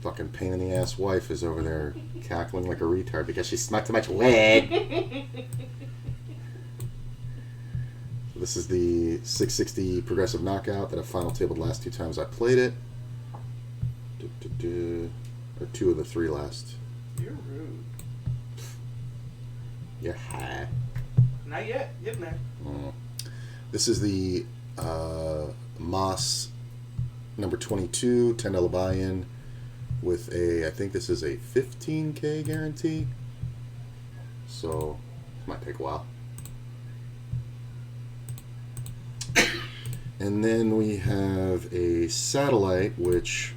Fucking pain in the ass wife is over there cackling like a retard because she smoked too much weed. This is the 660 Progressive Knockout that I final tabled the last 2 times I played it. Or 2 of the 3 last. You're rude. You're high. Not yet. Getting there. This is the Moss number 22, $10 buy-in with a, I think this is a 15K guarantee. So, it might take a while. And then we have a satellite, which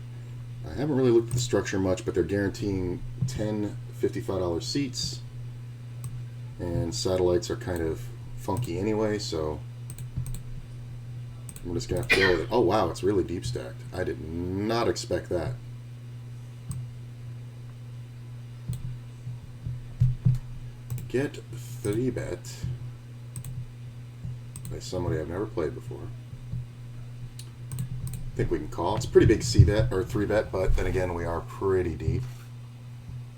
I haven't really looked at the structure much, but they're guaranteeing 10 $55 seats. And satellites are kind of funky anyway, so I'm just going to have to go with it. Oh, wow, it's really deep stacked. I did not expect that. Get 3-bet by somebody I've never played before. I think we can call. It's a pretty big C-bet or 3-bet, but then again, we are pretty deep.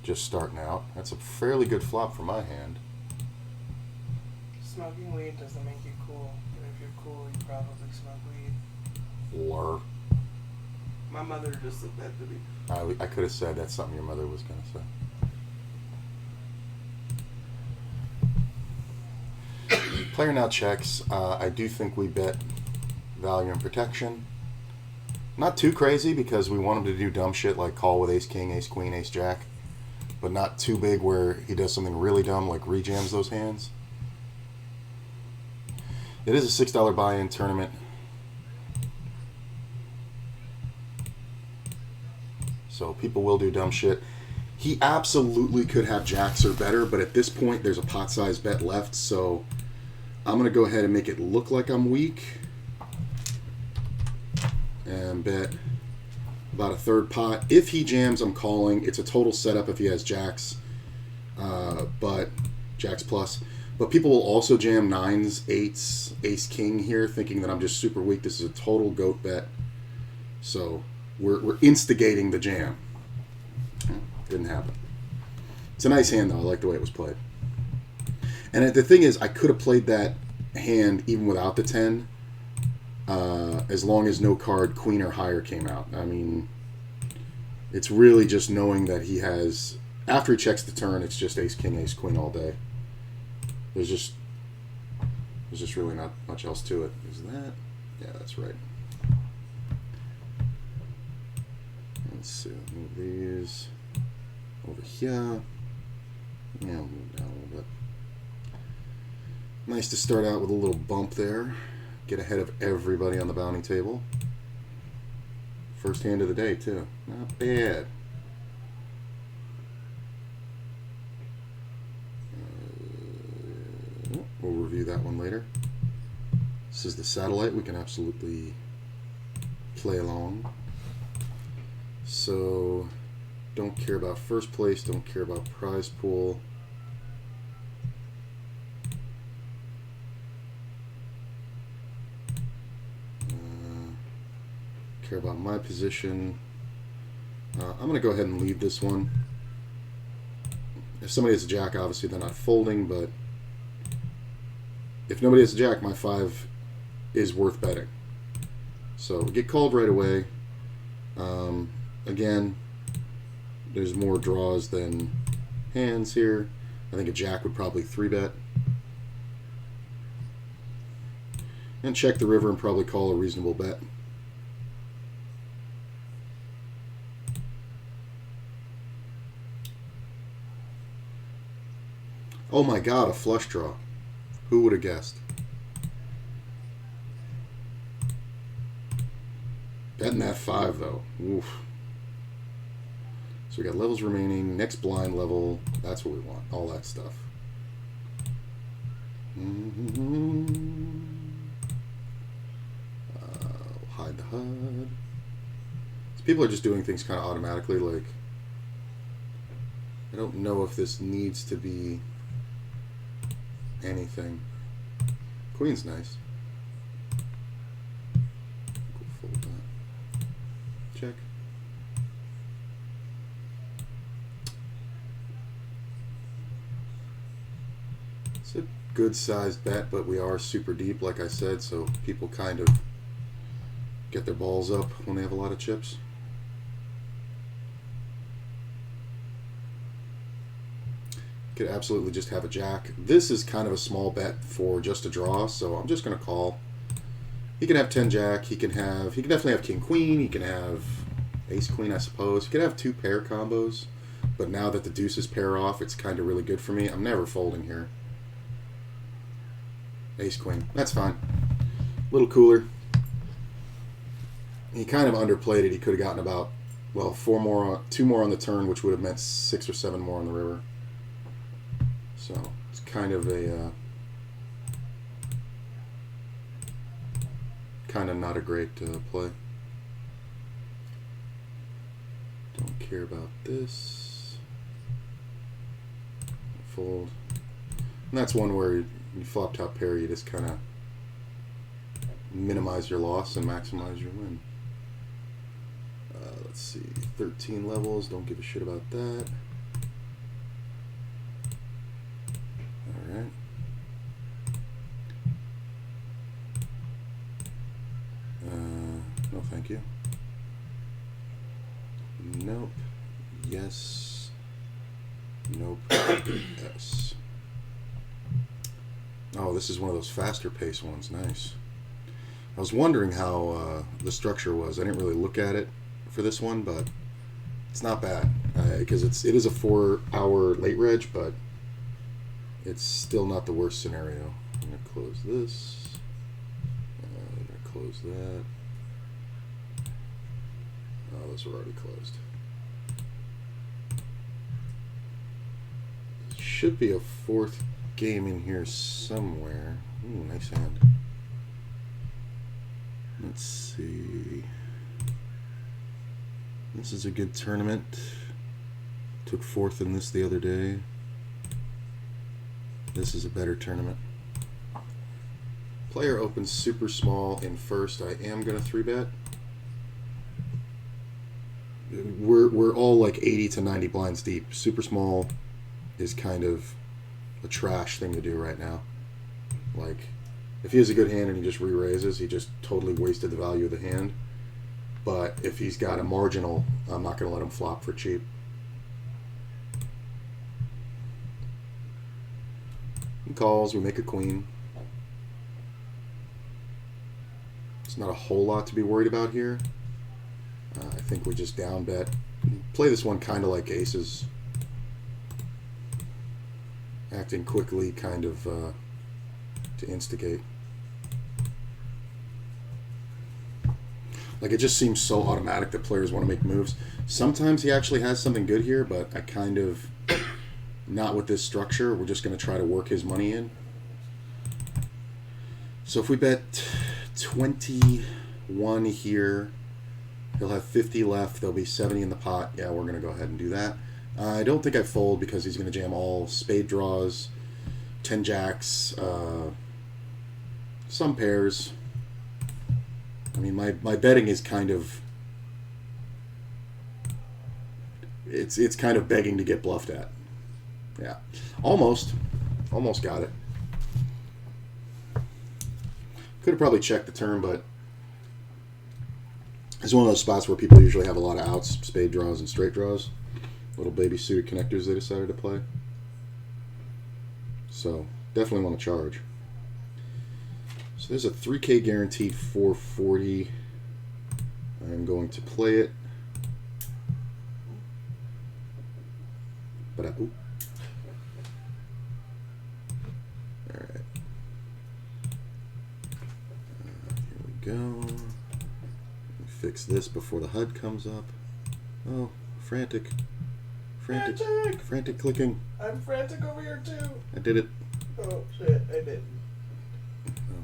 Just starting out. That's a fairly good flop for my hand. Smoking weed doesn't make you cool. And if you're cool, you probably smoke weed. Lure. My mother just said that to me. I could have said that's something your mother was going to say. Player now checks. I do think we bet value and protection. Not too crazy because we want him to do dumb shit like call with ace-king, ace-queen, ace-jack. But not too big where he does something really dumb like rejams those hands. It is a $6 buy-in tournament. So people will do dumb shit. He absolutely could have jacks or better, but at this point there's a pot-sized bet left, so I'm going to go ahead and make it look like I'm weak. And bet about a third pot. If he jams, I'm calling. It's a total setup if he has jacks, but jacks plus. But people will also jam 9s, 8s, ace-king here, thinking that I'm just super weak. This is a total goat bet. So we're instigating the jam. Didn't happen. It's a nice hand, though. I like the way it was played. And the thing is, I could have played that hand even without the 10. As long as no card queen or higher came out. I mean, it's really just knowing that he has, after he checks the turn, it's just ace king, ace queen all day. There's just really not much else to it. Is that? Yeah, that's right. Let's see. Move these over here. Yeah, I'll move down a little bit. Nice to start out with a little bump there. Get ahead of everybody on the bounty table. First hand of the day, too. Not bad. We'll review that one later. This is the satellite. We can absolutely play along. So, don't care about first place. Don't care about prize pool. Care about my position. I'm going to go ahead and lead this one. If somebody has a jack, obviously they're not folding, but if nobody has a jack, my 5 is worth betting. So get called right away. Again, there's more draws than hands here. I think a jack would probably 3-bet. And check the river and probably call a reasonable bet. Oh my god, a flush draw. Who would have guessed? Betting that 5 though. Oof. So we got levels remaining. Next blind level. That's what we want. All that stuff. Hide the HUD. So people are just doing things kind of automatically. Like, I don't know if this needs to be anything. Queen's nice. We'll fold that. Check. It's a good sized bet, but we are super deep, like I said, so people kind of get their balls up when they have a lot of chips. Could absolutely just have a jack. This is kind of a small bet for just a draw, so I'm just going to call. He can have 10 jack. He can definitely have king queen. He can have ace queen, I suppose. He could have 2 pair combos, but now that the deuces pair off, it's kind of really good for me. I'm never folding here. Ace queen, that's fine. A little cooler. He kind of underplayed it. He could have gotten about, well, 2 more on the turn, which would have meant 6 or 7 more on the river. So it's kind of a kind of not a great play. Don't care about this. Fold. And that's one where you flop top pair, you just kind of minimize your loss and maximize your win. Let's see, 13 levels. Don't give a shit about that. Alright. No, thank you. Nope. Yes. Nope. Yes. Oh, this is one of those faster pace ones. Nice. I was wondering how the structure was. I didn't really look at it for this one, but it's not bad because it is a 4-hour late reg, but it's still not the worst scenario. I'm gonna close this. I'm gonna close that. Oh, those are already closed. Should be a 4th game in here somewhere. Ooh, nice hand. Let's see. This is a good tournament. Took 4th in this the other day. This is a better tournament. Player opens super small in first. I am gonna 3-bet. We're all like 80 to 90 blinds deep. Super small is kind of a trash thing to do right now. Like, if he has a good hand and he just re-raises, he just totally wasted the value of the hand. But if he's got a marginal, I'm not going to let him flop for cheap. He calls, we make a queen. It's not a whole lot to be worried about here. I think we just down bet. Play this one kind of like aces. Acting quickly, kind of to instigate. Like, it just seems so automatic that players want to make moves. Sometimes he actually has something good here, but I kind of, not with this structure. We're just going to try to work his money in. So if we bet 21 here, he'll have 50 left. There'll be 70 in the pot. Yeah, we're going to go ahead and do that. I don't think I fold because he's going to jam all spade draws, 10 jacks, some pairs. I mean, my betting is kind of, it's kind of begging to get bluffed at. Yeah, almost got it. Could have probably checked the turn, but it's one of those spots where people usually have a lot of outs, spade draws and straight draws. Little baby suited connectors they decided to play. So definitely want to charge. So there's a 3K guaranteed 440. I'm going to play it. But all right. Here we go. Fix this before the HUD comes up. Oh, frantic clicking. I'm frantic over here too. I did it. Oh shit, I didn't. Oh.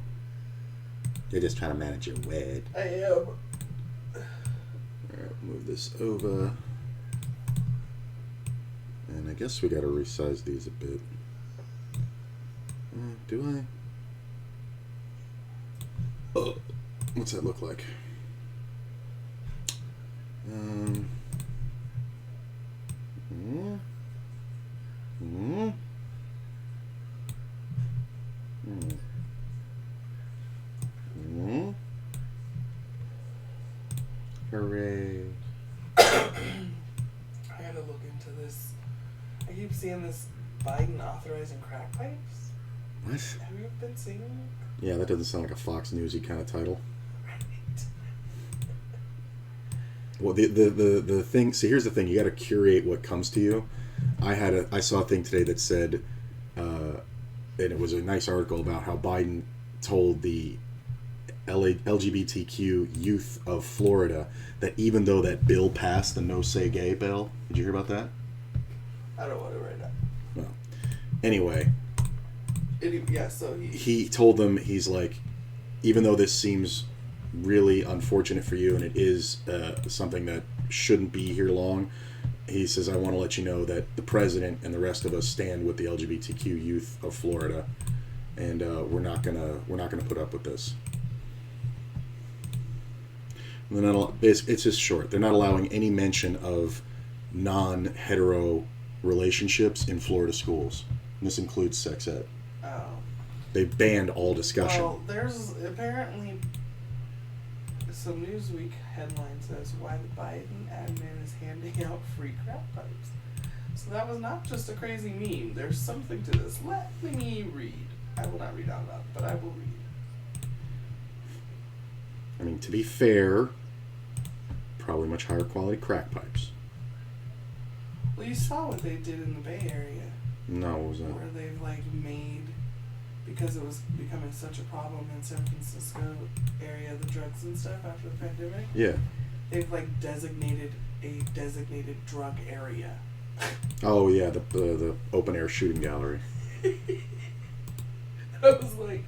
You're just trying to manage your WED. I am. Alright, move this over. And I guess we gotta resize these a bit. Do I? Oh, what's that look like? to this. I keep seeing this Biden authorizing crack pipes. What? Have you been seeing? Yeah, that doesn't sound like a Fox Newsy kind of title. Right. Well, the thing. See, here's the thing. You got to curate what comes to you. I saw a thing today that said, and it was a nice article about how Biden told the LGBTQ youth of Florida that even though that bill passed, the No Say Gay bill. Did you hear about that? I don't want to right now. No. Anyway. Yeah, so he told them, he's like, even though this seems really unfortunate for you and it is something that shouldn't be here long, he says, I want to let you know that the president and the rest of us stand with the LGBTQ youth of Florida, and we're not gonna put up with this. And they're not, it's just short. They're not allowing any mention of non-hetero relationships in Florida schools. And this includes sex ed. Oh. They banned all discussion. Well, there's apparently some Newsweek headline says why the Biden admin is handing out free crack pipes. So that was not just a crazy meme. There's something to this. Let me read. I will not read out loud, but I will read. I mean, to be fair, probably much higher quality crack pipes. Well, you saw what they did in the Bay Area. No, what was that? Where they've made, because it was becoming such a problem in San Francisco area, the drugs and stuff after the pandemic. Yeah. They've designated a designated drug area. Oh yeah, the open air shooting gallery. I was like,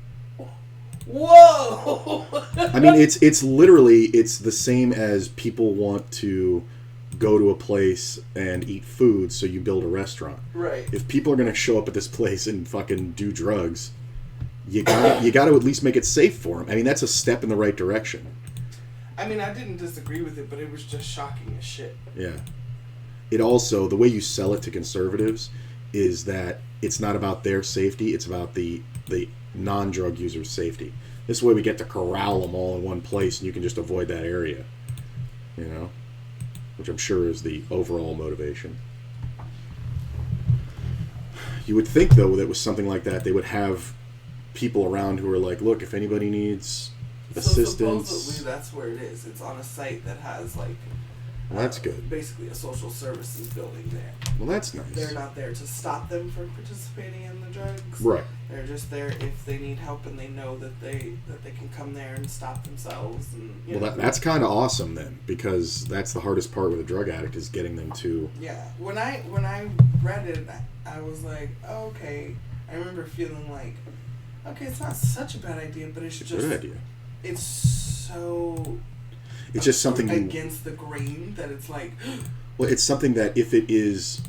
whoa! I mean, it's literally, it's the same as people want to go to a place and eat food, so you build a restaurant. Right. If people are going to show up at this place and fucking do drugs, you got to at least make it safe for them. I mean, that's a step in the right direction. I mean, I didn't disagree with it, but it was just shocking as shit. Yeah. It also, the way you sell it to conservatives is that it's not about their safety, it's about the non-drug users' safety. This way we get to corral them all in one place and you can just avoid that area. You know? Which I'm sure is the overall motivation. You would think, though, that with something like that, they would have people around who are like, look, if anybody needs assistance... So supposedly that's where it is. It's on a site that has, well, that's good. Basically a social services building there. Well, that's nice. They're not there to stop them from participating in the drugs. Right. They're just there if they need help and they know that they can come there and stop themselves. And that's kind of awesome then, because that's the hardest part with a drug addict is getting them to. Yeah. When I read it, I was like, oh, okay. I remember feeling like, okay, it's not such a bad idea, but it's just a good idea. It's so. It's just something against the grain that it's like. Well, it's something that if it is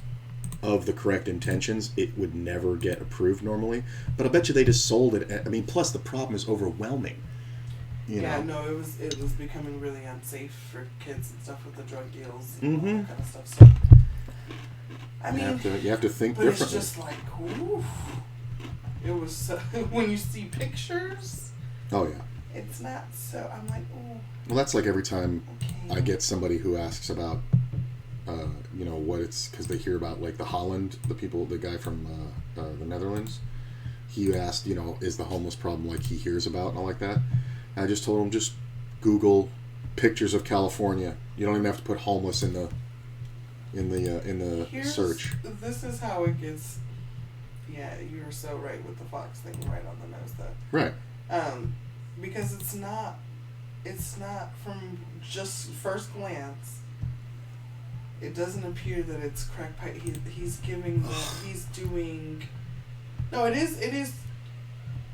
of the correct intentions, it would never get approved normally. But I bet you they just sold it. I mean, plus the problem is overwhelming. You know? No, it was becoming really unsafe for kids and stuff with the drug deals and all that kind of stuff. So, I mean, you have to think but differently. It's just like, oof. It was when you see pictures. Oh yeah. It's not so. I'm like, ooh. Well, that's like every time okay. I get somebody who asks about, what it's, because they hear about the Holland, the guy from the Netherlands. He asked, is the homeless problem like he hears about and all like that. And I just told him, just Google pictures of California. You don't even have to put homeless in the search. This is how it gets. Yeah, you're so right with the Fox thing, right on the nose, though. Right. Because it's not from just first glance. It doesn't appear that it's crack pipe. He's doing. No, it is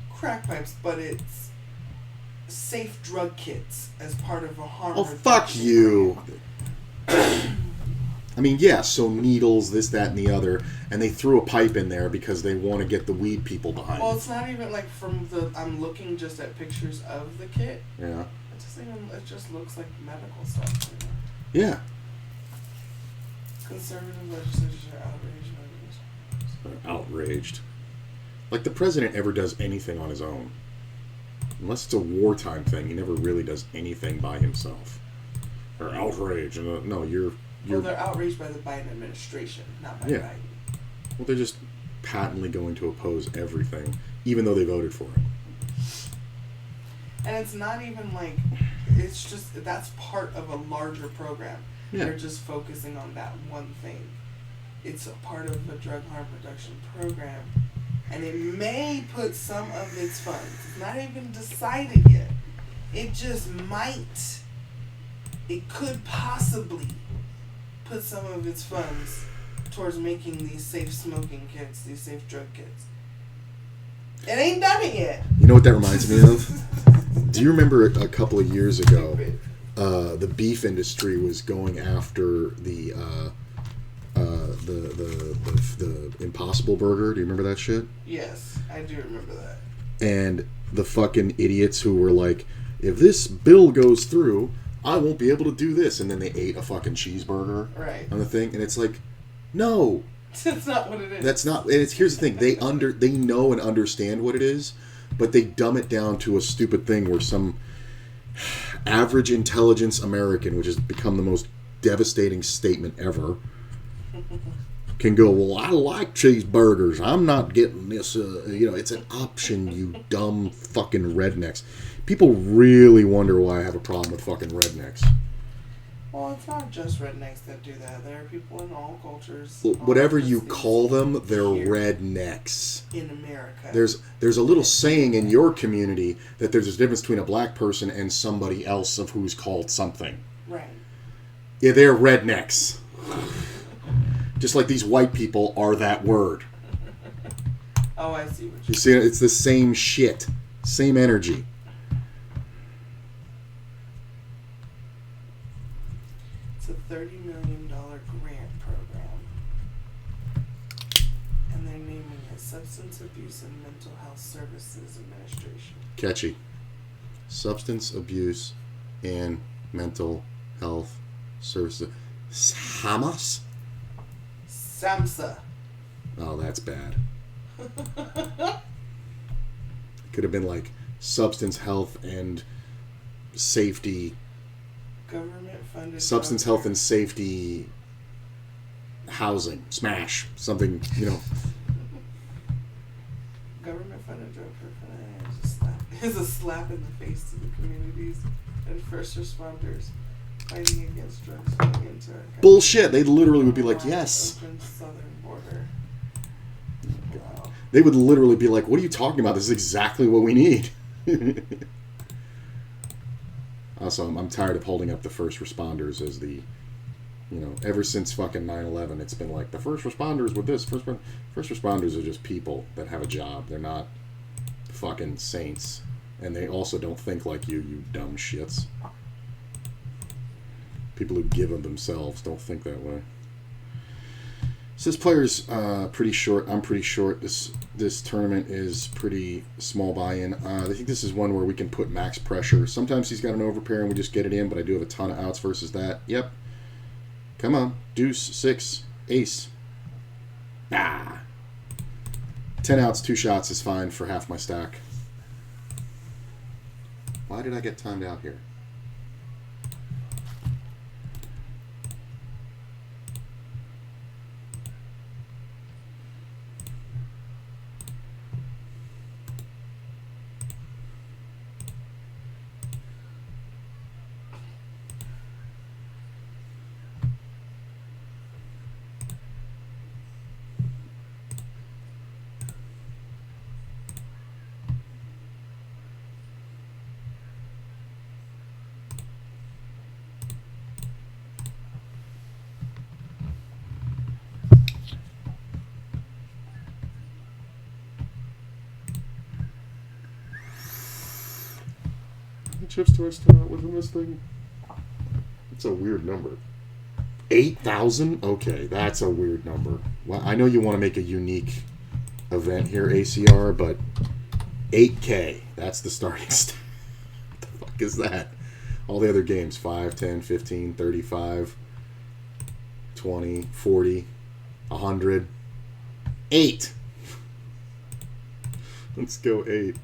crack pipes, but it's safe drug kits as part of a harm. Oh, fuck you. I mean, yeah, so needles, this, that, and the other, and they threw a pipe in there because they want to get the weed people behind. Well, it's not even from I'm looking just at pictures of the kit. Yeah. It just looks like medical stuff. Yeah. Conservative legislators are outraged by this. They're outraged. Like the president ever does anything on his own. Unless it's a wartime thing, he never really does anything by himself. They're outraged. No, you're Well, they're outraged by the Biden administration, not by Biden. Well, they're just patently going to oppose everything, even though they voted for it. And it's not even like, it's just, that's part of a larger program. Yeah. They're just focusing on that one thing. It's a part of a drug harm reduction program. And it may put some of its funds, it's not even decided yet. It just might, it could possibly put some of its funds towards making these safe smoking kits, these safe drug kits. It ain't done it yet. You know what that reminds me of? Do you remember a couple of years ago, the beef industry was going after the Impossible Burger? Do you remember that shit? Yes, I do remember that. And the fucking idiots who were like, if this bill goes through, I won't be able to do this. And then they ate a fucking cheeseburger on the thing. And it's like, no. That's not what it is. That's not. And here's the thing. They know and understand what it is, but they dumb it down to a stupid thing where some average intelligence American, which has become the most devastating statement ever, can go, well, I like cheeseburgers. I'm not getting this. It's an option, you dumb fucking rednecks. People really wonder why I have a problem with fucking rednecks. Well, it's not just rednecks that do that. There are people in all cultures. Whatever you call them, they're rednecks. In America. There's a little saying in your community that there's a difference between a black person and somebody else of who's called something. Right. Yeah, they're rednecks. Just like these white people are that word. Oh, I see what you see. It's the same shit. Same energy. It's a $30 million grant program. And they're naming it Substance Abuse and Mental Health Services Administration. Catchy. Substance Abuse and Mental Health Services. Hamas? SAMHSA. Oh, that's bad. Could have been like Substance Health and Safety. Government funded. Substance Health and Safety Housing. Smash. Something, Government funded drug prevention is a slap in the face to the communities and first responders fighting against drugs falling into our country. Bullshit. They literally would be like, yes. Open southern border. Wow. They would literally be like, what are you talking about? This is exactly what we need. Also, I'm tired of holding up the first responders as the, ever since fucking 9/11, it's been like, the first responders with this. First responders are just people that have a job. They're not fucking saints. And they also don't think like you dumb shits. People who give of themselves don't think that way. So this player's pretty short. I'm pretty short. This tournament is pretty small buy-in. I think this is one where we can put max pressure. Sometimes he's got an overpair and we just get it in, but I do have a ton of outs versus that. Yep. Come on. Deuce, 6, ace. 10 outs, 2 shots is fine for half my stack. Why did I get timed out here? Chips do I start out with in this thing? It's a weird number. 8,000? Okay, that's a weird number. Well, I know you want to make a unique event here, ACR, but 8K, that's the starting stat. What the fuck is that? All the other games, 5, 10, 15, 35, 20, 40, 100. 8! Let's go 8.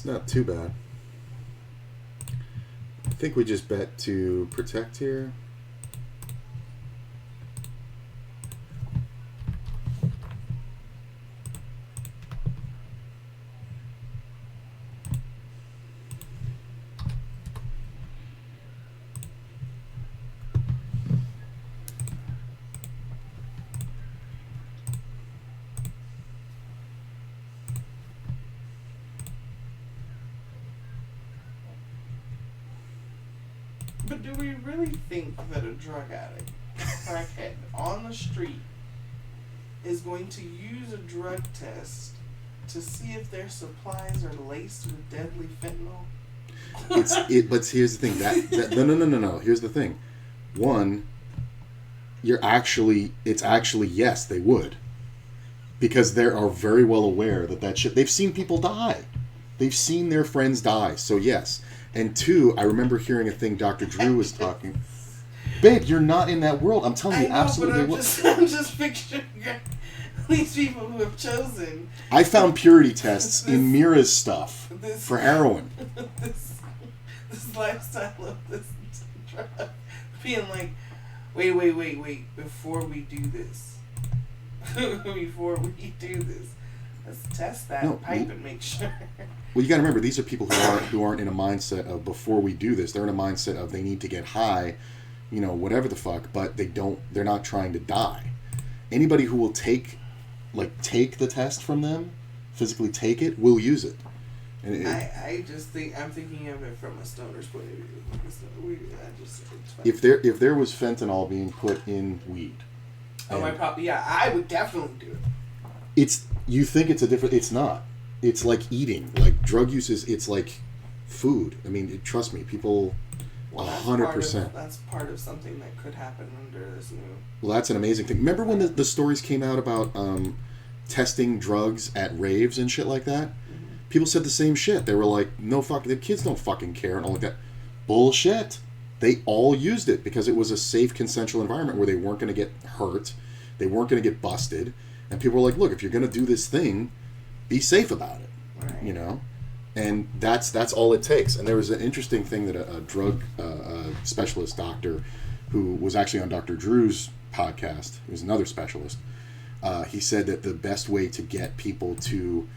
not too bad. I think we just bet to protect here. But do we really think that a drug addict, crackhead, on the street is going to use a drug test to see if their supplies are laced with deadly fentanyl? But here's the thing. No. Here's the thing. One, it's actually yes, they would. Because they are very well aware that shit, they've seen people die. They've seen their friends die, so yes. And two, I remember hearing a thing Dr. Drew was talking. Babe, you're not in that world. I'm telling you, absolutely. I'm just picturing these people who have chosen. I found purity tests in Mira's stuff for heroin. This lifestyle of this drug. Being like, wait. Before we do this, let's test that pipe and make sure. Well, you got to remember, these are people who aren't in a mindset of before we do this. They're in a mindset of they need to get high, whatever the fuck. But they're not trying to die. Anybody who will take the test from them, physically take it, will use it. And I just think I'm thinking of it from a stoner's point of view. If there was fentanyl being put in weed, I would definitely do it. You think it's a different? It's not. It's like eating. Like drug use it's like food. I mean, trust me, people. 100%. That's part of something that could happen under this new. Well, that's an amazing thing. Remember when the stories came out about testing drugs at raves and shit like that? Mm-hmm. People said the same shit. They were like, "No fuck, the kids don't fucking care," and all like that. Bullshit. They all used it because it was a safe, consensual environment where they weren't going to get hurt, they weren't going to get busted, and people were like, "Look, if you're going to do this thing, be safe about it." Right. And that's all it takes. And there was an interesting thing that a drug specialist doctor who was actually on Dr. Drew's podcast, he was another specialist, he said that the best way to get people to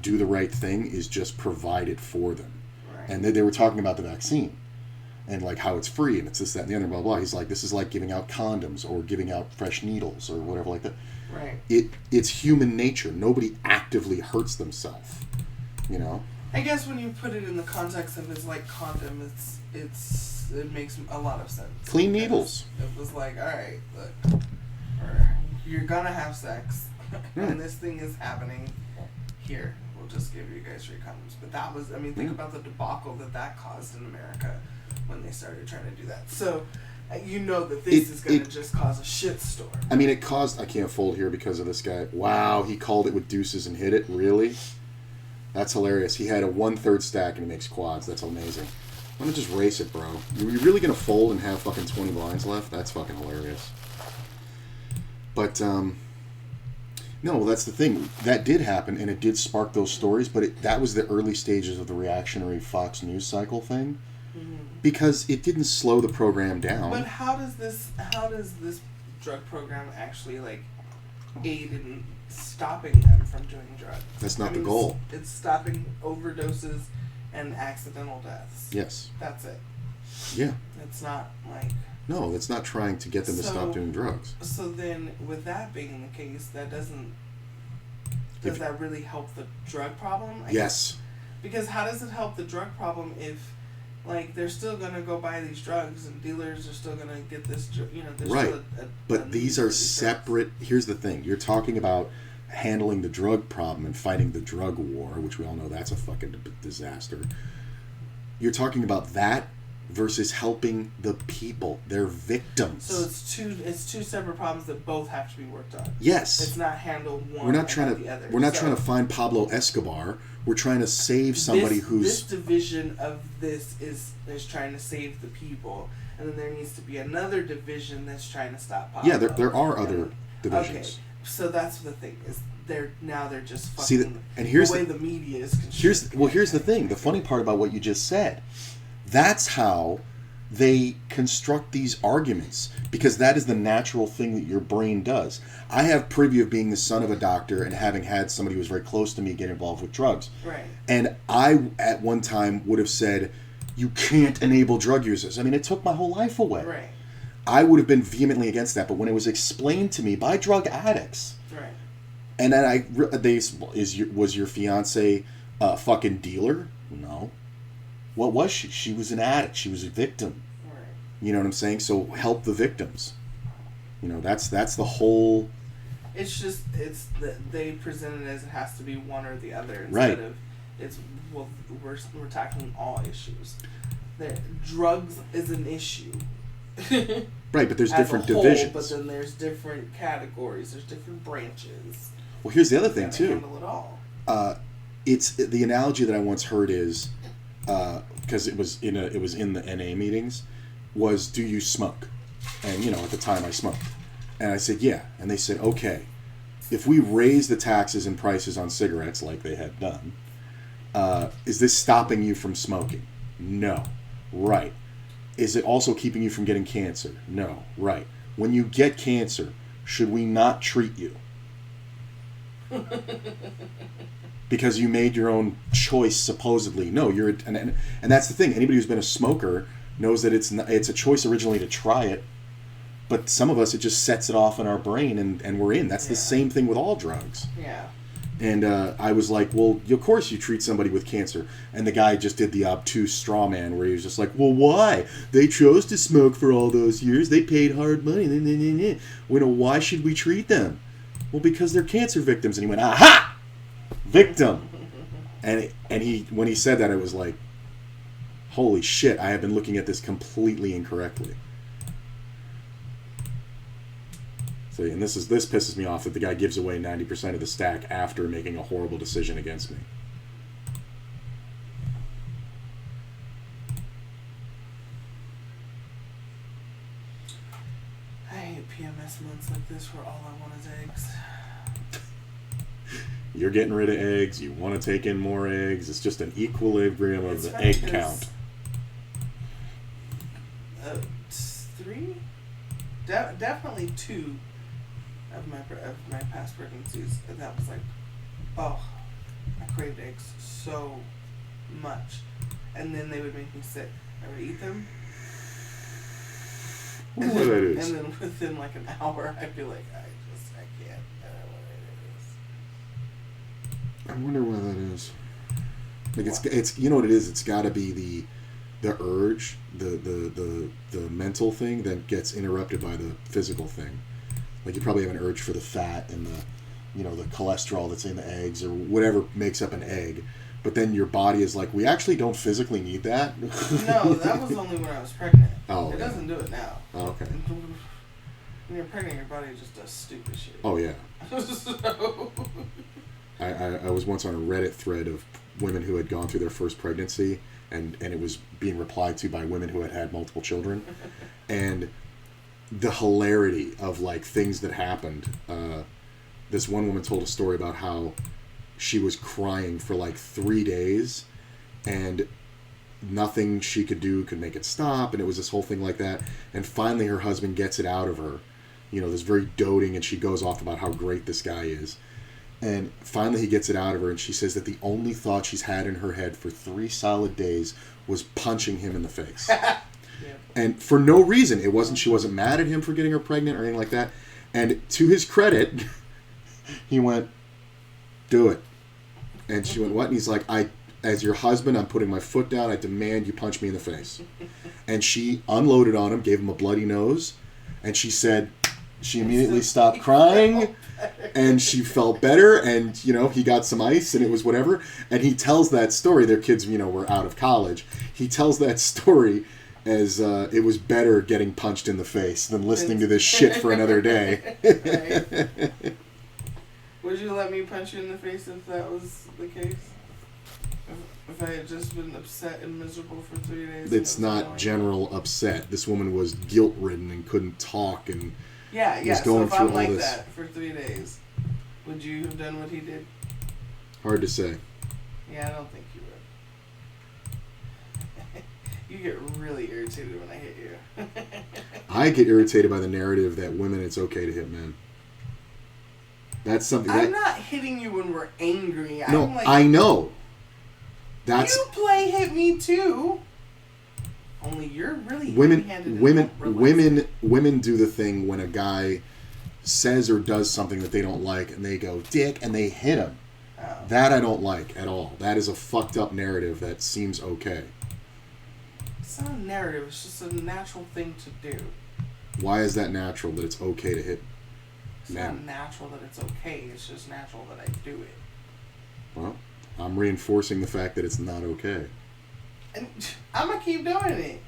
do the right thing is just provide it for them. Right. And they were talking about the vaccine and like how it's free and it's this, that, and the other, blah, blah. He's like, this is like giving out condoms or giving out fresh needles or whatever like that. Right. It's human nature. Nobody actively hurts themselves, I guess when you put it in the context of it's like condom, it makes a lot of sense. Clean needles. It was like, all right, look, you're gonna have sex, and this thing is happening. Here, we'll just give you guys free condoms. But that was, think about the debacle that caused in America when they started trying to do that. So, that this is going to just cause a shitstorm. It caused. I can't fold here because of this guy. Wow, he called it with deuces and hit it. Really? That's hilarious. He had a 1/3 stack and he makes quads. That's amazing. Why don't just race it, bro? You really gonna fold and have fucking 20 blinds left? That's fucking hilarious. But no, that's the thing. That did happen and it did spark those stories. But that was the early stages of the reactionary Fox News cycle thing, because it didn't slow the program down. But how does this drug program actually aid in stopping them from doing drugs? That's not the goal. It's stopping overdoses and accidental deaths. Yes. That's it. Yeah. It's not No, that's not trying to get them to stop doing drugs. So then, with that being the case, does that really help the drug problem? Yes. Because how does it help the drug problem if they're still gonna go buy these drugs and dealers are still gonna get this, there's right. Still but these are separate. Here's the thing. You're talking about handling the drug problem and fighting the drug war, which we all know that's a fucking disaster. You're talking about that versus helping the people. They're victims. So it's two separate problems that both have to be worked on. Yes. It's not handled one. We're not trying to find Pablo Escobar. We're trying to save somebody this division of this is trying to save the people, and then there needs to be another division that's trying to stop Pablo. Yeah, there are other divisions. Okay, So that's the thing is they're just fucking. See, and here's the way the media is constructed. here's the thing. The funny part about what you just said, that's how they construct these arguments, because that is the natural thing that your brain does. I have privy of being the son of a doctor and having had somebody who was very close to me get involved with drugs. Right. And I, at one time, would have said, you can't enable drug users. I mean, it took my whole life away. Right. I would have been vehemently against that, but when it was explained to me by drug addicts, right. And then was your fiance a fucking dealer? No. What was she? She was an addict. She was a victim. Right. You know what I'm saying? So help the victims. You know, that's the whole. It's just that they present it as it has to be one or the other instead right. of we're tackling all issues. Drugs is an issue. Right, but there's as different a whole, divisions. But then there's different categories. There's different branches. Well, here's the other thing too. Handle it all. It's the analogy that I once heard is, because it was in the NA meetings, was, do you smoke? And at the time I smoked, and I said yeah, and they said, okay, if we raise the taxes and prices on cigarettes like they had done, is this stopping you from smoking? No. Right. Is it also keeping you from getting cancer? No. Right. When you get cancer, should we not treat you? Because you made your own choice, supposedly. No, and that's the thing. Anybody who's been a smoker knows that it's a choice originally to try it, but some of us, it just sets it off in our brain, and we're in. That's the same thing with all drugs. Yeah. And I was like, well, of course you treat somebody with cancer. And the guy just did the obtuse straw man where he was just like, well, why? They chose to smoke for all those years. They paid hard money. Why should we treat them? Well, because they're cancer victims. And he went, aha! Victim. And he, when he said that, it was like, holy shit, I have been looking at this completely incorrectly. So, and this pisses me off that the guy gives away 90% of the stack after making a horrible decision against me. I hate PMS months like this where all I want is eggs. You're getting rid of eggs. You want to take in more eggs. It's just an equilibrium of the egg count. 3? Definitely 2 of my past pregnancies. And that was like, oh, I craved eggs so much. And then they would make me sick. I would eat them. I wonder what that is. And then within like an hour, I'd be like, I can't. I don't know what it is. I wonder why that is. Like it's you know what it is? It's got to be the urge, the mental thing that gets interrupted by the physical thing. Like you probably have an urge for the fat and the cholesterol that's in the eggs or whatever makes up an egg. But then your body is like, we actually don't physically need that. No, that was only when I was pregnant. Oh, it doesn't do it now. Oh, okay. When you're pregnant, your body just does stupid shit. Oh, yeah. So... I was once on a Reddit thread of women who had gone through their first pregnancy, and it was being replied to by women who had had multiple children. And the hilarity of, like, things that happened. This one woman told a story about how she was crying for, like, 3 days, and nothing she could do could make it stop, and it was this whole thing like that. And finally her husband gets it out of her, this very doting, and she goes off about how great this guy is. And finally he gets it out of her, and she says that the only thought she's had in her head for 3 solid days was punching him in the face. Yeah. And for no reason. She wasn't mad at him for getting her pregnant or anything like that. And to his credit, he went, do it. And she went, what? And he's like, as your husband, I'm putting my foot down. I demand you punch me in the face. And she unloaded on him, gave him a bloody nose, and she said she immediately stopped crying, and she felt better, and, he got some ice, and it was whatever. And he tells that story. Their kids, were out of college. He tells that story as it was better getting punched in the face than listening to this shit for another day. Right. Would you let me punch you in the face if that was the case? If I had just been upset and miserable for 3 days? It's not general upset. This woman was guilt-ridden and couldn't talk, and Yeah, He's yeah. So going if through I'm all like this. that for 3 days, would you have done what he did? Hard to say. Yeah, I don't think you would. You get really irritated when I hit you. I get irritated by the narrative that women, it's okay to hit men. That's something that... I'm not hitting you when we're angry. No, I'm like, I know. That's... You play hit me too. Only you're really Women do the thing when a guy says or does something that they don't like and they go, dick, and they hit him. Oh. That I don't like at all. That is a fucked up narrative that seems okay. It's not a narrative. It's just a natural thing to do. Why is that natural that it's okay to hit It's men? not natural that it's okay. It's just natural that I do it. Well, I'm reinforcing the fact that it's not okay. And I'm going to keep doing it.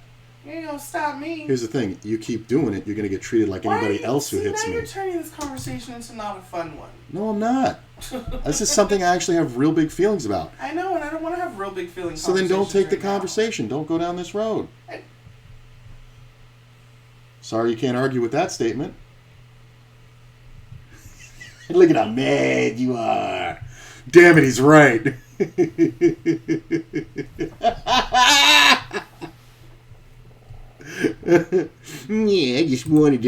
You ain't going to stop me. Here's the thing. You keep doing it, you're going to get treated like anybody else who hits now me. You're turning this conversation into not a fun one. No, I'm not. This is something I actually have real big feelings about. I know, and I don't want to have real big feelings. So then don't take the right conversation. Don't go down this road. Sorry you can't argue with that statement. Look at how mad you are. Damn it, he's right. Yeah, I just wanted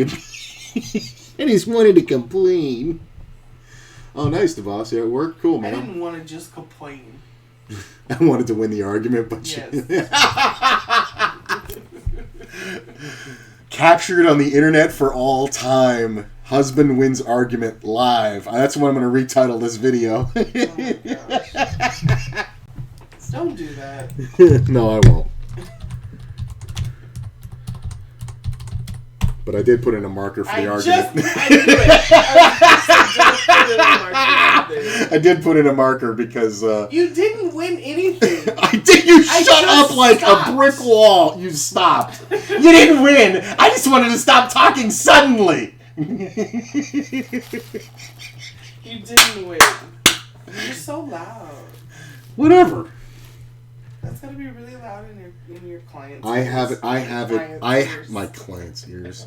to complain. Oh, nice, DeVos. Yeah, it worked. Cool, man. I didn't want to just complain. I wanted to win the argument, but yes. Captured on the internet for all time. Husband wins argument live. That's what I'm going to retitle this video. Oh my gosh. Don't do that. No, I won't. But I did put in a marker for the argument. I knew it. I did put in a marker because... you didn't win anything. I did. You shut up like a brick wall. You stopped. You didn't win. I just wanted to stop talking suddenly. You didn't win. You're so loud. Whatever. That's gotta be really loud in your client's I have it. ears. My client's ears.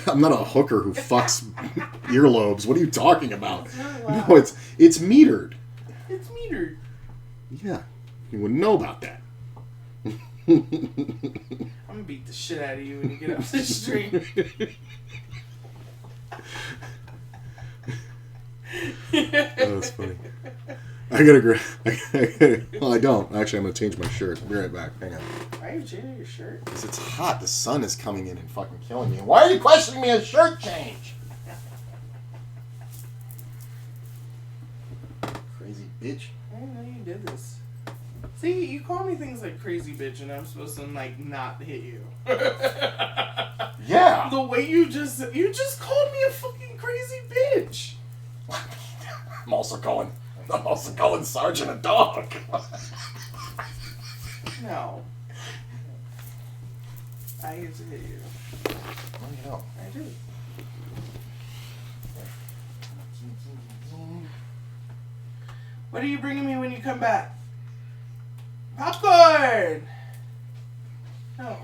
I'm not a hooker who fucks earlobes. What are you talking about? It's not loud. No, it's metered. It's metered. Yeah, you wouldn't know about that. I'm gonna beat the shit out of you when you get off the street. Oh, that's funny. I gotta agree. Well, I don't. Actually, I'm gonna change my shirt. I'll be right back. Hang on. Why are you changing your shirt? Because it's hot. The sun is coming in and fucking killing me. Why are you questioning me a shirt change? Crazy bitch. I didn't know you did this. See, you call me things like crazy bitch, and I'm supposed to like not hit you. Yeah. The way you just called me a fucking crazy bitch. I'm also calling Sergeant a dog. No. I get to hit you. No, you don't. I do. What are you bringing me when you come back? Popcorn! No.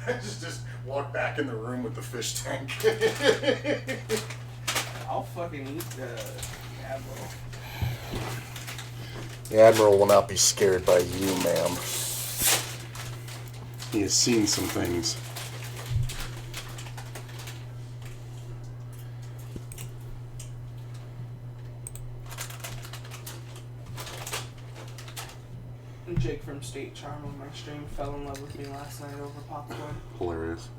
I just walk back in the room with the fish tank. I'll fucking eat the Admiral. The Admiral will not be scared by you, ma'am. He has seen some things. Jake from State Charm on my stream fell in love with me last night over popcorn. Hilarious.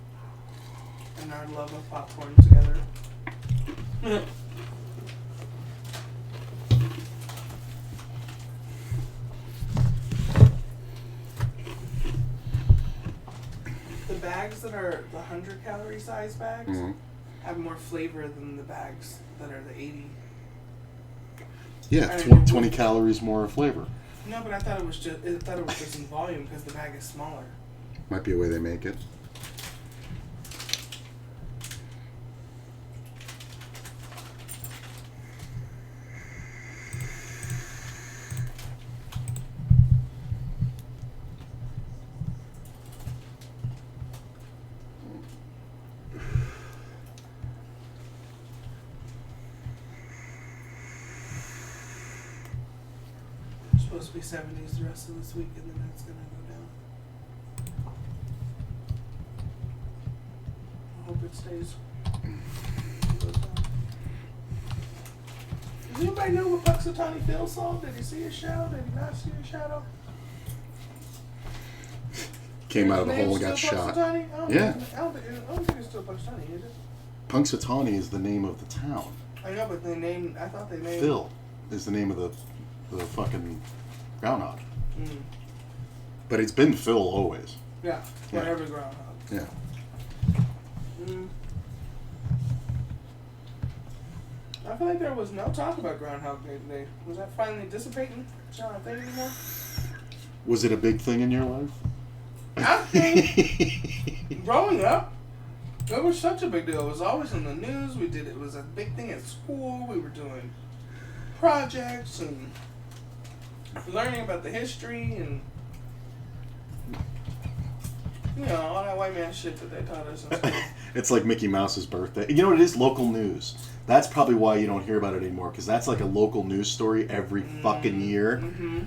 And our love of popcorn together. The bags that are the 100-calorie size bags have more flavor than the bags that are the 80. Yeah, 20 calories more flavor. No, but I thought it was just in volume because the bag is smaller. Might be a way they make it. supposed to be 70s the rest of this week, and then it's gonna go down. I hope it stays. Does anybody know what Puxatawny Phil saw? Did he see a shadow? Did he not see a shadow? Came out of the hole and got shot. Yeah. I don't think it's still Puxatawny, is it? Punxsutawney is the name of the town. I know, but I thought they named... Phil is the name of the fucking groundhog. Mm. But it's been Phil always. Yeah, for every groundhog. Yeah. Mm. I feel like there was no talk about Groundhog Day today. Was that finally dissipating? It's not a thing anymore? Was it a big thing in your life? I think growing up, it was such a big deal. It was always in the news. It was a big thing at school. We were doing projects and learning about the history and, you know, all that white man shit that they taught us in school. It's like Mickey Mouse's birthday. You know what it is? Local news. That's probably why you don't hear about it anymore, because that's like a local news story every fucking year. Mm-hmm.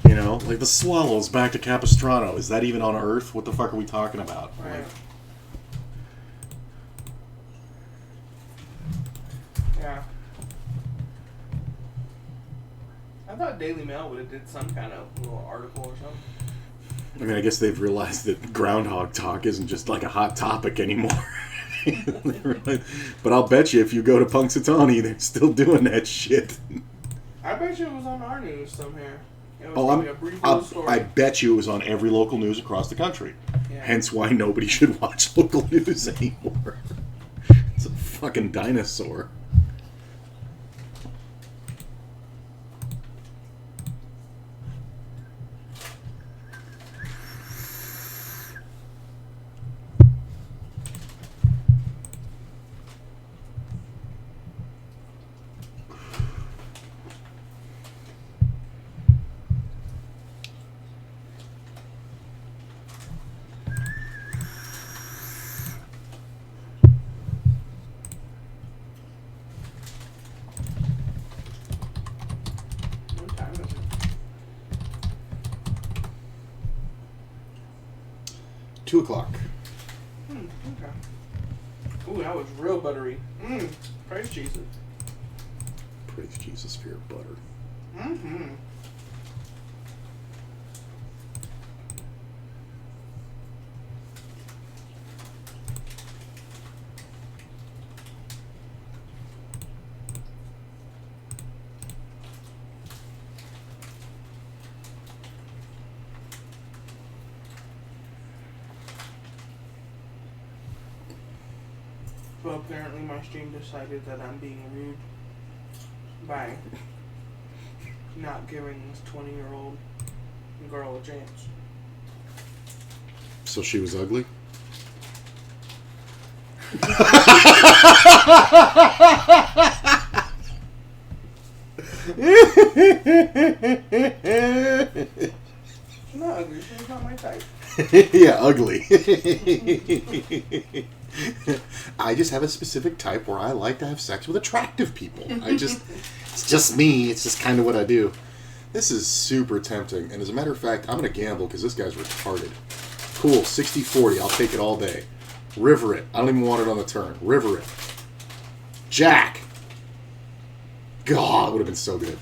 You know, like the Swallows back to Capistrano. Is that even on Earth? What the fuck are we talking about? Right. Like, yeah. I thought Daily Mail would have did some kind of little article or something. I mean, I guess they've realized that groundhog talk isn't just like a hot topic anymore. But I'll bet you if you go to Punxsutawney, they're still doing that shit. I bet you it was on our news somewhere. It was Oh, a brief little story. I bet you it was on every local news across the country. Yeah. Hence why nobody should watch local news anymore. It's a fucking dinosaur. What time is it? 2 o'clock. Okay. Ooh, that was real buttery. Praise Jesus. Praise Jesus for your butter. Mm-hmm. Well, apparently my stream decided that I'm being rude by not giving this 20-year-old girl a chance. So she was ugly? She's not ugly. She's not my type. Yeah, ugly. I just have a specific type where I like to have sex with attractive people. It's just me. It's just kind of what I do. This is super tempting. And as a matter of fact, I'm going to gamble because this guy's retarded. Cool, 60-40. I'll take it all day. River it. I don't even want it on the turn. River it. Jack. God, it would have been so good.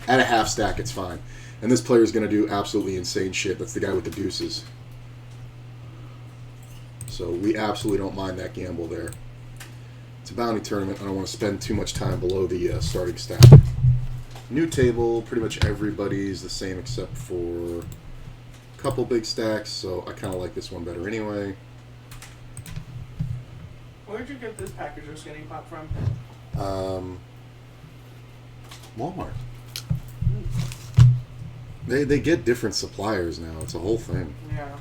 At a half stack, it's fine. And this player's going to do absolutely insane shit. That's the guy with the deuces. So we absolutely don't mind that gamble there. It's a bounty tournament. I don't want to spend too much time below the starting stack. New table. Pretty much everybody's the same except for a couple big stacks. So I kind of like this one better anyway. Where'd you get this package of Skinny Pop from? Walmart. They get different suppliers now. It's a whole thing. Yeah.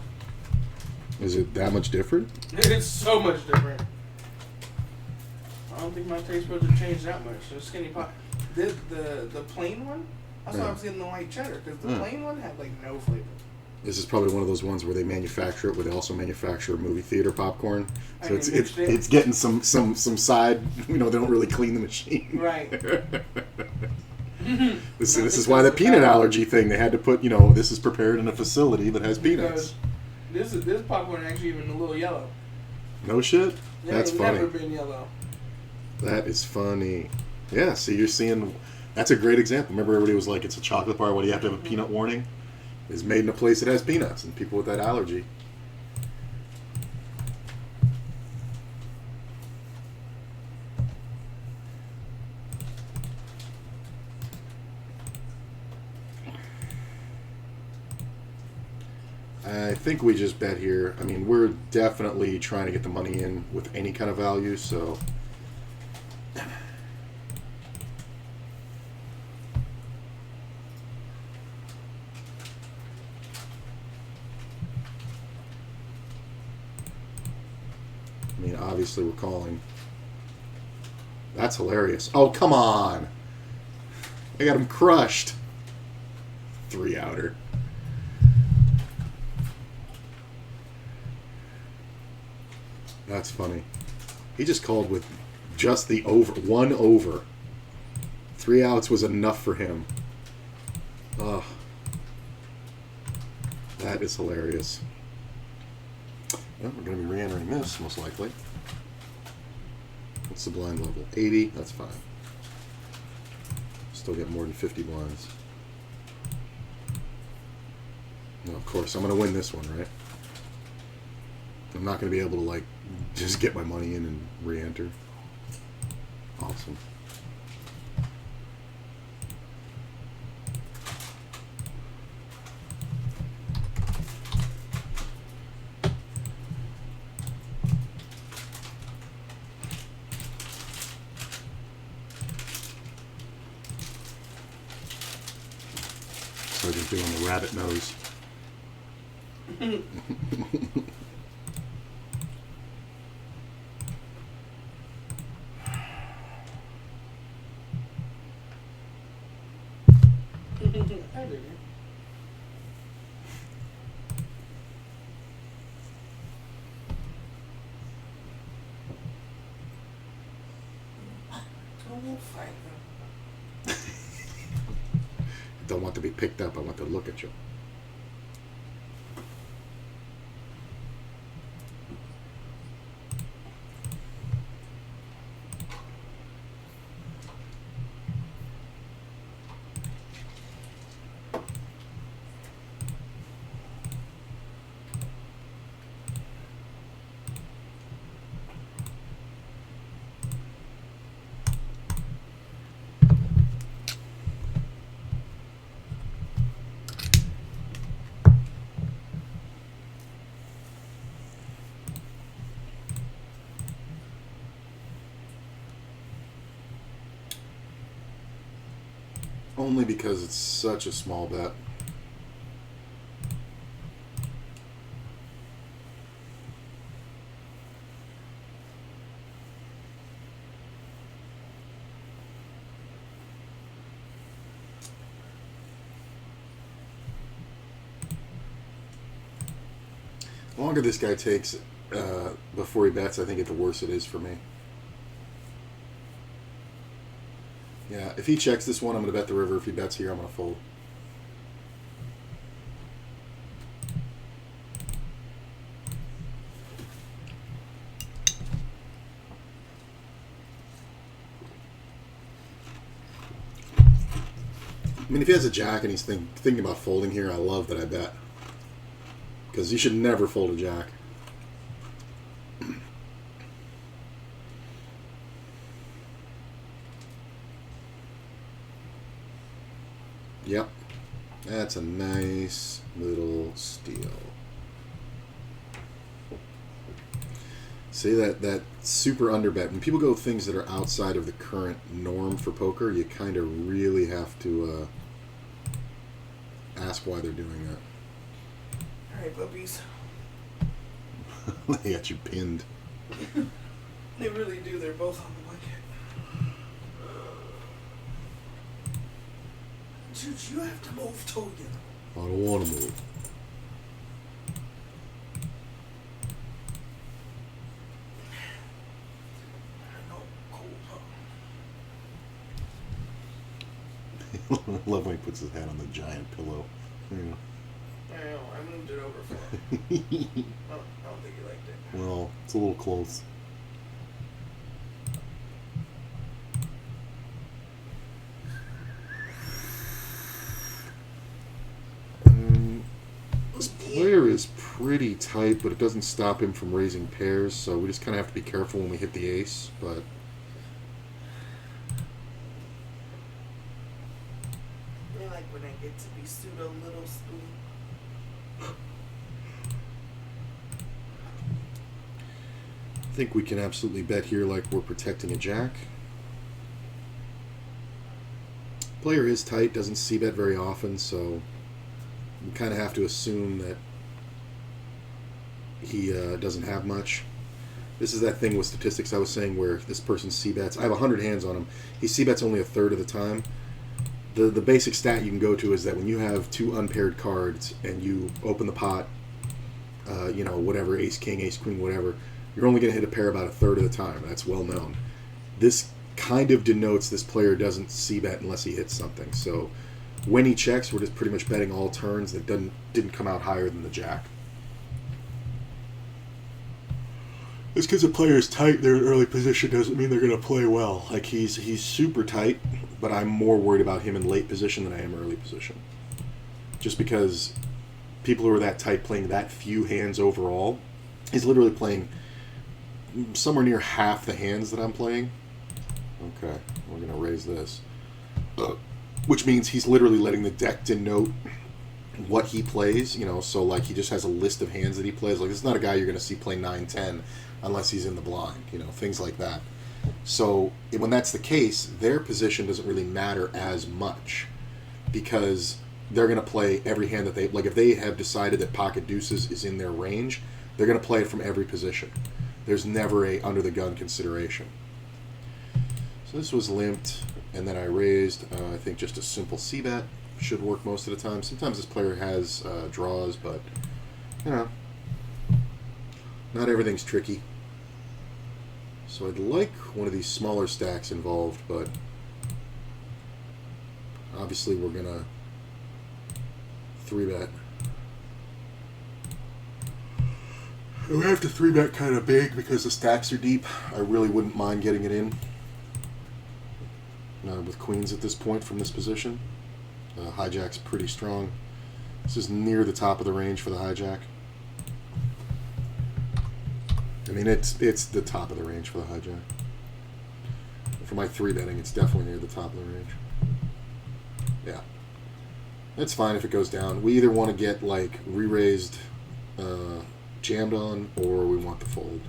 Is it that much different? It's so much different. I don't think my taste buds have changed that much. The Skinny Pop, the plain one. That's why I was getting the white cheddar because the plain one had like no flavor. This is probably one of those ones where they manufacture it, where they also manufacture movie theater popcorn. So it's getting some side. You know, they don't really clean the machine. Right. This is why the peanut allergy thing. They had to put, this is prepared in a facility that has peanuts. This popcorn actually even a little yellow. No shit? That's funny. Never been yellow. That is funny. Yeah, see, you're seeing... That's a great example. Remember everybody was like, it's a chocolate bar, what do you have to have a peanut warning? It's made in a place that has peanuts and people with that allergy. I think we just bet here. I mean, we're definitely trying to get the money in with any kind of value, so... I mean, obviously we're calling. That's hilarious. Oh, come on! I got him crushed. 3-outer. That's funny. He just called with just the over. 1 over. 3 outs was enough for him. Ugh. That is hilarious. Well, we're going to be re-entering this, most likely. What's the blind level? 80? That's fine. Still get more than 50 blinds. No, of course, I'm going to win this one, right? I'm not going to be able to, just get my money in and re-enter. Awesome. So just doing the rabbit nose. Hi, baby. I won't fight them. Don't want to be picked up. I want to look at you. Only because it's such a small bet. The longer this guy takes before he bets, I think the worse it is for me. Yeah, if he checks this one, I'm going to bet the river. If he bets here, I'm going to fold. I mean, if he has a jack and he's thinking about folding here, I love that I bet. Because you should never fold a jack. Yep. That's a nice little steal. See that super underbet. When people go things that are outside of the current norm for poker, you kind of really have to ask why they're doing that. Alright, bubbies. They got you pinned. They really do. They're both on the bucket. Dude, you have to move, Togan. I don't want to move. I know, cold, huh? I love when he puts his head on the giant pillow. Yeah. I know. I moved it over for him. I don't think he liked it. Well, it's a little close. This player is pretty tight, but it doesn't stop him from raising pairs, so we just kind of have to be careful when we hit the ace, but... I like when I get to be pseudo little spoon. I think we can absolutely bet here like we're protecting a jack. Player is tight, doesn't c-bet very often, so we kind of have to assume that he doesn't have much. This is that thing with statistics I was saying where this person c-bets. I have 100 hands on him. He c-bets only a third of the time. The basic stat you can go to is that when you have two unpaired cards and you open the pot, whatever, ace, king, ace, queen, whatever, you're only going to hit a pair about a third of the time. That's well known. This kind of denotes this player doesn't c-bet unless he hits something. So when he checks, we're just pretty much betting all turns that didn't come out higher than the jack. Just because a player is tight, they're in early position doesn't mean they're going to play well. Like he's super tight, but I'm more worried about him in late position than I am early position. Just because people who are that tight playing that few hands overall, he's literally playing somewhere near half the hands that I'm playing. Okay, we're going to raise this. Which means he's literally letting the deck denote what he plays, so like he just has a list of hands that he plays. Like it's not a guy you're going to see play 9-10 unless he's in the blind, things like that. So when that's the case, their position doesn't really matter as much because they're going to play every hand that they, like if they have decided that pocket deuces is in their range, they're going to play it from every position. There's never a under the gun consideration. So this was limped, and then I raised, I think just a simple c-bet. Should work most of the time. Sometimes this player has draws, but, not everything's tricky. So I'd like one of these smaller stacks involved, but obviously we're going to 3-bet. We have to 3-bet kind of big because the stacks are deep. I really wouldn't mind getting it in with queens at this point from this position. Hijack's pretty strong. This is near the top of the range for the hijack. I mean, it's the top of the range for the hijack. For my 3-betting, it's definitely near the top of the range. Yeah. It's fine if it goes down. We either want to get, like, re-raised, jammed on, or we want the fold.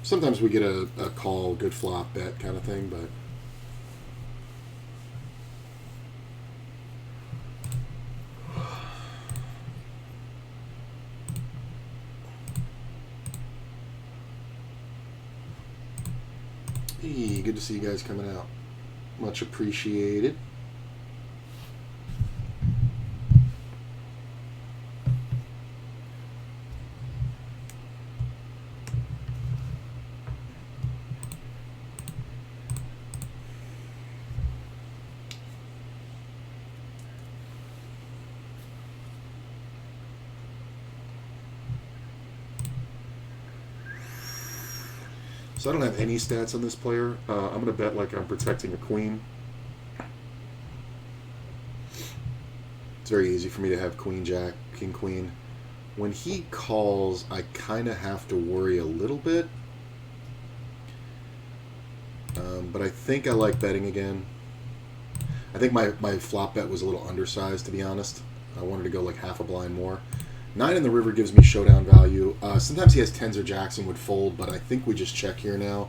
Sometimes we get a call, good flop, bet kind of thing, but... Hey, good to see you guys coming out. Much appreciated. So I don't have any stats on this player. I'm going to bet like I'm protecting a queen. It's very easy for me to have queen, jack, king, queen. When he calls, I kind of have to worry a little bit. But I think I like betting again. I think my flop bet was a little undersized, to be honest. I wanted to go like half a blind more. 9 in the river gives me showdown value. Sometimes he has 10s or jacks and would fold, but I think we just check here now.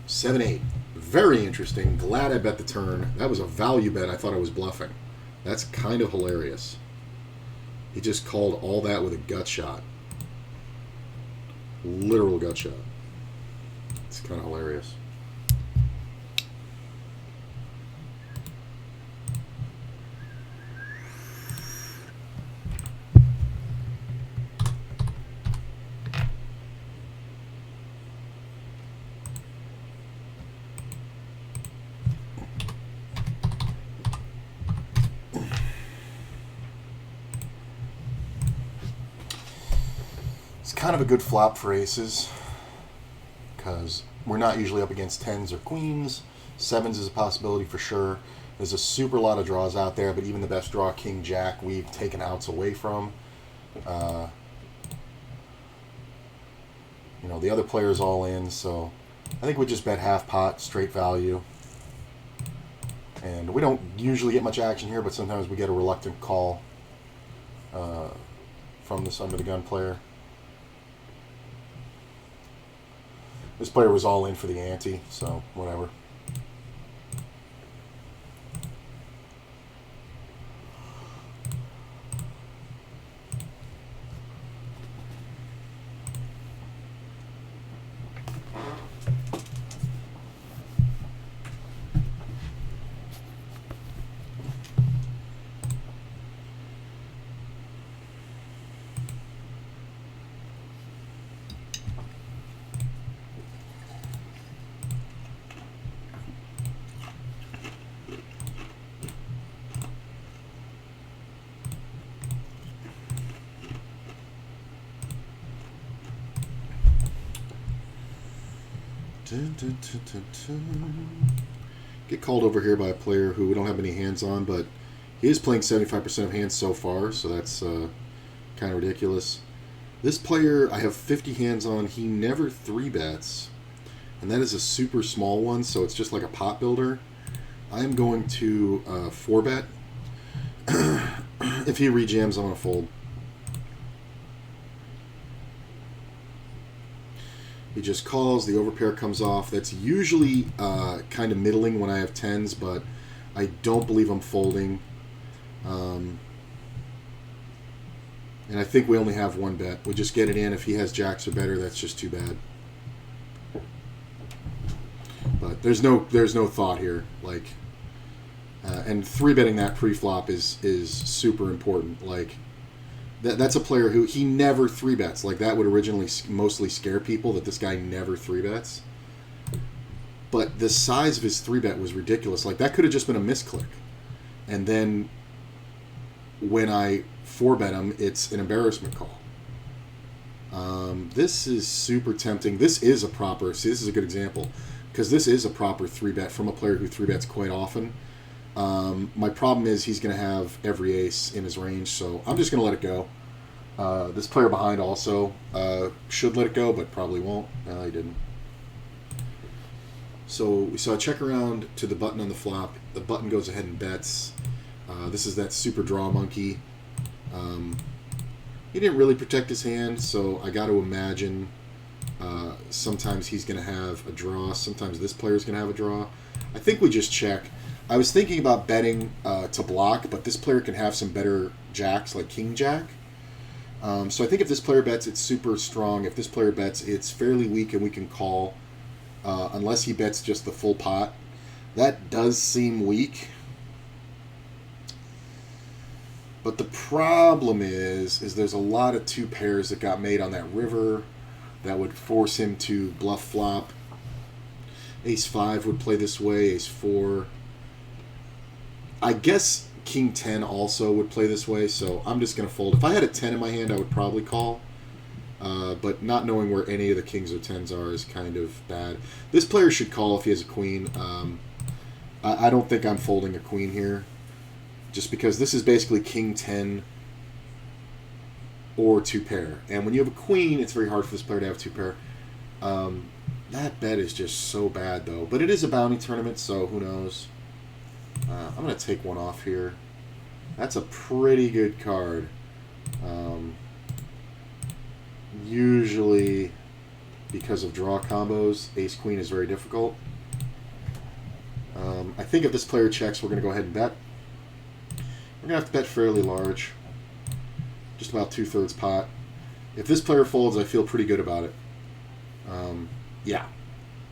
7-8. Very interesting. Glad I bet the turn. That was a value bet. I thought I was bluffing. That's kind of hilarious. He just called all that with a gut shot. Literal gut shot. It's kind of hilarious. kind of a good flop for aces, because we're not usually up against tens or queens. Sevens is a possibility for sure. There's a super lot of draws out there, but even the best draw, king jack, we've taken outs away from. You know, the other player's all in, so I think we just bet half pot, straight value. And we don't usually get much action here, but sometimes we get a reluctant call from this under the gun player. This player was all in for the ante, so whatever. Get called over here by a player who we don't have any hands on, but he is playing 75% of hands so far, so that's kind of ridiculous. This player I have 50 hands on. He never 3-bets, and that is a super small one, so it's just like a pot builder. I am going to 4-bet. If he rejams, I'm going to fold. He just calls, the overpair comes off. That's usually kind of middling when I have tens, but I don't believe I'm folding. And I think we only have one bet. We just get it in. If he has jacks or better, that's just too bad. But there's no thought here. Like, and 3-betting that pre-flop is super important. Like, that's a player who he never 3-bets. Like, that would originally mostly scare people, that this guy never 3-bets. But the size of his 3-bet was ridiculous. Like, that could have just been a misclick. And then when I 4-bet him, it's an embarrassment call. This is super tempting. This is a proper, see, this is a good example, because this is a proper 3-bet from a player who 3-bets quite often. My problem is he's going to have every ace in his range, so I'm just going to let it go. This player behind also should let it go, but probably won't. No, he didn't. So we saw a check around to the button on the flop. The button goes ahead and bets. This is that super draw monkey. He didn't really protect his hand, so I got to imagine sometimes he's going to have a draw. Sometimes this player's going to have a draw. I think we just check. I was thinking about betting to block, but this player can have some better jacks, like king jack. So I think if this player bets, it's super strong. If this player bets, it's fairly weak and we can call, unless he bets just the full pot. That does seem weak. But the problem is there's a lot of 2 pairs that got made on that river that would force him to bluff flop. Ace 5 would play this way, ace 4. I guess king 10 also would play this way, so I'm just going to fold. If I had a 10 in my hand, I would probably call. But not knowing where any of the kings or 10s are is kind of bad. This player should call if he has a queen. I don't think I'm folding a queen here, just because this is basically king 10 or 2 pair. And when you have a queen, it's very hard for this player to have 2 pair. That bet is just so bad, though. But it is a bounty tournament, so who knows. I'm going to take one off here. That's a pretty good card. Usually, because of draw combos, ace-queen is very difficult. I think if this player checks, we're going to go ahead and bet. We're going to have to bet fairly large. Just about 2/3 pot. If this player folds, I feel pretty good about it. Yeah.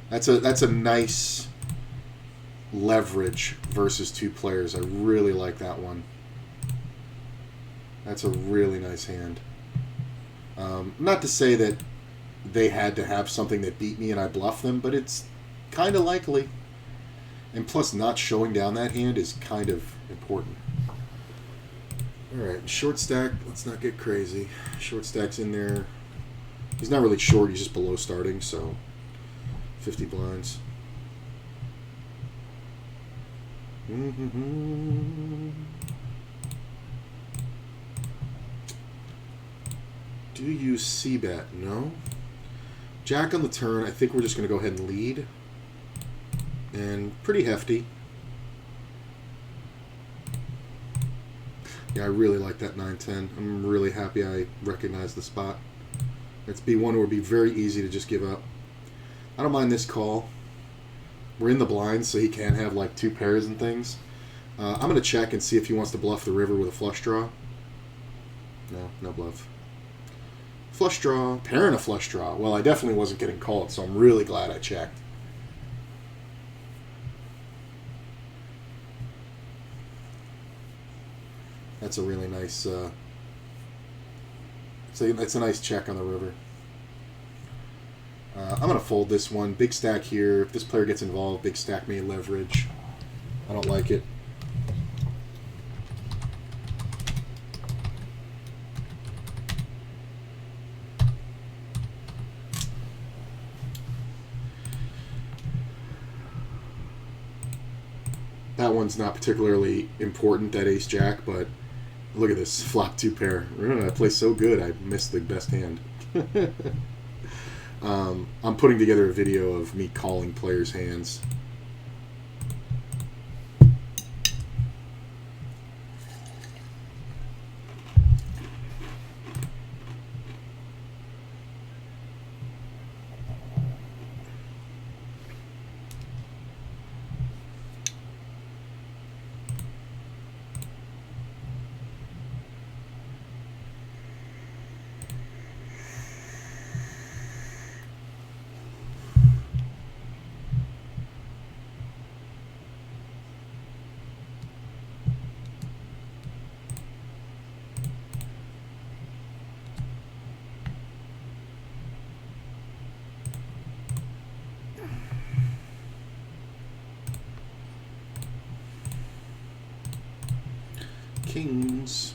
That's a nice leverage versus 2 players. I really like that one. That's a really nice hand. Not to say that they had to have something that beat me and I bluffed them, but it's kind of likely. And plus, not showing down that hand is kind of important. Alright, short stack, let's not get crazy. Short stack's in there. He's not really short. He's just below starting, so 50 blinds. Do you c-bet? No. Jack on the turn. I think we're just going to go ahead and lead. And pretty hefty. Yeah, I really like that 9-10. I'm really happy I recognized the spot. It's B1 would be very easy to just give up. I don't mind this call. We're in the blinds, so he can have like 2 pairs and things. I'm going to check and see if he wants to bluff the river with a flush draw. No, no bluff. Flush draw. Pair and a flush draw. Well, I definitely wasn't getting called, so I'm really glad I checked. That's a really nice... it's a nice check on the river. I'm going to fold this one. Big stack here. If this player gets involved, big stack may leverage. I don't like it. That one's not particularly important, that ace-jack, but look at this flop 2 pair. I play so good, I missed the best hand. I'm putting together a video of me calling players' hands. Kings.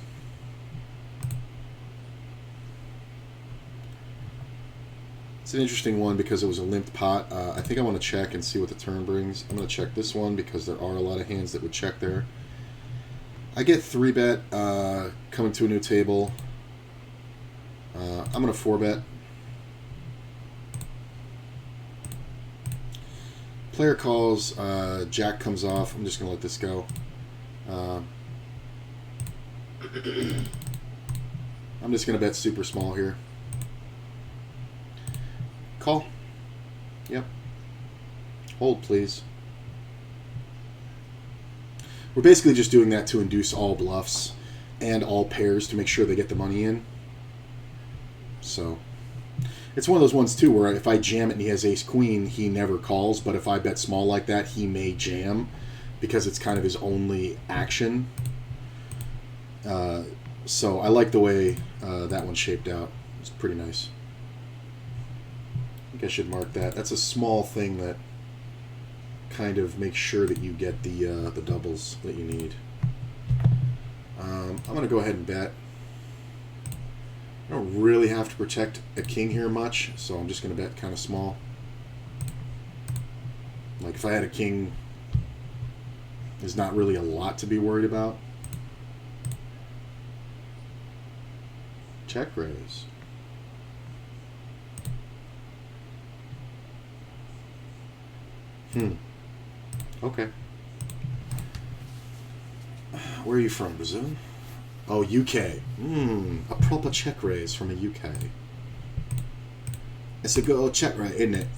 It's an interesting one because it was a limped pot. I think I want to check and see what the turn brings. I'm going to check this one because there are a lot of hands that would check there. I get 3-bet coming to a new table. I'm going to 4-bet. Player calls. Jack comes off. I'm just going to let this go. I'm just going to bet super small here. Call. Yep. Hold, please. We're basically just doing that to induce all bluffs and all pairs to make sure they get the money in. So it's one of those ones too where if I jam it and he has ace-queen, he never calls, but if I bet small like that, he may jam because it's kind of his only action. So I like the way that one shaped out. It's pretty nice. I think I should mark that. That's a small thing that kind of makes sure that you get the doubles that you need. I'm going to go ahead and bet. I don't really have to protect a king here much, so I'm just going to bet kind of small. Like if I had a king, there's not really a lot to be worried about. Check raise. Okay. Where are you from, Brazil? Oh, UK. A proper check raise from a UK. It's a good old check raise, isn't it?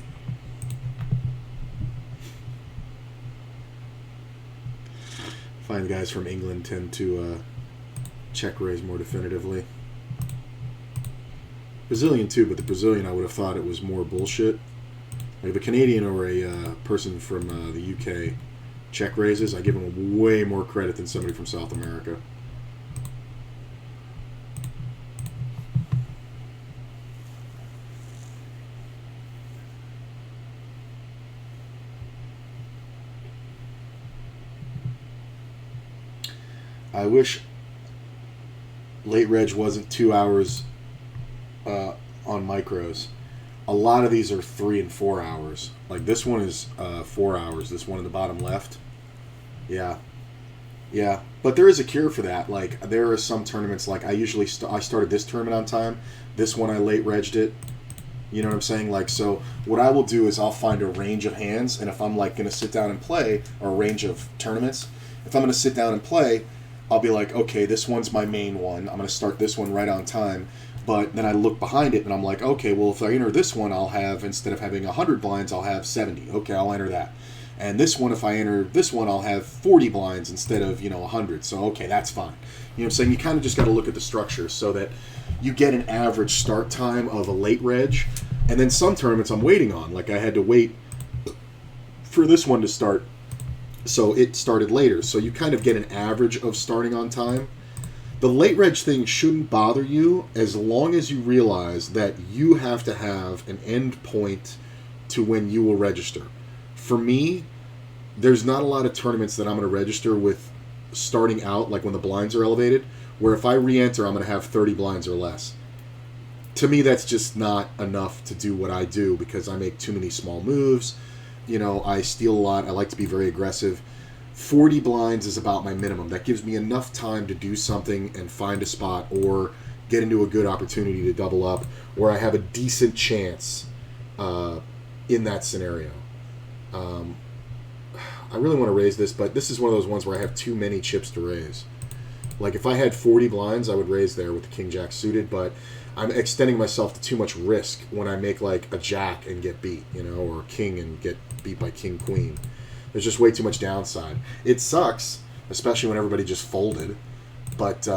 I find guys from England tend to check raise more definitively. Brazilian too, but the Brazilian I would have thought it was more bullshit. Like if a Canadian or a person from the UK check raises, I give them way more credit than somebody from South America. I wish late reg wasn't 2 hours on micros, a lot of these are 3 and 4 hours. Like this one is 4 hours. This one in the bottom left. Yeah. Yeah. But there is a cure for that. Like there are some tournaments, like I usually, I started this tournament on time. This one I late regged it. You know what I'm saying? Like, so what I will do is I'll find a range of hands, and if I'm like going to sit down and play, or a range of tournaments, if I'm going to sit down and play, I'll be like, okay, this one's my main one. I'm going to start this one right on time. But then I look behind it, and I'm like, okay, well, if I enter this one, I'll have, instead of having 100 blinds, I'll have 70. Okay, I'll enter that. And this one, if I enter this one, I'll have 40 blinds instead of, 100. So, okay, that's fine. You know what I'm saying? You kind of just got to look at the structure so that you get an average start time of a late reg. And then some tournaments I'm waiting on. Like I had to wait for this one to start, so it started later. So you kind of get an average of starting on time. The late reg thing shouldn't bother you as long as you realize that you have to have an end point to when you will register. For me, there's not a lot of tournaments that I'm going to register with starting out, like when the blinds are elevated, where if I re-enter, I'm going to have 30 blinds or less. To me, that's just not enough to do what I do because I make too many small moves. I steal a lot. I like to be very aggressive. 40 blinds is about my minimum. That gives me enough time to do something and find a spot or get into a good opportunity to double up where I have a decent chance in that scenario. I really want to raise this, but this is one of those ones where I have too many chips to raise. Like if I had 40 blinds, I would raise there with the King Jack suited, but I'm extending myself to too much risk when I make like a Jack and get beat, or King and get beat by King Queen. There's just way too much downside. It sucks, especially when everybody just folded, but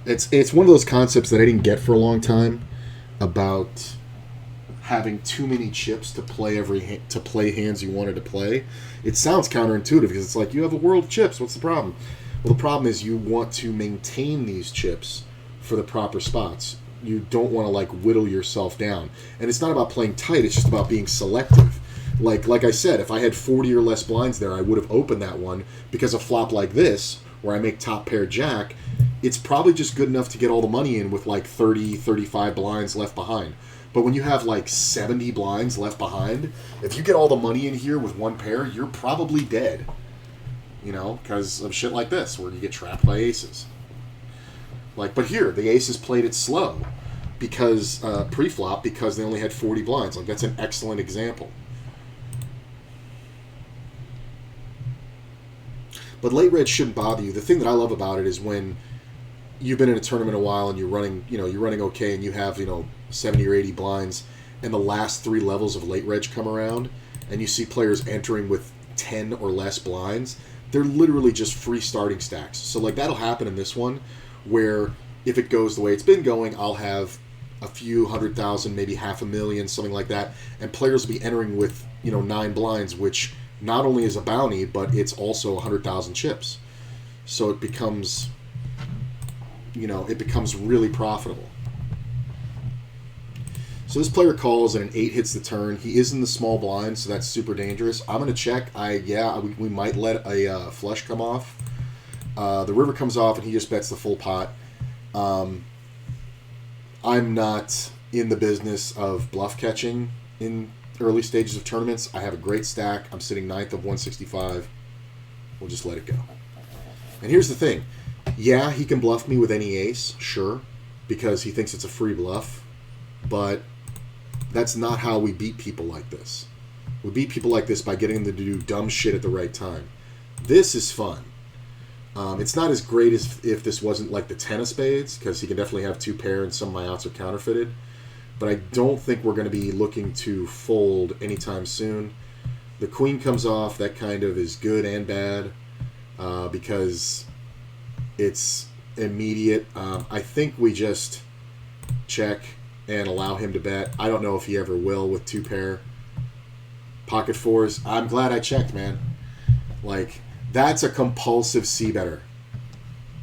it's one of those concepts that I didn't get for a long time about having too many chips to play hands you wanted to play. It sounds counterintuitive because it's like you have a world of chips. What's the problem? Well, the problem is you want to maintain these chips for the proper spots. You don't want to like whittle yourself down. And it's not about playing tight, it's just about being selective. Like I said, if I had 40 or less blinds there, I would have opened that one because a flop like this, where I make top pair Jack, it's probably just good enough to get all the money in with like 30, 35 blinds left behind. But when you have like 70 blinds left behind, if you get all the money in here with one pair, you're probably dead. Because of shit like this, where you get trapped by aces. But here, the aces played it slow because pre-flop because they only had 40 blinds. Like that's an excellent example. But late reg shouldn't bother you. The thing that I love about it is when you've been in a tournament a while and you're running okay, and you have 70 or 80 blinds, and the last 3 levels of late reg come around, and you see players entering with 10 or less blinds. They're literally just free starting stacks. So that'll happen in this one, where if it goes the way it's been going, I'll have a few 100,000, maybe 500,000, something like that, and players will be entering with 9 blinds, which not only is a bounty, but it's also 100,000 chips. So it becomes really profitable. So this player calls and an 8 hits the turn. He is in the small blind, so that's super dangerous. I'm going to check. We might let a flush come off. The river comes off and he just bets the full pot. I'm not in the business of bluff catching in early stages of tournaments. I have a great stack. I'm sitting 9th of 165. We'll just let it go. And here's the thing. Yeah, he can bluff me with any ace, sure, because he thinks it's a free bluff. But that's not how we beat people like this. We beat people like this by getting them to do dumb shit at the right time. This is fun. It's not as great as if this wasn't like the 10 of spades, because he can definitely have 2 pair and some of my outs are counterfeited. But I don't think we're going to be looking to fold anytime soon. The queen comes off. That kind of is good and bad because it's immediate. I think we just check and allow him to bet. I don't know if he ever will with 2 pair. Pocket 4s. I'm glad I checked, man. That's a compulsive C-better.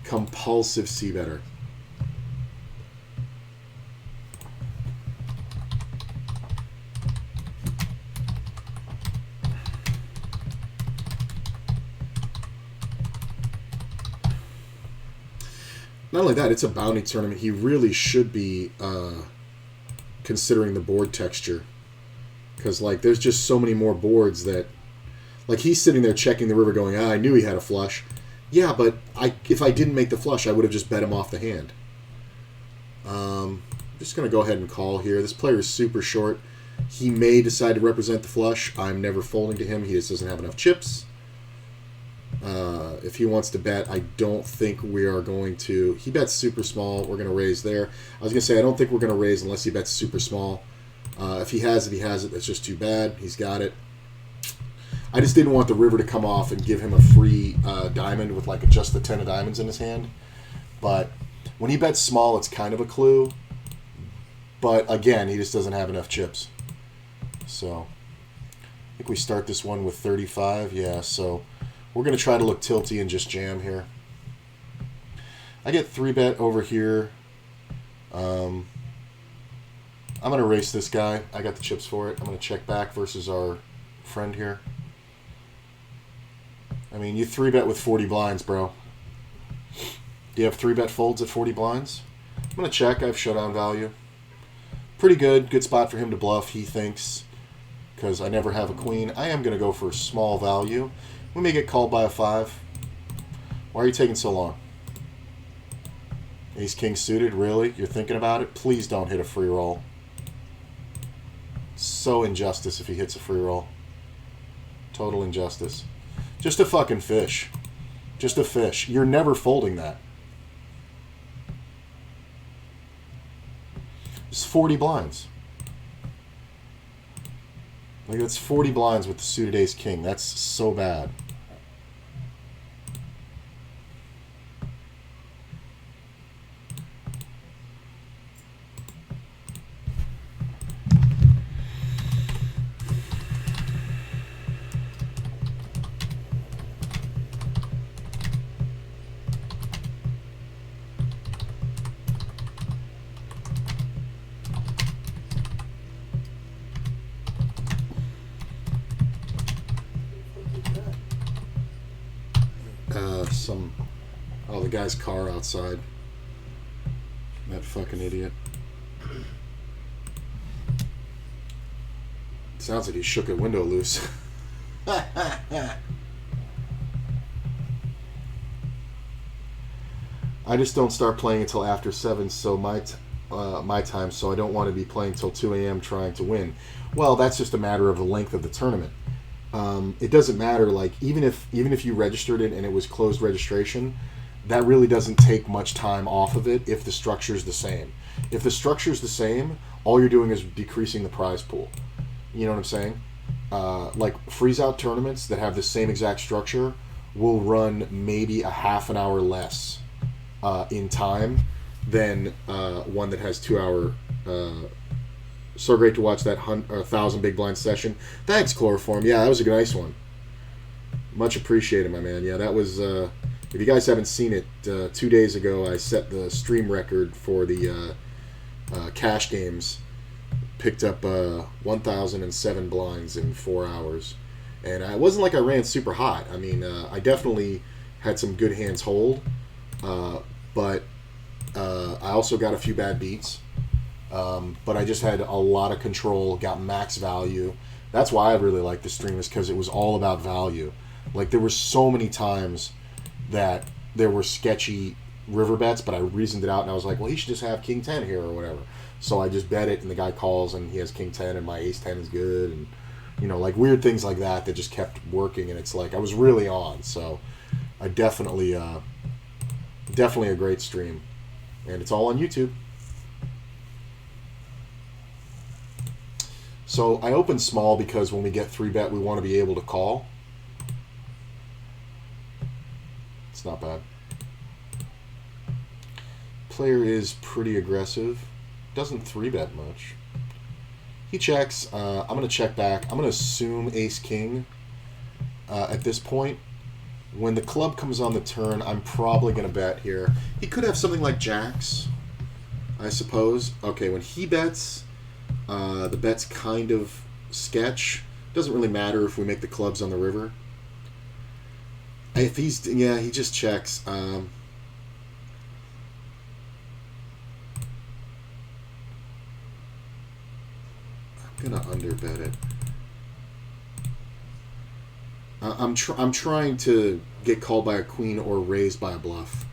Compulsive C-better. not only that, it's a bounty tournament. He really should be considering the board texture. Because, like, there's just so many more boards that... Like, he's sitting there checking the river going, I knew he had a flush. Yeah, but if I didn't make the flush, I would have just bet him off the hand. I'm just going to go ahead and call here. This player is super short. He may decide to represent the flush. I'm never folding to him. He just doesn't have enough chips. If he wants to bet, I don't think we are going to... He bets super small. We're going to raise there. I was going to say, I don't think we're going to raise unless he bets super small. If he has it, he has it. That's just too bad. He's got it. I just didn't want the river to come off and give him a free diamond with like just the 10 of diamonds in his hand. But when he bets small, it's kind of a clue. But again, he just doesn't have enough chips. So I think we start this one with 35. Yeah, so we're going to try to look tilty and just jam here. I get 3-bet over here. I'm going to race this guy. I got the chips for it. I'm going to check back versus our friend here. I mean, you 3-bet with 40 blinds, bro. Do you have 3-bet folds at 40 blinds? I'm going to check. I have showdown value. Pretty good. Good spot for him to bluff, he thinks. Because I never have a queen. I am going to go for small value. We may get called by a 5. Why are you taking so long? Ace-king suited? Really? You're thinking about it? Please don't hit a free roll. So injustice if he hits a free roll. Total injustice. Just a fucking fish. Just a fish. You're never folding that. It's 40 blinds. Like, that's 40 blinds with the suited ace-king. That's so bad. Oh, the guy's car outside. That fucking idiot. Sounds like he shook a window loose. I just don't start playing until after 7, so my time, so I don't want to be playing till 2 a.m. trying to win. Well, that's just a matter of the length of the tournament. It doesn't matter, like, even if you registered it and it was closed registration, that really doesn't take much time off of it if the structure's the same. If the structure's the same, all you're doing is decreasing the prize pool. You know what I'm saying? Like, freeze-out tournaments that have the same exact structure will run maybe a half an hour less in time than one that has 2-hour... So great to watch that 1,000 big blind session. Thanks, Chloroform. Yeah, that was a nice one. Much appreciated, my man. Yeah, that was... if you guys haven't seen it, 2 days ago I set the stream record for the cash games. Picked up 1,007 blinds in 4 hours. And it wasn't like I ran super hot. I mean, I definitely had some good hands hold. But I also got a few bad beats. But I just had a lot of control, got max value. That's why I really liked the stream, is because it was all about value. Like, there were so many times that there were sketchy river bets, but I reasoned it out and I was like, well, he should just have king 10 here or whatever. So I just bet it and the guy calls and he has king 10 and my ace 10 is good, and, you know, like weird things like that that just kept working, and it's like I was really on. So I definitely a great stream, and it's all on YouTube. So I open small because when we get 3-bet, we want to be able to call. It's not bad. Player is pretty aggressive. Doesn't 3-bet much. He checks. I'm going to check back. I'm going to assume ace-king at this point. When the club comes on the turn, I'm probably going to bet here. He could have something like jacks, I suppose. Okay, when he bets... the bet's kind of sketch. Doesn't really matter if we make the clubs on the river. If he's... Yeah, he just checks. gonna underbet it. I'm trying to get called by a queen or raised by a bluff.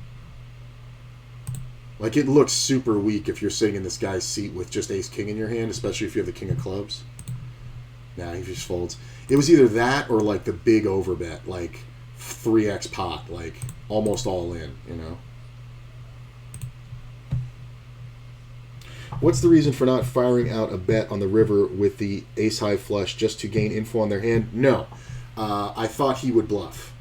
Like, it looks super weak if you're sitting in this guy's seat with just ace-king in your hand, especially if you have the king of clubs. Nah, he just folds. It was either that or, like, the big overbet, like 3x pot, like, almost all in, you know? What's the reason for not firing out a bet on the river with the ace-high flush just to gain info on their hand? No. I thought he would bluff.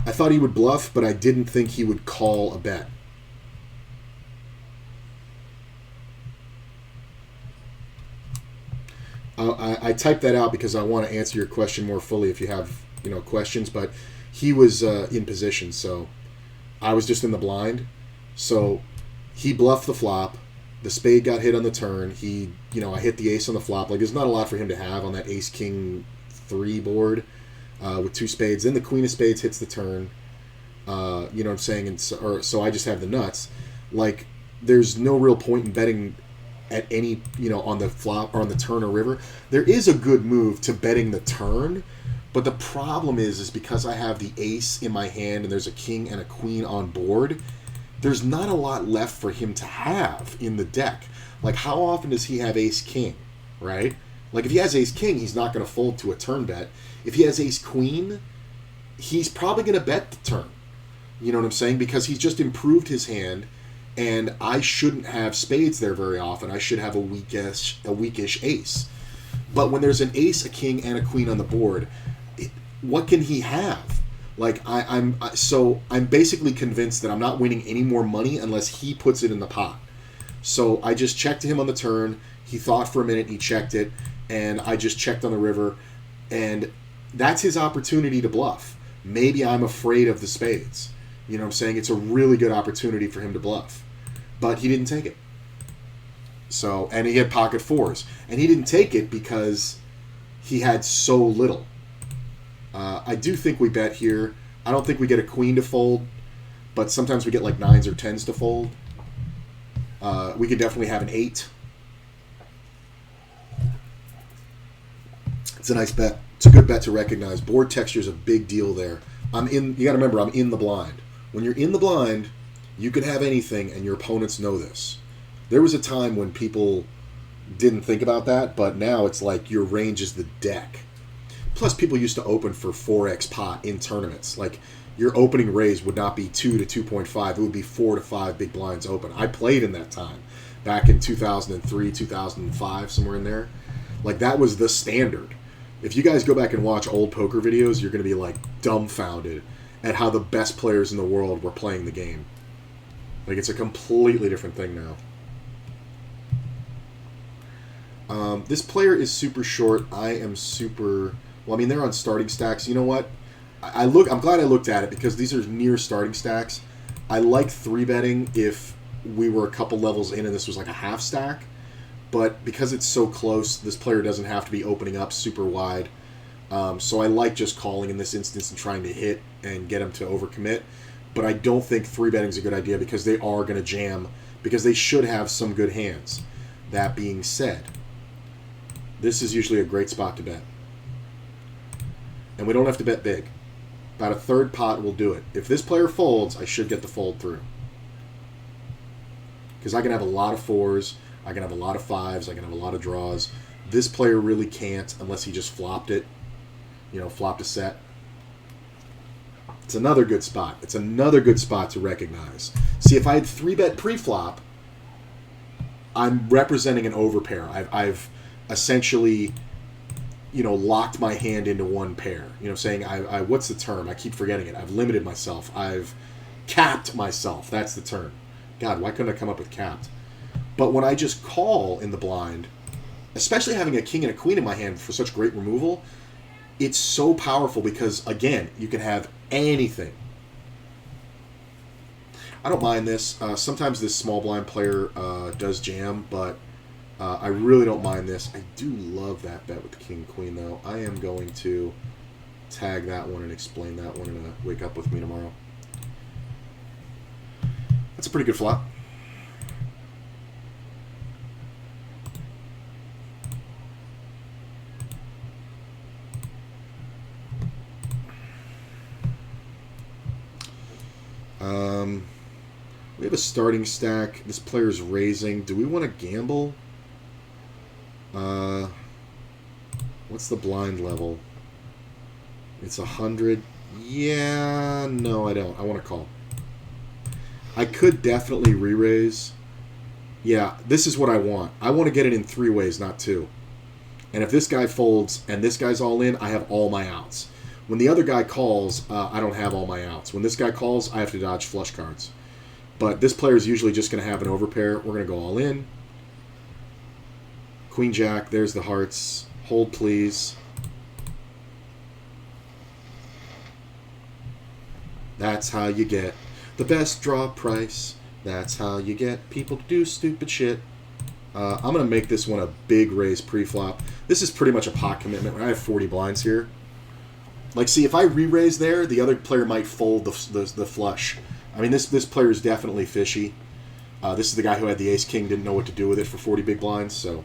I thought he would bluff, but I didn't think he would call a bet. I typed that out because I want to answer your question more fully if you have, questions, but he was in position, so I was just in the blind. So he bluffed the flop. The spade got hit on the turn. I hit the ace on the flop. Like, there's not a lot for him to have on that ace-king 3 board with 2 spades. Then the queen of spades hits the turn. You know what I'm saying? And so I just have the nuts. Like, there's no real point in betting at any, on the flop or on the turn or river. There is a good move to betting the turn, but the problem is because I have the ace in my hand and there's a king and a queen on board, there's not a lot left for him to have in the deck. Like, how often does he have ace-king, right? Like, if he has ace-king, he's not going to fold to a turn bet. If he has ace-queen, he's probably going to bet the turn. You know what I'm saying? Because he's just improved his hand, and I shouldn't have spades there very often. I should have a weakish ace. But when there's an ace, a king, and a queen on the board, what can he have? Like, I'm basically convinced that I'm not winning any more money unless he puts it in the pot. So I just checked him on the turn. He thought for a minute, he checked it, and I just checked on the river, and that's his opportunity to bluff. Maybe I'm afraid of the spades. You know what I'm saying? It's a really good opportunity for him to bluff. But he didn't take it. So, and he had pocket fours. And he didn't take it because he had so little. I do think we bet here. I don't think we get a queen to fold, but sometimes we get like 9s or 10s to fold. We could definitely have an 8. It's a nice bet. It's a good bet to recognize. Board texture is a big deal there. You got to remember, I'm in the blind. When you're in the blind, you can have anything, and your opponents know this. There was a time when people didn't think about that, but now it's like your range is the deck. Plus, people used to open for 4x pot in tournaments. Like, your opening raise would not be 2 to 2.5. It would be 4 to 5 big blinds open. I played in that time, back in 2003, 2005, somewhere in there. Like, that was the standard. If you guys go back and watch old poker videos, you're going to be, like, dumbfounded at how the best players in the world were playing the game. Like, it's a completely different thing now. This player is super short. I am super... Well, I mean, they're on starting stacks. You know what? I'm glad I looked at it because these are near starting stacks. I like 3-betting if we were a couple levels in and this was like a half stack. But because it's so close, this player doesn't have to be opening up super wide. So I like just calling in this instance and trying to hit and get him to overcommit. But I don't think 3-betting is a good idea because they are going to jam because they should have some good hands. That being said, this is usually a great spot to bet. And we don't have to bet big. About a third pot will do it. If this player folds, I should get the fold through. Because I can have a lot of 4s, I can have a lot of 5s, I can have a lot of draws. This player really can't unless he just flopped it. Flopped a set. It's another good spot. It's another good spot to recognize. See, if I had 3-bet pre-flop, I'm representing an overpair. I've essentially... locked my hand into one pair. Saying, what's the term? I keep forgetting it. I've limited myself. I've capped myself. That's the term. God, why couldn't I come up with capped? But when I just call in the blind, especially having a king and a queen in my hand for such great removal, it's so powerful because, again, you can have anything. I don't mind this. Sometimes this small blind player does jam, but I really don't mind this. I do love that bet with the king-queen, though. I am going to tag that one and explain that one in a Wake Up With Me tomorrow. That's a pretty good flop. We have a starting stack. This player's raising. Do we want to gamble? What's the blind level? It's 100. Yeah, no, I don't. I want to call. I could definitely re-raise. Yeah, this is what I want. I want to get it in 3 ways, not 2. And if this guy folds and this guy's all in, I have all my outs. When the other guy calls, I don't have all my outs. When this guy calls, I have to dodge flush cards. But this player is usually just going to have an overpair. We're going to go all in. Queen Jack, there's the hearts. Hold, please. That's how you get the best draw price. That's how you get people to do stupid shit. I'm going to make this one a big raise pre-flop. This is pretty much a pot commitment. I have 40 blinds here. Like, see, if I re-raise there, the other player might fold the flush. I mean, this player is definitely fishy. This is the guy who had the ace-king, didn't know what to do with it for 40 big blinds. So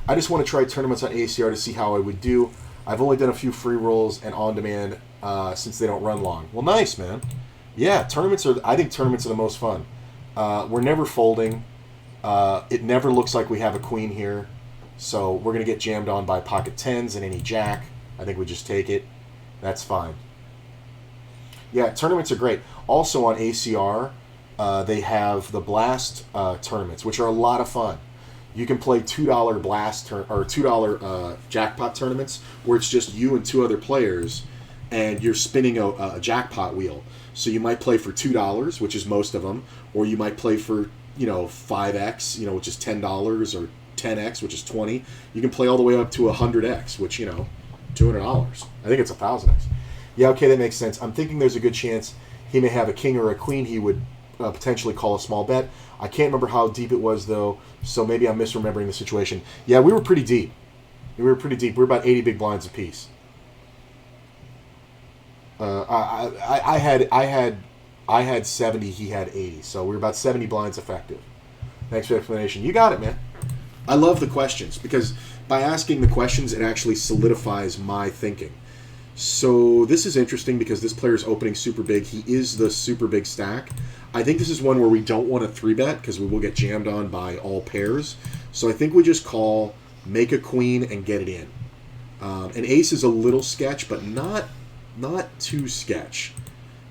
I just want to try tournaments on ACR to see how I would do. I've only done a few free rolls and on-demand since they don't run long. Well, nice, man. Yeah, I think tournaments are the most fun. We're never folding. It never looks like we have a queen here. So we're going to get jammed on by pocket tens and any jack. I think we just take it. That's fine. Yeah, tournaments are great. Also on ACR, they have the Blast tournaments, which are a lot of fun. You can play $2 Blast or $2 jackpot tournaments where it's just you and 2 other players, and you're spinning a jackpot wheel. So you might play for $2, which is most of them, or you might play for 5x, which is $10, or 10x, which is 20. You can play all the way up to 100x, which $200. I think it's 1,000x. Yeah, okay, that makes sense. I'm thinking there's a good chance he may have a king or a queen. He would potentially call a small bet. I can't remember how deep it was, though, so maybe I'm misremembering the situation. Yeah, we were pretty deep. We were about 80 big blinds apiece. I had 70, he had 80, so we were about 70 blinds effective. Thanks for the explanation. You got it, man. I love the questions, because by asking the questions, it actually solidifies my thinking. So this is interesting because this player is opening super big. He is the super big stack. I think this is one where we don't want to 3-bet because we will get jammed on by all pairs. So I think we just call, make a queen, and get it in. An ace is a little sketch, but not too sketch.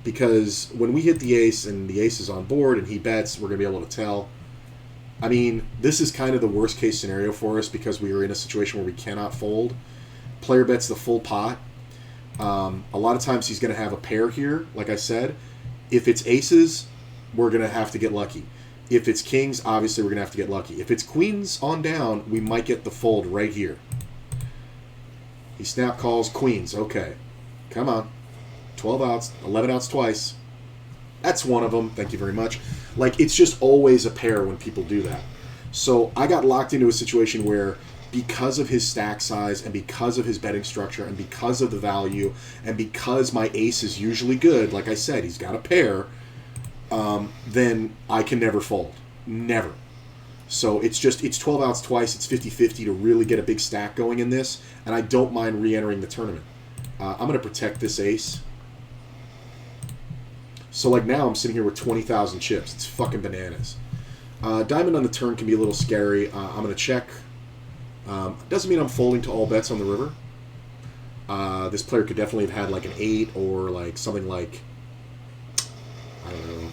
Because when we hit the ace and the ace is on board and he bets, we're going to be able to tell. I mean, this is kind of the worst case scenario for us because we are in a situation where we cannot fold. Player bets the full pot. A lot of times he's going to have a pair here, like I said. If it's aces, we're going to have to get lucky. If it's kings, obviously we're going to have to get lucky. If it's queens on down, we might get the fold right here. He snap calls queens. Okay. Come on. 12 outs, 11 outs twice. That's one of them. Thank you very much. Like, it's just always a pair when people do that. So I got locked into a situation where because of his stack size and because of his betting structure and because of the value and because my ace is usually good, like I said, he's got a pair, then I can never fold. Never. So it's 12 outs twice, it's 50-50 to really get a big stack going in this, and I don't mind re-entering the tournament. I'm going to protect this ace. So like now I'm sitting here with 20,000 chips. It's fucking bananas. Diamond on the turn can be a little scary. I'm going to check. Doesn't mean I'm folding to all bets on the river. This player could definitely have had like an 8 or like something like, I don't know,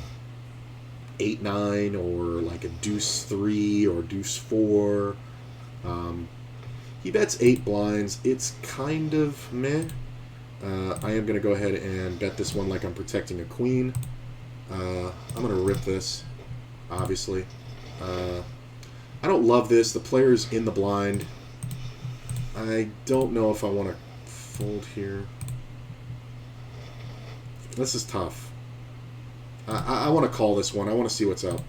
8-9 or like a deuce 3 or deuce 4. He bets 8 blinds. It's kind of meh. I am going to go ahead and bet this one like I'm protecting a queen. I'm going to rip this, obviously. I don't love this. The player's in the blind. I don't know if I want to fold here. This is tough. I want to call this one. I want to see what's up.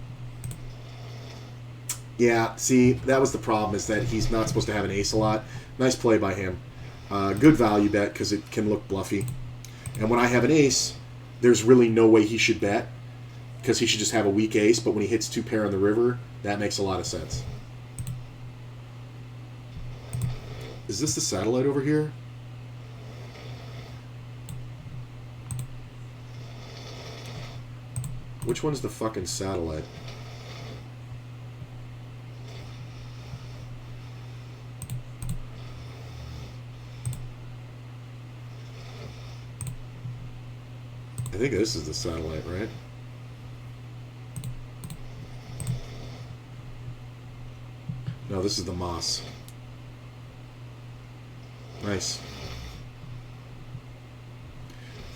Yeah, see, that was the problem, is that he's not supposed to have an ace a lot. Nice play by him. Good value bet because it can look bluffy. And when I have an ace, there's really no way he should bet. because he should just have a weak ace, but when he hits 2 pair on the river, that makes a lot of sense. Is this the satellite over here? Which one's the fucking satellite? I think this is the satellite, right? No, this is the moss. Nice.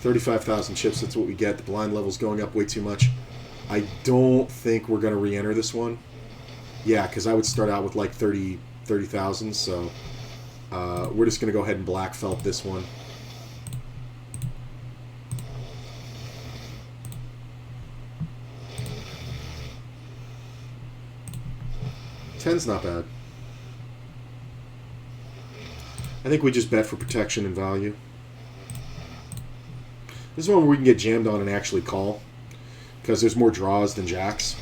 35,000 chips, that's what we get. The blind level's going up way too much. I don't think we're going to re-enter this one. Yeah, because I would start out with like 30,000, so we're just going to go ahead and black felt this one. Ten's not bad. I think we just bet for protection and value. This is one where we can get jammed on and actually call, because there's more draws than jacks.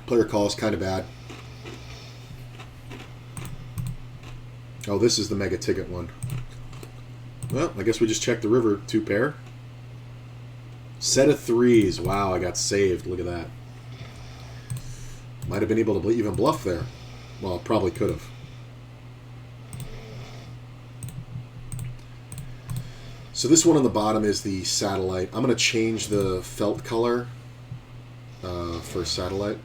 Player call is kind of bad. Oh, this is the mega ticket one. Well, I guess we just check the river. 2 pair. Set of 3s. Wow, I got saved. Look at that. Might have been able to even bluff there. Well, probably could have. So this one on the bottom is the satellite. I'm going to change the felt color for satellite.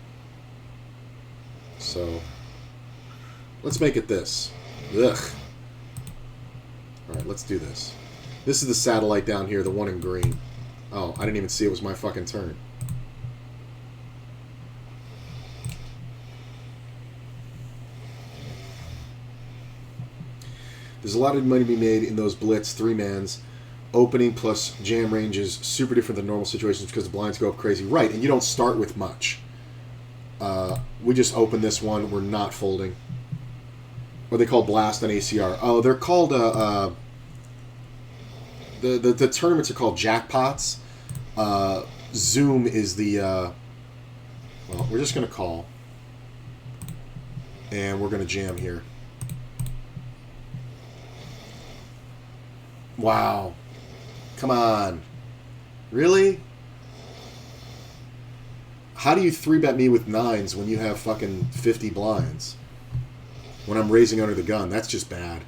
So let's make it this. Ugh. Alright, let's do this. This is the satellite down here, the one in green. Oh, I didn't even see it was my fucking turn. There's a lot of money to be made in those blitz 3-mans. Opening plus jam range is super different than normal situations because the blinds go up crazy. Right, and you don't start with much. We just open this one. We're not folding. What are they called? Blast on ACR. Oh, they're called... The tournaments are called jackpots. Zoom is the... well, we're just going to call. And we're going to jam here. Wow. Come on. Really? How do you 3-bet me with 9s when you have fucking 50 blinds? When I'm raising under the gun. That's just bad.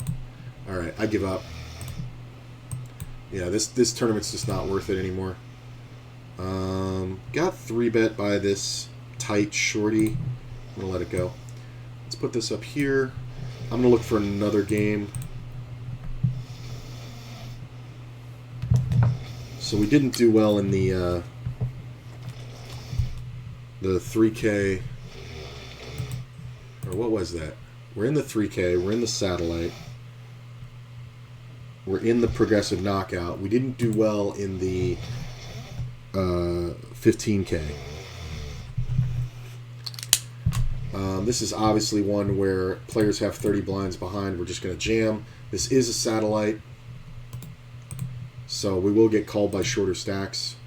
Alright, I give up. Yeah, this tournament's just not worth it anymore. Got 3-bet by this tight shorty. I'm going to let it go. Let's put this up here. I'm going to look for another game. So we didn't do well in the 3K, or what was that? We're in the 3K, we're in the satellite, we're in the progressive knockout. We didn't do well in the 15K. This is obviously one where players have 30 blinds behind. We're just going to jam. This is a satellite. So we will get called by shorter stacks,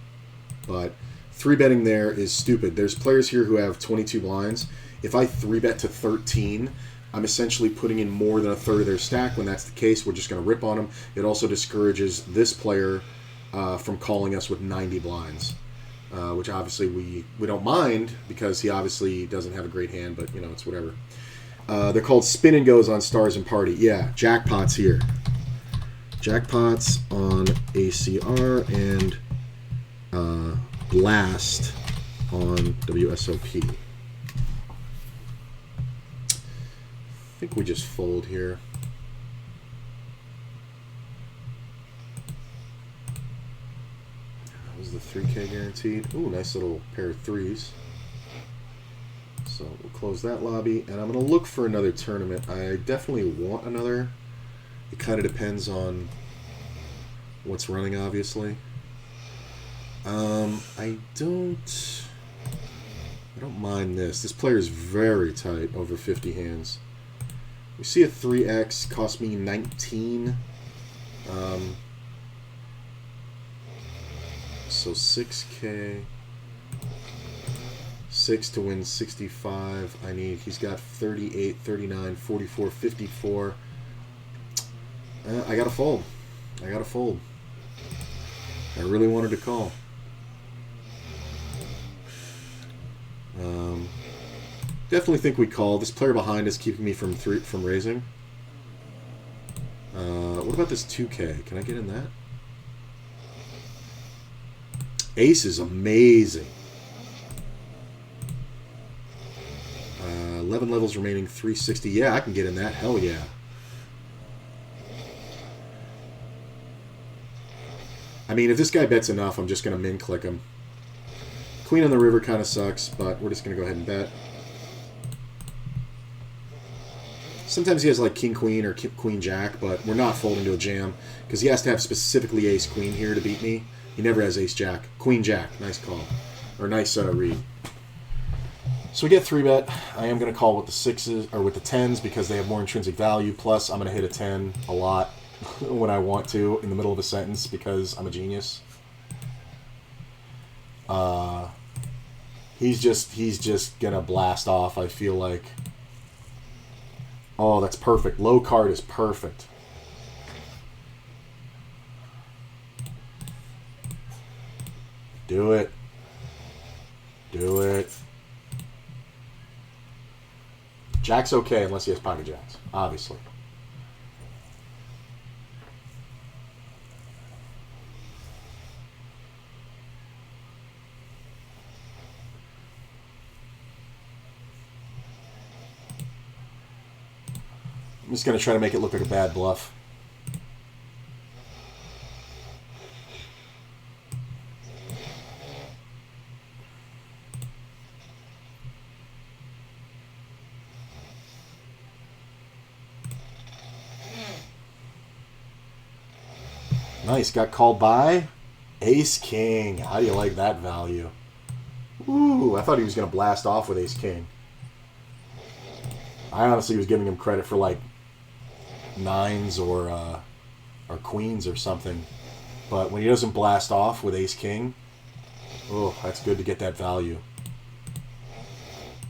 but 3-betting there is stupid. There's players here who have 22 blinds. If I 3-bet to 13, I'm essentially putting in more than a third of their stack. When that's the case, we're just going to rip on them. It also discourages this player from calling us with 90 blinds, which obviously we don't mind because he obviously doesn't have a great hand, but, you know, it's whatever. They're called spin and goes on Stars and Party. Yeah, jackpots here. Jackpots on ACR and Blast on WSOP. I think we just fold here. That was the 3K guaranteed. Ooh, nice little pair of 3s. So we'll close that lobby, and I'm going to look for another tournament. I definitely want another. It kind of depends on what's running, obviously. I don't mind this. This player is very tight, over 50 hands. We see a 3x, cost me 19. So 6K. 6 to win 65. He's got 38, 39, 44, 54. I gotta fold. I really wanted to call. Definitely think we call. This player behind is keeping me from raising. What about this 2K? Can I get in that? Ace is amazing. 11 levels remaining, 360. Yeah, I can get in that. Hell yeah. I mean, if this guy bets enough, I'm just going to min click him. Queen on the river kind of sucks, but we're just going to go ahead and bet. Sometimes he has like king queen or queen jack, but we're not folding to a jam because he has to have specifically ace queen here to beat me. He never has ace jack. Queen jack. Nice call. Or nice read. So we get 3-bet. I am going to call with the 6s or with the 10s because they have more intrinsic value. Plus, I'm going to hit a 10 a lot when I want to in the middle of a sentence because I'm a genius. He's just going to blast off, I feel like. Oh, that's perfect. Low card is perfect. Do it. Do it. Jack's okay unless he has pocket jacks, obviously. I'm just going to try to make it look like a bad bluff. Nice, got called by Ace King. How do you like that value? Ooh, I thought he was going to blast off with Ace King. I honestly was giving him credit for like 9s or queens or something. But when he doesn't blast off with Ace King, oh, that's good to get that value.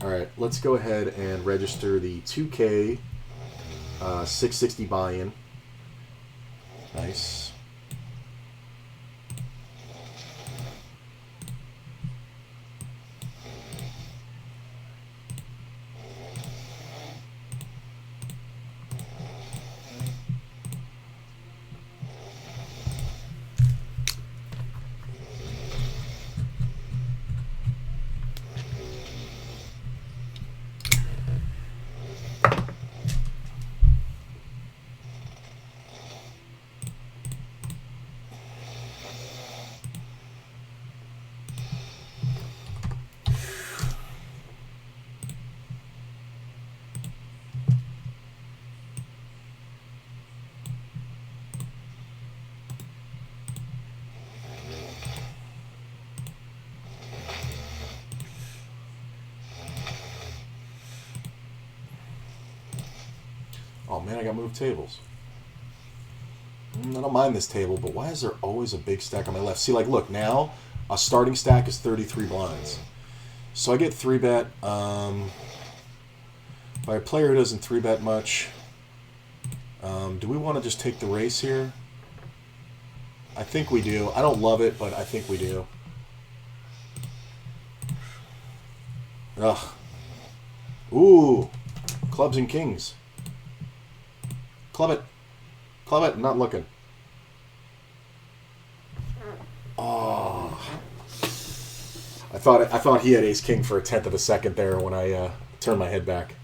All right, let's go ahead and register the 2K 660 buy-in. Nice. Oh man, I got moved tables. I don't mind this table, but why is there always a big stack on my left? See, like, look, now a starting stack is 33 blinds. So I get 3-bet. By a player who doesn't 3-bet much, do we want to just take the race here? I think we do. I don't love it, but I think we do. Ugh. Ooh. Clubs and kings. Club it. Club it. I'm not looking. Oh. I thought he had ace king for 1/10 of a second there when I turned my head back.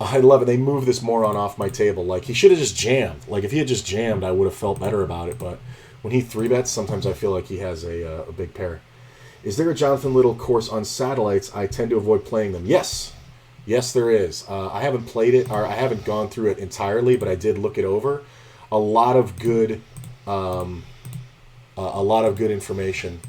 I love it. They moved this moron off my table. Like, he should have just jammed. Like, if he had just jammed, I would have felt better about it. But when he 3-bets, sometimes I feel like he has a big pair. Is there a Jonathan Little course on satellites? I tend to avoid playing them. Yes. Yes, there is. I haven't played it, or I haven't gone through it entirely, but I did look it over. A lot of good information.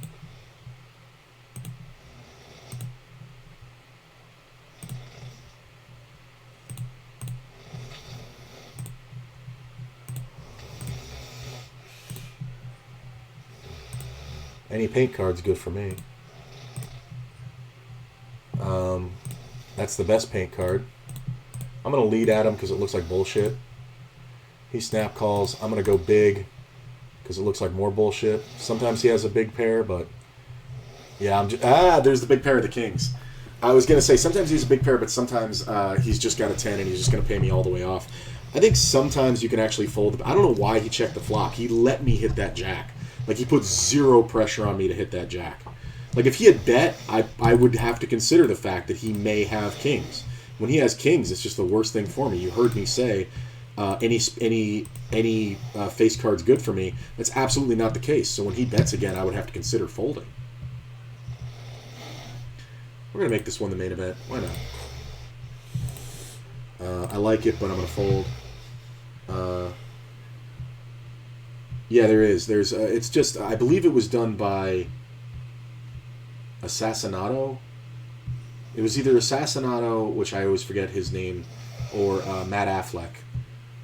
Any paint card's good for me. That's the best paint card. I'm going to lead at him because it looks like bullshit. He snap calls. I'm going to go big because it looks like more bullshit. Sometimes he has a big pair, but yeah, I'm just there's the big pair of the kings. I was gonna say sometimes he's a big pair, but sometimes he's just got a 10 and he's just gonna pay me all the way off. I think sometimes you can actually fold. I don't know why he checked the flop. He let me hit that jack. Like he put zero pressure on me to hit that jack. Like if he had bet, I would have to consider the fact that he may have kings. When he has kings, it's just the worst thing for me. You heard me say any face card's good for me. That's absolutely not the case. So when he bets again, I would have to consider folding. We're gonna make this one the main event. Why not? I like it, but I'm gonna fold. Uh, yeah, there is. There's. It's just. I believe it was done by Assassinato. It was either Assassinato, which I always forget his name, or Matt Affleck.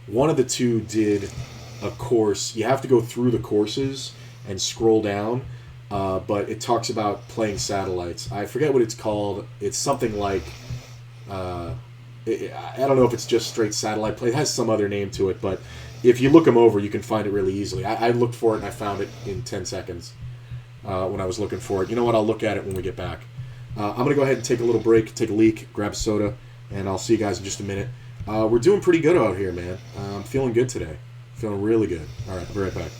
One of the two did a course. You have to go through the courses and scroll down, but it talks about playing satellites. I forget what it's called. It's something like I don't know if it's just straight satellite play. It has some other name to it, but if you look them over, you can find it really easily. I looked for it and I found it in 10 seconds when I was looking for it. You know what? I'll look at it when we get back. I'm going to go ahead and take a little break, take a leak, grab a soda, and I'll see you guys in just a minute. We're doing pretty good out here, man. I'm feeling good today. Feeling really good. All right, I'll be right back.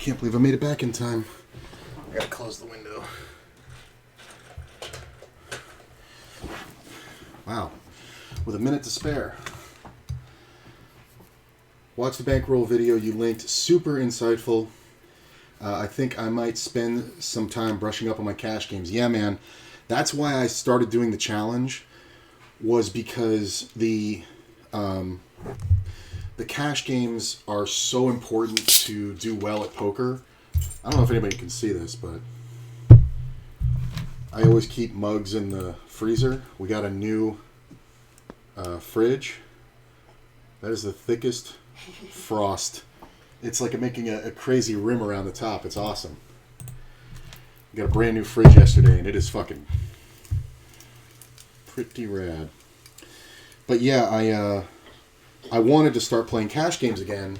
Can't believe I made it back in time. I gotta close the window. Wow. With a minute to spare. Watch the bankroll video you linked. Super insightful. I think I might spend some time brushing up on my cash games. Yeah, man. That's why I started doing the challenge, was because the cash games are so important to do well at poker. I don't know if anybody can see this, but I always keep mugs in the freezer. We got a new fridge. That is the thickest frost. It's like making a crazy rim around the top. It's awesome. We got a brand new fridge yesterday, and it is fucking pretty rad. But yeah, I wanted to start playing cash games again,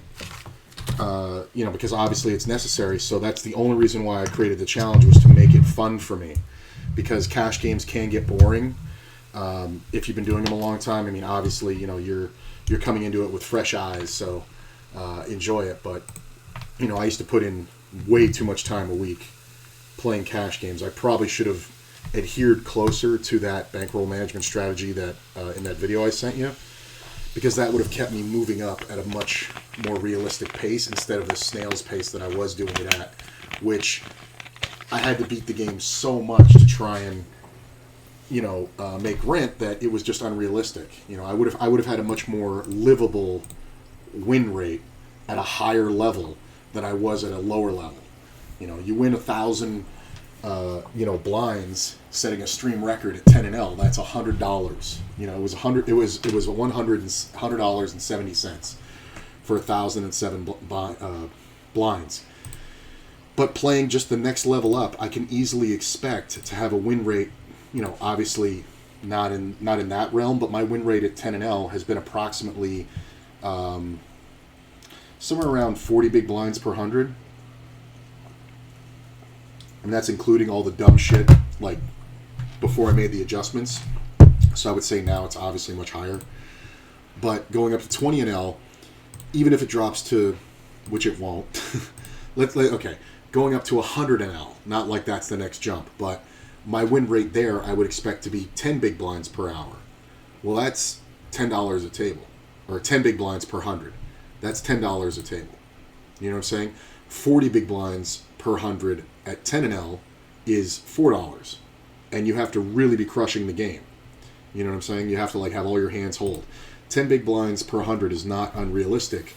because obviously it's necessary. So that's the only reason why I created the challenge, was to make it fun for me, because cash games can get boring if you've been doing them a long time. I mean, obviously, you're coming into it with fresh eyes, so enjoy it. But I used to put in way too much time a week playing cash games. I probably should have adhered closer to that bankroll management strategy that in that video I sent you, because that would have kept me moving up at a much more realistic pace instead of the snail's pace that I was doing it at, which I had to beat the game so much to try and make rent that it was just unrealistic. I would have had a much more livable win rate at a higher level than I was at a lower level. You win 1,000 blinds, setting a stream record at 10 and L. That's $100. It was $100.70 for 1,007 blinds. But playing just the next level up, I can easily expect to have a win rate. Obviously not in that realm, but my win rate at 10 and L has been approximately somewhere around 40 big blinds per 100. And that's including all the dumb shit, like, before I made the adjustments. So I would say now it's obviously much higher. But going up to 20 and L, even if it drops to, which it won't, going up to 100 and L, not like that's the next jump, but my win rate there I would expect to be 10 big blinds per hour. Well, that's $10 a table, or 10 big blinds per 100. That's $10 a table. You know what I'm saying? 40 big blinds per 100 at 10 and L is $4, and you have to really be crushing the game. You know what I'm saying? You have to have all your hands hold. 10 big blinds per 100 is not unrealistic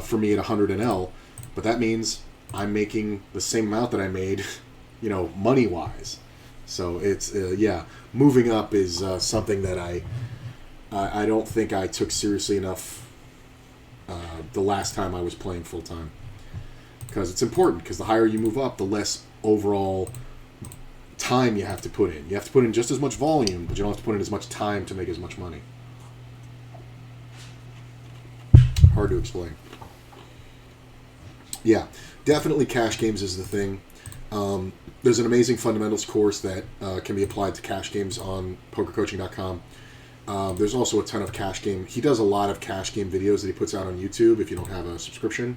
for me at 100 and L, but that means I'm making the same amount that I made, money wise. So it's moving up is something that I don't think I took seriously enough the last time I was playing full time. Because it's important, because the higher you move up, the less overall time you have to put in. You have to put in just as much volume, but you don't have to put in as much time to make as much money. Hard to explain. Yeah, definitely cash games is the thing. There's an amazing fundamentals course that can be applied to cash games on pokercoaching.com. There's also a ton of cash game. He does a lot of cash game videos that he puts out on YouTube if you don't have a subscription.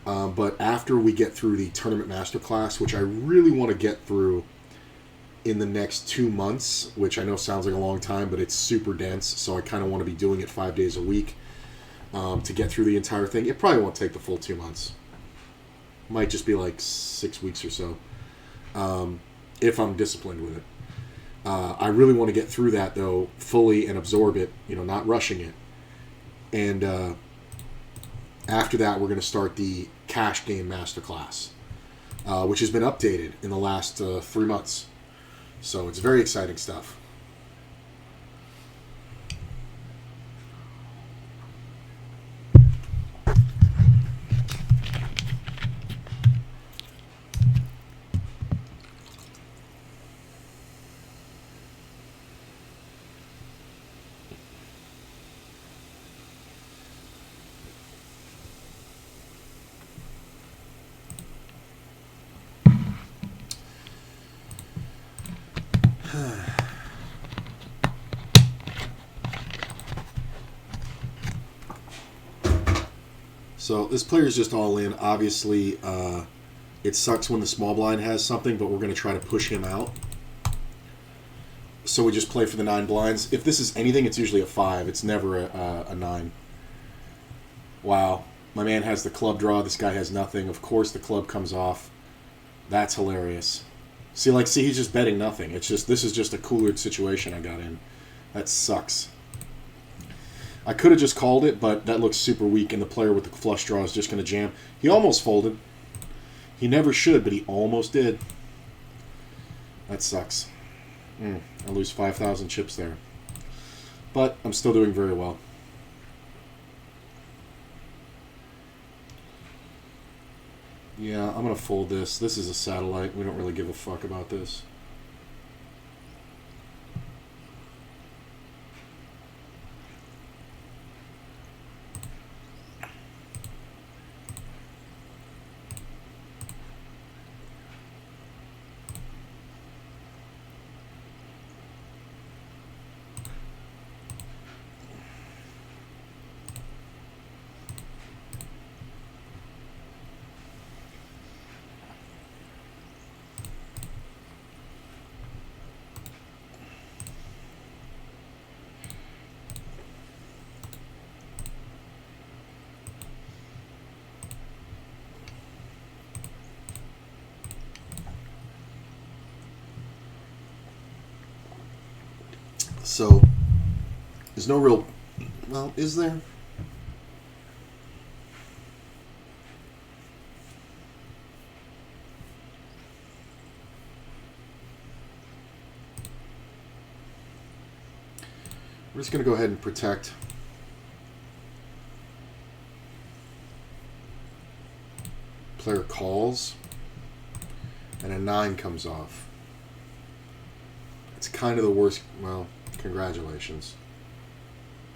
But after we get through the tournament masterclass, which I really want to get through in the next 2 months, which I know sounds like a long time, but it's super dense, so I kind of want to be doing it 5 days a week to get through the entire thing. It probably won't take the full 2 months. Might just be like 6 weeks or so, if I'm disciplined with it. I really want to get through that, though, fully and absorb it, not rushing it. And after that, we're going to start the cash game masterclass, which has been updated in the last 3 months. So it's very exciting stuff. So this player is just all in. Obviously, it sucks when the small blind has something, but we're going to try to push him out. So we just play for the 9 blinds. If this is anything, it's usually a 5. It's never a 9. Wow. My man has the club draw. This guy has nothing. Of course the club comes off. That's hilarious. See, he's just betting nothing. It's just, this is just a cooler situation I got in. That sucks. I could have just called it, but that looks super weak, and the player with the flush draw is just going to jam. He almost folded. He never should, but he almost did. That sucks. I lose 5,000 chips there. But I'm still doing very well. Yeah, I'm going to fold this. This is a satellite. We don't really give a fuck about this. So, there's no real... Well, is there? We're just going to go ahead and protect. Player calls. And a 9 comes off. It's kind of the worst... Well... Congratulations.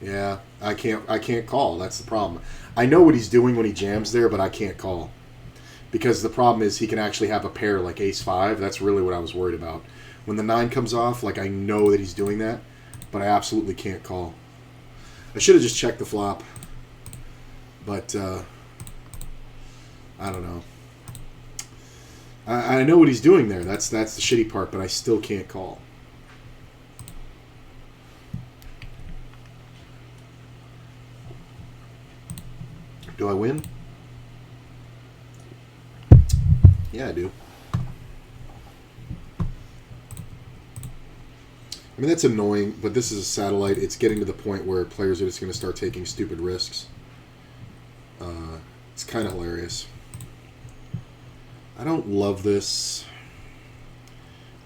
Yeah, I can't call. That's the problem. I know what he's doing when he jams there, but I can't call. Because the problem is he can actually have a pair like ace-5. That's really what I was worried about. When the 9 comes off, I know that he's doing that, but I absolutely can't call. I should have just checked the flop. But, I don't know. I know what he's doing there. That's the shitty part, but I still can't call. Do I win? Yeah, I do. I mean, that's annoying, but this is a satellite. It's getting to the point where players are just going to start taking stupid risks. It's kind of hilarious. I don't love this.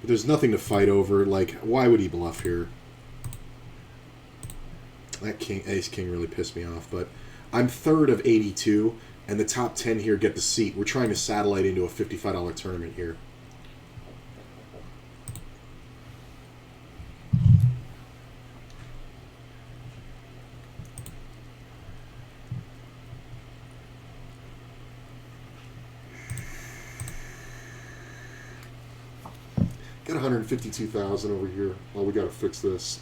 But there's nothing to fight over. Why would he bluff here? That ace-king really pissed me off, but... I'm third of 82, and the top 10 here get the seat. We're trying to satellite into a $55 tournament here. Got 152,000 over here. Well, we got to fix this.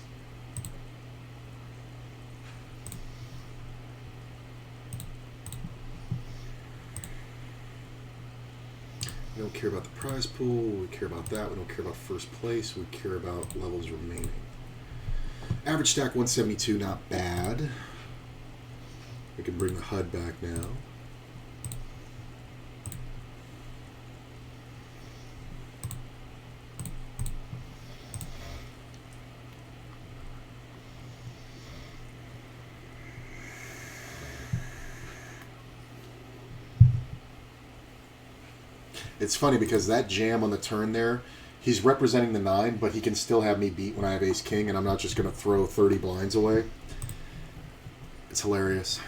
We don't care about the prize pool. We care about that. We don't care about first place. We care about levels remaining. Average stack 172, not bad. We can bring the HUD back now. It's funny because that jam on the turn there, he's representing the 9, but he can still have me beat when I have ace-king, and I'm not just going to throw 30 blinds away. It's hilarious.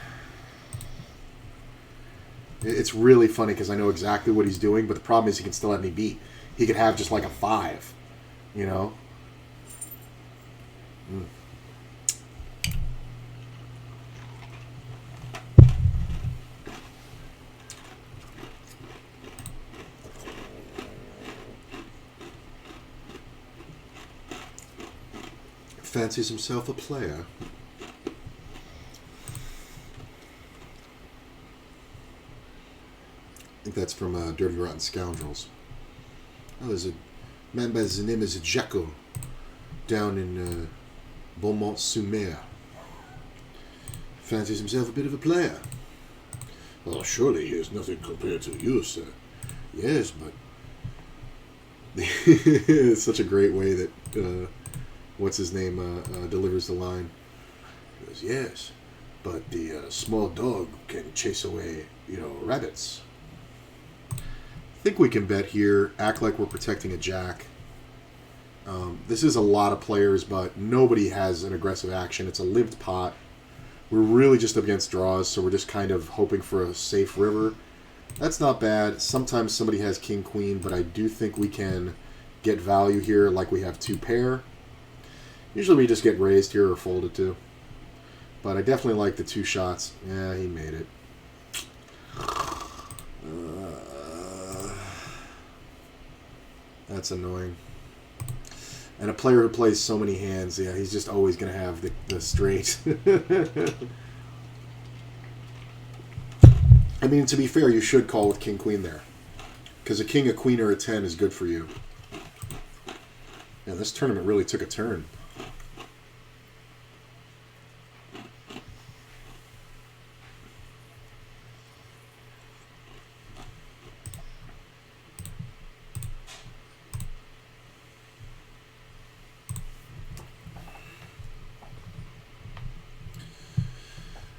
It's really funny because I know exactly what he's doing, but the problem is he can still have me beat. He could have just like a 5, you know? Fancies himself a player. that's from Dirty Rotten Scoundrels. Oh, there's a man by the name of Jacko down in Beaumont-sur-Mer. Fancies himself a bit of a player. Well, surely he is nothing compared to you, sir. Yes, but... It's such a great way that, what's-his-name delivers the line. He goes, yes, but the small dog can chase away, rabbits. I think we can bet here, act like we're protecting a jack. This is a lot of players, but nobody has an aggressive action. It's a lived pot. We're really just up against draws, so we're just kind of hoping for a safe river. That's not bad. Sometimes somebody has king-queen, but I do think we can get value here like we have 2 pair. Usually we just get raised here or folded to. But I definitely like the 2 shots. Yeah, he made it. That's annoying. And a player who plays so many hands, yeah, he's just always going to have the straight. I mean, to be fair, you should call with king-queen there. Because a king, a queen, or a 10 is good for you. Yeah, this tournament really took a turn.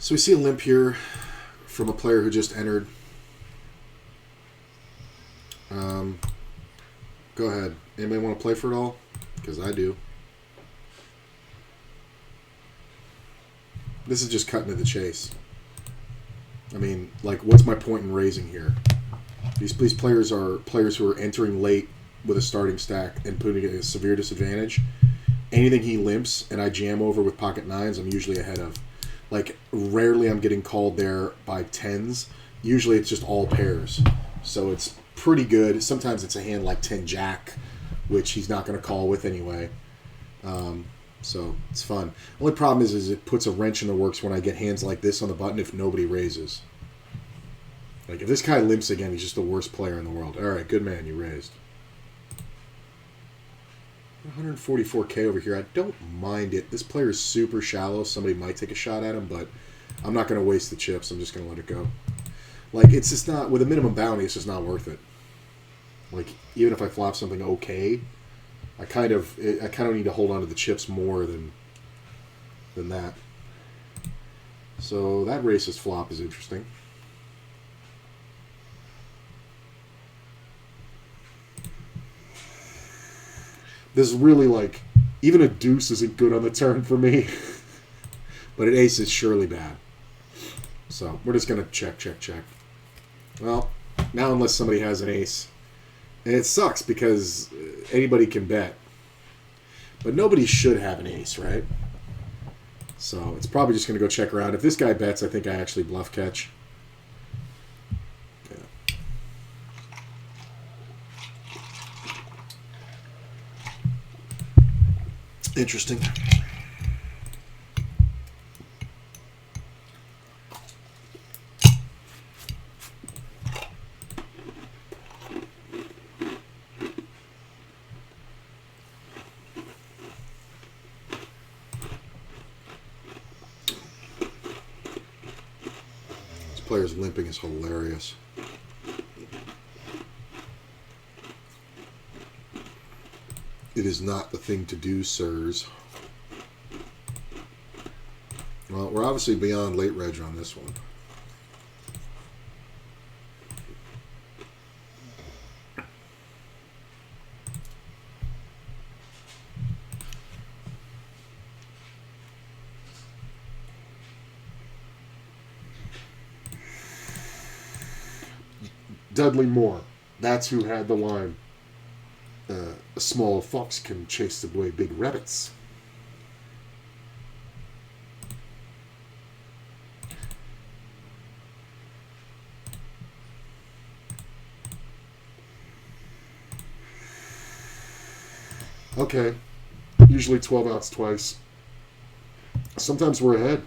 So we see a limp here from a player who just entered. Go ahead. Anybody want to play for it all? Because I do. This is just cutting to the chase. I mean, like, what's my point in raising here? These players are players who are entering late with a starting stack and putting at a severe disadvantage. Anything he limps and I jam over with pocket 9s, I'm usually ahead of. Like, rarely I'm getting called there by 10s. Usually it's just all pairs. So it's pretty good. Sometimes it's a hand like 10 jack, which he's not going to call with anyway. So it's fun. The only problem is it puts a wrench in the works when I get hands like this on the button if nobody raises. Like, if this guy limps again, he's just the worst player in the world. All right, good man, you raised. 144K over here. I don't mind it. This player is super shallow. Somebody might take a shot at him, but I'm not going to waste the chips. I'm just going to let it go. Like, it's just not, with a minimum bounty, it's just not worth it. Like, even if I flop something okay, I kind of need to hold on to the chips more than that. So that racist flop is interesting. This is really like, even a deuce isn't good on the turn for me. But an ace is surely bad. So we're just going to check. Well, now unless somebody has an ace. And it sucks because anybody can bet. But nobody should have an ace, right? So it's probably just going to go check around. If this guy bets, I think I actually bluff catch. Yeah. Interesting. Players limping is hilarious. It is not the thing to do, sirs. Well, we're obviously beyond late reg on this one. Dudley Moore. That's who had the line. A small fox can chase away big rabbits. Okay. Usually 12 outs twice. Sometimes we're ahead.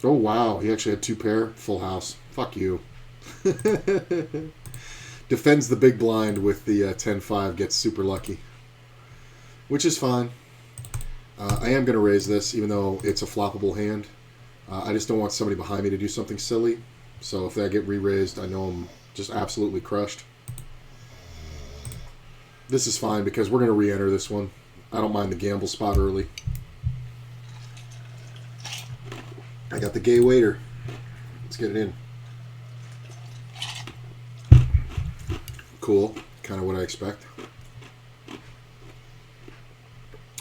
Oh, wow. He actually had 2 pair. Full house. Fuck you. Defends the big blind with the 10-5, gets super lucky. Which is fine. I am going to raise this, even though it's a floppable hand. I just don't want somebody behind me to do something silly. So if I get re-raised, I know I'm just absolutely crushed. This is fine because we're going to re-enter this one. I don't mind the gamble spot early. I got the gay waiter. Let's get it in. Cool. Kind of what I expect.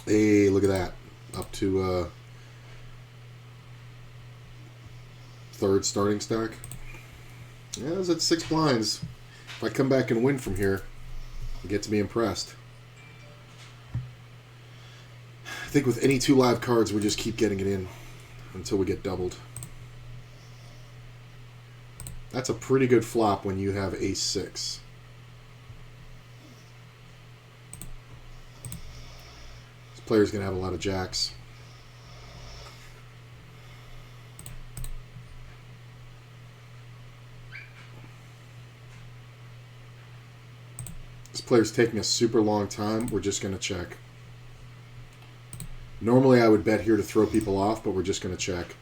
Hey, look at that. Up to third starting stack. Yeah, I was at 6 blinds. If I come back and win from here, I get to be impressed. I think with any 2 live cards, we just keep getting it in until we get doubled. That's a pretty good flop when you have ace-6. This player's going to have a lot of jacks. This player's taking a super long time. We're just going to check. Normally I would bet here to throw people off, but we're just going to check.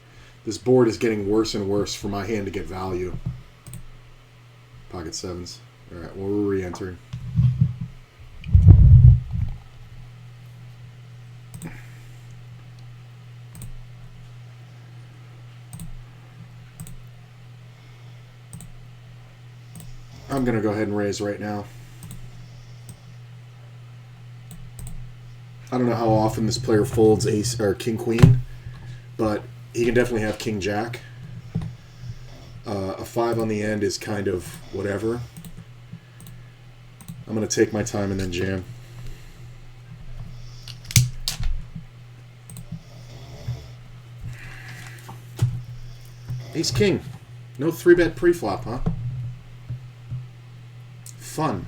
This board is getting worse and worse for my hand to get value. Pocket 7s. Alright, well, we're re-entering. I'm going to go ahead and raise right now. I don't know how often this player folds ace or king queen, but he can definitely have king jack. A 5 on the end is kind of whatever. I'm going to take my time and then jam. Ace king. No 3-bet pre-flop, huh? Fun.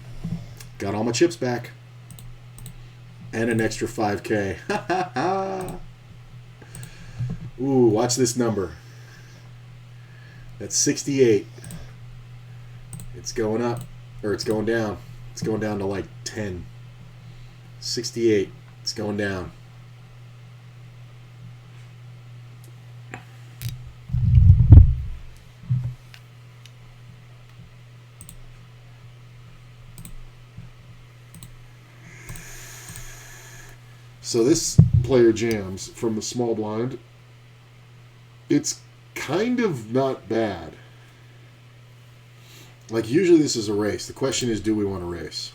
Got all my chips back. And an extra 5K. Ooh, watch this number. That's 68. It's going up, or it's going down. It's going down to like 10. 68. It's going down. So this player jams from the small blind. It's kind of not bad. Like, usually this is a race. The question is, do we want to race?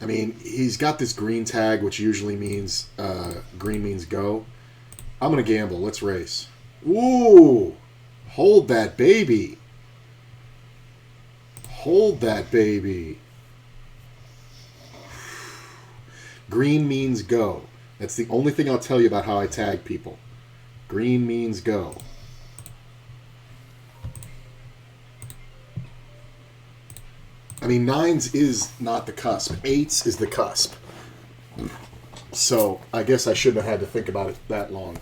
I mean, he's got this green tag, which usually means green means go. I'm going to gamble. Let's race. Ooh! Hold that baby. Hold that baby. Green means go. That's the only thing I'll tell you about how I tag people. Green means go. I mean, 9s is not the cusp. 8s is the cusp. So I guess I shouldn't have had to think about it that long.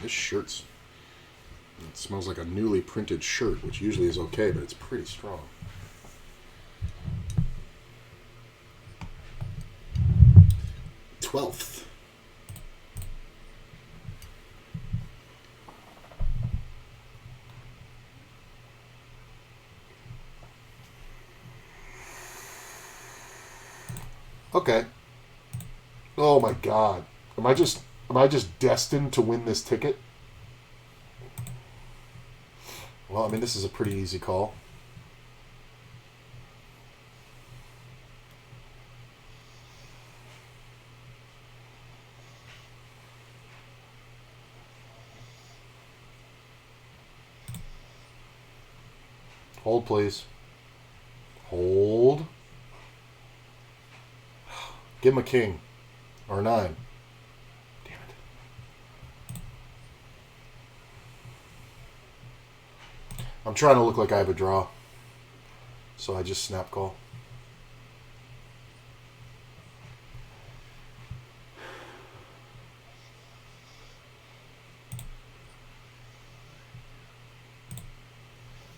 This shirt's... It smells like a newly printed shirt, which usually is okay, but it's pretty strong. Twelfth. Okay. Oh my God. Am I just destined to win this ticket? Well, I mean, this is a pretty easy call. Hold, please. Hold. Give him a king. Or a 9. Damn it. I'm trying to look like I have a draw. So I just snap call.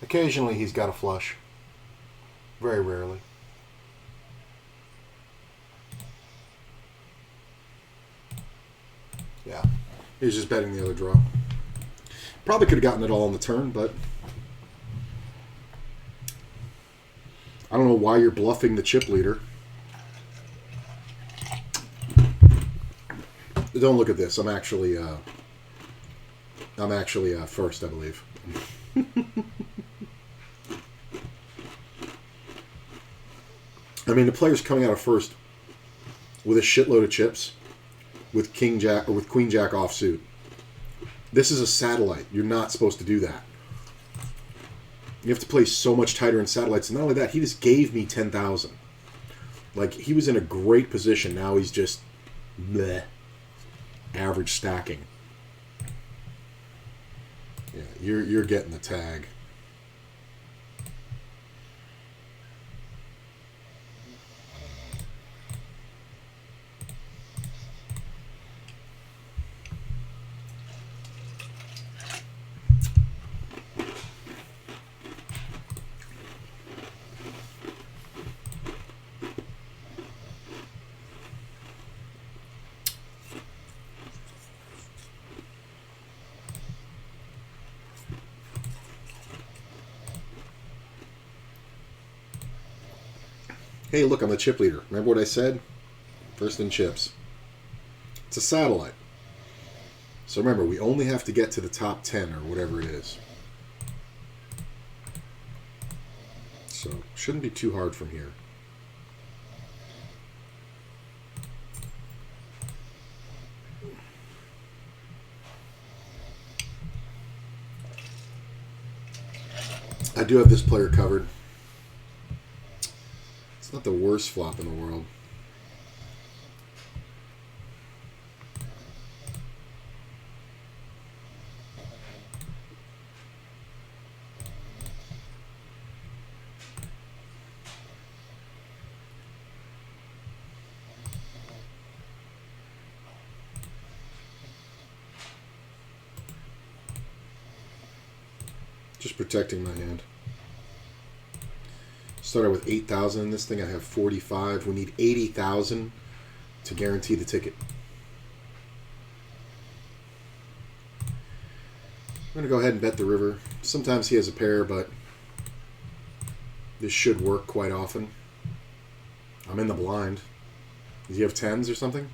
Occasionally he's got a flush. Very rarely. Yeah. He was just betting the other draw. Probably could have gotten it all on the turn, but I don't know why you're bluffing the chip leader. Don't look at this. I'm actually first, I believe. I mean, the player's coming out of first with a shitload of chips, with King Jack or with Queen Jack offsuit. This is a satellite. You're not supposed to do that. You have to play so much tighter in satellites. And not only that, he just gave me 10,000. Like, he was in a great position. Now he's just bleh, average stacking. Yeah, you're getting the tag. Hey, look, I'm the chip leader. Remember what I said? First in chips. It's a satellite. So remember, we only have to get to the top 10 or whatever it is. So, shouldn't be too hard from here. I do have this player covered. It's not the worst flop in the world. Just protecting my hand. Started with 8,000 in this thing. I have 45. We need 80,000 to guarantee the ticket. I'm going to go ahead and bet the river. Sometimes he has a pair, but this should work quite often. I'm in the blind. Does he have 10s or something?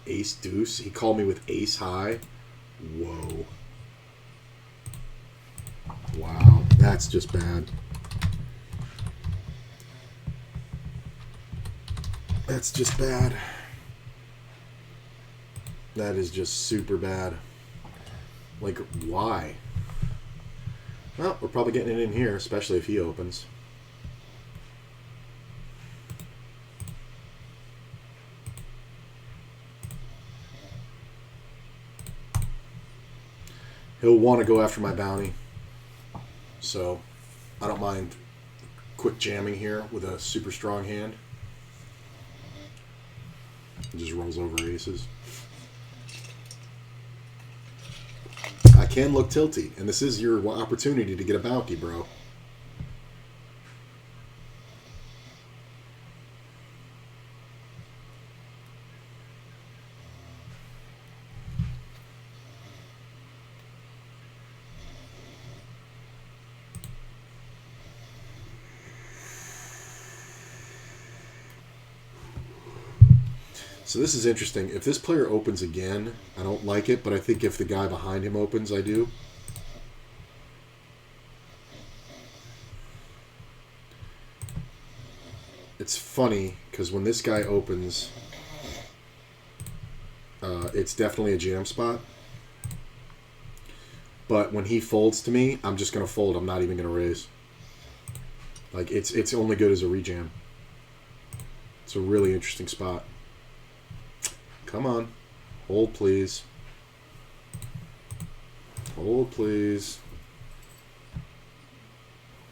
Ace deuce. He called me with ace high. Whoa. Wow. That's just bad. That's just bad. That is just super bad. Like, why? Well, we're probably getting it in here, especially if he opens. He'll want to go after my bounty. So, I don't mind quick jamming here with a super strong hand. It just rolls over aces. I can look tilty, and this is your opportunity to get a bounty, bro. So this is interesting. If this player opens again, I don't like it, but I think if the guy behind him opens, I do. It's funny, because when this guy opens, it's definitely a jam spot. But when he folds to me, I'm just going to fold. I'm not even going to raise. Like, it's only good as a rejam. It's a really interesting spot. Come on. Hold, please. Hold, please.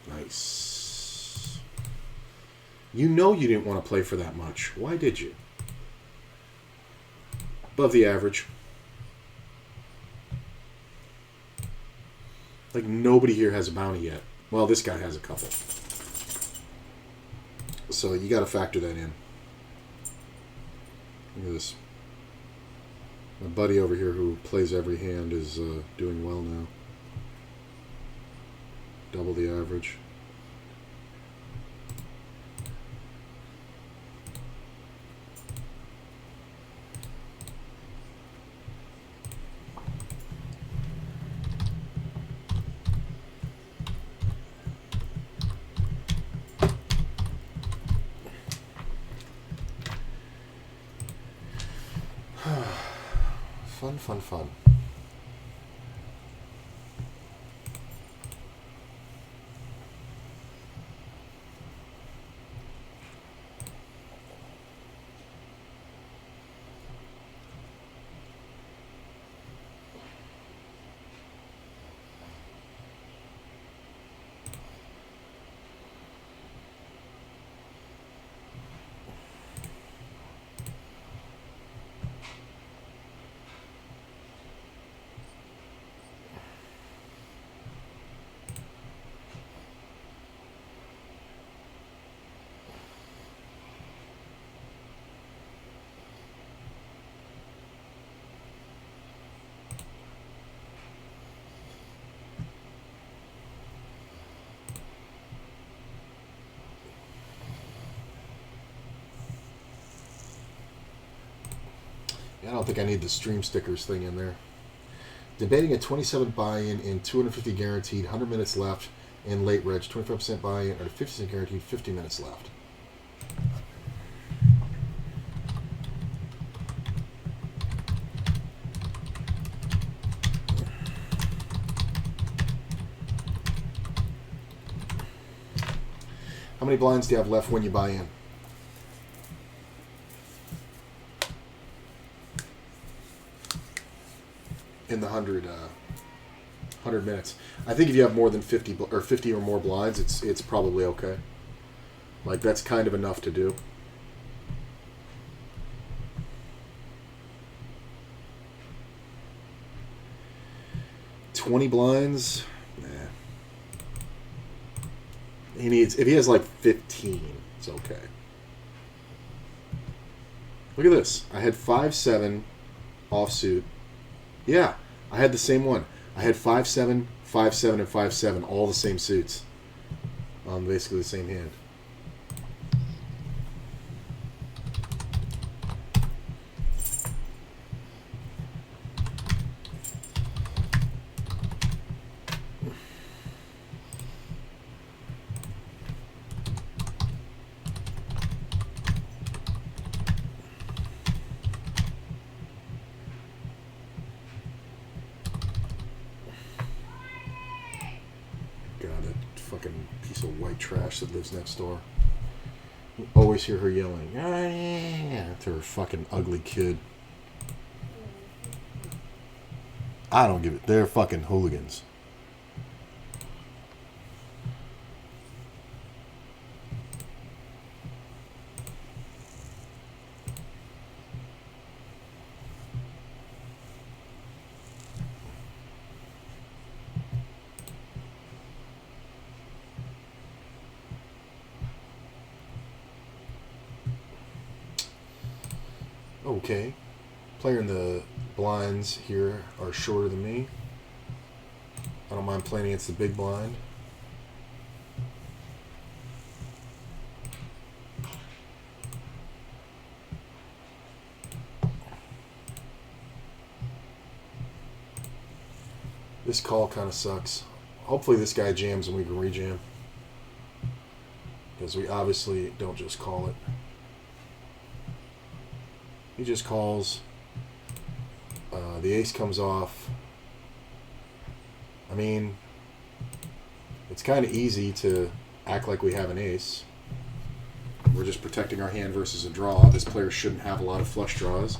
Nice. You know you didn't want to play for that much. Why did you? Above the average. Like, nobody here has a bounty yet. Well, this guy has a couple. So you got to factor that in. Look at this. My buddy over here who plays every hand is doing well now. Double the average. Fun. I don't think I need the stream stickers thing in there. Debating a 27 buy-in in 250 guaranteed, 100 minutes left in late reg, 25% buy-in or 50% guaranteed, 50 minutes left. How many blinds do you have left when you buy in? In the 100 minutes. I think if you have more than 50 or 50 or more blinds, it's probably okay. Like, that's kind of enough to do. $20 blinds. Nah. If he has like 15, it's okay. Look at this. I had 5-7 offsuit. Yeah, I had the same one. I had 5-7, 5-7, and 5-7, all the same suits. Basically the same hand. Trash that lives next door. You always hear her yelling to her fucking ugly kid. I don't give it. They're fucking hooligans. Okay. Player in the blinds here are shorter than me. I don't mind playing against the big blind. This call kind of sucks. Hopefully this guy jams and we can rejam. Because we obviously don't just call it. He just calls. The ace comes off. I mean, it's kind of easy to act like we have an ace. We're just protecting our hand versus a draw. This player shouldn't have a lot of flush draws.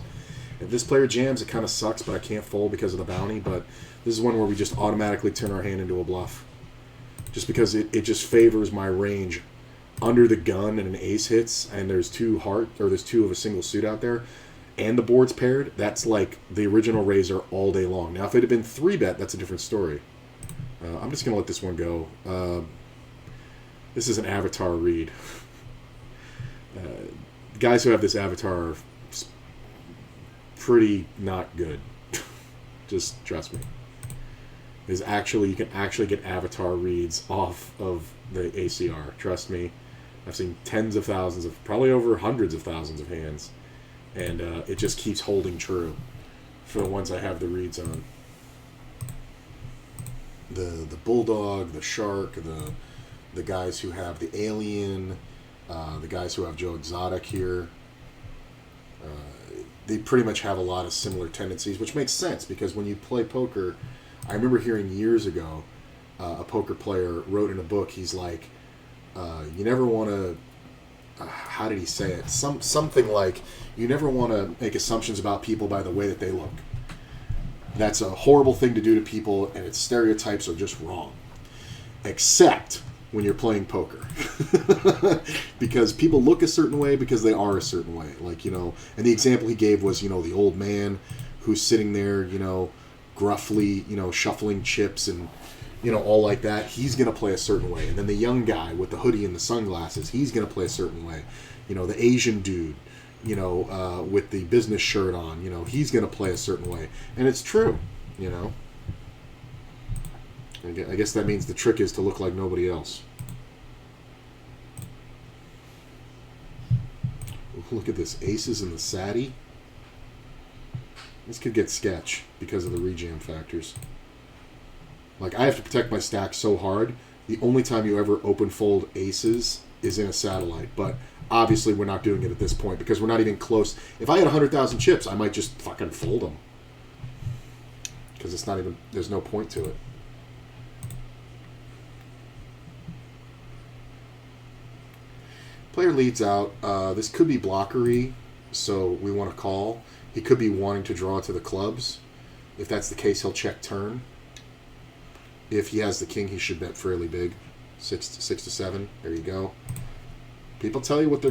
If this player jams, it kind of sucks, but I can't fold because of the bounty. But this is one where we just automatically turn our hand into a bluff. Just because it just favors my range. Under the gun and an ace hits, and there's two of a single suit out there, and the board's paired, that's like the original razor all day long. Now, if it had been 3-bet, that's a different story. I'm just going to let this one go. This is an avatar read. Guys who have this avatar are pretty not good. Just trust me. You can actually get avatar reads off of the ACR. Trust me. I've seen tens of thousands of, probably over hundreds of thousands of hands, and it just keeps holding true for the ones I have the reads on. The bulldog, the shark, the guys who have the alien, the guys who have Joe Exotic here. They pretty much have a lot of similar tendencies, which makes sense because when you play poker, I remember hearing years ago a poker player wrote in a book, he's like, you never want to, how did he say it? Something like, you never want to make assumptions about people by the way that they look. That's a horrible thing to do to people, and its stereotypes are just wrong. Except when you're playing poker. Because people look a certain way because they are a certain way. Like, and the example he gave was, the old man who's sitting there, gruffly, shuffling chips and, all like that. He's going to play a certain way. And then the young guy with the hoodie and the sunglasses, he's going to play a certain way. The Asian dude, with the business shirt on, he's going to play a certain way. And it's true, I guess that means the trick is to look like nobody else. Look at this. Aces in the Sadie. This could get sketch because of the rejam factors. Like, I have to protect my stack so hard. The only time you ever open fold aces is in a satellite. But obviously we're not doing it at this point because we're not even close. If I had 100,000 chips, I might just fucking fold them. Because it's not even, there's no point to it. Player leads out. This could be blockery, so we want to call. He could be wanting to draw to the clubs. If that's the case, he'll check turn. If he has the king, he should bet fairly big, 6 to 7. There you go. People tell you what they're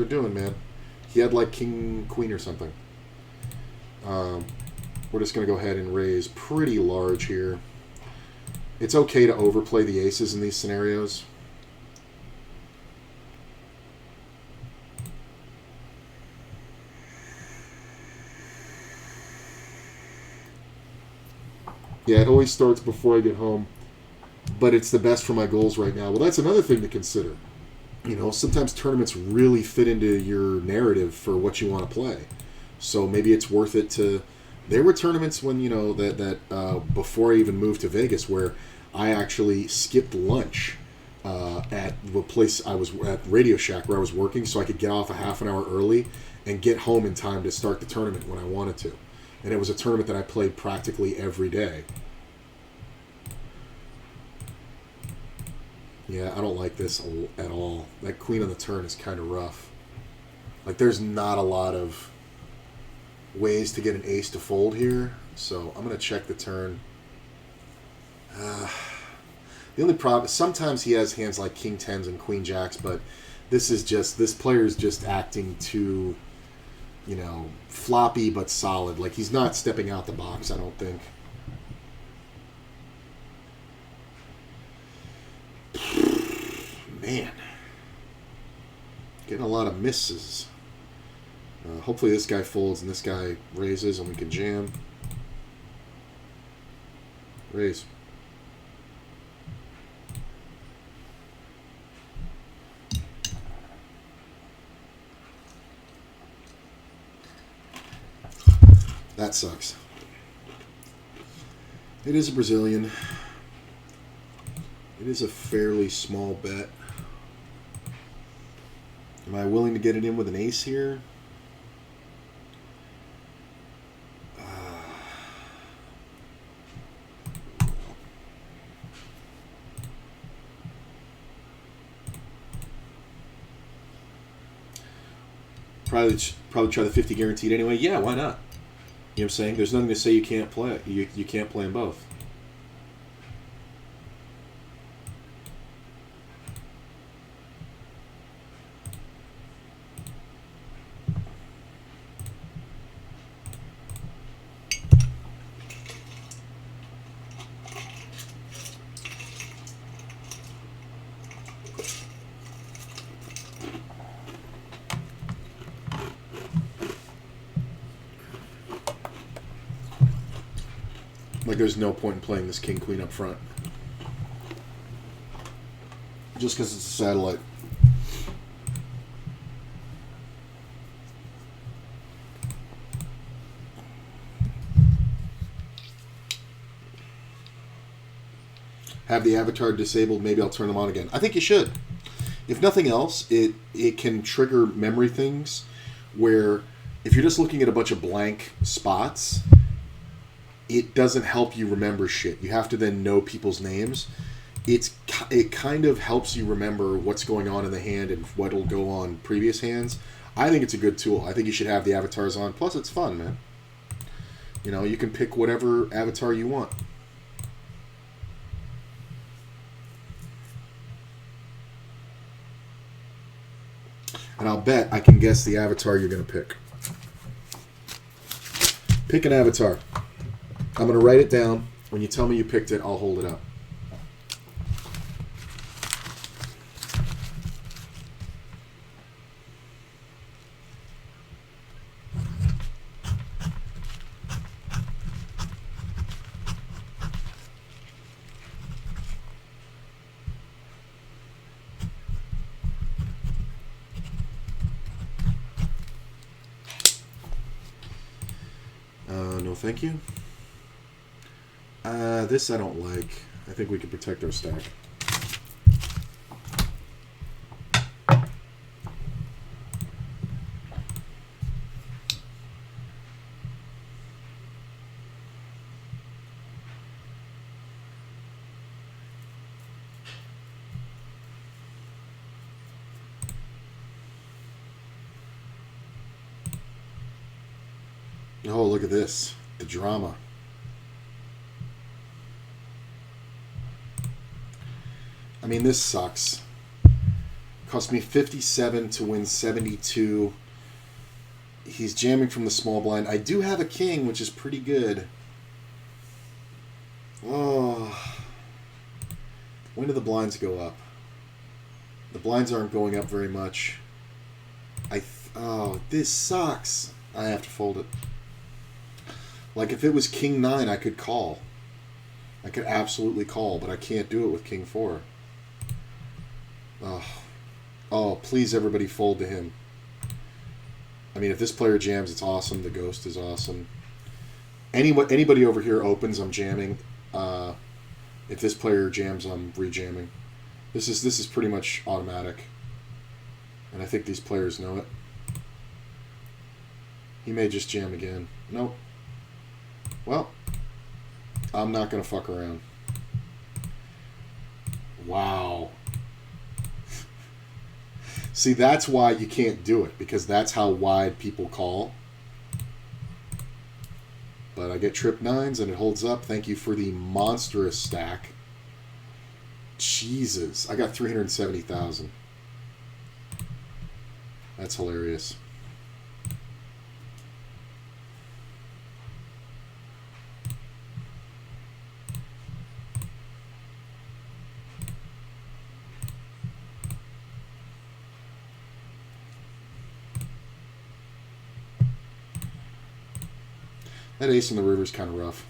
doing, man. He had like king, queen, or something. We're just gonna go ahead and raise pretty large here. It's okay to overplay the aces in these scenarios. Yeah, it always starts before I get home, but it's the best for my goals right now. Well, that's another thing to consider. Sometimes tournaments really fit into your narrative for what you want to play. So maybe it's worth it to... There were tournaments when, before I even moved to Vegas, where I actually skipped lunch at the place I was at, Radio Shack, where I was working, so I could get off a half an hour early and get home in time to start the tournament when I wanted to. And it was a tournament that I played practically every day. Yeah, I don't like this at all. That queen on the turn is kind of rough. Like, there's not a lot of ways to get an ace to fold here. So I'm going to check the turn. The only problem, sometimes he has hands like king tens and queen jacks, but this player is just acting too... floppy but solid. Like, he's not stepping out the box, I don't think. Man. Getting a lot of misses. Hopefully this guy folds and this guy raises and we can jam. Raise. That sucks. It is a Brazilian. It is a fairly small bet. Am I willing to get it in with an ace here? Probably try the 50 guaranteed anyway. Yeah, why not? You know what I'm saying? There's nothing to say you can't play. You can't play them both. Like, there's no point in playing this king queen up front. Just because it's a satellite. Have the avatar disabled, maybe I'll turn them on again. I think you should. If nothing else, it can trigger memory things where if you're just looking at a bunch of blank spots, it doesn't help you remember shit. You have to then know people's names. It kind of helps you remember what's going on in the hand and what'll go on previous hands. I think it's a good tool. I think you should have the avatars on. Plus, it's fun, man. You know, you can pick whatever avatar you want. And I'll bet I can guess the avatar you're going to pick. Pick an avatar. I'm going to write it down. When you tell me you picked it, I'll hold it up. No, thank you. This I don't like. I think we can protect our stack. Oh, look at this. The drama. I mean, this sucks. Cost me 57 to win 72. He's jamming from the small blind. I do have a king, which is pretty good. Oh. When do the blinds go up? The blinds aren't going up very much. Oh, this sucks. I have to fold it. Like, if it was king 9, I could call. I could absolutely call, but I can't do it with king 4. Oh, please everybody fold to him. I mean, if this player jams, it's awesome. The ghost is awesome. Anybody over here opens, I'm jamming. If this player jams, I'm rejamming. This is pretty much automatic. And I think these players know it. He may just jam again. Nope. Well, I'm not going to fuck around. Wow. See, that's why you can't do it, because that's how wide people call. But I get trip 9s and it holds up. Thank you for the monstrous stack. Jesus. I got 370,000. That's hilarious. That ace in the river is kind of rough.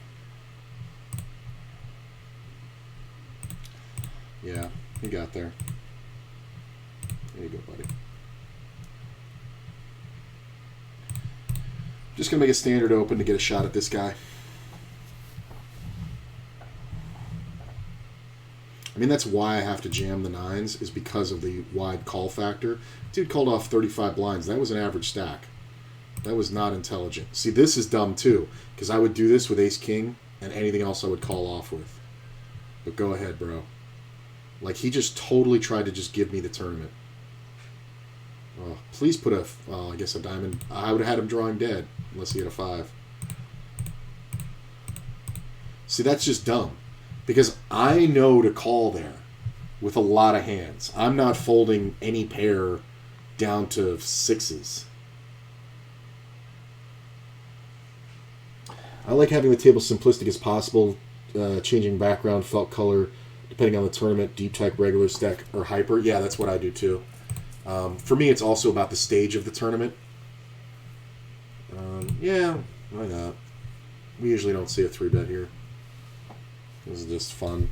Yeah, he got there. There you go, buddy. Just going to make a standard open to get a shot at this guy. I mean, that's why I have to jam the 9s, is because of the wide call factor. Dude called off 35 blinds. That was an average stack. That was not intelligent. See, this is dumb too, because I would do this with ace-king, and anything else I would call off with. But go ahead, bro. Like, he just totally tried to just give me the tournament. Oh, please put I guess a diamond. I would have had him drawing dead, unless he had a 5. See, that's just dumb. Because I know to call there with a lot of hands. I'm not folding any pair down to 6s. I like having the table simplistic as possible, changing background, felt color, depending on the tournament, deep type, regular stack, or hyper. Yeah, that's what I do too. For me, it's also about the stage of the tournament. Yeah, why not? We usually don't see a 3-bet here. This is just fun.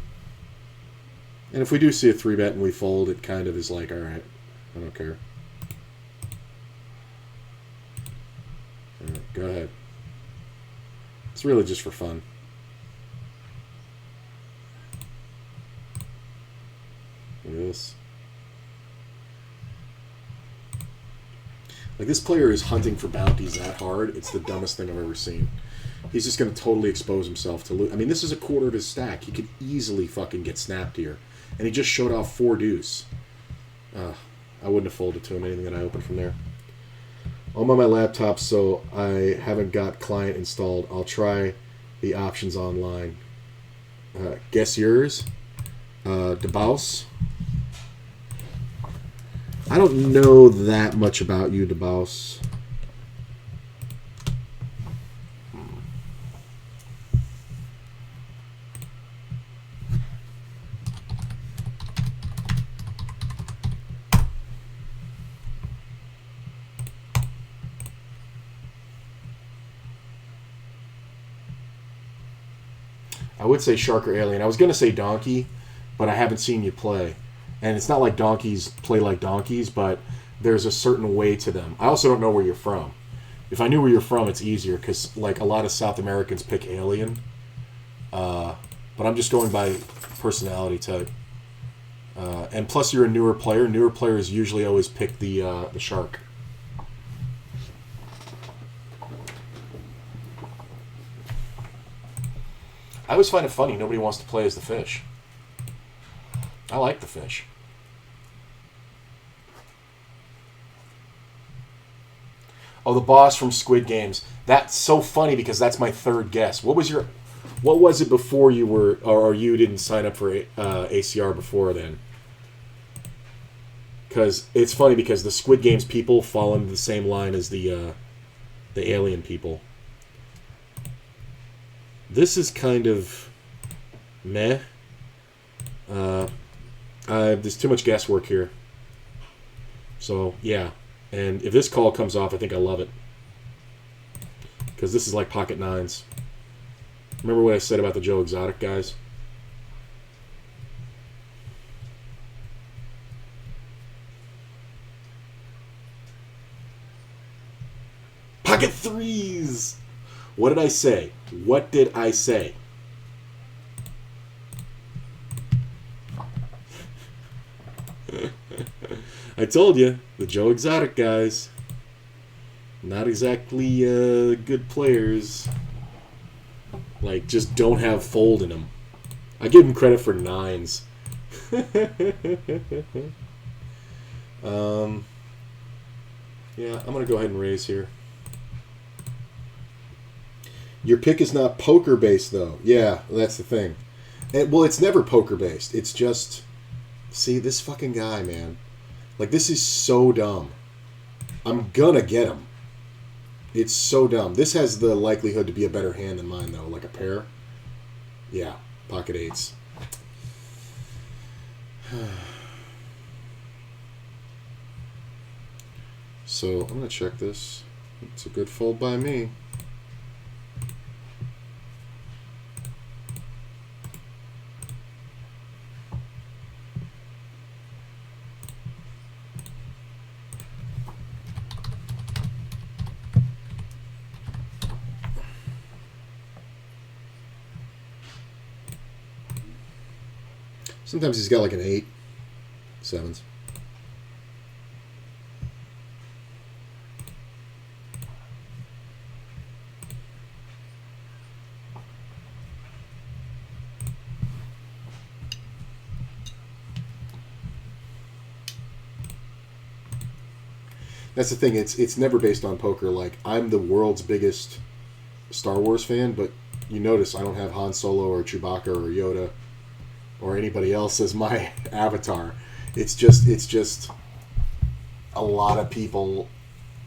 And if we do see a 3-bet and we fold, it kind of is like, all right, I don't care. All right, go ahead. It's really just for fun. Look at this. Like, this player is hunting for bounties that hard. It's the dumbest thing I've ever seen. He's just going to totally expose himself to lose. I mean, this is a quarter of his stack. He could easily fucking get snapped here. And he just showed off 4 deuce. I wouldn't have folded to him anything that I opened from there. I'm on my laptop, so I haven't got client installed. I'll try the options online. Guess yours? DeBaus? I don't know that much about you, DeBaus. I would say Shark or Alien. I was going to say Donkey, but I haven't seen you play. And it's not like donkeys play like donkeys, but there's a certain way to them. I also don't know where you're from. If I knew where you're from, it's easier, because like a lot of South Americans pick Alien. But I'm just going by personality type. And plus you're a newer player. Newer players usually always pick the Shark. I always find it funny nobody wants to play as the fish. I like the fish. Oh, the boss from Squid Games. That's so funny because that's my third guess. What was it before you were, or you didn't sign up for ACR before then? Because it's funny because the Squid Games people fall into the same line as the Alien people. This is kind of meh. There's too much guesswork here. So, yeah. And if this call comes off, I think I love it. Because this is like pocket nines. Remember what I said about the Joe Exotic guys? Pocket threes! What did I say? What did I say? I told you, the Joe Exotic guys, not exactly good players. Like, just don't have fold in them. I give them credit for nines. Yeah, I'm going to go ahead and raise here. Your pick is not poker-based, though. Yeah, that's the thing. Well, it's never poker-based. It's just... See, this fucking guy, man. Like, this is so dumb. I'm gonna get him. It's so dumb. This has the likelihood to be a better hand than mine, though. Like a pair. Yeah, pocket eights. So, I'm gonna check this. It's a good fold by me. Sometimes he's got like an 8, 7s. That's the thing. It's never based on poker. Like, I'm the world's biggest Star Wars fan, but you notice I don't have Han Solo or Chewbacca or Yoda or anybody else as my avatar. It's just a lot of people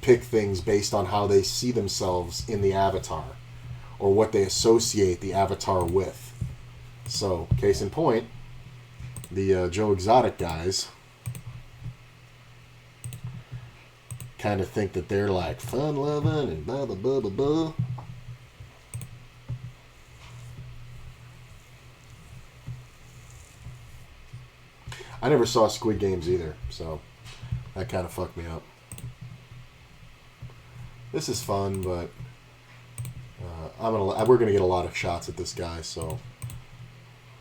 pick things based on how they see themselves in the avatar or what they associate the avatar with. So, case in point, the Joe Exotic guys kind of think that they're like fun-loving and blah, blah, blah, blah, blah. I never saw Squid Games either, so that kind of fucked me up. This is fun, but we're gonna get a lot of shots at this guy, so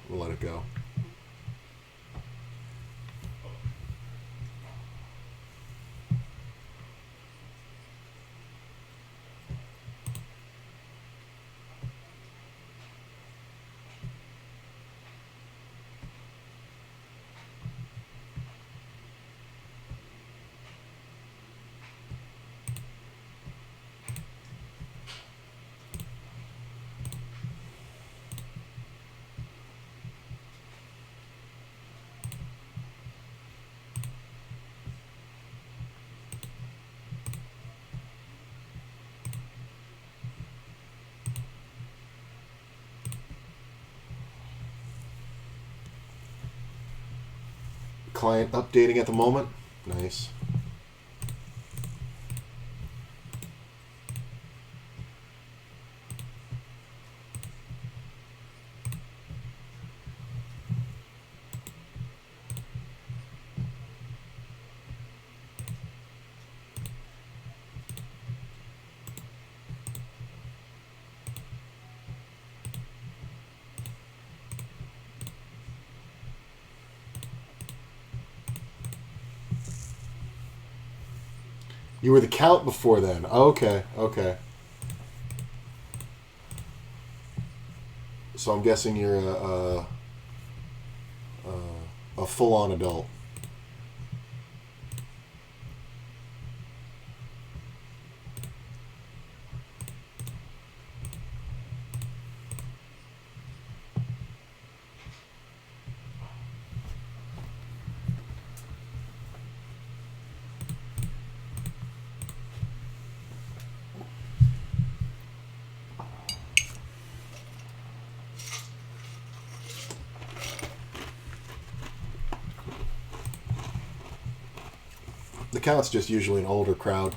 we'll let it go. Client updating at the moment. Nice. You were the count before then. Okay, okay. So I'm guessing you're a full-on adult. The count's just usually an older crowd.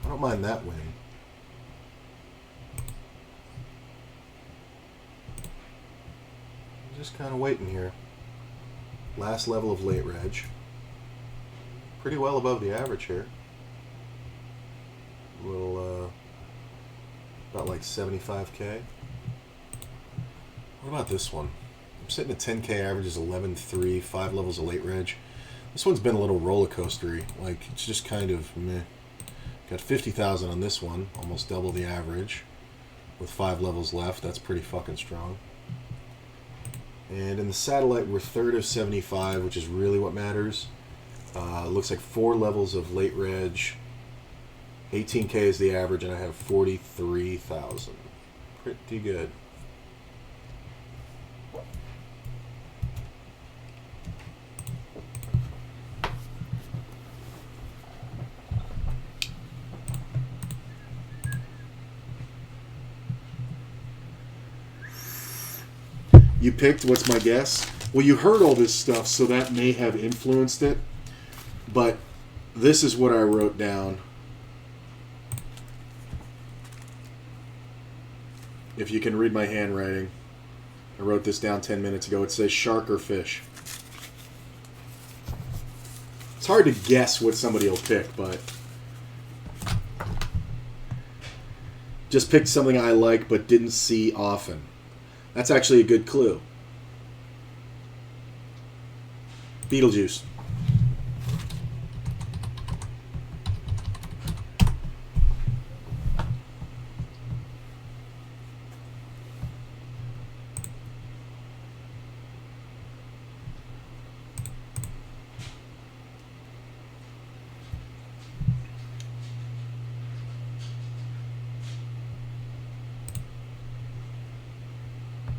I don't mind that win. Just kind of waiting here. Last level of late reg. Pretty well above the average here. A little, about like 75k. What about this one? I'm sitting at 10k averages, 11.3, 5 levels of late reg. This one's been a little roller coastery. Like, it's just kind of meh. Got 50,000 on this one, almost double the average, with 5 levels left. That's pretty fucking strong. And in the satellite, we're third of 75, which is really what matters. It looks like 4 levels of late reg. 18k is the average, and I have 43,000. Pretty good. You picked What's My Guess? Well, you heard all this stuff, so that may have influenced it. But this is what I wrote down. If you can read my handwriting. I wrote this down 10 minutes ago. It says shark or fish. It's hard to guess what somebody will pick, but just picked something I like but didn't see often. That's actually a good clue. Beetlejuice.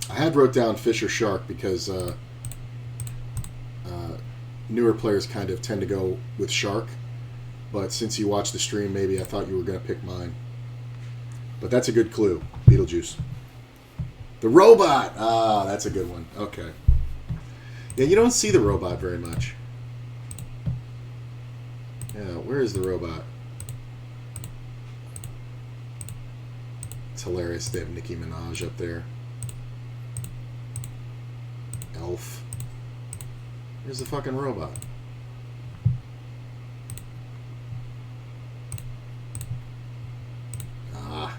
I had wrote down fish or shark because newer players kind of tend to go with Shark. But since you watched the stream, maybe I thought you were going to pick mine. But that's a good clue. Beetlejuice. The robot! Ah, that's a good one. Okay. Yeah, you don't see the robot very much. Yeah, where is the robot? It's hilarious. They have Nicki Minaj up there. Elf. Where's the fucking robot? Ah.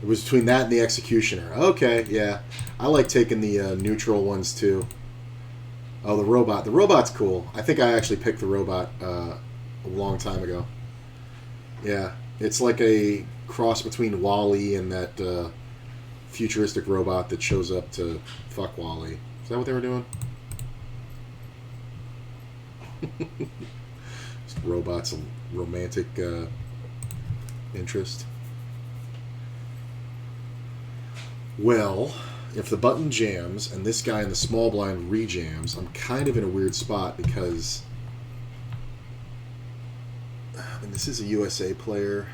It was between that and the Executioner. Okay, yeah. I like taking the neutral ones too. Oh, the robot. The robot's cool. I think I actually picked the robot a long time ago. Yeah. It's like a cross between Wall-E and that futuristic robot that shows up to fuck Wall-E. Is that what they were doing? Robots and romantic interest. Well, if the button jams and this guy in the small blind rejams, I'm kind of in a weird spot because I mean, this is a USA player.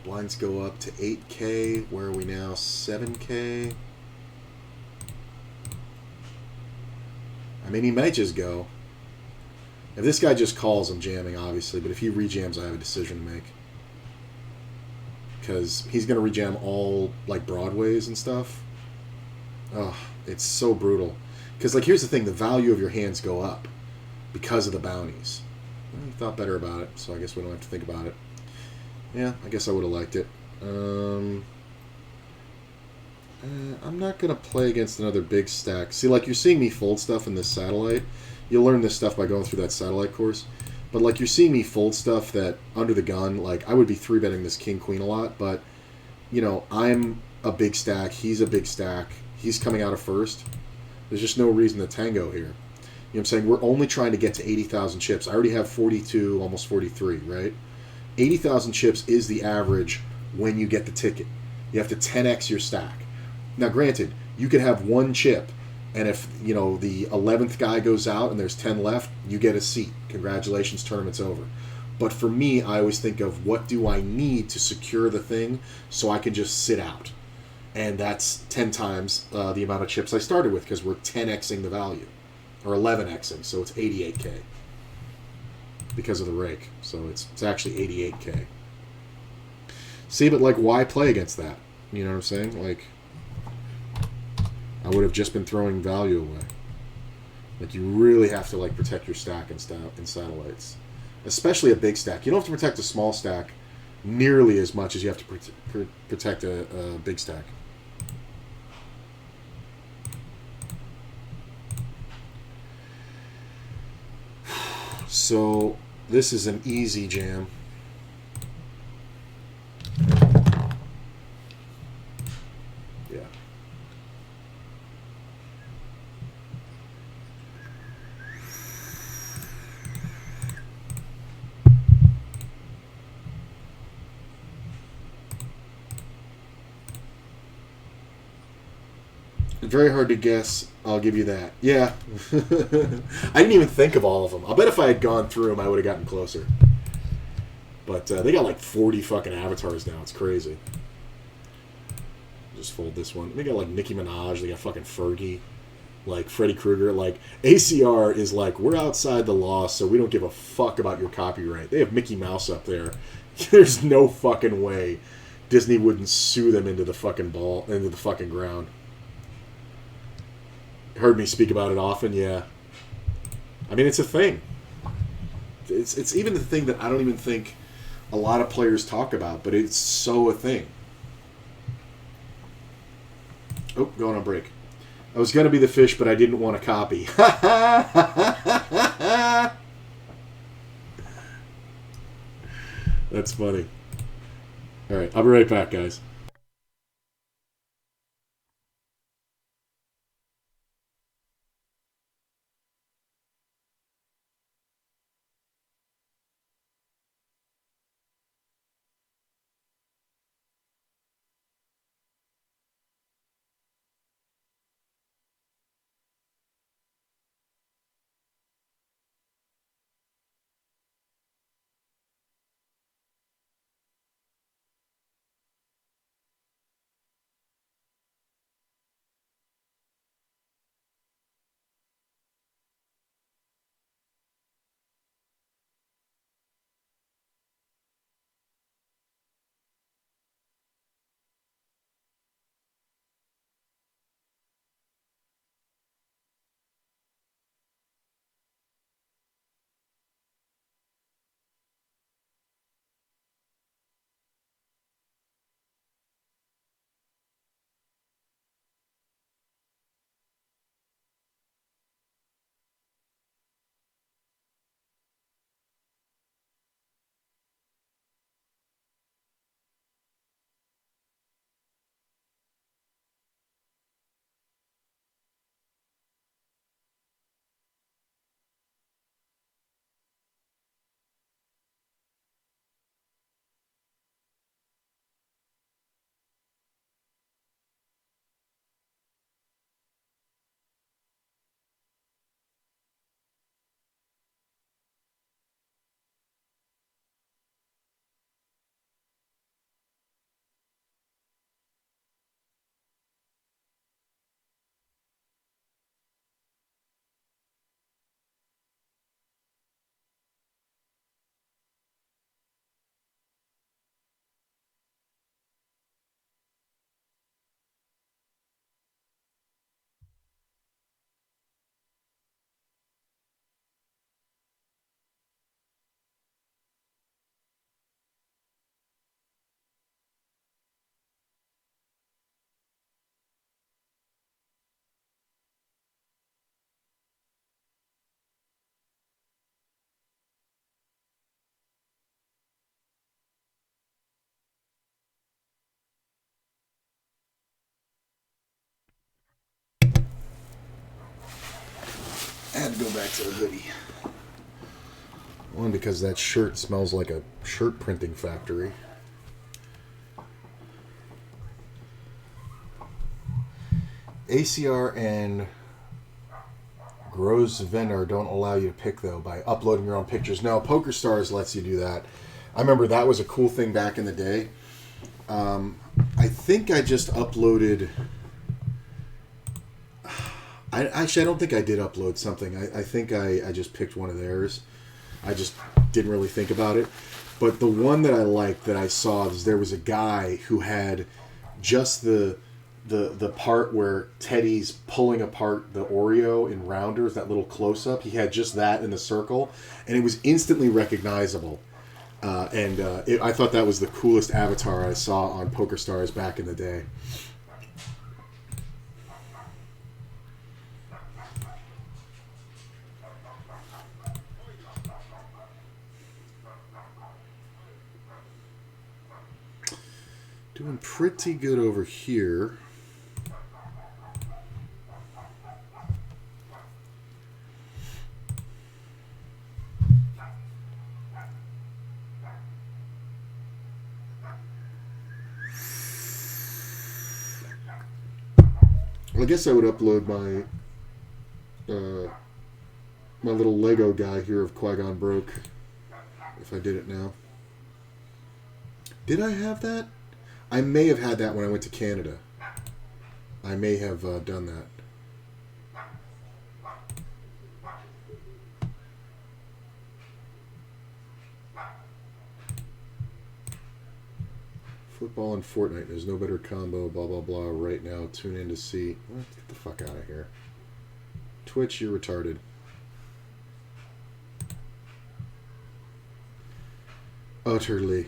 Blinds go up to 8K. Where are we now? 7K. I mean, he might just go. If this guy just calls, I'm jamming, obviously. But if he rejams, I have a decision to make. Because he's going to rejam all, like, Broadways and stuff. Oh, it's so brutal. Because, like, here's the thing. The value of your hands go up because of the bounties. Well, you thought better about it, so I guess we don't have to think about it. Yeah, I guess I would have liked it. I'm not going to play against another big stack. See, like, you're seeing me fold stuff in this satellite. You'll learn this stuff by going through that satellite course. But, like, you're seeing me fold stuff that, under the gun, like, I would be 3-betting this king-queen a lot, but, you know, I'm a big stack. He's a big stack. He's coming out of first. There's just no reason to tango here. You know what I'm saying? We're only trying to get to 80,000 chips. I already have 42, almost 43, right? 80,000 chips is the average when you get the ticket. You have to 10x your stack. Now, granted, you could have one chip, and if, you know, the 11th guy goes out and there's 10 left, you get a seat. Congratulations, tournament's over. But for me, I always think of what do I need to secure the thing so I can just sit out. And that's 10 times the amount of chips I started with because we're 10xing the value. Or 11xing, so it's 88K. Because of the rake. So it's actually 88K. See, but, like, why play against that? You know what I'm saying? Like, I would have just been throwing value away. Like, you really have to, like, protect your stack in satellites. Especially a big stack. You don't have to protect a small stack nearly as much as you have to protect a big stack. So, this is an easy jam. Yeah. Very hard to guess. I'll give you that. Yeah. I didn't even think of all of them. I'll bet if I had gone through them, I would have gotten closer. But they got like 40 fucking avatars now. It's crazy. Just fold this one. They got like Nicki Minaj. They got fucking Fergie. Like Freddy Krueger. Like ACR is like, we're outside the law, so we don't give a fuck about your copyright. They have Mickey Mouse up there. There's no fucking way Disney wouldn't sue them into the fucking ground. Heard me speak about it often, yeah. I mean, it's a thing. It's even the thing that I don't even think a lot of players talk about, but it's so a thing. Oh, going on break. I was going to be the fish, but I didn't want to copy. That's funny. All right, I'll be right back, guys. back to the hoodie. One, because that shirt smells like a shirt printing factory. ACR and Grosvenor don't allow you to pick, though, by uploading your own pictures. No, PokerStars lets you do that. I remember that was a cool thing back in the day. I think I just uploaded... I don't think I did upload something. I think I just picked one of theirs. I just didn't really think about it. But the one that I liked that I saw is there was a guy who had just the part where Teddy's pulling apart the Oreo in Rounders, that little close-up. He had just that in the circle, and it was instantly recognizable. I thought that was the coolest avatar I saw on PokerStars back in the day. Doing pretty good over here. I guess I would upload my my little Lego guy here of Qui-Gon Broke if I did it now. Did I have that? I may have had that when I went to Canada. I may have done that. Football and Fortnite. There's no better combo, blah, blah, blah, right now. Tune in to see. What? Get the fuck out of here. Twitch, you're retarded. Utterly.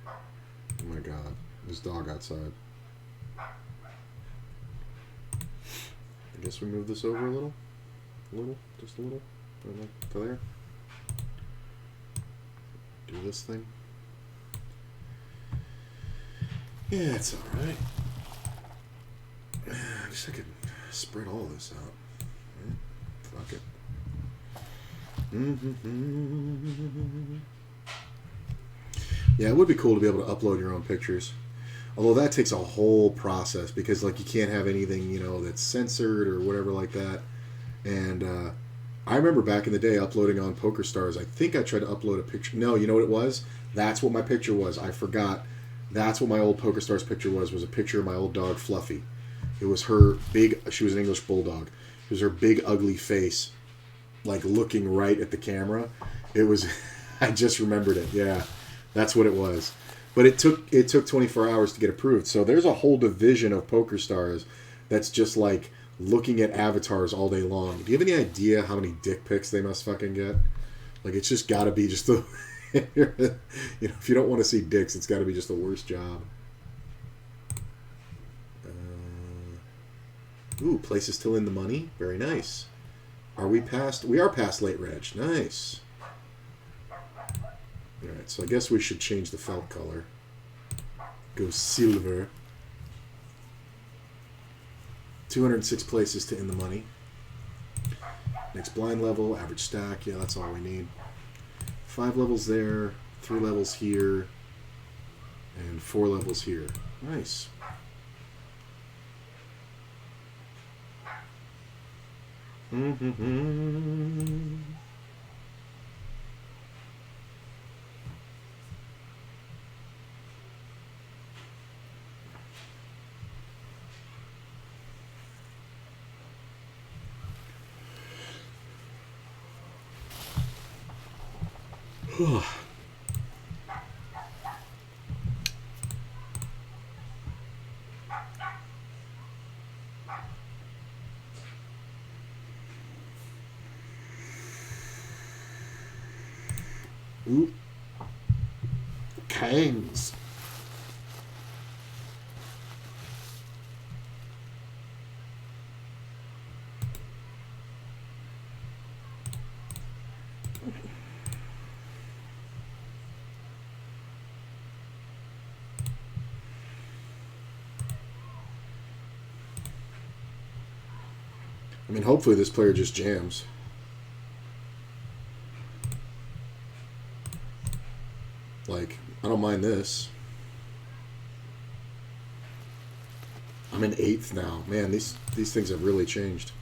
Oh my god. This dog outside. I guess we move this over a little. A little? Just a little? To there? Do this thing. Yeah, it's alright. I guess I could spread all this out. Right? Fuck it. Yeah, it would be cool to be able to upload your own pictures. Although that takes a whole process because, like, you can't have anything, you know, that's censored or whatever like that. And I remember back in the day uploading on PokerStars. I think I tried to upload a picture. No, you know what it was? That's what my picture was. I forgot. That's what my old PokerStars picture was a picture of my old dog, Fluffy. It was her big... She was an English bulldog. It was her big, ugly face, like, looking right at the camera. It was... I just remembered it. Yeah, that's what it was. But it took 24 hours to get approved. So there's a whole division of PokerStars that's just, like, looking at avatars all day long. Do you have any idea how many dick pics they must fucking get? Like, it's just got to be just the... you know, if you don't want to see dicks, it's got to be just the worst job. Ooh, place is still in the money. Very nice. Are we past... We are past late reg. Nice. Alright, so I guess we should change the felt color. Go silver. 206 places to in the money. Next blind level, average stack. Yeah, that's all we need. 5 levels there, 3 levels here, and 4 levels here. Nice. Ooh. Canes. I mean, hopefully this player just jams. Like, I don't mind this. I'm in 8th now. Man, these things have really changed.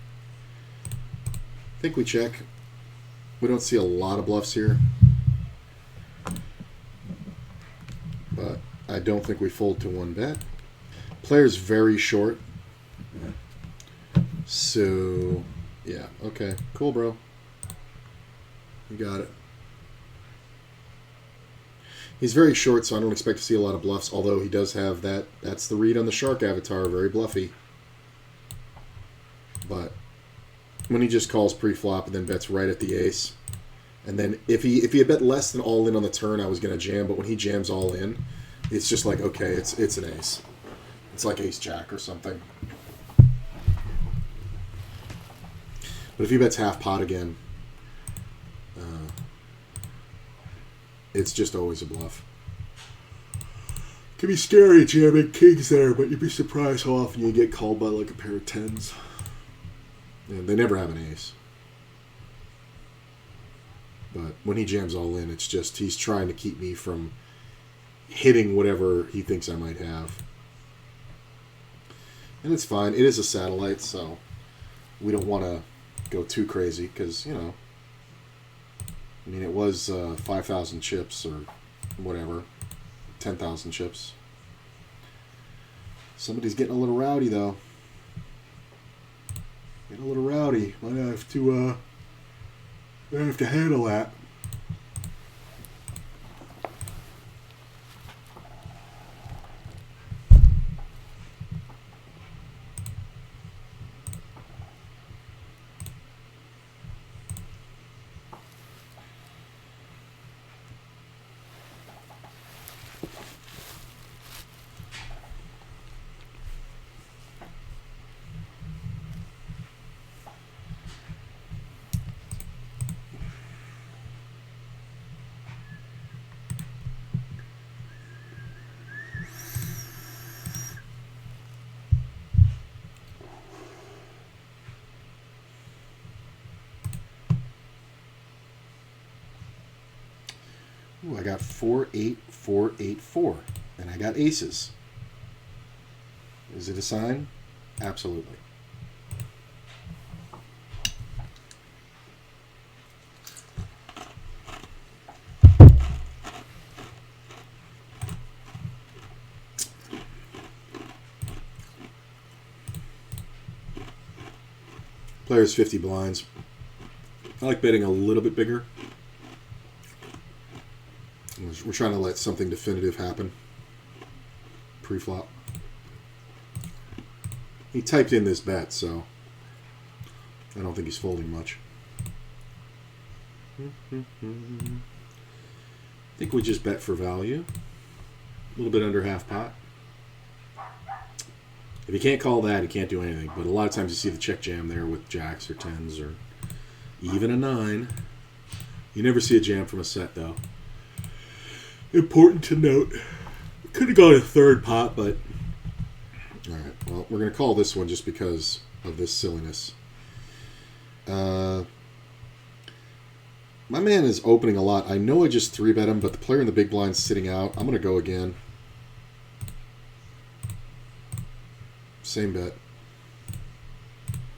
I think we check. We don't see a lot of bluffs here. But I don't think we fold to 1 bet. Player's very short. So, yeah. Okay. Cool, bro. You got it. He's very short, so I don't expect to see a lot of bluffs, although he does have that. That's the read on the shark avatar, very bluffy. But when he just calls pre-flop and then bets right at the ace, and then if he had bet less than all in on the turn, I was going to jam, but when he jams all in, it's just like, okay, it's an ace. It's like ace-jack or something. But if he bets half pot again, it's just always a bluff. Can be scary jamming kings there, but you'd be surprised how often you get called by like a pair of 10s. Yeah, they never have an ace. But when he jams all in, it's just he's trying to keep me from hitting whatever he thinks I might have. And it's fine. It is a satellite, so we don't want to go too crazy because, you know, I mean, it was 5,000 chips or whatever, 10,000 chips. Somebody's getting a little rowdy, though. Getting a little rowdy. Might have to handle that. Ooh, I got 4, 8, 4, 8, 4. And I got aces. Is it a sign? Absolutely. Player's 50 blinds. I like betting a little bit bigger. We're trying to let something definitive happen. Pre-flop. He typed in this bet, so I don't think he's folding much. I think we just bet for value. A little bit under half pot. If you can't call that, he can't do anything. But a lot of times you see the check jam there with jacks or 10s or even a 9. You never see a jam from a set, though. Important to note. Could have gone a third pot, but... Alright, well, we're going to call this one just because of this silliness. My man is opening a lot. I know I just 3-bet him, but the player in the big blind's sitting out. I'm going to go again. Same bet.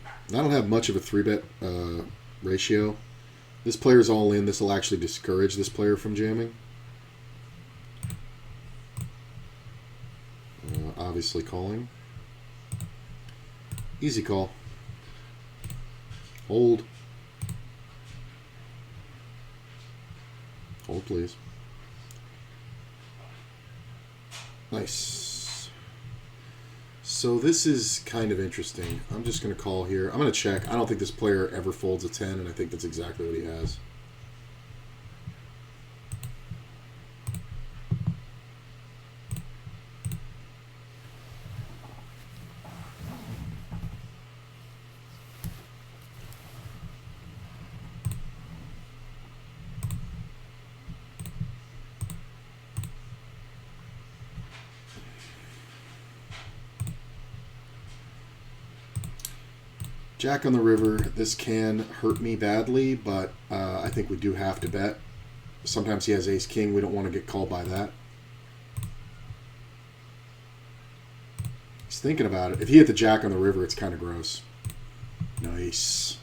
I don't have much of a 3-bet ratio. This player's all in. This will actually discourage this player from jamming. Obviously calling. Easy call. Hold. Hold, please. Nice. So this is kind of interesting. I'm just going to call here. I'm going to check. I don't think this player ever folds a 10, and I think that's exactly what he has. Jack on the river. This can hurt me badly, but I think we do have to bet. Sometimes he has ace king. We don't want to get called by that. He's thinking about it. If he hit the jack on the river, it's kind of gross. Nice.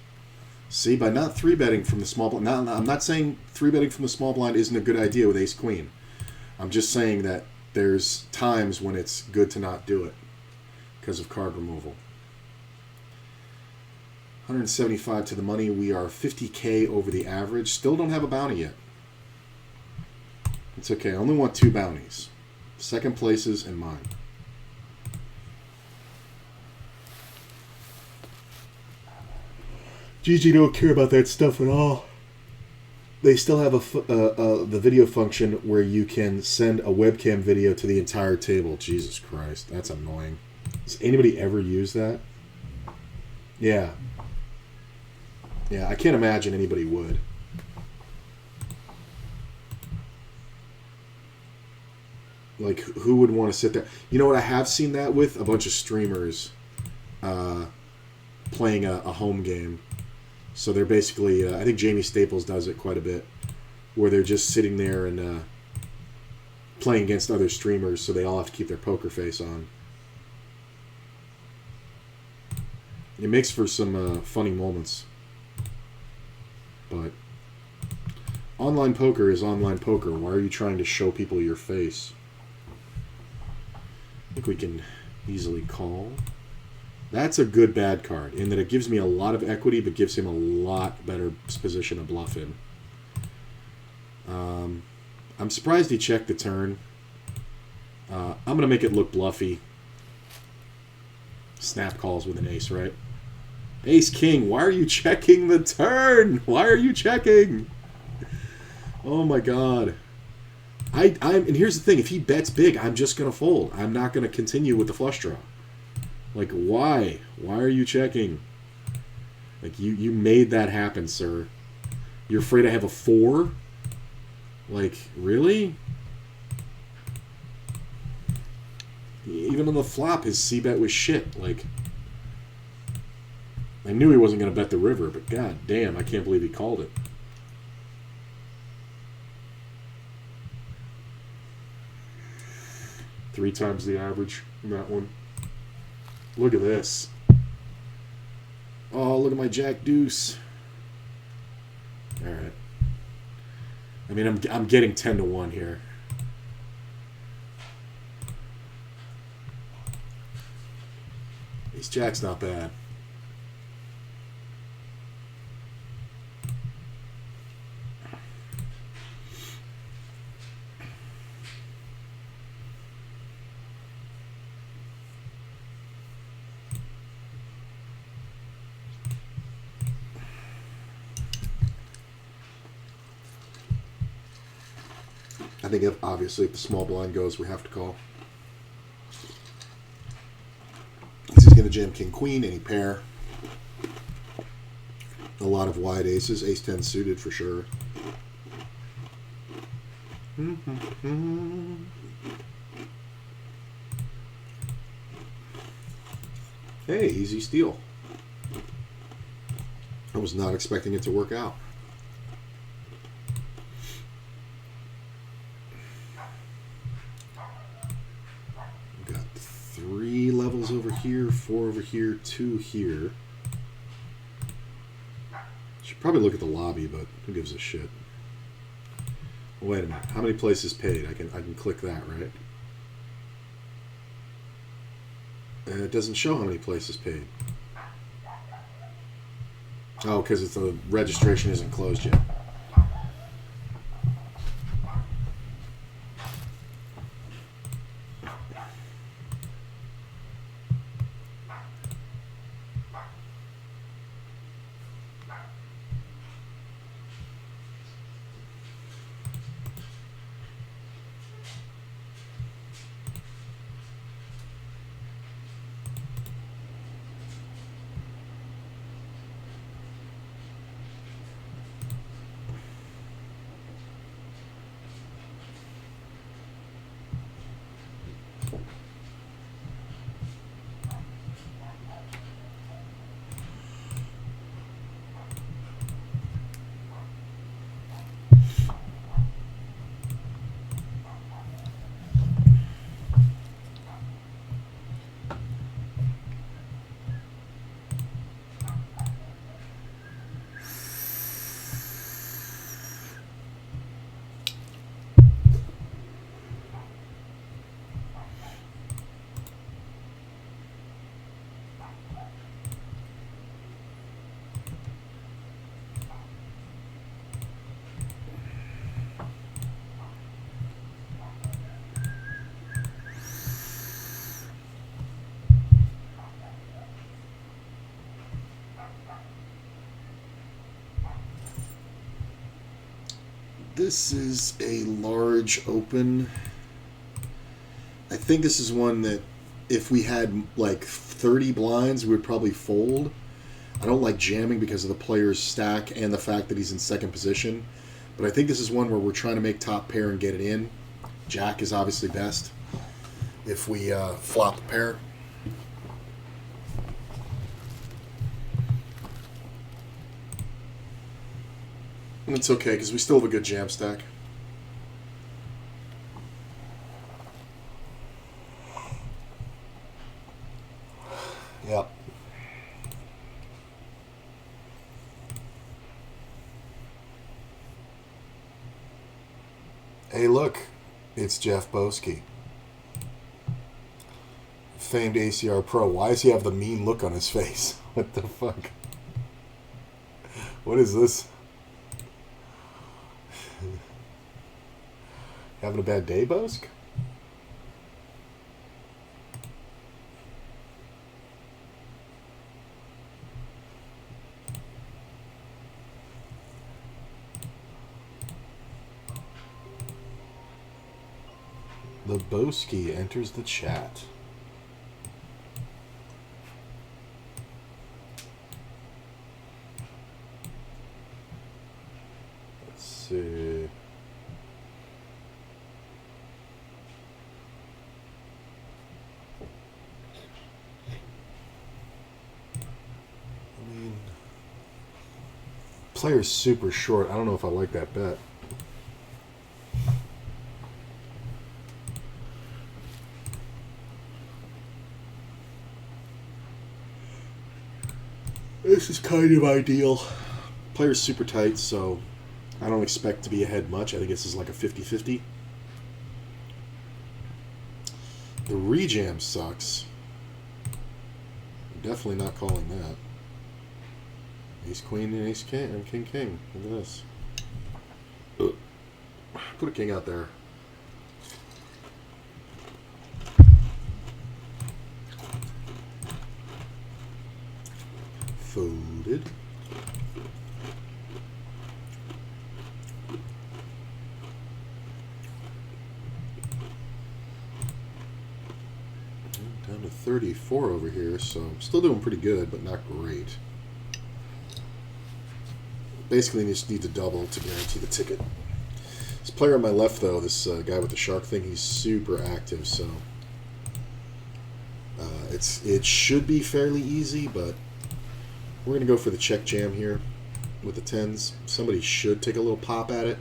See, by not 3-betting from the small blind... I'm not saying 3-betting from the small blind isn't a good idea with ace queen. I'm just saying that there's times when it's good to not do it because of card removal. 175 to the money. We are 50K over the average. Still don't have a bounty yet. It's okay. I only want 2 bounties. Second places and mine. GG don't care about that stuff at all. They still have the video function where you can send a webcam video to the entire table. Jesus Christ, that's annoying. Does anybody ever use that? Yeah. Yeah, I can't imagine anybody would. Like, who would want to sit there? You know what? I have seen that with a bunch of streamers playing a home game. So they're basically, I think Jamie Staples does it quite a bit, where they're just sitting there and playing against other streamers, so they all have to keep their poker face on. It makes for some funny moments. But online poker is online poker. Why are you trying to show people your face? I think we can easily call. That's a good bad card, in that it gives me a lot of equity, but gives him a lot better position to bluff in. I'm surprised he checked the turn. I'm going to make it look bluffy. Snap calls with an ace, right? Ace king, why are you checking the turn? Why are you checking? Oh my god. And here's the thing, if he bets big, I'm just going to fold. I'm not going to continue with the flush draw. Like, why? Why are you checking? Like, you made that happen, sir. You're afraid I have a 4? Like, really? Even on the flop, his c-bet was shit. Like, I knew he wasn't going to bet the river, but god damn, I can't believe he called it. Three times the average in that one. Look at this. Oh, look at my jack deuce. All right. I mean, I'm getting 10 to 1 here. Ace jack's not bad. I think obviously if the small blind goes, we have to call. He's going to jam king queen, any pair. A lot of wide aces, ace 10 suited for sure. Hey, easy steal. I was not expecting it to work out. Got 3 levels over here, 4 over here, 2 here. Should probably look at the lobby, but who gives a shit? Wait a minute. How many places paid? I can click that, right? And it doesn't show how many places paid. Oh, because the registration isn't closed yet. This is a large open. I think this is one that if we had like 30 blinds, we would probably fold. I don't like jamming because of the player's stack and the fact that he's in second position. But I think this is one where we're trying to make top pair and get it in. Jack is obviously best if we flop the pair. And it's okay because we still have a good jam stack. Yep. Hey, look, it's Jeff Boski, famed ACR pro. Why does he have the mean look on his face? What the fuck? What is this? Having a bad day, Bosk? The Boski enters the chat. Let's see. I mean, player's super short. I don't know if I like that bet. This is kind of ideal. Player's super tight, so I don't expect to be ahead much. I think this is like a 50-50. The rejam sucks. I'm definitely not calling that. Ace queen and ace king and king king. Look at this. Ugh. Put a king out there. Folded. Down to 34 over here, so I'm still doing pretty good, but not great. Basically, you just need to double to guarantee the ticket. This player on my left, though, this guy with the shark thing, he's super active, so it should be fairly easy, but we're going to go for the check jam here with the tens. Somebody should take a little pop at it.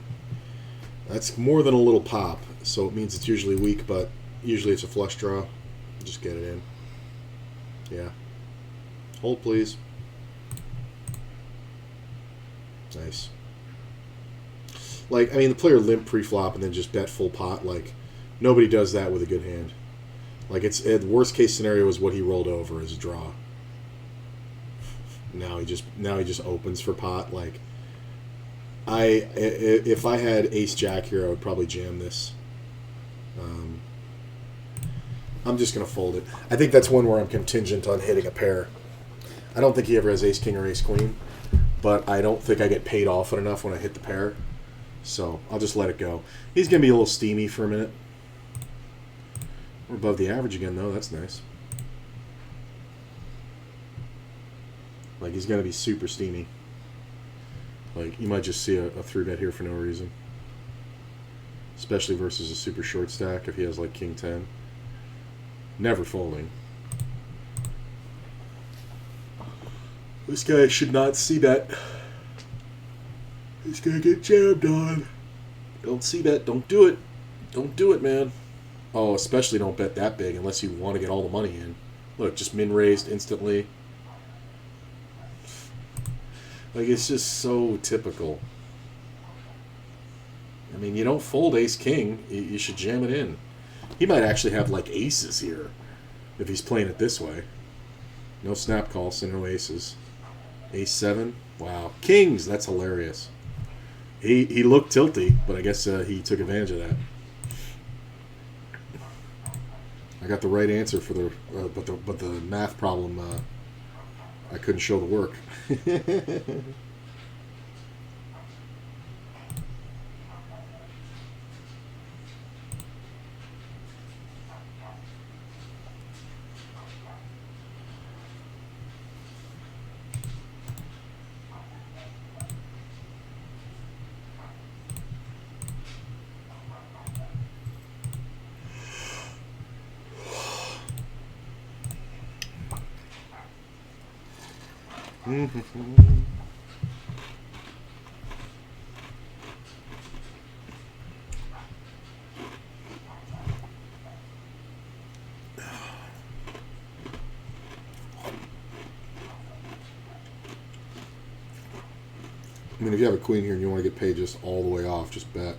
That's more than a little pop, so it means it's usually weak, but usually it's a flush draw. Just get it in. Yeah. Hold, please. Nice. Like, I mean, the player limp pre-flop and then just bet full pot. Like, nobody does that with a good hand. Like, the worst case scenario is what he rolled over as a draw. Now he just opens for pot. Like, if I had ace jack here, I would probably jam this. I'm just gonna fold it. I think that's one where I'm contingent on hitting a pair. I don't think he ever has ace king or ace queen, but I don't think I get paid off enough when I hit the pair, so I'll just let it go. He's gonna be a little steamy for a minute. We're above the average again, though. That's nice. Like, he's gonna be super steamy. Like, you might just see a 3-bet here for no reason, especially versus a super short stack if he has like king 10. Never folding. This guy should not see bet. He's gonna get jammed on. Don't see bet. Don't do it. Don't do it, man. Oh, especially don't bet that big unless you want to get all the money in. Look, just min raised instantly. Like, it's just so typical. I mean, you don't fold ace king. You should jam it in. He might actually have like aces here if he's playing it this way. No snap call, so no aces. Ace 7. Wow. Kings. That's hilarious. He looked tilty, but I guess he took advantage of that. I got the right answer for the but the math problem. I couldn't show the work. I mean, if you have a queen here and you want to get paid just all the way off, just bet.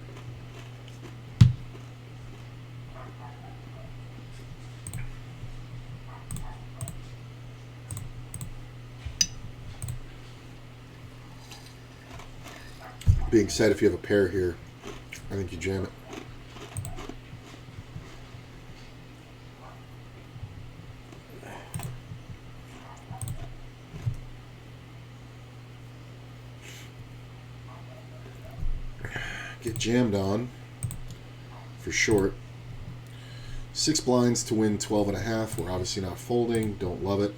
Being said, if you have a pair here, I think you jam it. Get jammed on for short. 6 blinds to win 12.5. We're obviously not folding. Don't love it.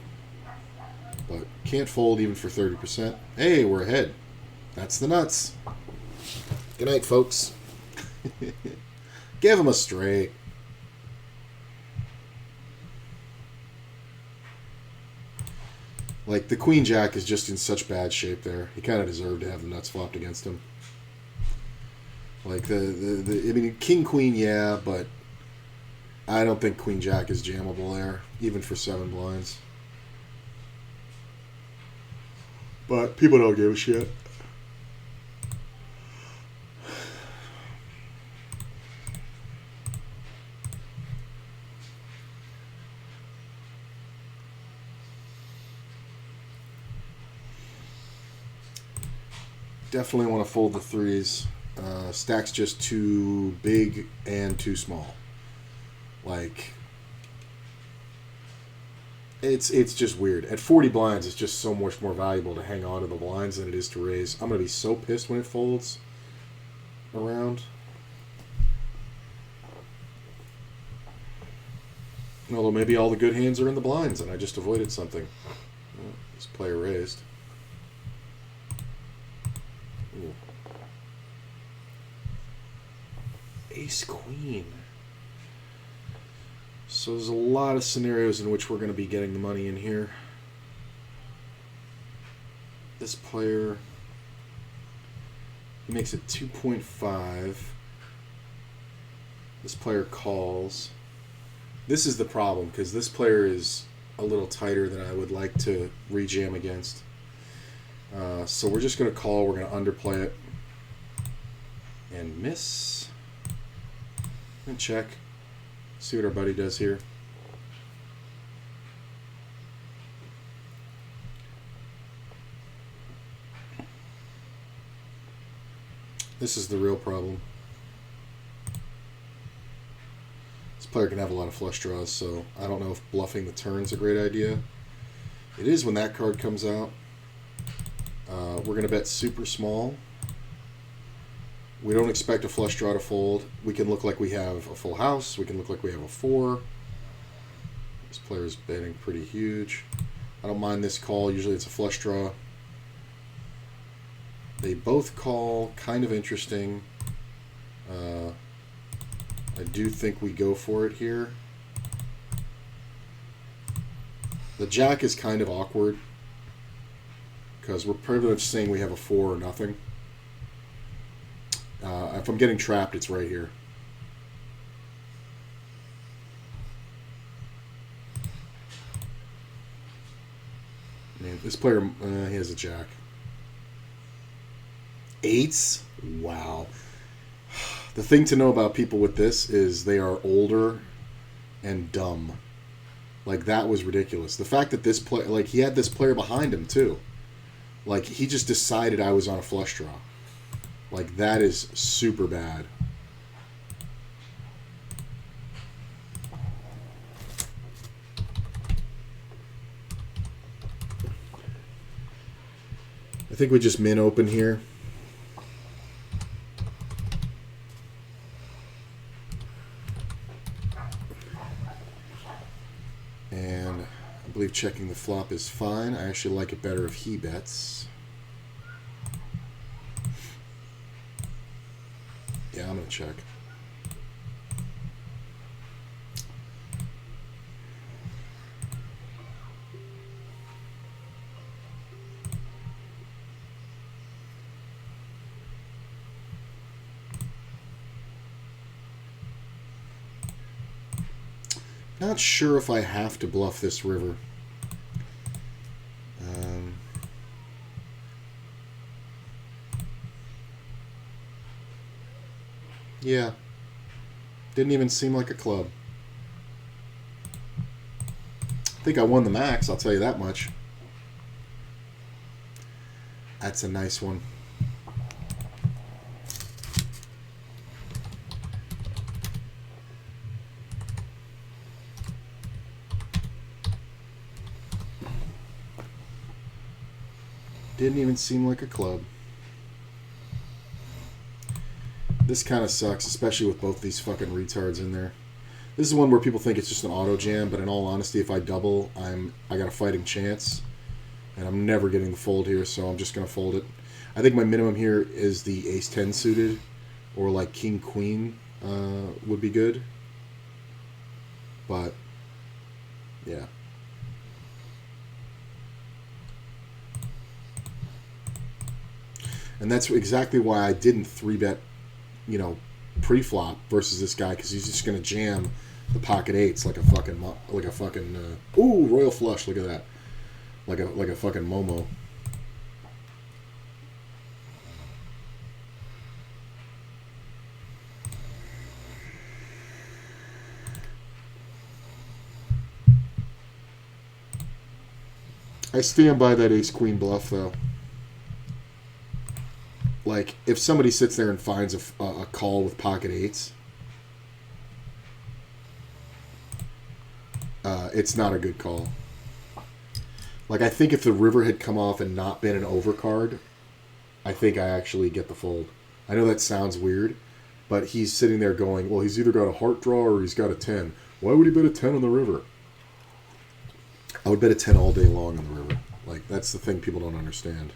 But can't fold even for 30%. Hey, we're ahead. That's the nuts. Good night, folks. Give him a straight. Like, the Queen Jack is just in such bad shape there. He kind of deserved to have the nuts flopped against him. Like, I mean, King Queen, yeah, but I don't think Queen Jack is jammable there, even for 7 blinds. But people don't give a shit. Definitely want to fold the 3s. Stack's just too big and too small. Like, it's just weird. At 40 blinds, it's just so much more valuable to hang on to the blinds than it is to raise. I'm going to be so pissed when it folds around. Although maybe all the good hands are in the blinds and I just avoided something. Well, this player raised. Ooh. Ace Queen. So there's a lot of scenarios in which we're going to be getting the money in here. This player, he makes it 2.5. This player calls. This is the problem, because this player is a little tighter than I would like to rejam against. So we're just going to call. We're going to underplay it. And miss. And check. See what our buddy does here. This is the real problem. This player can have a lot of flush draws, so I don't know if bluffing the turn's a great idea. It is when that card comes out. We're going to bet super small. We don't expect a flush draw to fold. We can look like we have a full house. We can look like we have a 4. This player's betting pretty huge. I don't mind this call. Usually it's a flush draw. They both call. Kind of interesting. I do think we go for it here. The jack is kind of awkward because we're pretty much saying we have a 4 or nothing. If I'm getting trapped, it's right here. Man, this player, he has a jack. 8s? Wow. The thing to know about people with this is they are older and dumb. Like, that was ridiculous. The fact that this player, like, he had this player behind him, too. Like, he just decided I was on a flush draw. Like, that is super bad. I think we just min open here. And I believe checking the flop is fine. I actually like it better if he bets. Yeah, I'm going to check. Not sure if I have to bluff this river. Yeah. Didn't even seem like a club. I think I won the max, I'll tell you that much. That's a nice one. Didn't even seem like a club. This kind of sucks, especially with both these fucking retards in there. This is one where people think it's just an auto jam, but in all honesty, if I double, I got a fighting chance, and I'm never getting the fold here, so I'm just gonna fold it. I think my minimum here is the ace-10 suited, or like king-queen would be good. But yeah. And that's exactly why I didn't 3-bet, you know, pre-flop versus this guy, because he's just going to jam the pocket eights like a fucking ooh, royal flush, look at that. Like a fucking Momo. I stand by that ace-queen bluff, though. Like, if somebody sits there and finds a call with pocket eights, it's not a good call. Like, I think if the river had come off and not been an overcard, I think I actually get the fold. I know that sounds weird, but he's sitting there going, well, he's either got a heart draw or he's got a 10. Why would he bet a 10 on the river? I would bet a 10 all day long on the river. Like, that's the thing people don't understand.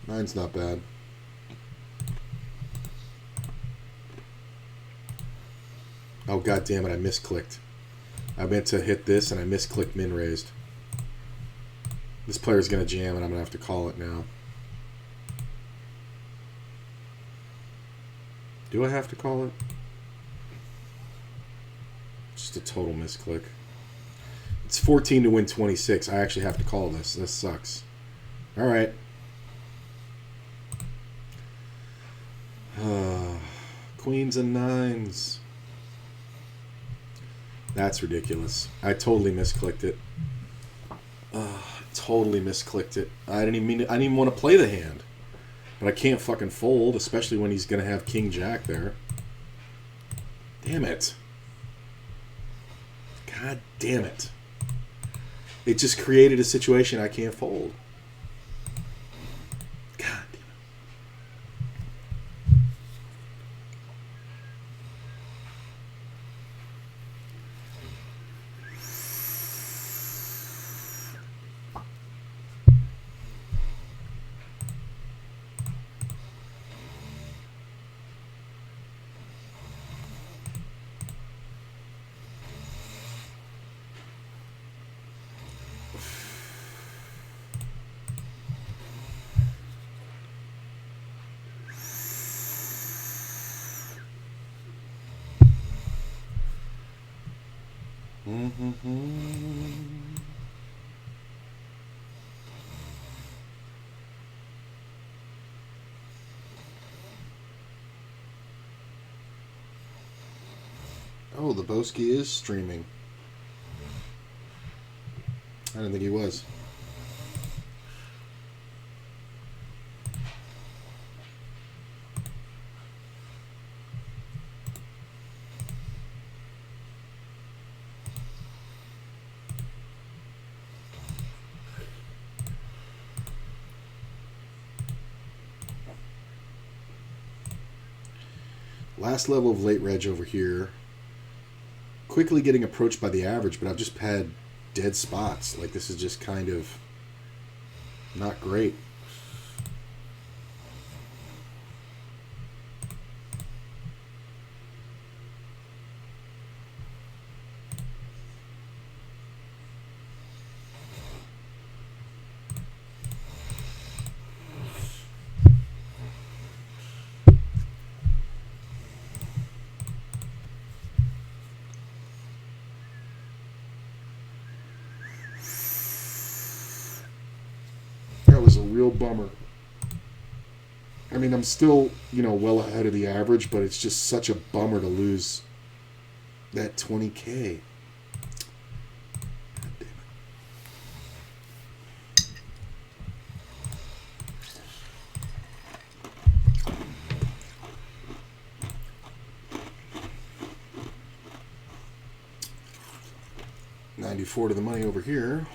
Nine's not bad. Oh, god damn it, I misclicked. I meant to hit this and I misclicked min raised. This player's going to jam and I'm going to have to call it now. Do I have to call it? Just a total misclick. It's 14 to win 26. I actually have to call this. This sucks. Alright. Queens and nines. That's ridiculous. I totally misclicked it. Totally misclicked it. I didn't even want to play the hand. But I can't fucking fold, especially when he's going to have king jack there. Damn it. God damn it. It just created a situation I can't fold. God damn it. Oh, the Boski is streaming. I didn't think he was. Last level of late reg over here. Quickly getting approached by the average, but I've just had dead spots. Like, this is just kind of not great. That was a real bummer. I mean, I'm still, well ahead of the average, but it's just such a bummer to lose that 20K. God damn it. $94 to the money over here.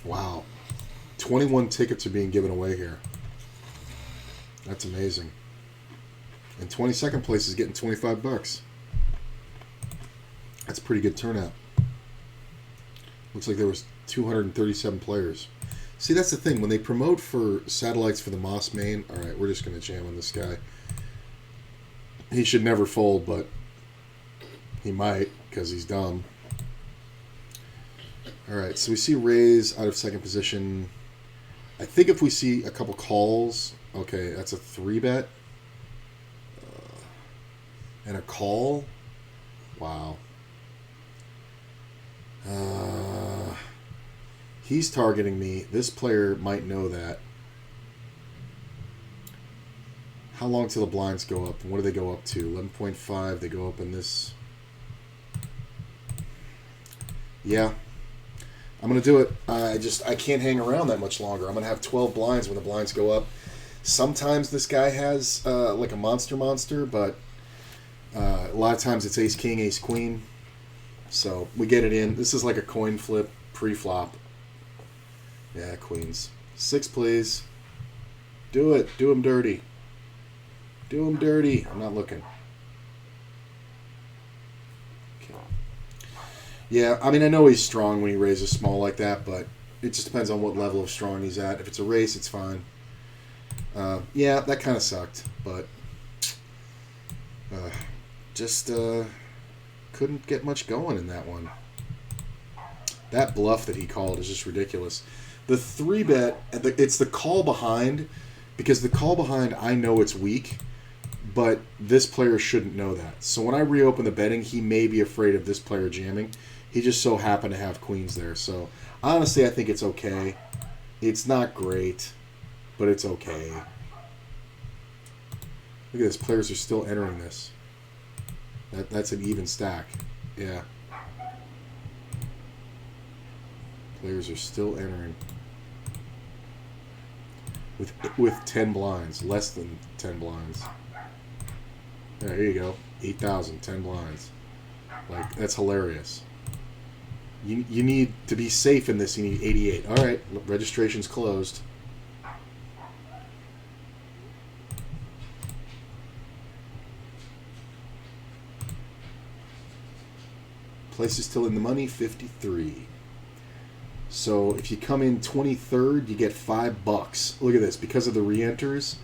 Wow. 21 tickets are being given away here. That's amazing. And 22nd place is getting $25. That's a pretty good turnout. Looks like there was 237 players. See, that's the thing. When they promote for satellites for the Moss main, all right, we're just going to jam on this guy. He should never fold, but he might because he's dumb. All right, so we see raise out of second position. I think if we see a couple calls, okay, that's a 3-bet. And a call. Wow. He's targeting me. This player might know that. How long till the blinds go up? And what do they go up to? 11.5. They go up in this. Yeah. I'm going to do it. I can't hang around that much longer. I'm going to have 12 blinds when the blinds go up. Sometimes this guy has like a monster, but a lot of times it's ace king, ace queen. So we get it in. This is like a coin flip pre-flop. Yeah, queens. 6, please. Do it. Do him dirty. Do him dirty. I'm not looking. Okay. Yeah, I mean, I know he's strong when he raises small like that, but it just depends on what level of strong he's at. If it's a race, it's fine. Yeah, that kind of sucked, but just couldn't get much going in that one. That bluff that he called is just ridiculous. The 3-bet, it's the call behind, because the call behind, I know it's weak, but this player shouldn't know that. So when I reopen the betting, he may be afraid of this player jamming. He just so happened to have queens there. So honestly, I think it's okay. It's not great, but it's okay. Look at this. Players are still entering this. That's an even stack. Yeah. Players are still entering. With 10 blinds. Less than 10 blinds. There you go. 8,000. 10 blinds. Like, that's hilarious. You need to be safe in this. You need 88. All right. Registration's closed. Place is still in the money, 53. So if you come in 23rd, you get $5. Look at this. Because of the re-enters,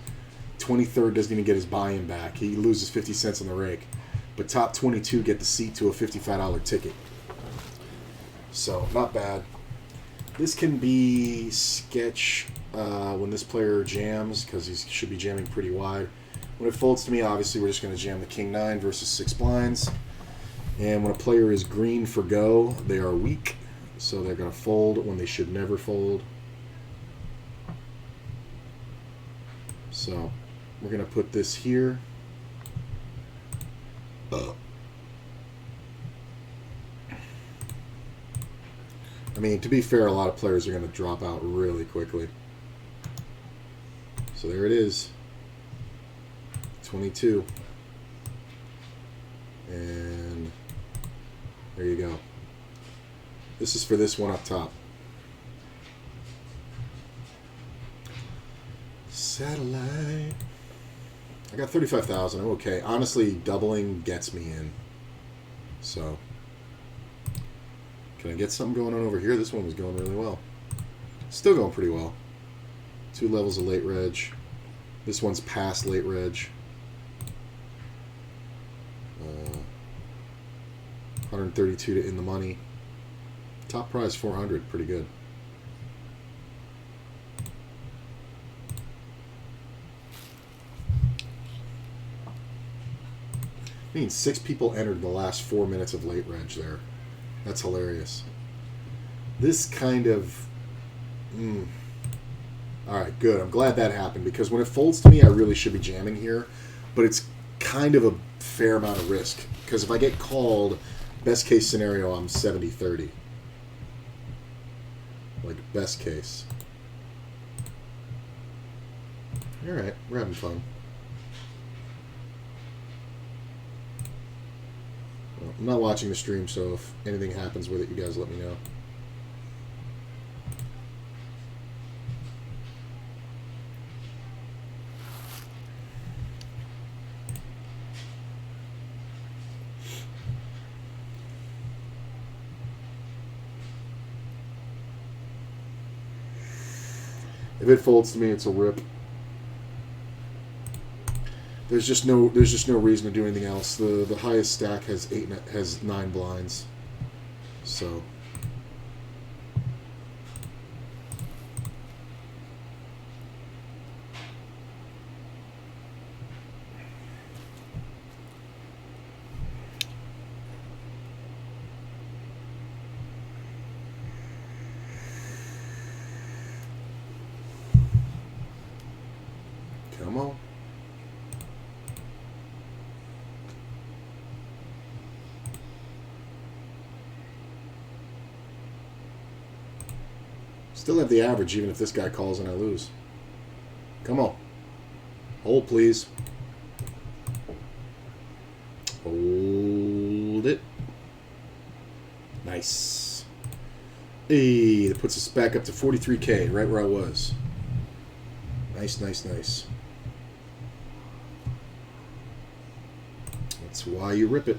23rd doesn't even get his buy-in back. He loses 50 cents on the rake. But top 22 get the seat to a $55 ticket. So, not bad. This can be sketch when this player jams, because he should be jamming pretty wide. When it folds to me, obviously, we're just going to jam the king-9 versus 6 blinds. And when a player is green for go, they are weak. So they're going to fold when they should never fold. So we're going to put this here. I mean, to be fair, a lot of players are going to drop out really quickly. So there it is. 22. And there you go. This is for this one up top. Satellite. I got 35,000. I'm okay. Honestly, doubling gets me in. So, can I get something going on over here? This one was going really well. Still going pretty well. 2 levels of late reg. This one's past late reg. 132 to in the money. Top prize 400, pretty good. I mean, 6 people entered in the last 4 minutes of late reg there. That's hilarious. This kind of... Alright, good. I'm glad that happened, because when it folds to me, I really should be jamming here. But it's kind of a fair amount of risk. Because if I get called, best case scenario, I'm 70-30. Like, best case. Alright, we're having fun. Well, I'm not watching the stream, so if anything happens with it, you guys let me know. If it folds to me, it's a rip. There's just no reason to do anything else. The highest stack has 9 blinds, so. Come on. Still have the average, even if this guy calls and I lose. Come on. Hold, please. Hold it. Nice. Hey, that puts us back up to 43K, right where I was. Nice, nice, nice. That's why you rip it.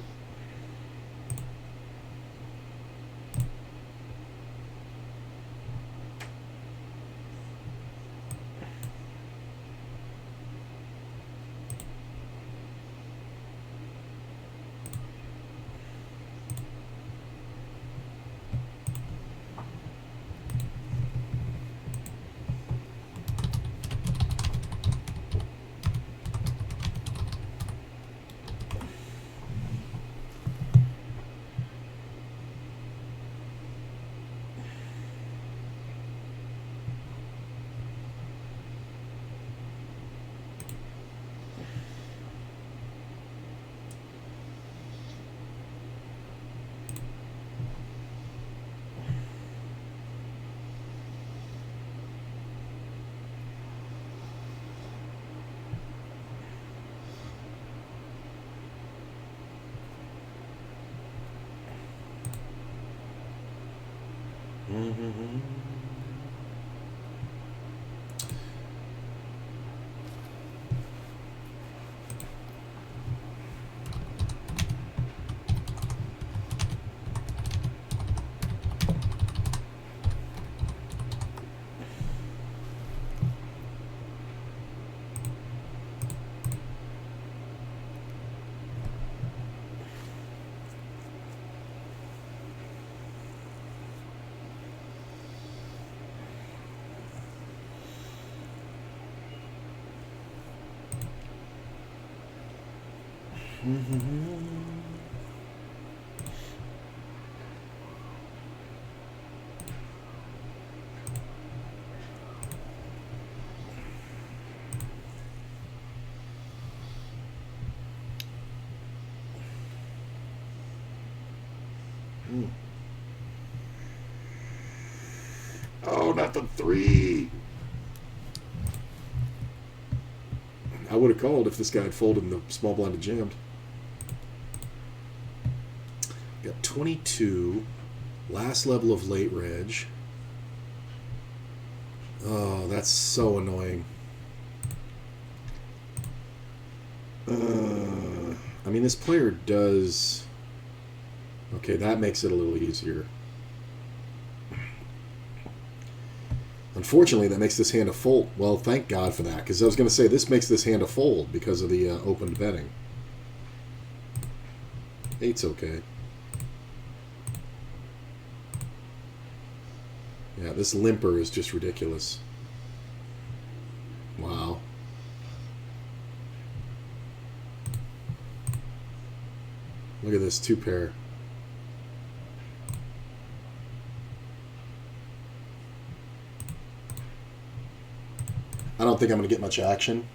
Oh, not the 3. I would have called if this guy had folded and the small blind had jammed. Got 22. Last level of late reg. Oh, that's so annoying. I mean, this player does... Okay, that makes it a little easier. Unfortunately, that makes this hand a fold. Well, thank God for that, because I was going to say this makes this hand a fold because of the opened betting. 8's okay. Yeah, this limper is just ridiculous. Wow. Look at this 2-pair. I don't think I'm going to get much action,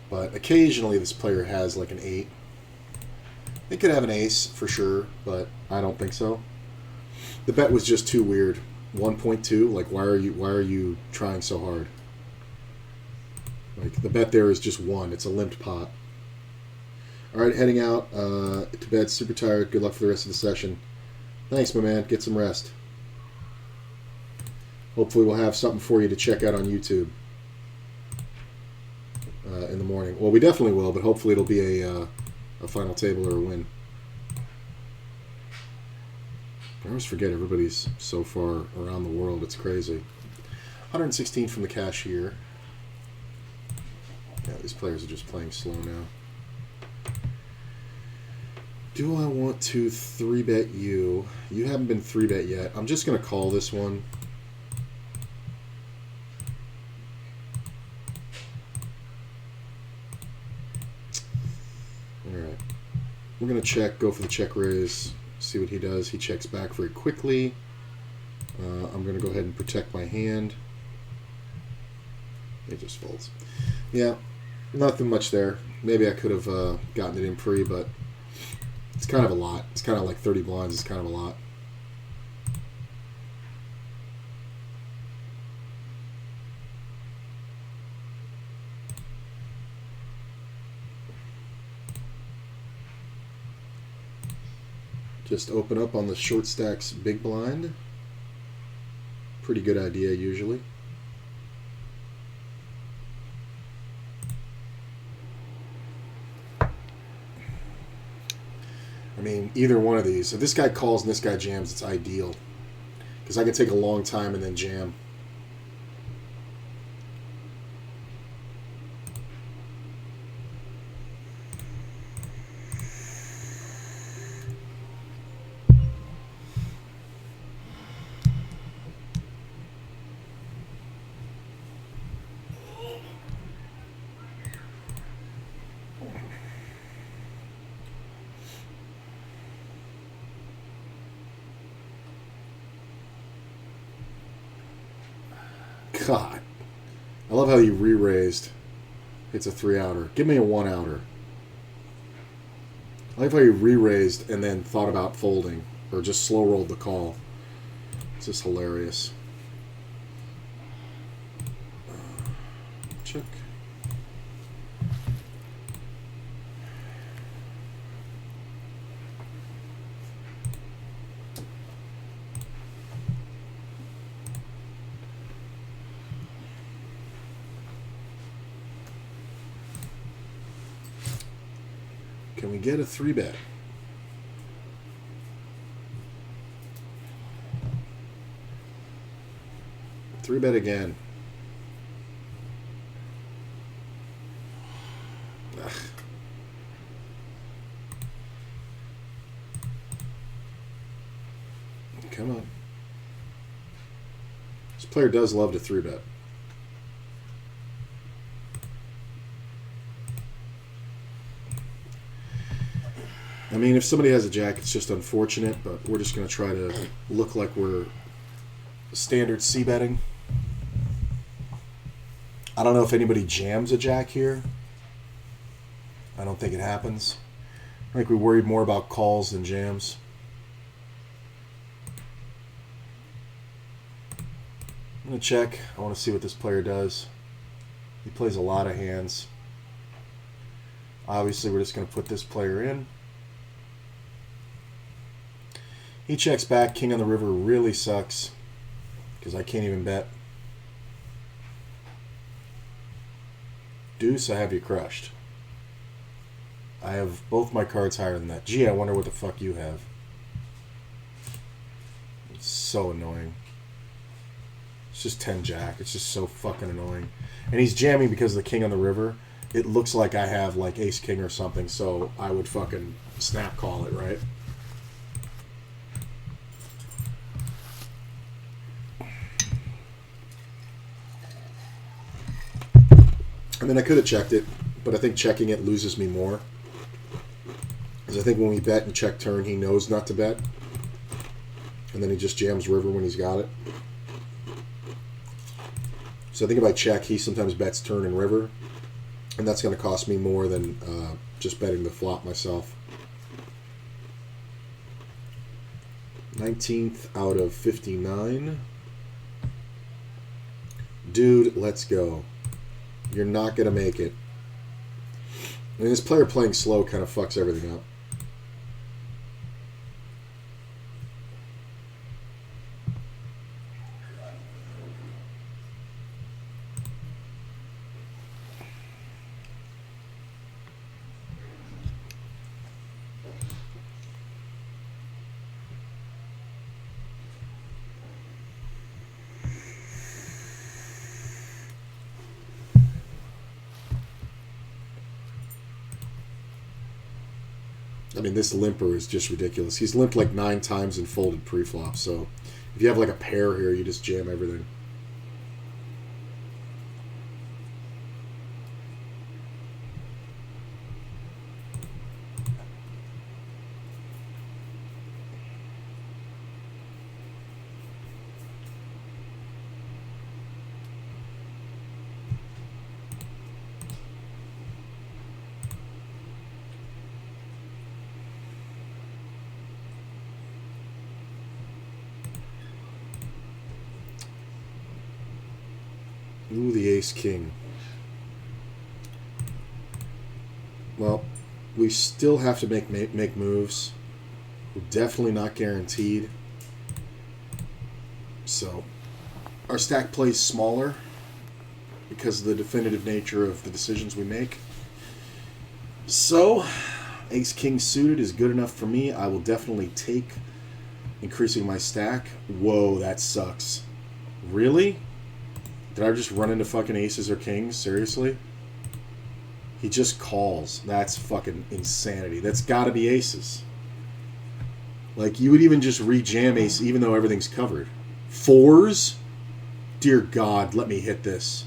but occasionally this player has like an 8. They could have an ace for sure, but I don't think so. The bet was just too weird. 1.2, like why are you trying so hard? Like the bet there is just 1. It's a limped pot. All right, heading out to bed. Super tired. Good luck for the rest of the session. Thanks, my man. Get some rest. Hopefully we'll have something for you to check out on YouTube in the morning. Well, we definitely will, but hopefully it'll be a final table or a win. I always forget everybody's so far around the world. It's crazy. 116 from the cashier. Yeah, these players are just playing slow now. Do I want to 3-bet you? You haven't been 3-bet yet. I'm just going to call this one. Alright. We're going to check, go for the check raise, see what he does. He checks back very quickly. I'm going to go ahead and protect my hand. He just folds. Yeah, nothing much there. Maybe I could have gotten it in pre, but it's kind of a lot. It's kind of like 30 blinds. It's kind of a lot. Just open up on the short stacks big blind. Pretty good idea usually. I mean, either one of these. If this guy calls and this guy jams, it's ideal. Because I can take a long time and then jam. God. I love how you re-raised. It's a 3-outer. Give me a 1-outer. I like how you re-raised and then thought about folding. Or just slow-rolled the call. It's just hilarious. Check. Can we get a 3-bet? Three-bet again. Ugh. Come on. This player does love to 3-bet. I mean, if somebody has a jack, it's just unfortunate, but we're just going to try to look like we're standard c-betting. I don't know if anybody jams a jack here. I don't think it happens. I think we worried more about calls than jams. I'm going to check. I want to see what this player does. He plays a lot of hands. Obviously, we're just going to put this player in. He checks back. King on the river really sucks because I can't even bet. Deuce, I have you crushed. I have both my cards higher than that. Gee, I wonder what the fuck you have. It's so annoying. It's just 10 jack. It's just so fucking annoying. And he's jamming because of the king on the river. It looks like I have like ace king or something, so I would fucking snap call it, right? I mean, I could have checked it, but I think checking it loses me more. Because I think when we bet and check turn, he knows not to bet. And then he just jams river when he's got it. So I think if I check, he sometimes bets turn and river. And that's going to cost me more than just betting the flop myself. 19th out of 59. Dude, let's go. You're not going to make it. I mean, this player playing slow kind of fucks everything up. I mean, this limper is just ridiculous. He's limped like 9 times and folded pre-flop, so if you have like a pair here, you just jam everything. Ooh, the ace-king. Well, we still have to make moves. We're definitely not guaranteed. So, our stack plays smaller because of the definitive nature of the decisions we make. So, ace-king suited is good enough for me. I will definitely take increasing my stack. Whoa, that sucks. Really? Did I just run into fucking aces or kings? Seriously? He just calls. That's fucking insanity. That's gotta be aces. Like, you would even just re-jam ace even though everything's covered. Fours? Dear God, let me hit this.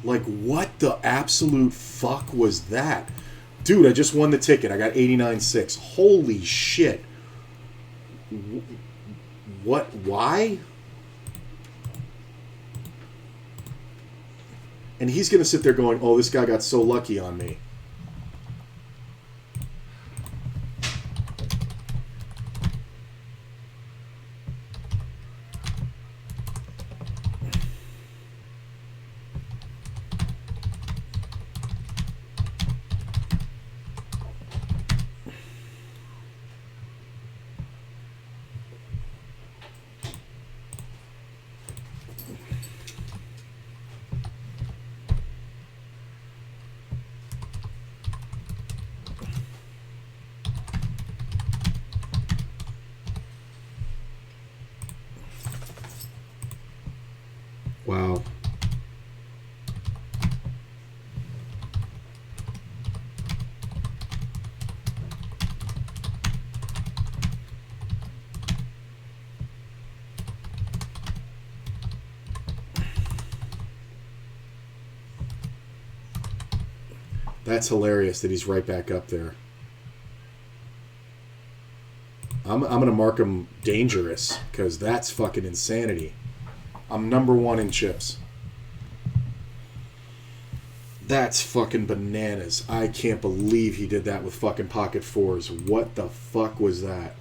Like, what the absolute fuck was that? Dude, I just won the ticket. I got 89.6. Holy shit. What? Why? And he's going to sit there going, oh, this guy got so lucky on me. Wow. That's hilarious that he's right back up there. I'm going to mark him dangerous because that's fucking insanity. I'm #1 in chips. That's fucking bananas. I can't believe he did that with fucking pocket fours. What the fuck was that?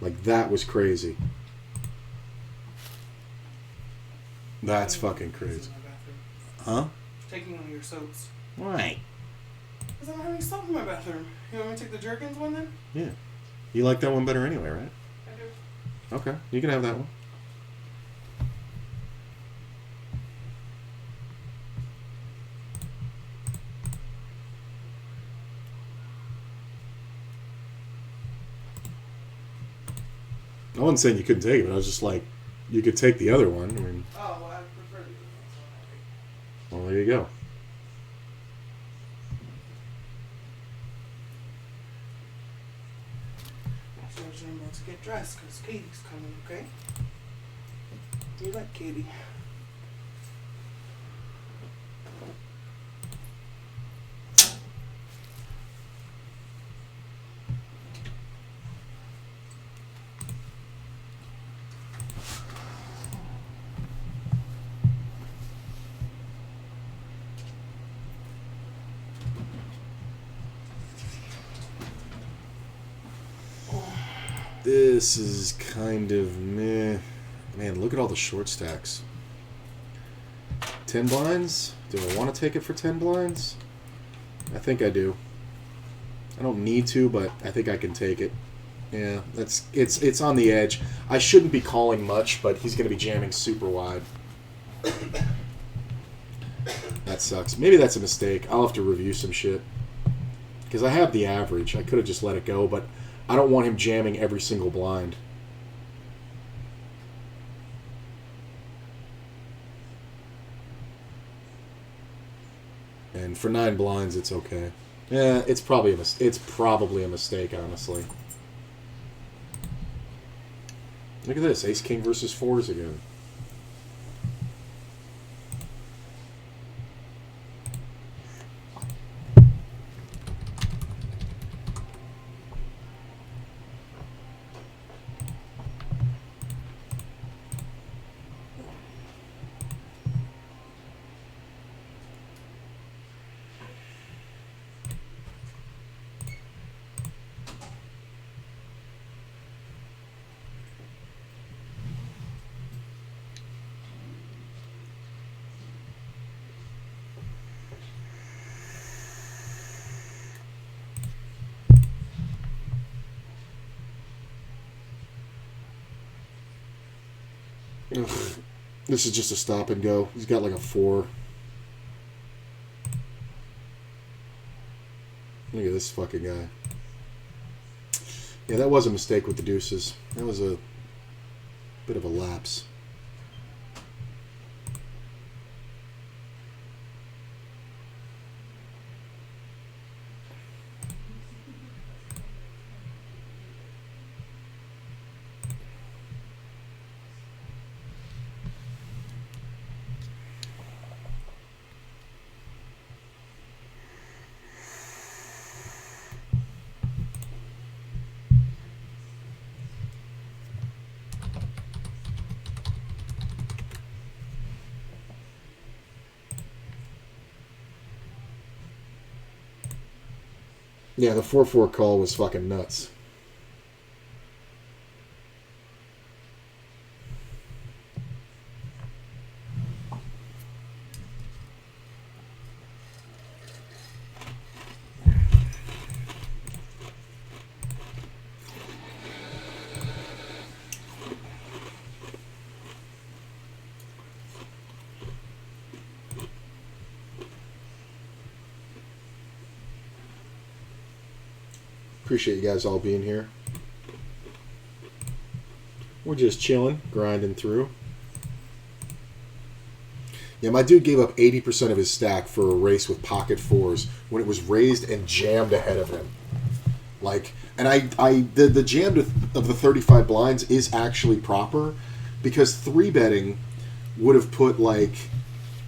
Like, that was crazy. That's fucking crazy. Huh? Taking one of your soaps. Why? Because I don't have any soap in my bathroom. You want me to take the Jergens one then? Yeah. You like that one better anyway, right? I do. Okay. You can have that one. I wasn't saying you couldn't take it, but I was just like, you could take the other one. I mean, Oh, well, I prefer the other one, well, there you go. so I'm about to get dressed because Katie's coming, okay? You like Katie. This is kind of meh. Man, look at all the short stacks. 10 blinds? Do I want to take it for 10 blinds? I think I do. I don't need to, but I think I can take it. Yeah, it's on the edge. I shouldn't be calling much, but he's going to be jamming super wide. That sucks. Maybe that's a mistake. I'll have to review some shit. Because I have the average. I could have just let it go, but I don't want him jamming every single blind. And for 9 blinds, it's okay. Yeah, it's probably a mistake, honestly. Look at this, Ace King versus 4s again. Ugh. This is just a stop and go. He's got like a 4. Look at this fucking guy. Yeah, that was a mistake with the deuces. That was a bit of a lapse. Yeah, the 4-4 call was fucking nuts. Appreciate you guys all being here. We're just chilling, grinding through. Yeah, my dude gave up 80% of his stack for a race with pocket 4s when it was raised and jammed ahead of him. Like, and the jammed of the 35 blinds is actually proper because 3-betting would have put like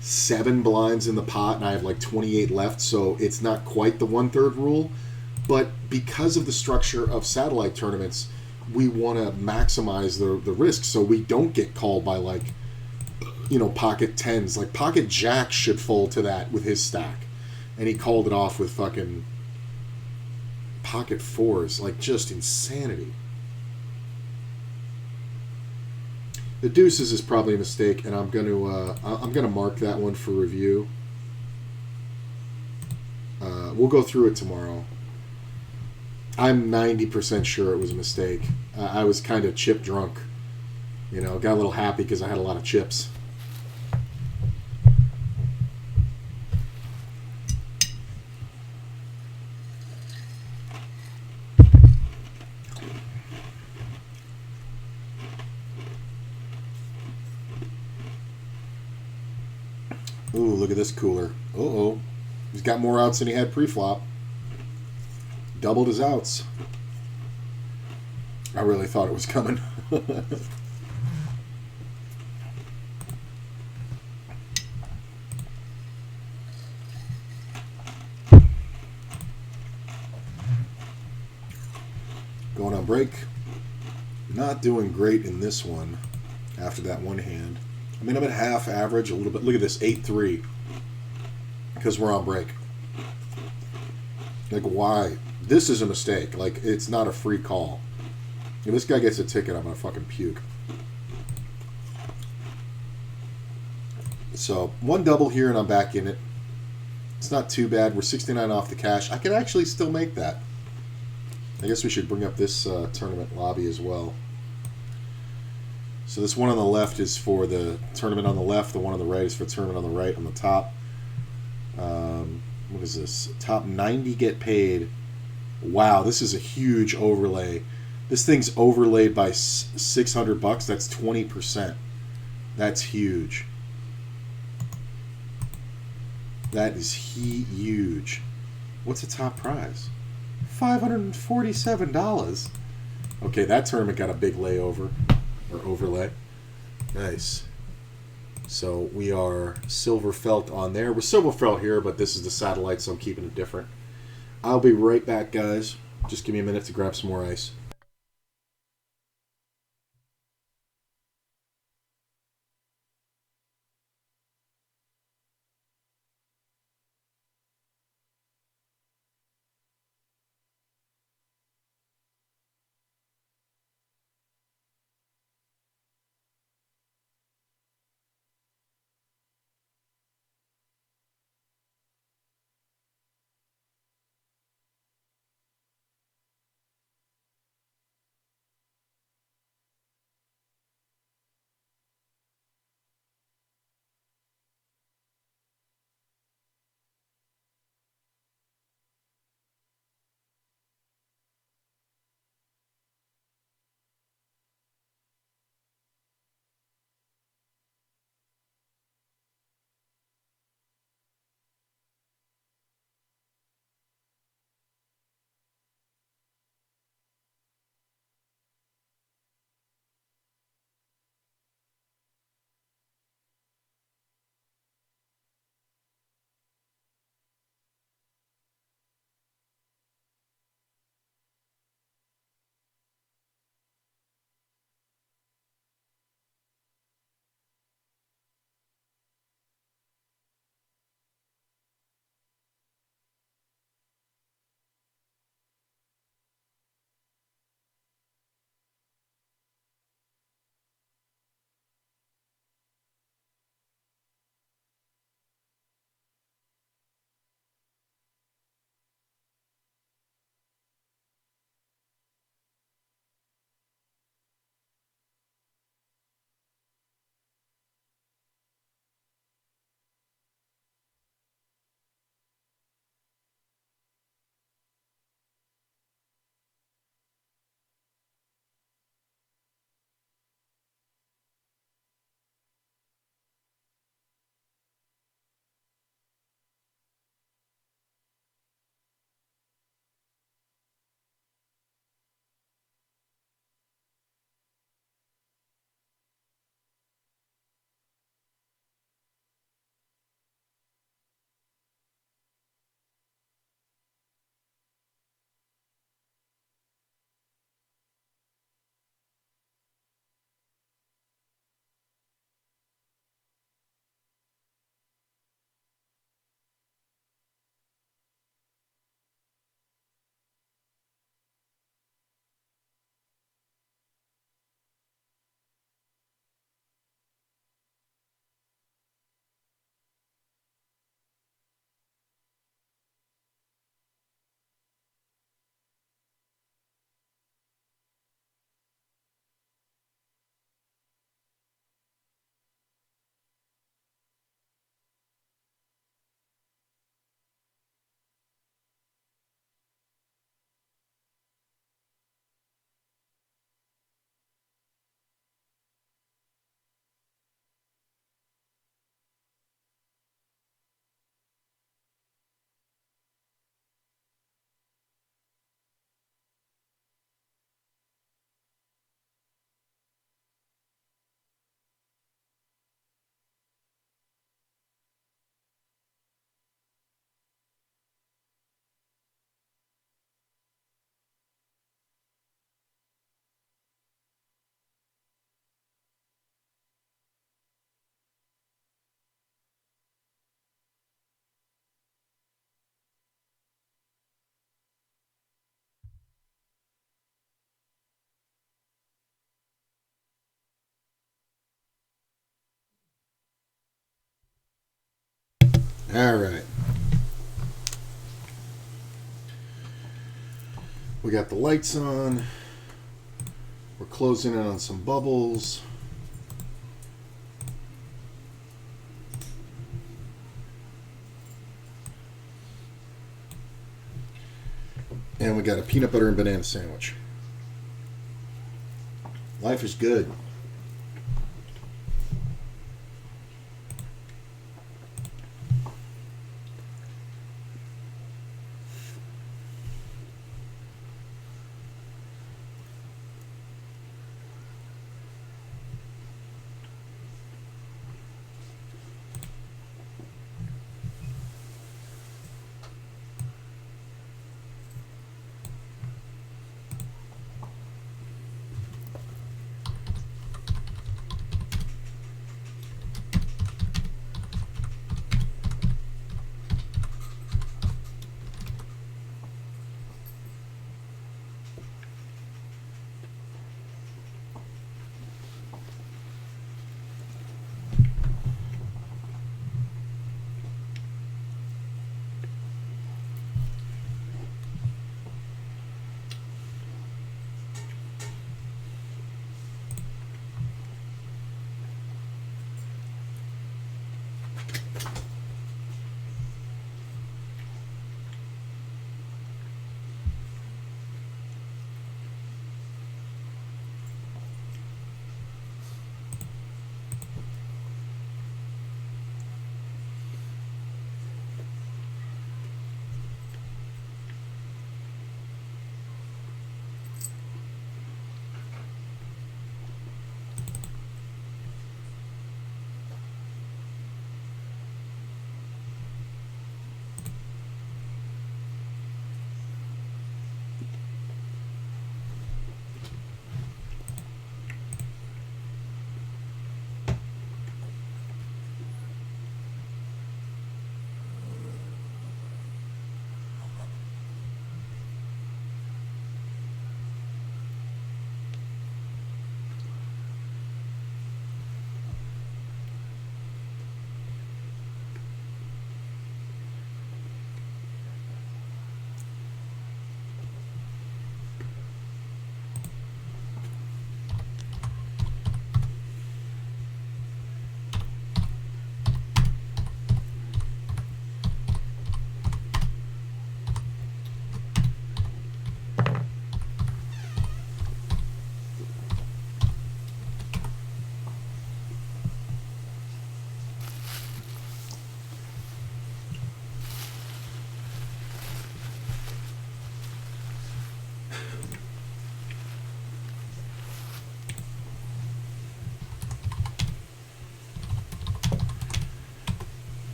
7 blinds in the pot and I have like 28 left, so it's not quite the 1/3 rule. But because of the structure of satellite tournaments, we want to maximize the risk so we don't get called by like, you know, pocket 10s. Like pocket jack should fold to that with his stack. And he called it off with fucking pocket 4s. Like just insanity. The deuces is probably a mistake, and I'm gonna mark that one for review. We'll go through it tomorrow. I'm 90% sure it was a mistake. I was kind of chip drunk. You know, got a little happy because I had a lot of chips. Ooh, look at this cooler. Uh-oh. He's got more outs than he had pre-flop. Doubled his outs. I really thought it was coming. Going on break. Not doing great in this one after that one hand. I mean, I'm at half average a little bit. Look at this, 8-3. Because we're on break. Like, why? This is a mistake. Like, it's not a free call. If this guy gets a ticket, I'm going to fucking puke. So, one double here and I'm back in it. It's not too bad. We're 69 off the cash. I can actually still make that. I guess we should bring up this tournament lobby as well. So this one on the left is for the tournament on the left. The one on the right is for the tournament on the right on the top. What is this? Top 90 get paid. Wow, this is a huge overlay. This thing's overlaid by $600. That's 20%. That's huge. That is huge. What's the top prize? $547. Okay, that tournament got a big layover or overlay. Nice. So we are silver felt on there. We're silver felt here, but this is the satellite, so I'm keeping it different. I'll be right back, guys. Just give me a minute to grab some more ice. All right. We got the lights on. We're closing in on some bubbles. And we got a peanut butter and banana sandwich. Life is good.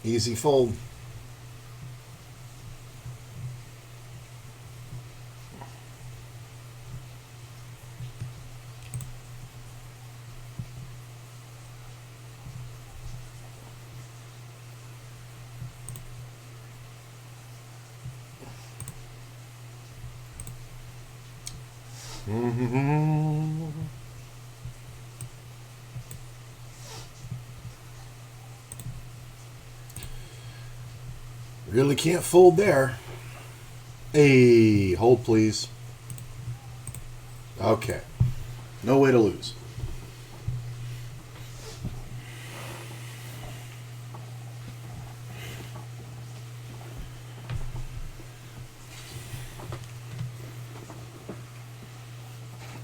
Easy fold. Really can't fold there. Hey, hold please. Okay. No way to lose.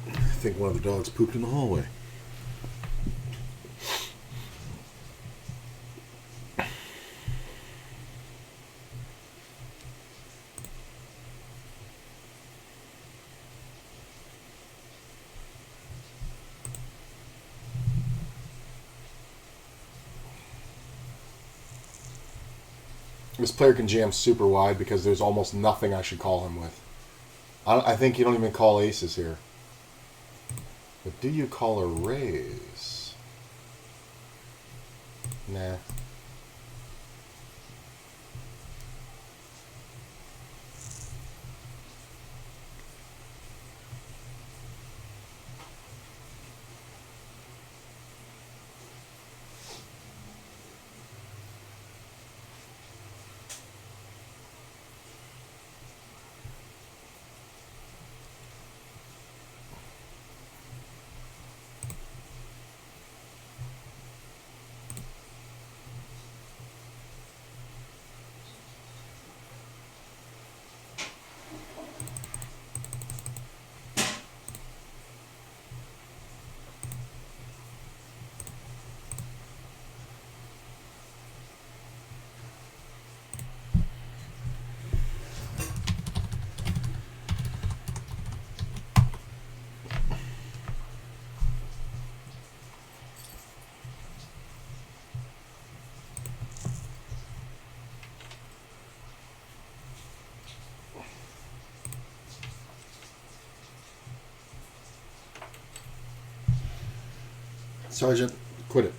I think one of the dogs pooped in the hallway. This player can jam super wide because there's almost nothing I should call him with. I think you don't even call aces here. But do you call a raise? Nah. Sergeant, quit it.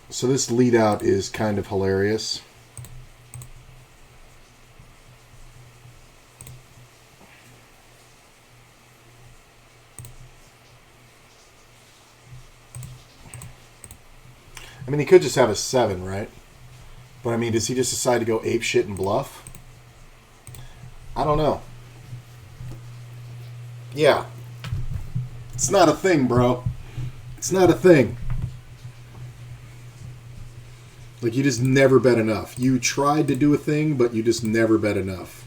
So this lead out is kind of hilarious. I mean, he could just have a 7, right? But I mean, does he just decide to go ape shit and bluff? I don't know. Yeah. It's not a thing, bro. It's not a thing. Like, you just never bet enough. You tried to do a thing, but you just never bet enough.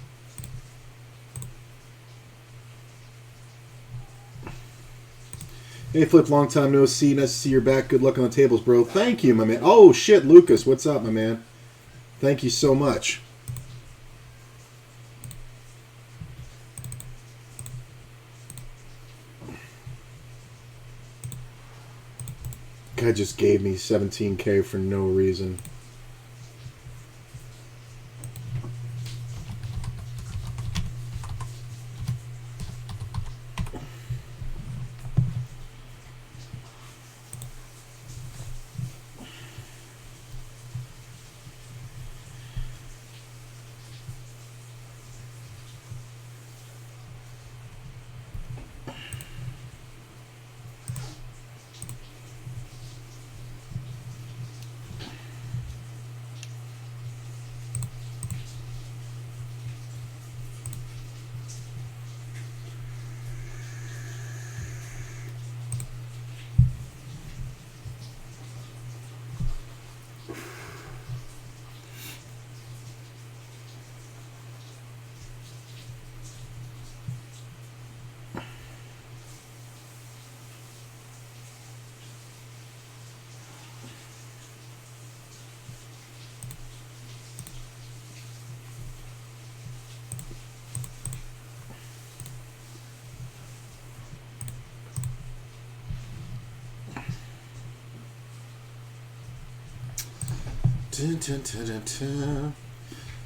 Hey, Flip, long time no see. Nice to see you're back. Good luck on the tables, bro. Thank you, my man. Oh, shit, Lucas. What's up, my man? Thank you so much. Guy just gave me $17K for no reason.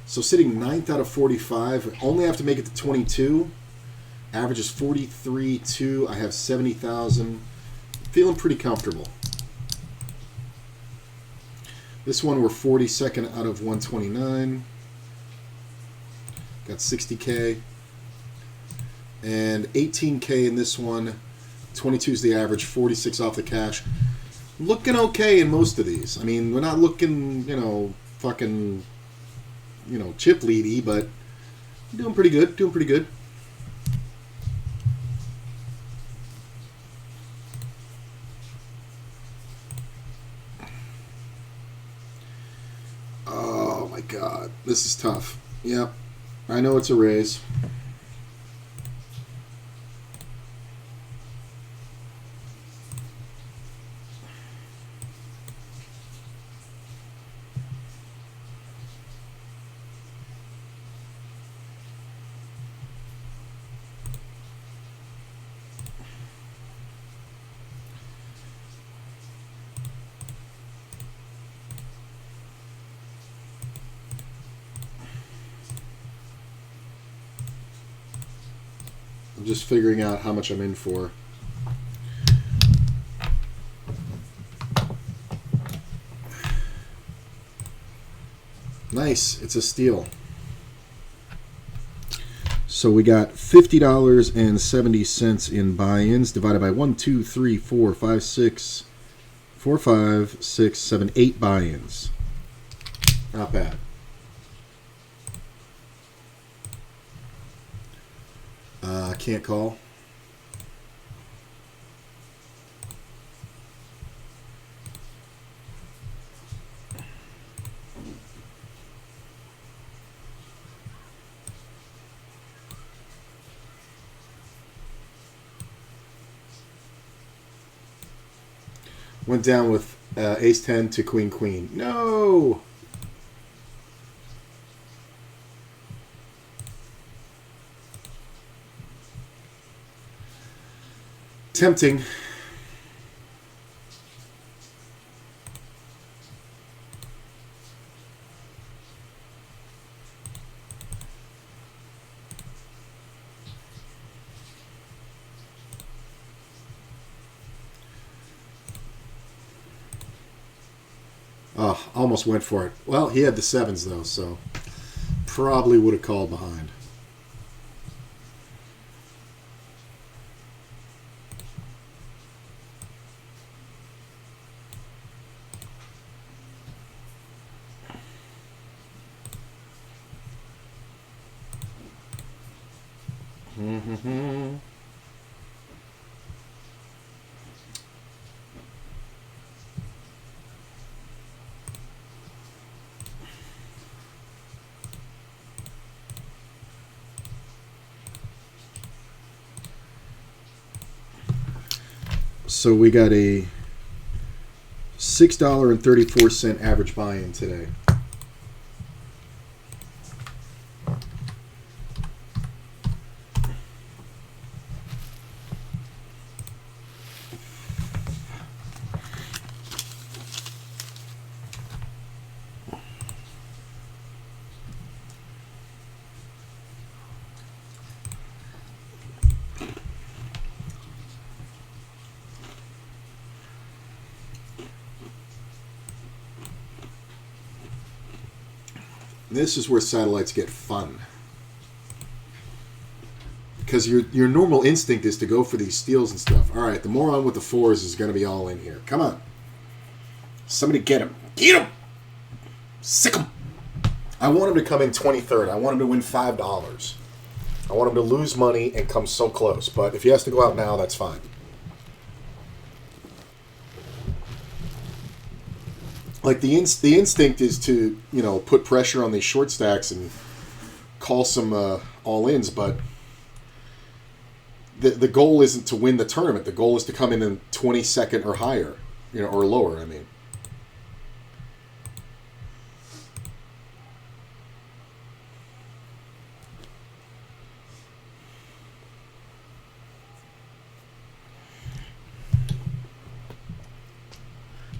So sitting 9th out of 45. Only have to make it to 22. Average is 43.2. I have 70,000. Feeling pretty comfortable. This one we're 42nd out of 129. Got 60K. And 18K in this one. 22 is the average, 46 off the cash. Looking okay in most of these. I mean, we're not looking, fucking, chip leady, but doing pretty good. Doing pretty good. Oh my God, this is tough. Yep, I know it's a raise. I'm just figuring out how much I'm in for. Nice, it's a steal. So we got $50.70 in buy-ins divided by 1, 2, 3, 4, 5, 6, 4, 5, 6, 7, 8 buy-ins. Not bad. Can't call. Went down with ace 10 to queen queen. No! Tempting. Oh, almost went for it. Well, he had the sevens though, so probably would have called behind. Mm-hmm. So we got a $6.34 average buy-in today. This is where satellites get fun. Because your normal instinct is to go for these steals and stuff. All right, the moron with the fours is going to be all in here. Come on. Somebody get him. Get him! Sick him! I want him to come in 23rd. I want him to win $5. I want him to lose money and come so close. But if he has to go out now, that's fine. Like the instinct is to, put pressure on these short stacks and call some all-ins, but the goal isn't to win the tournament. The goal is to come in 22nd or higher, or lower, I mean.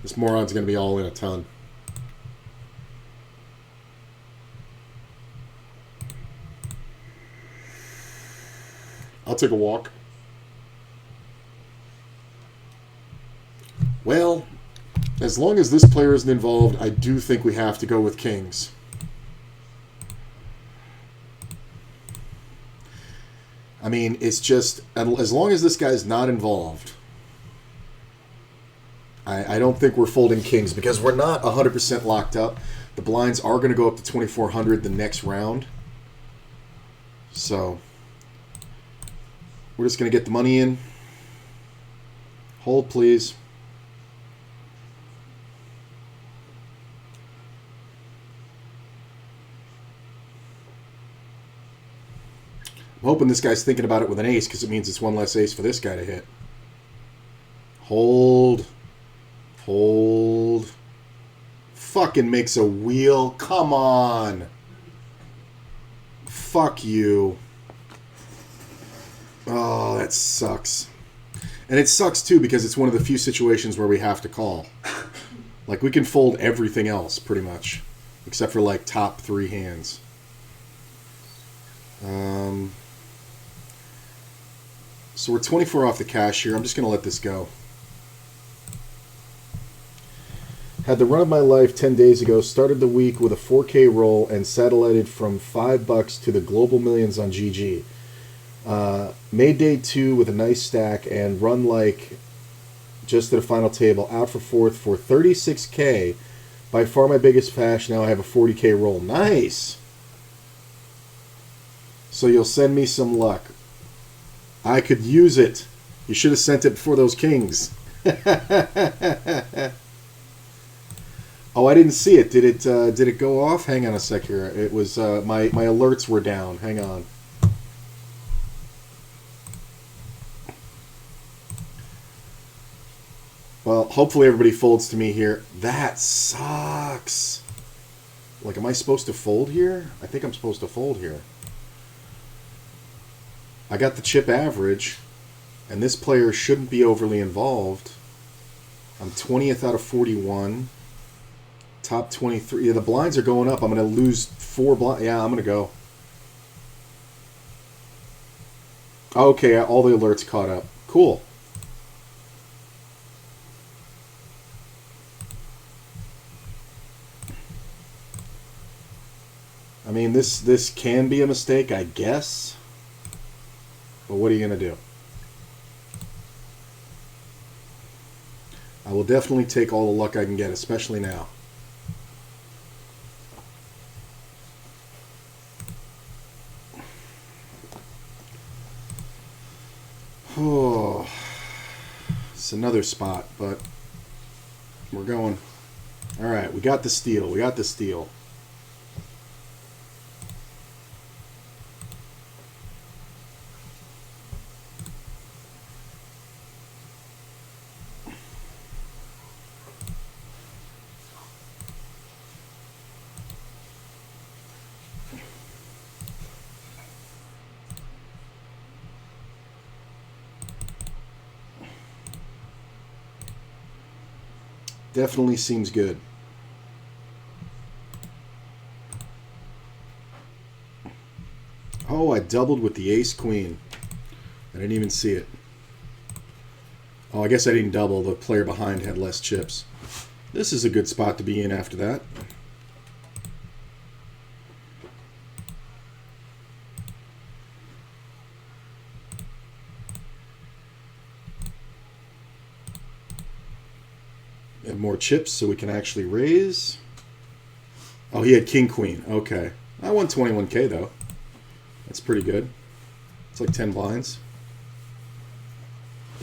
This moron's going to be all in a ton. I'll take a walk. Well, as long as this player isn't involved, I do think we have to go with kings. I mean, it's just, as long as this guy's not involved, I don't think we're folding kings because we're not 100% locked up. The blinds are going to go up to 2,400 the next round. So, we're just going to get the money in. Hold, please. I'm hoping this guy's thinking about it with an ace because it means it's one less ace for this guy to hit. Hold. Hold. Fucking makes a wheel. Come on. Fuck you. Oh, that sucks. And it sucks too because it's one of the few situations where we have to call. Like we can fold everything else pretty much. Except for like top 3 hands. So we're 24 off the cash here. I'm just going to let this go. Had the run of my life 10 days ago. Started the week with a 4K roll and satellited from $5 to the global millions on GG. Made day 2 with a nice stack and run like just to the final table. Out for 4th for 36K. By far my biggest cash. Now I have a 40K roll. Nice! So you'll send me some luck. I could use it. You should have sent it before those kings. Oh, I didn't see it. Did it go off? Hang on a sec here. It was my alerts were down. Hang on. Well, hopefully everybody folds to me here. That sucks. Like, am I supposed to fold here? I think I'm supposed to fold here. I got the chip average, and this player shouldn't be overly involved. I'm 20th out of 41. Top 23. Yeah, the blinds are going up. I'm going to lose 4 blinds. Yeah, I'm going to go. Okay, all the alerts caught up. Cool. I mean, this can be a mistake, I guess. But what are you going to do? I will definitely take all the luck I can get, especially now. Oh, it's another spot, but we're going. All right, we got the steal. We got the steal. Definitely seems good. Oh, I doubled with the ace-queen. I didn't even see it. Oh, I guess I didn't double. The player behind had less chips. This is a good spot to be in after that. Have more chips so we can actually raise. Oh, he had king queen. Okay. I won 21K though. That's pretty good. It's like 10 blinds.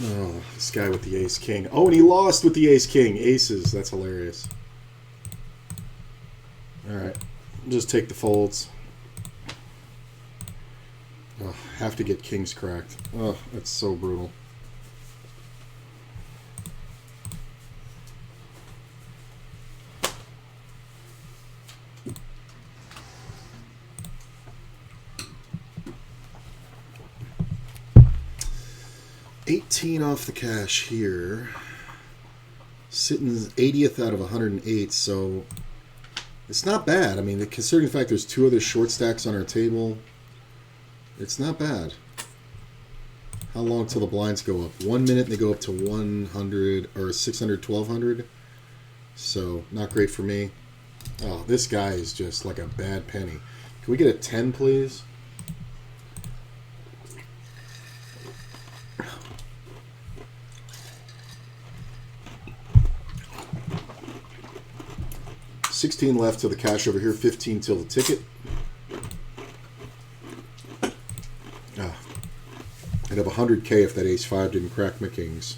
Oh, this guy with the ace king. Oh, and he lost with the ace king. Aces. That's hilarious. Alright. Just take the folds. Oh, have to get kings cracked. Oh, that's so brutal. $18 off the cash here. Sitting 80th out of 108, so it's not bad. I mean, considering the fact there's 2 other short stacks on our table, it's not bad. How long till the blinds go up? 1 minute and they go up to 100 or 600, 1200. So, not great for me. Oh, this guy is just like a bad penny. Can we get a 10, please? $16 left till the cash over here. 15 till the ticket. I'd have 100K if that ace-5 didn't crack my kings.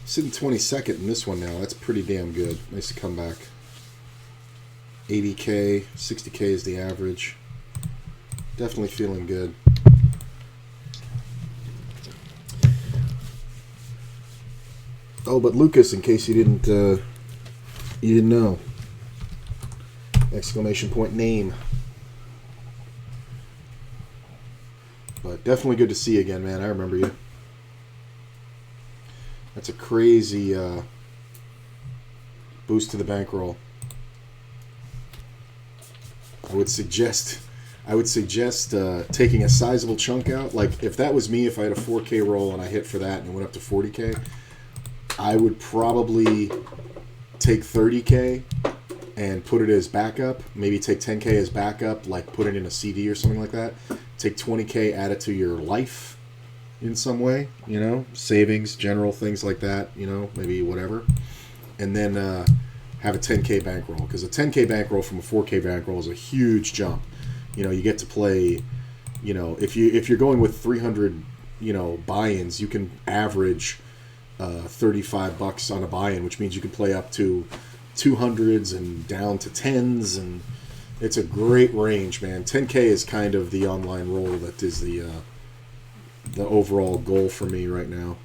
Sitting 22nd in this one now. That's pretty damn good. Nice to come back. 80K, 60K is the average. Definitely feeling good. Oh, but Lucas, in case you didn't know. Exclamation point name. But definitely good to see you again, man. I remember you. That's a crazy boost to the bankroll. I would suggest taking a sizable chunk out. Like if that was me, if I had a 4K roll and I hit for that and it went up to 40K, I would probably take 30K and put it as backup. Maybe take 10K as backup, like put it in a CD or something like that. Take 20K, add it to your life in some way, you know, savings, general things like that, you know, maybe whatever, and then have a 10K bankroll, because a 10K bankroll from a 4K bankroll is a huge jump. You know, you get to play, you know, if you're going with 300, you know, buy-ins, you can average $35 on a buy-in, which means you can play up to 200s and down to 10s, and it's a great range, man. 10K is kind of the online roll that is the overall goal for me right now.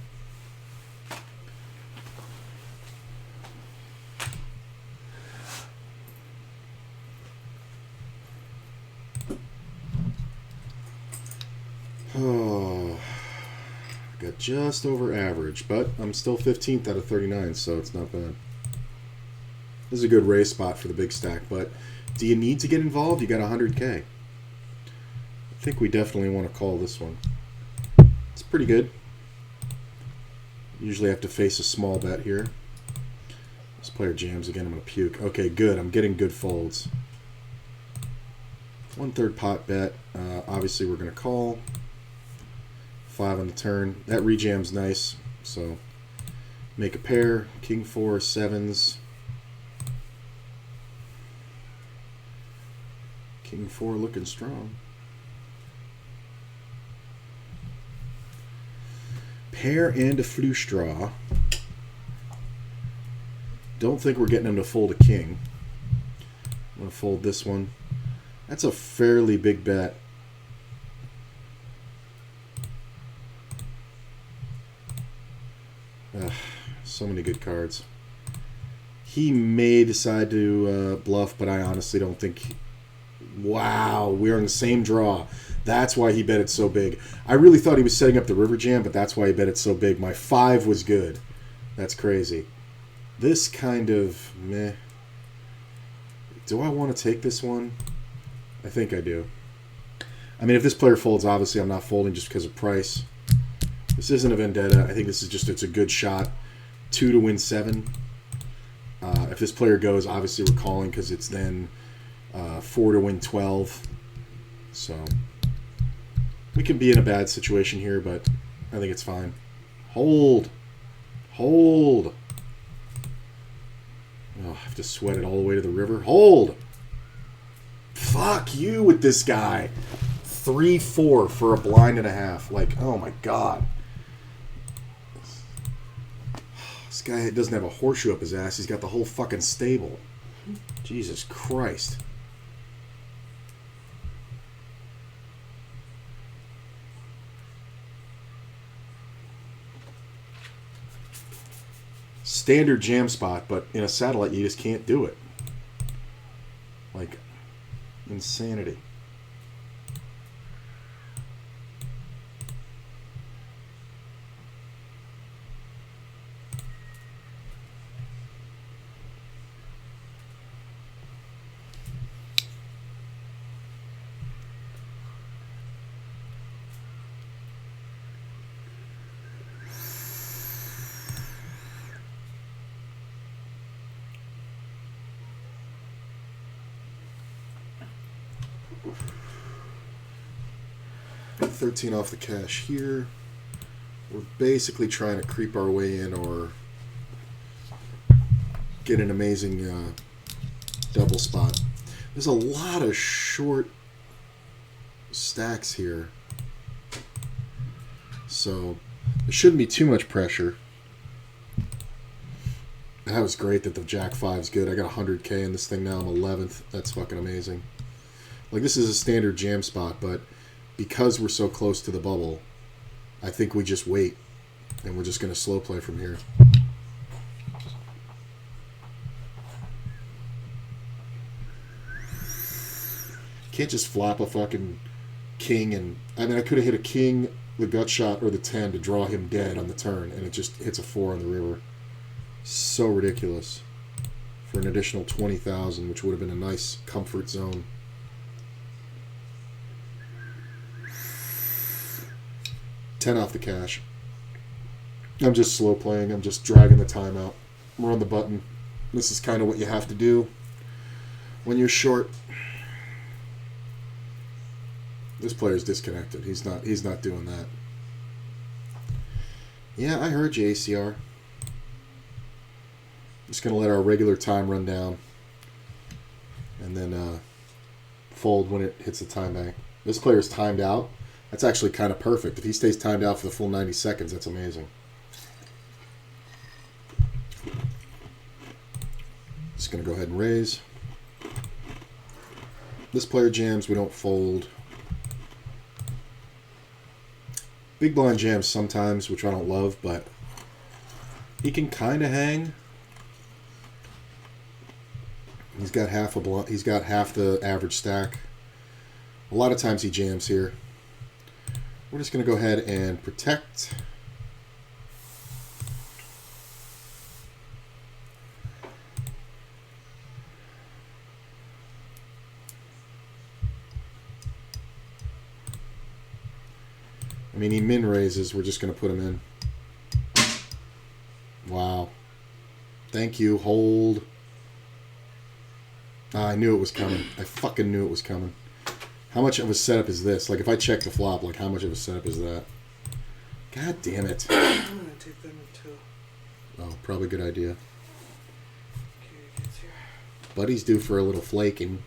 Oh, got just over average, but I'm still 15th out of 39, so it's not bad. This is a good race spot for the big stack, but do you need to get involved? You got 100K. I think we definitely want to call this one. It's pretty good. Usually I have to face a small bet here. This player jams again. I'm going to puke. Okay, good. I'm getting good folds. 1/3 pot bet. Obviously we're going to call. 5 on the turn. That rejam's nice. So make a pair. King 4, 7s. King 4 looking strong. Pair and a flush draw. Don't think we're getting him to fold a king. I'm going to fold this one. That's a fairly big bet. So many good cards. He may decide to bluff, but I honestly don't think... Wow, we're in the same draw. That's why he bet it so big. I really thought he was setting up the river jam, but that's why he bet it so big. My 5 was good. That's crazy. This kind of meh. Do I want to take this one? I think I do. I mean, if this player folds, obviously I'm not folding just because of price. This isn't a vendetta. I think this is just, it's a good shot. 2 to win 7. If this player goes, obviously we're calling because it's then 4 to win 12. So we can be in a bad situation here, but I think it's fine. Hold. Hold. Oh, I have to sweat it all the way to the river. Hold. Fuck you with this guy. 3-4 for a blind and a half. Like, oh my god. This guy doesn't have a horseshoe up his ass. He's got the whole fucking stable. Jesus Christ. standard jam spot, but in a satellite you just can't do it. Like, insanity. $13 off the cash here. We're basically trying to creep our way in or get an amazing double spot. There's a lot of short stacks here, so there shouldn't be too much pressure. That was great that the Jack 5's good. I got 100K in this thing now. I'm 11th. That's fucking amazing. Like, this is a standard jam spot, but because we're so close to the bubble, I think we just wait, and we're just going to slow play from here. Can't just flop a fucking king, and I mean, I could have hit a king, the gut shot, or the 10 to draw him dead on the turn, and it just hits a 4 on the river. So ridiculous. For an additional 20,000, which would have been a nice comfort zone. $10 off the cash. I'm just slow playing. I'm just dragging the time out. We're on the button. This is kind of what you have to do when you're short. This player's disconnected. He's not doing that. Yeah, I heard you, ACR. Just gonna let our regular time run down, and then fold when it hits the time bank. This player's timed out. That's actually kind of perfect. If he stays timed out for the full 90 seconds, that's amazing. Just going to go ahead and raise. This player jams, we don't fold. Big blind jams sometimes, which I don't love, but he can kind of hang. He's got half the average stack. A lot of times he jams here. We're just going to go ahead and protect. I mean, he min raises. We're just going to put him in. Wow. Thank you. Hold. I knew it was coming. I fucking knew it was coming. How much of a setup is this? Like, if I check the flop, like, how much of a setup is that? God damn it. I'm going to take them in 2. Oh, probably a good idea. Okay, gets here. Buddy's due for a little flaking.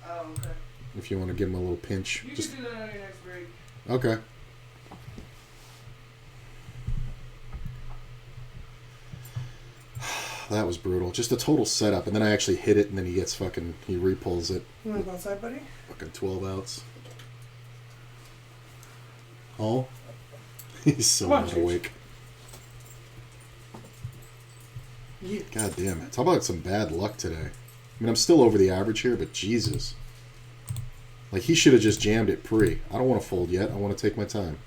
Oh, okay. If you want to give him a little pinch. You Just can do that on your next break. okay. That was brutal. Just a total setup, and then I actually hit it, and then he repulls it. You want to go outside, buddy? Fucking 12 outs. Oh? He's so wide awake. Yeah. God damn it. Talk about some bad luck today. I mean, I'm still over the average here, but Jesus. Like, he should have just jammed it pre. I don't want to fold yet. I want to take my time.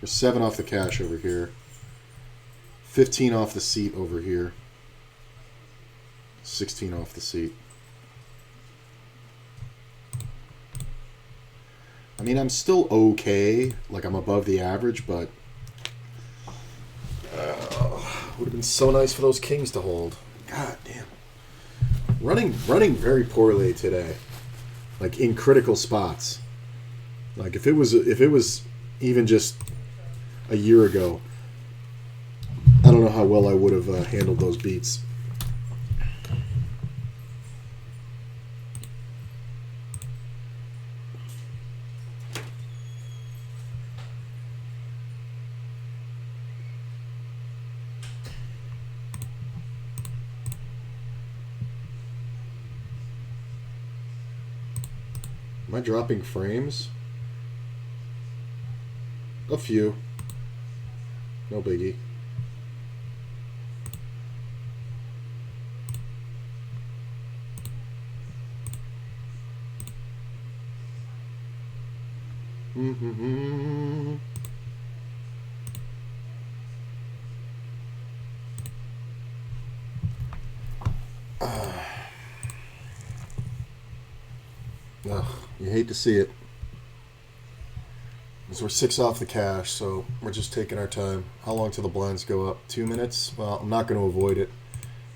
We're 7 off the cash over here. 15 off the seat over here. 16 off the seat. I mean, I'm still okay. Like, I'm above the average, but would have been so nice for those kings to hold. God damn. Running very poorly today. Like, in critical spots. Like, if it was even just a year ago, I don't know how well I would have handled those beats. Am I dropping frames? A few. No biggie. Mm-hmm. Ugh, you hate to see it. Because we're 6 off the cash, so we're just taking our time. How long till the blinds go up? 2 minutes? Well, I'm not going to avoid it,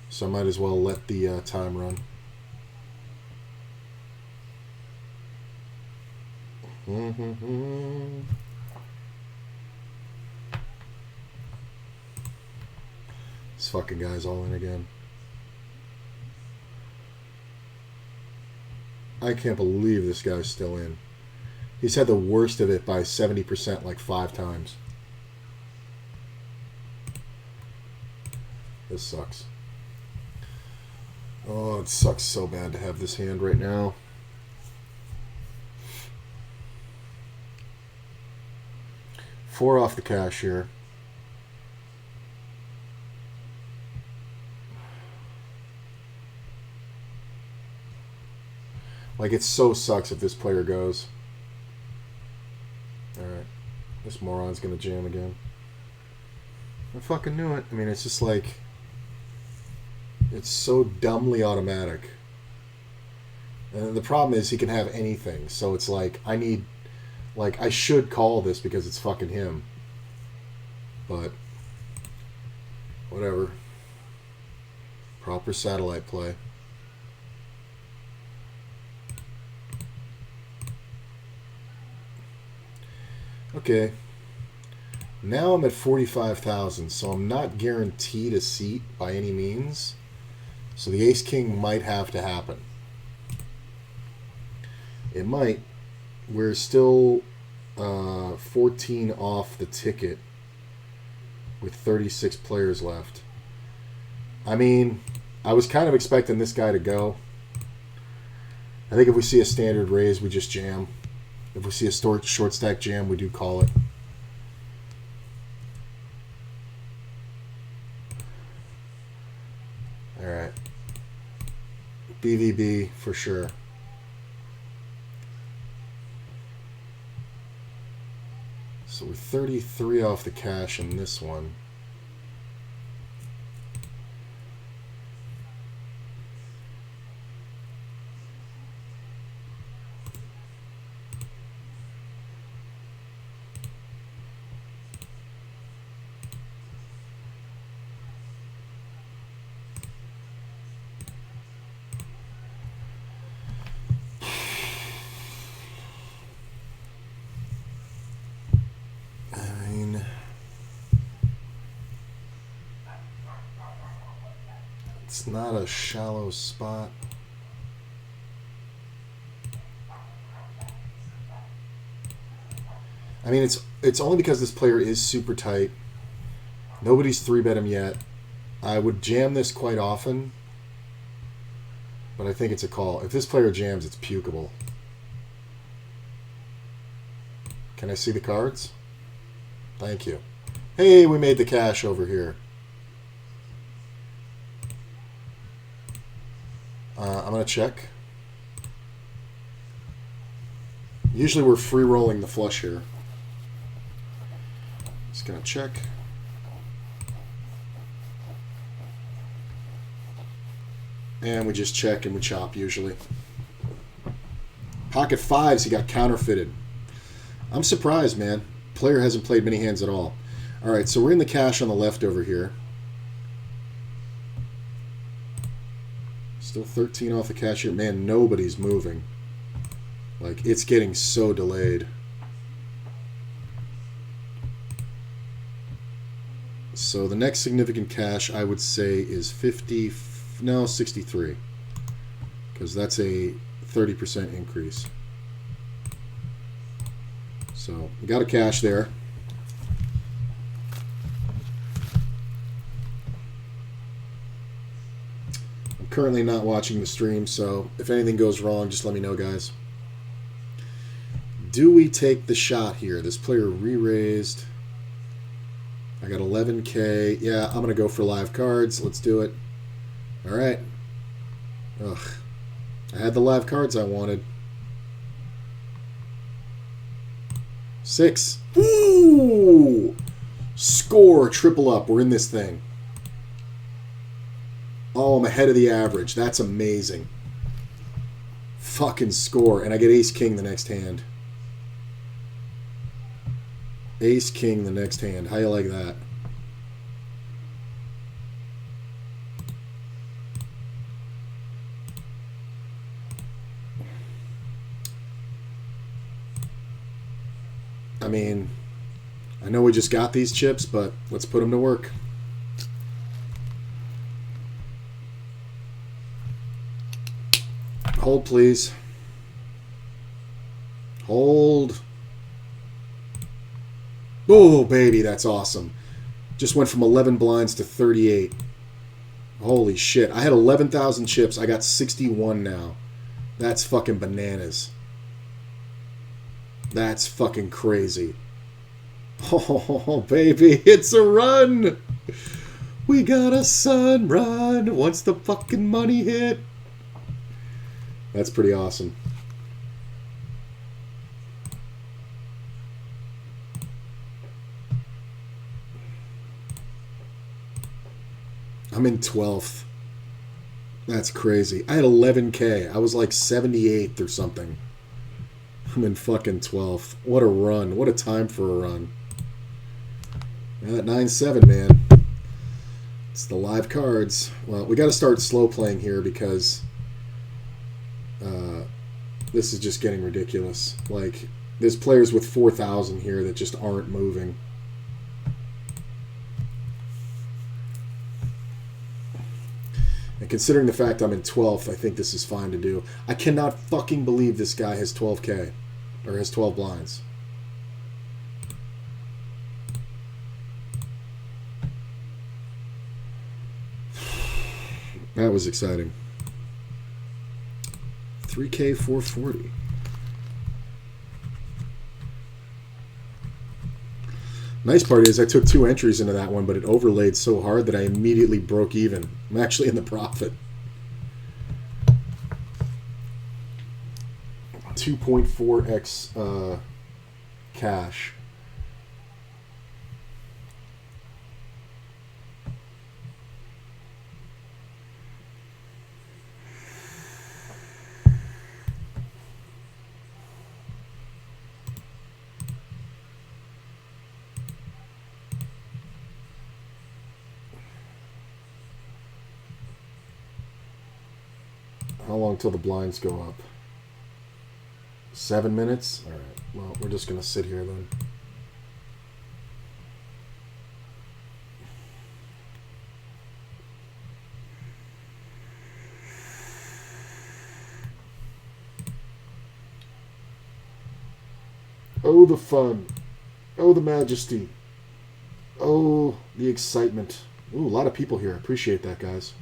so I might as well let the time run. Mm-hmm. This fucking guy's all in again. I can't believe this guy's still in. He's had the worst of it by 70% like 5 times. This sucks. Oh, it sucks so bad to have this hand right now. Four off the cash here. Like, it so sucks if this player goes. Alright. This moron's gonna jam again. I fucking knew it. I mean, it's just like... It's so dumbly automatic. And the problem is he can have anything. So it's like, I need... Like, I should call this because it's fucking him. But... Whatever. Proper satellite play. Okay, now I'm at 45,000, so I'm not guaranteed a seat by any means. So the ace-king might have to happen. It might. We're still 14 off the ticket with 36 players left. I mean, I was kind of expecting this guy to go. I think if we see a standard raise, we just jam. If we see a short stack jam, we do call it. Alright. BVB for sure. So we're 33 off the cash in this one. It's not a shallow spot. I mean, it's only because this player is super tight. Nobody's 3-bet him yet. I would jam this quite often, but I think it's a call. If this player jams, it's pukeable. Can I see the cards? Thank you. Hey, we made the cash over here. I'm going to check. Usually we're free rolling the flush here. Just going to check. And we just check and we chop usually. Pocket fives, he got counterfeited. I'm surprised, man. Player hasn't played many hands at all. All right, so we're in the cash on the left over here. Still 13 off the cash here. Man, nobody's moving. Like, it's getting so delayed. So the next significant cash, I would say, is 63. Because that's a 30% increase. So, we got a cash there. Currently not watching the stream, so if anything goes wrong, just let me know, guys. Do we take the shot here? This player re-raised. I got 11K. Yeah, I'm going to go for live cards. Let's do it. All right. Ugh. I had the live cards I wanted. 6. Ooh! Score, triple up. We're in this thing. Oh, I'm ahead of the average. That's amazing. Fucking score. And I get ace king the next hand. Ace king the next hand. How you like that? I mean, I know we just got these chips, but let's put them to work. Hold, please. Hold. Oh, baby, that's awesome. Just went from 11 blinds to 38. Holy shit. I had 11,000 chips. I got 61 now. That's fucking bananas. That's fucking crazy. Oh, baby, it's a run. We got a sun run once the fucking money hit. That's pretty awesome. I'm in 12th. That's crazy. I had 11K. I was like 78th or something. I'm in fucking 12th. What a run. What a time for a run. Yeah, that 9-7, man. It's the live cards. Well, we got to start slow playing here because this is just getting ridiculous. Like, there's players with 4,000 here that just aren't moving. And considering the fact I'm in 12th, I think this is fine to do. I cannot fucking believe this guy has 12K. Or has 12 blinds. That was exciting. 3K 440. Nice part is I took 2 entries into that one, but it overlaid so hard that I immediately broke even. I'm actually in the profit. 2.4x cash. How long till the blinds go up? 7 minutes? Alright, well, we're just going to sit here then. Oh, the fun. Oh, the majesty. Oh, the excitement. Ooh, a lot of people here. I appreciate that, guys.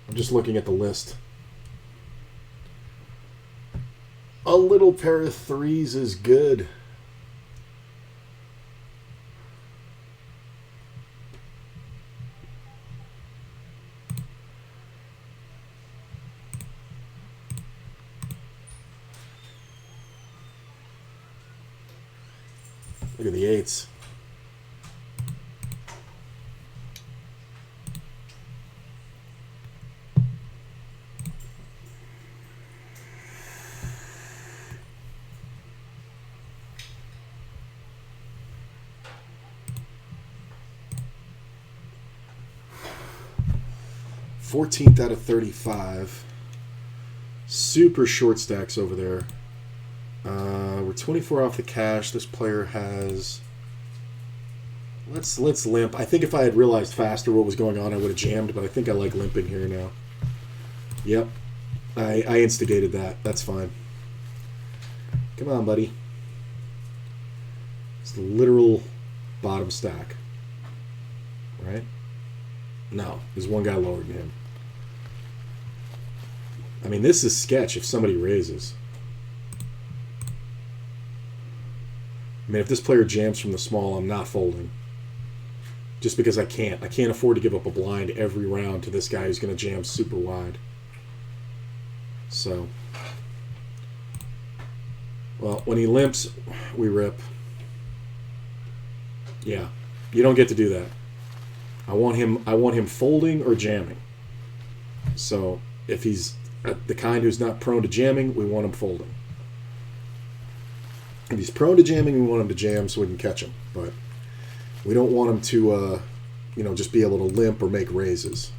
I'm just looking at the list. A little pair of 3s is good. Look at the 8s. Fourteenth out of 35. Super short stacks over there. We're 24 off the cash. This player has. Let's limp. I think if I had realized faster what was going on, I would have jammed. But I think I like limping here now. Yep, I instigated that. That's fine. Come on, buddy. It's the literal bottom stack, right? No, there's one guy lower than him. I mean, this is sketch if somebody raises. I mean, if this player jams from the small, I'm not folding. Just because I can't. I can't afford to give up a blind every round to this guy who's going to jam super wide. So. Well, when he limps, we rip. Yeah, you don't get to do that. I want him folding or jamming. So if he's the kind who's not prone to jamming, we want him folding. If he's prone to jamming, we want him to jam so we can catch him. But we don't want him to, just be able to limp or make raises.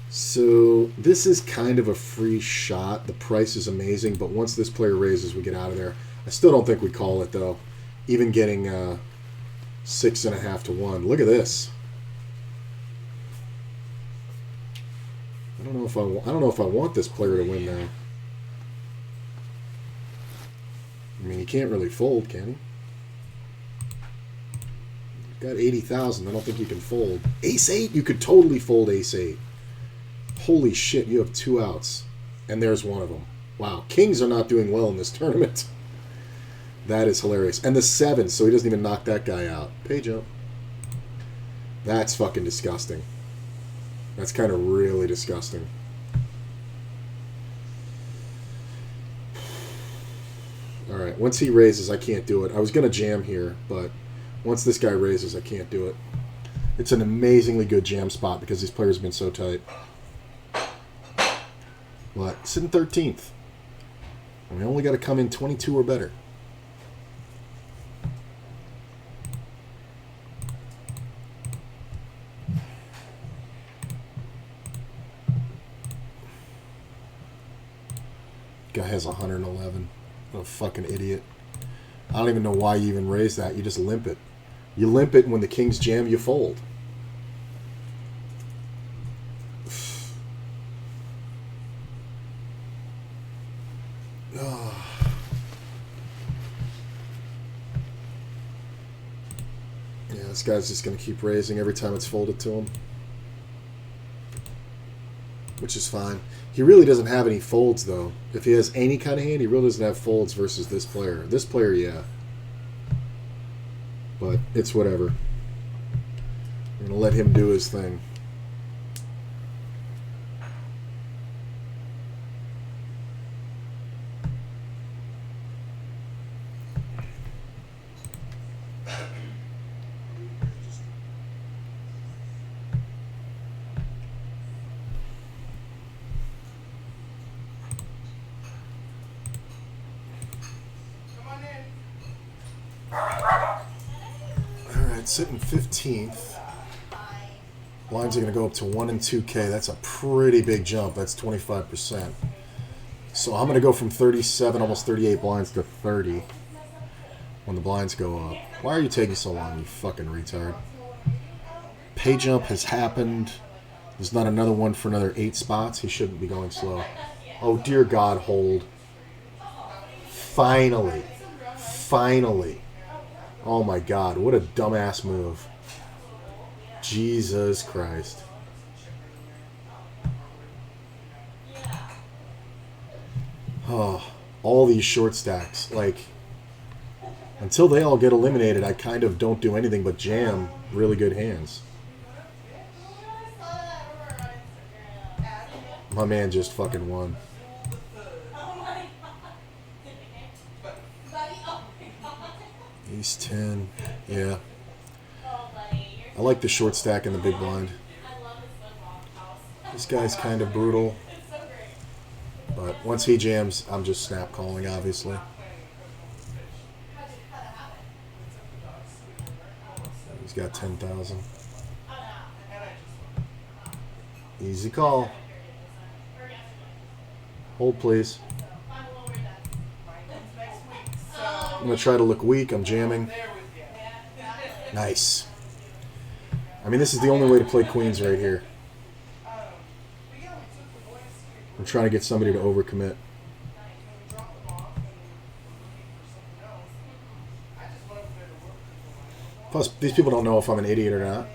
So this is kind of a free shot. The price is amazing, but once this player raises, we get out of there. I still don't think we call it though. Even getting 6.5 to 1. Look at this. I don't know if I want this player to win now. I mean, he can't really fold, can he? Got 80,000. I don't think you can fold. Ace 8? You could totally fold Ace 8. Holy shit, you have 2 outs. And there's one of them. Wow. Kings are not doing well in this tournament. That is hilarious. And the 7, so he doesn't even knock that guy out. Pay jump. That's fucking disgusting. That's kind of really disgusting. Alright, once he raises, I can't do it. I was going to jam here, but once this guy raises, I can't do it. It's an amazingly good jam spot because these players have been so tight. But sitting 13th. And we only got to come in 22 or better. Guy has 111. What a fucking idiot. I don't even know why you even raise that. You just limp it. You limp it, and when the kings jam, you fold. Yeah, this guy's just going to keep raising every time it's folded to him. Which is fine. He really doesn't have any folds, though. If he has any kind of hand, he really doesn't have folds versus this player. This player, yeah. But it's whatever. I'm going to let him do his thing. Sitting 15th. Blinds are going to go up to 1 and 2K. That's a pretty big jump. That's 25%. So I'm going to go from 37, almost 38 blinds to 30 when the blinds go up. Why are you taking so long, you fucking retard? Pay jump has happened. There's not another one for another 8 spots. He shouldn't be going slow. Oh, dear God, hold. Finally. Finally. Oh my God, what a dumbass move. Jesus Christ. Oh, all these short stacks. Like, until they all get eliminated, I kind of don't do anything but jam really good hands. My man just fucking won. Ace 10, yeah. I like the short stack in the big blind. This guy's kind of brutal. But once he jams, I'm just snap calling, obviously. He's got 10,000. Easy call. Hold, please. I'm going to try to look weak. I'm jamming. Nice. I mean, this is the only way to play queens right here. I'm trying to get somebody to overcommit. Plus, these people don't know if I'm an idiot or not.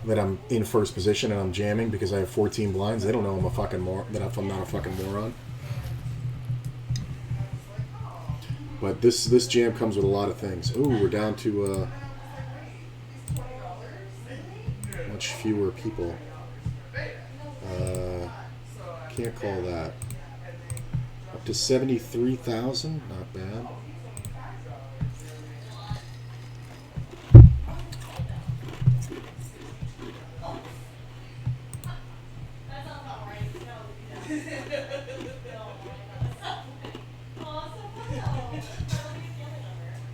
That I'm in first position and I'm jamming because I have 14 blinds. They don't know I'm a fucking that I'm not a fucking moron. But this jam comes with a lot of things. Ooh, we're down to much fewer people. Can't call that. up to 73,000. Not bad.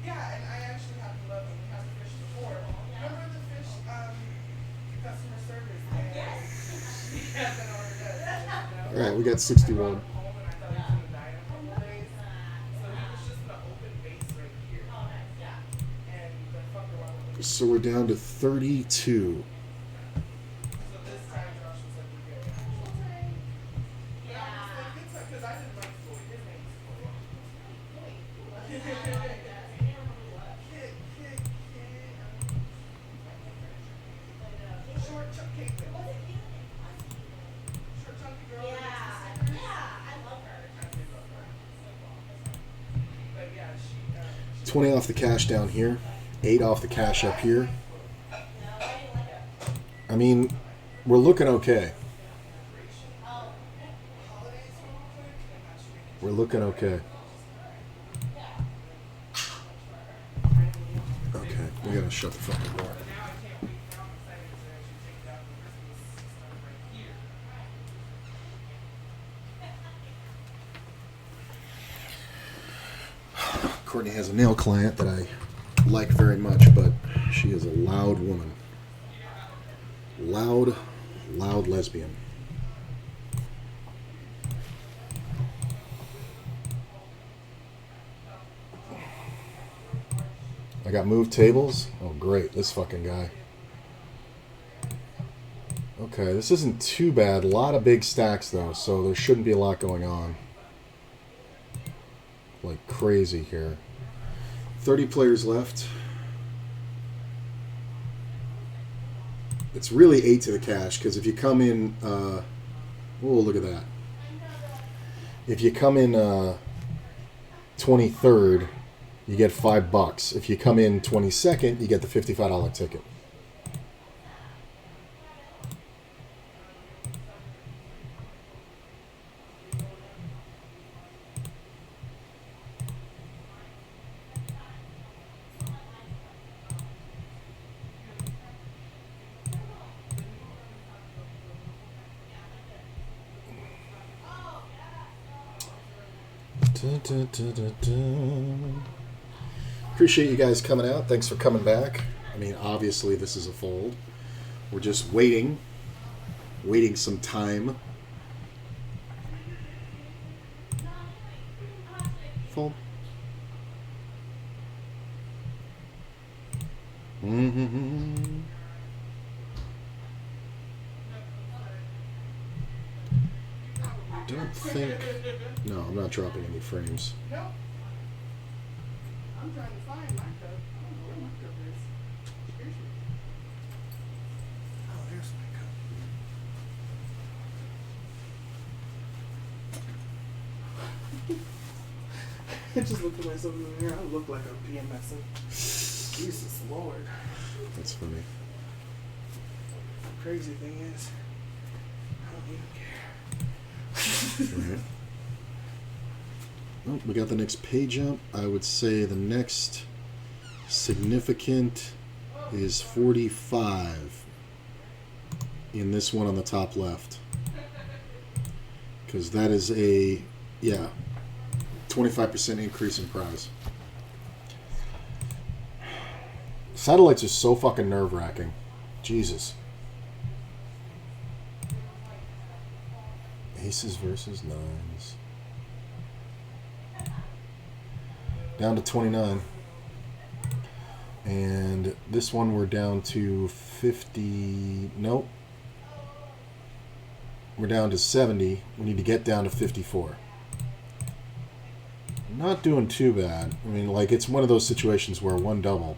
Yeah, and I actually have to love them. We have the fish before. Remember the fish customer service? And she had that order that. All right, we got 61. So we're down to 32. Short chunky girl. Yeah, I love her. 20 off the cash down here. 8 off the cash up here. I mean, we're looking okay. We're looking okay. Okay, we gotta shut the fucking door. Courtney has a nail client that I like very much, but she is a loud woman. Loud lesbian. I got moved tables. Oh, great. This fucking guy. Okay, this isn't too bad. A lot of big stacks, though, so there shouldn't be a lot going on. Like crazy here. 30 players left. It's really 8 to the cash, because if you come in... oh, look at that. If you come in 23rd... you get $5. If you come in 22nd, you get the $55 ticket. Appreciate you guys coming out. Thanks for coming back. I mean, obviously this is a fold. We're just waiting some time. Fold. Mm-hmm. Don't think... No, I'm not dropping any frames. Nope. I'm trying to find my cup. I don't know where my cup is. Here's your... Oh, there's my cup. I just looked at myself in the mirror. I look like I'm PMSing. Jesus Lord. That's funny. The crazy thing is, I don't even care. Right. Well, we got the next page up. I would say the next significant is 45 in this one on the top left. Because that is a, 25% increase in price. Satellites are so fucking nerve-wracking. Jesus. Aces versus nines. Down to 29. And this one we're down to 50. Nope. We're down to 70. We need to get down to 54. Not doing too bad. I mean, like, it's one of those situations where one double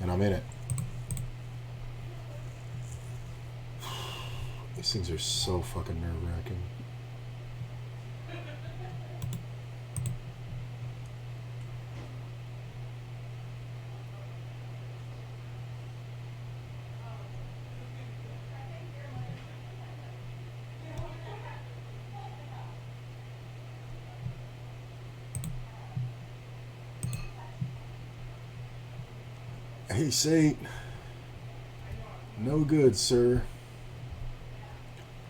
and I'm in it. These things are so fucking nerve-wracking. Ace 8. No good, sir.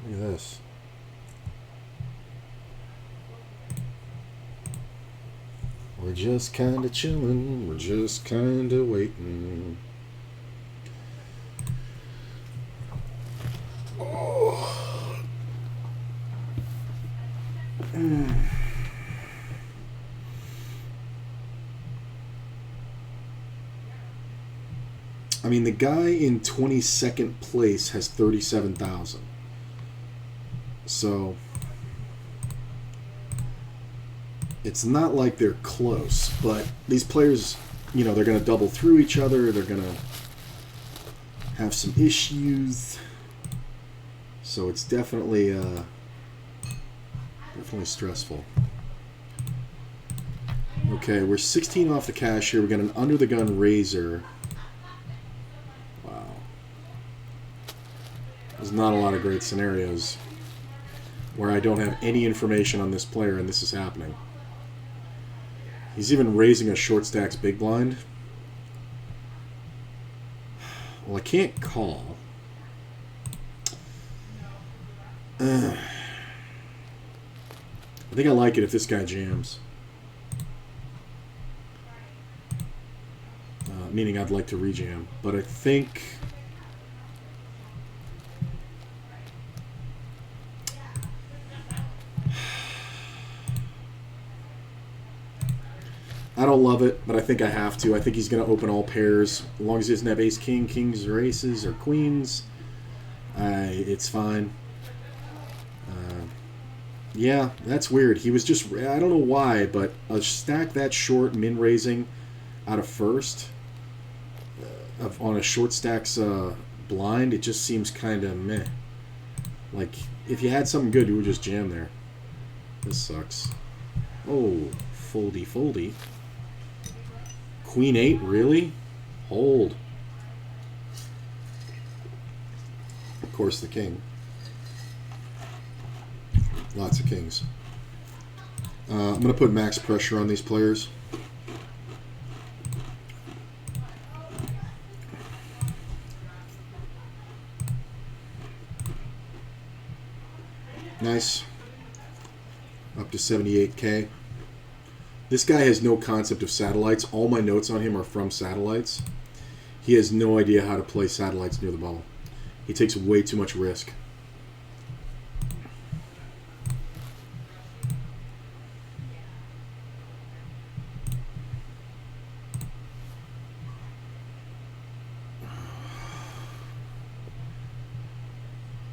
Look at this. We're just kind of chilling. We're just kind of waiting. Oh. I mean, the guy in 22nd place has 37,000. So it's not like they're close, but these players, you know, they're going to double through each other. They're going to have some issues. So it's definitely stressful. Okay, we're 16 off the cash here. We got an under the gun razor. Wow. There's not a lot of great scenarios where I don't have any information on this player and this is happening. He's even raising a short stacks big blind. Well, I can't call. I think I like it if this guy jams. Meaning I'd like to rejam. But I think... I don't love it, but I think I have to. I think he's going to open all pairs. As long as he doesn't have ace, king, kings, or aces, or queens, it's fine. Yeah, that's weird. He was just, I don't know why, but a stack that short, min-raising out of first, on a short stacks blind, it just seems kind of meh. Like, if you had something good, you would just jam there. This sucks. Oh, foldy, foldy. Queen 8, really? Hold. Of course, the king. Lots of kings. I'm going to put max pressure on these players. Nice. Up to 78K. This guy has no concept of satellites. All my notes on him are from satellites. He has no idea how to play satellites near the bubble. He takes way too much risk.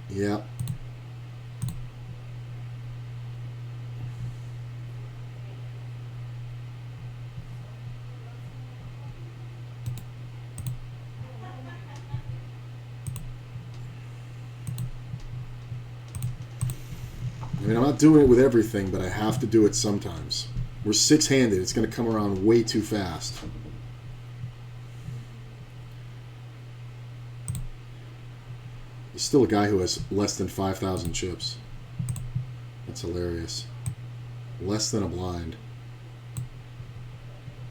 Yeah. I mean, I'm not doing it with everything, but I have to do it sometimes. We're six-handed. It's going to come around way too fast. He's still a guy who has less than 5,000 chips. That's hilarious. Less than a blind.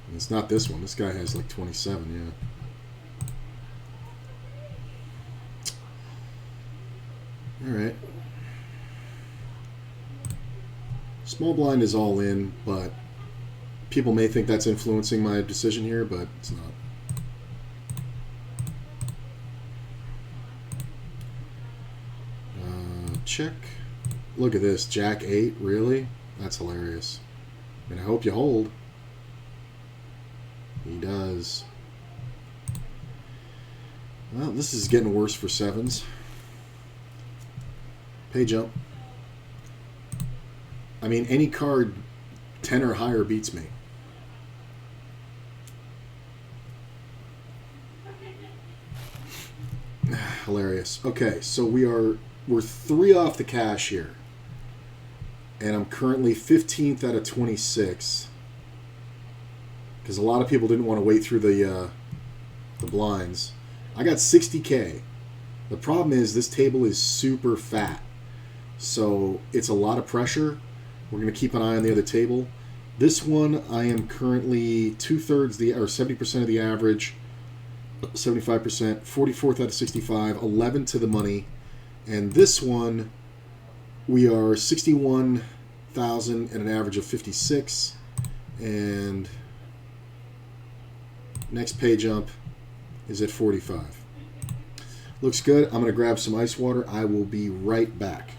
And it's not this one. This guy has like 27, yeah. Alright. Small blind is all in, but people may think that's influencing my decision here, but it's not. Check. Look at this. Jack 8, really? That's hilarious. I mean, I hope you hold. He does. Well, this is getting worse for sevens. Pay jump. I mean, any card 10 or higher beats me. Hilarious. Okay, so we're 3 off the cash here. And I'm currently 15th out of 26. Because a lot of people didn't want to wait through the blinds. I got 60K. The problem is this table is super fat. So it's a lot of pressure. We're going to keep an eye on the other table. This one, I am currently 2/3 or 70% of the average. 75%, 44th out of 65, 11 to the money. And this one, we are 61,000 and an average of 56. And next pay jump is at 45. Looks good. I'm going to grab some ice water. I will be right back.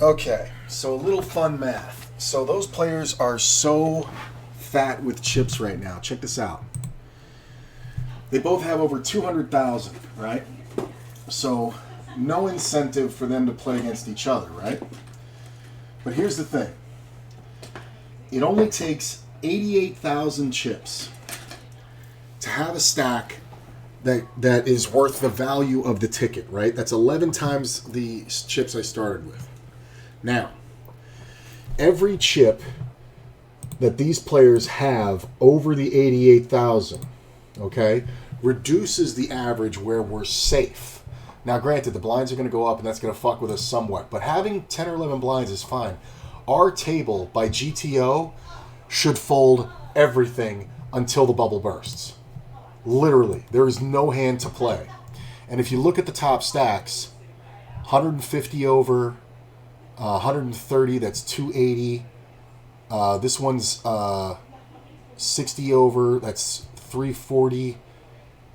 Okay, so a little fun math. So those players are so fat with chips right now. Check this out. They both have over 200,000, right? So no incentive for them to play against each other, right? But here's the thing. It only takes 88,000 chips to have a stack that is worth the value of the ticket, right? That's 11 times the chips I started with. Now, every chip that these players have over the 88,000, okay, reduces the average where we're safe. Now, granted, the blinds are going to go up and that's going to fuck with us somewhat, but having 10 or 11 blinds is fine. Our table by GTO should fold everything until the bubble bursts. Literally, there is no hand to play. And if you look at the top stacks, 150 over, 130, that's 280. This one's 60 over, that's 340.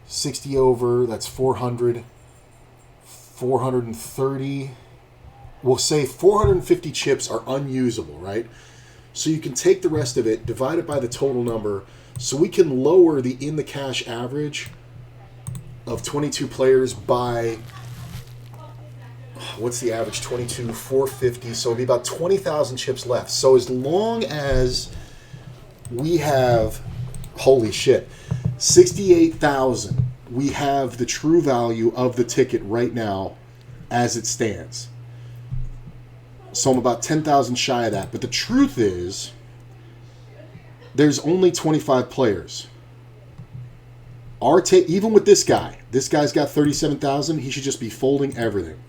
60 over, that's 400. 430. We'll say 450 chips are unusable, right? So you can take the rest of it, divide it by the total number, so we can lower the in the cash average of 22 players by, what's the average? 22, 450. So it'll be about 20,000 chips left. So as long as we have, holy shit, 68,000, we have the true value of the ticket right now as it stands. So I'm about 10,000 shy of that. But the truth is, there's only 25 players. Even with this guy's got 37,000. He should just be folding everything.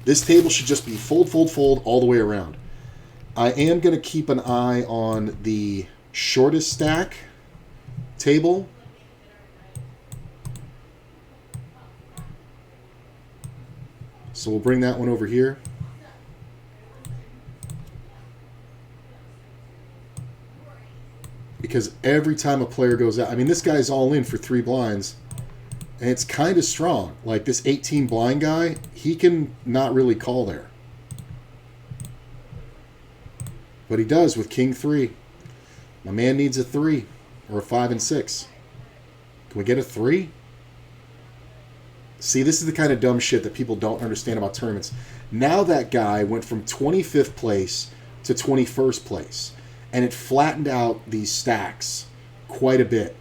This table should just be fold, fold, fold all the way around. I am going to keep an eye on the shortest stack table. So we'll bring that one over here. Because every time a player goes out, I mean, this guy's all in for 3 blinds, and it's kind of strong. Like this 18 blind guy, he can not really call there. But he does with King 3. My man needs a 3 or a 5 and 6. Can we get a 3? See, this is the kind of dumb shit that people don't understand about tournaments. Now that guy went from 25th place to 21st place. And it flattened out these stacks quite a bit.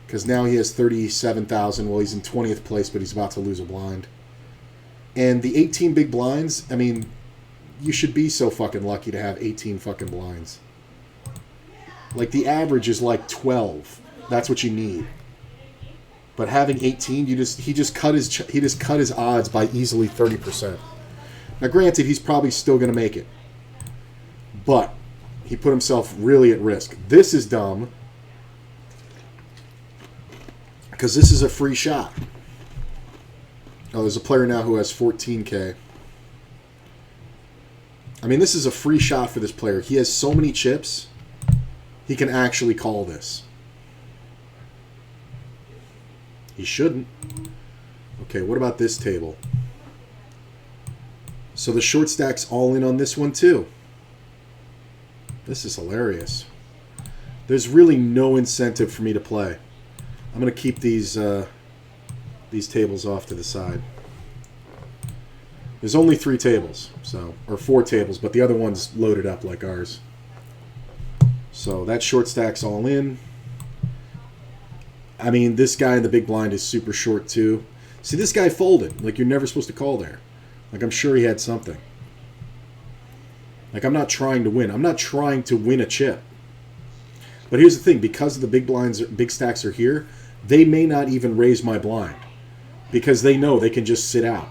Because now he has 37,000. Well, he's in 20th place, but he's about to lose a blind. And the 18 big blinds, I mean, you should be so fucking lucky to have 18 fucking blinds. Like, the average is like 12. That's what you need. But having 18, he just cut his odds by easily 30%. Now, granted, he's probably still going to make it. But he put himself really at risk. This is dumb because this is a free shot. Oh, there's a player now who has 14K. I mean, this is a free shot for this player. He has so many chips, he can actually call this. He shouldn't. Okay, what about this table? So the short stack's all in on this one too. This is hilarious. There's really no incentive for me to play. I'm going to keep these tables off to the side. There's only 3 tables, or 4 tables, but the other one's loaded up like ours. So that short stack's all in. I mean, this guy in the big blind is super short too. See, this guy folded. Like, you're never supposed to call there. Like, I'm sure he had something. Like, I'm not trying to win. I'm not trying to win a chip. But here's the thing. Because of the big stacks are here, they may not even raise my blind. Because they know they can just sit out.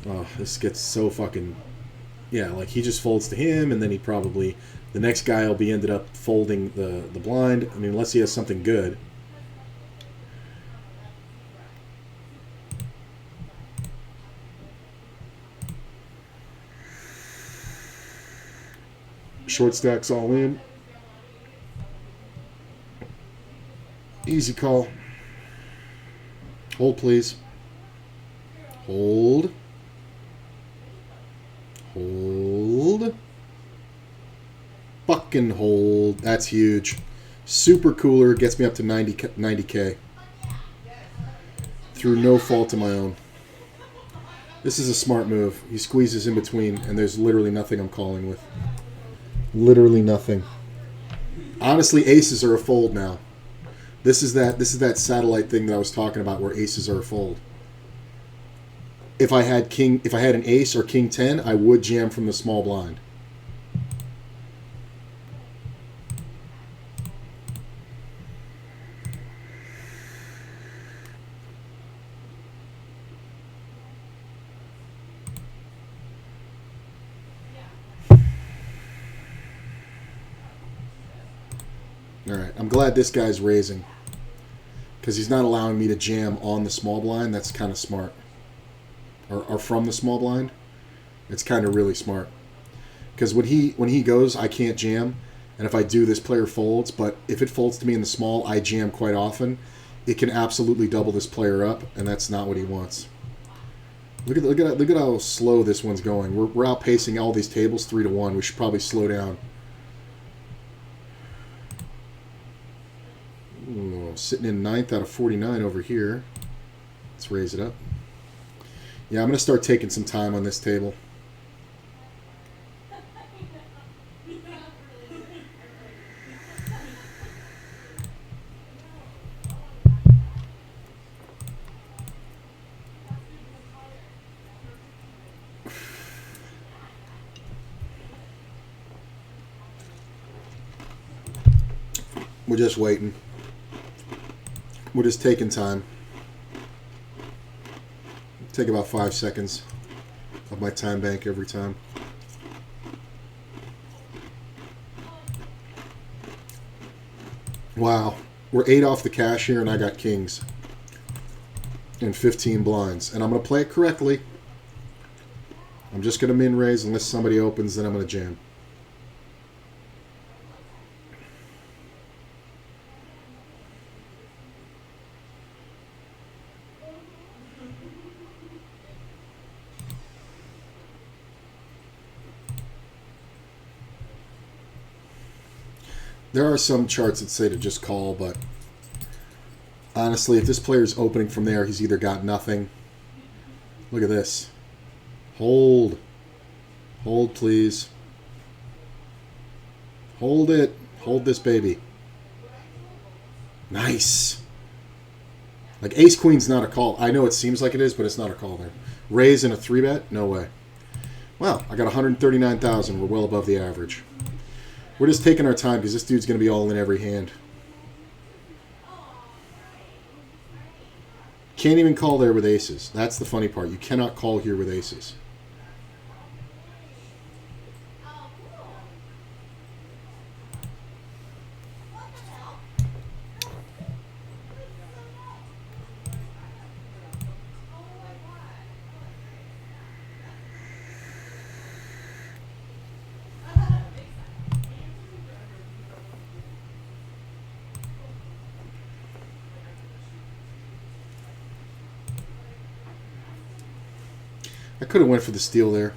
Oh, this gets so fucking... Yeah, like, he just folds to him, and then he probably... The next guy will be ended up folding the blind. I mean, unless he has something good. Short stacks all in. Easy call. Hold, please. Hold. Hold. Fucking hold. That's huge. Super cooler. Gets me up to 90K. Through no fault of my own. This is a smart move. He squeezes in between, and there's literally nothing I'm calling with. Literally nothing. Honestly, aces are a fold now. This is that satellite thing that I was talking about where aces are a fold. If I had an ace or king 10, I would jam from the small blind. Alright, I'm glad this guy's raising. Because he's not allowing me to jam on the small blind. That's kind of smart. Or from the small blind. It's kind of really smart. Because when he goes, I can't jam. And if I do, this player folds. But if it folds to me in the small, I jam quite often. It can absolutely double this player up. And that's not what he wants. Look at how slow this one's going. We're outpacing all these tables 3-1. We should probably slow down. Ooh, sitting in 9th out of 49 over here. Let's raise it up. Yeah, I'm going to start taking some time on this table. We're just waiting. We're just taking time. Take about 5 seconds of my time bank every time. Wow. We're 8 off the cash here, and I got kings. And 15 blinds. And I'm going to play it correctly. I'm just going to min raise unless somebody opens, then I'm going to jam. There are some charts that say to just call, but honestly, if this player's opening from there, he's either got nothing. Look at this. Hold. Hold, please. Hold it. Hold this baby. Nice. Like ace queen's not a call. I know it seems like it is, but it's not a call there. Raise in a 3-bet? No way. Well, I got 139,000. We're well above the average. We're just taking our time because this dude's going to be all in every hand. Can't even call there with aces. That's the funny part. You cannot call here with aces. I could have went for the steal there.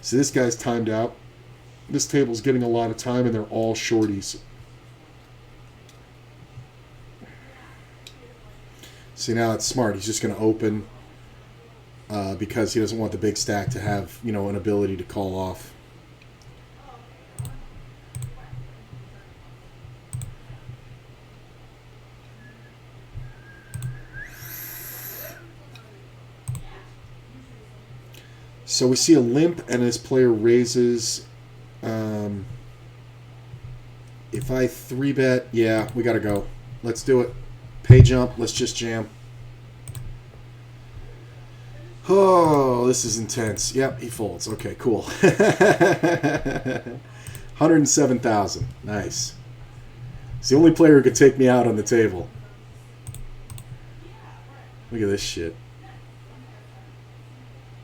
See, this guy's timed out. This table's getting a lot of time, and they're all shorties. See, now it's smart. He's just going to open because he doesn't want the big stack to have, you know, an ability to call off. So we see a limp, and this player raises. If I 3-bet, yeah, we got to go. Let's do it. Pay jump. Let's just jam. Oh, this is intense. Yep, he folds. Okay, cool. 107,000. Nice. It's the only player who could take me out on the table. Look at this shit.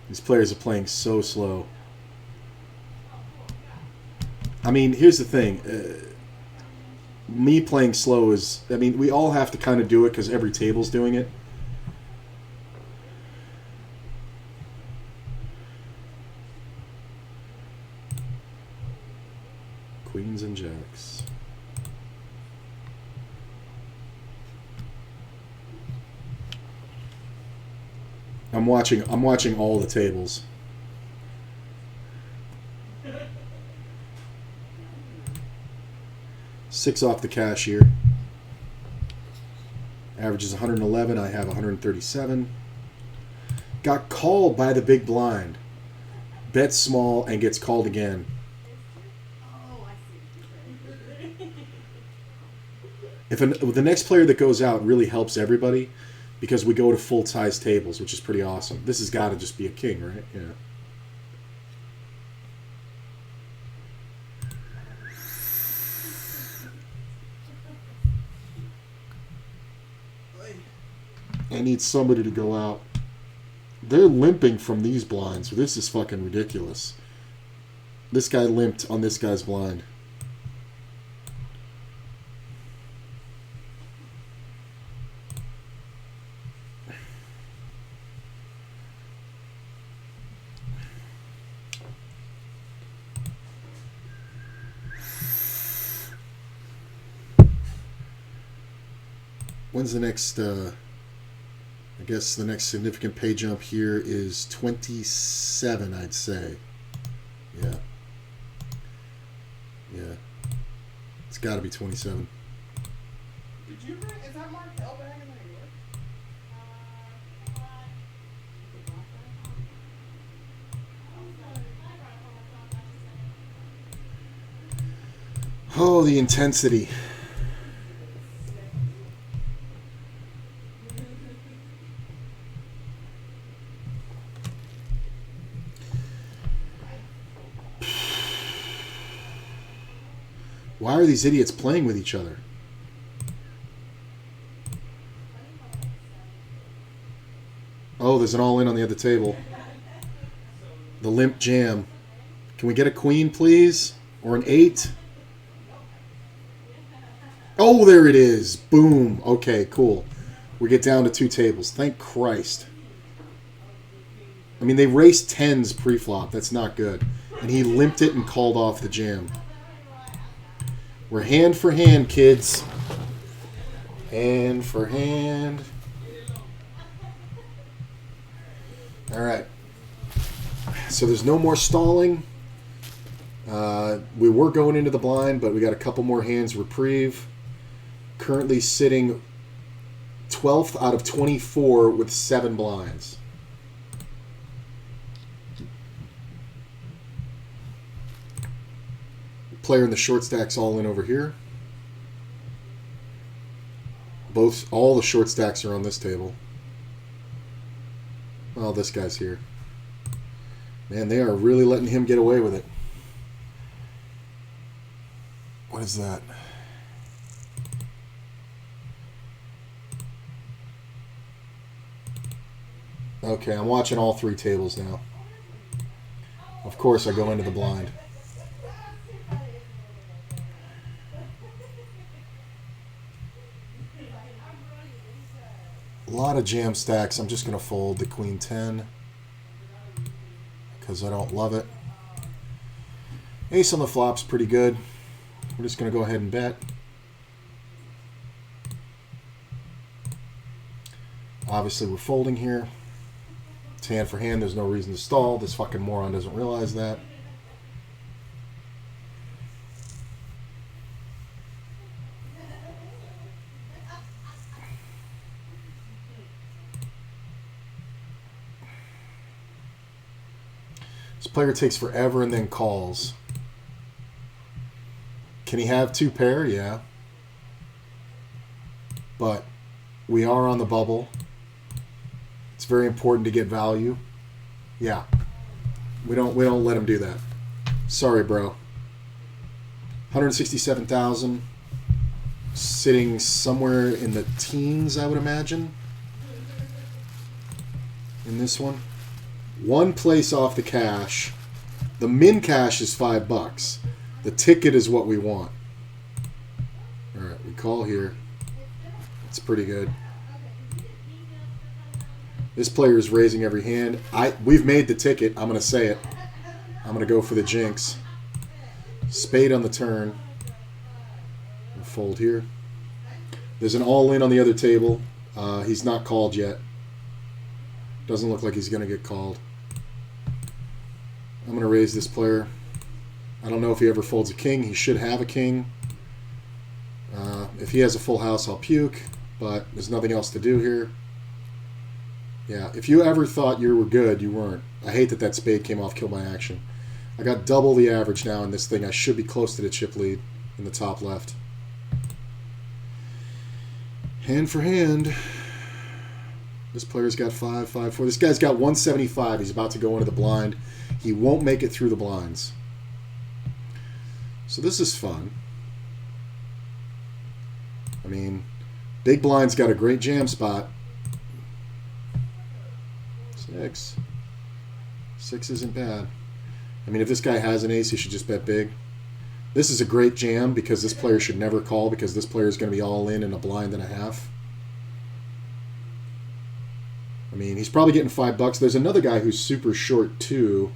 These players are playing so slow. I mean, here's the thing. Me playing slow is... I mean, we all have to kind of do it because every table's doing it. Queens and jacks. I'm watching all the tables. Six off the cash here. Average is 111. I have 137. Got called by the big blind. Bets small and gets called again. If the next player that goes out really helps everybody, because we go to full-size tables, which is pretty awesome. This has got to just be a king, right? Yeah. I need somebody to go out. They're limping from these blinds. So this is fucking ridiculous. This guy limped on this guy's blind. When's the next guess the next significant pay jump here is 27, I'd say. Yeah. Yeah. It's got to be 27. Did you bring? Is that Mark Elbag in there? Oh, the intensity. Why are these idiots playing with each other? Oh, there's an all-in on the other table. The limp jam. Can we get a queen, please? Or an 8? Oh, there it is. Boom. Okay, cool. We get down to 2 tables. Thank Christ. I mean, they raced 10s pre-flop. That's not good. And he limped it and called off the jam. We're hand for hand, kids. Hand for hand. All right. So there's no more stalling. We were going into the blind, but we got a couple more hands reprieve. Currently sitting 12th out of 24 with 7 blinds. Player in the short stacks all in over here. All the short stacks are on this table. Well, this guy's here. Man, they are really letting him get away with it. What is that? Okay, I'm watching all 3 tables now. Of course, I go into the blind. A lot of jam stacks. I'm just going to fold the queen 10 because I don't love it. Ace on the flop's pretty good. We're just going to go ahead and bet. Obviously, we're folding here. It's hand for hand. There's no reason to stall. This fucking moron doesn't realize that. This player takes forever and then calls. Can he have 2 pair? Yeah. But we are on the bubble. It's very important to get value. Yeah. We don't let him do that. Sorry, bro. 167,000. Sitting somewhere in the teens, I would imagine. In this one. 1 place off the cash. The min cash is $5. The ticket is what we want. Alright, we call here. It's pretty good. This player is raising every hand. We've made the ticket. I'm going to say it. I'm going to go for the jinx. Spade on the turn. We'll fold here. There's an all-in on the other table. He's not called yet. Doesn't look like he's going to get called. I'm going to raise this player. I don't know if he ever folds a king. He should have a king. If he has a full house, I'll puke. But there's nothing else to do here. Yeah, if you ever thought you were good, you weren't. I hate that that spade came off, killed my action. I got double the average now in this thing. I should be close to the chip lead in the top left. Hand for hand. This player's got 5, 5, 4. This guy's got 175. He's about to go into the blind. He won't make it through the blinds. So this is fun. I mean, big blind's got a great jam spot. 6. 6 isn't bad. I mean, if this guy has an ace, he should just bet big. This is a great jam because this player should never call because this player is going to be all in a blind and a half. I mean, he's probably getting $5. There's another guy who's super short too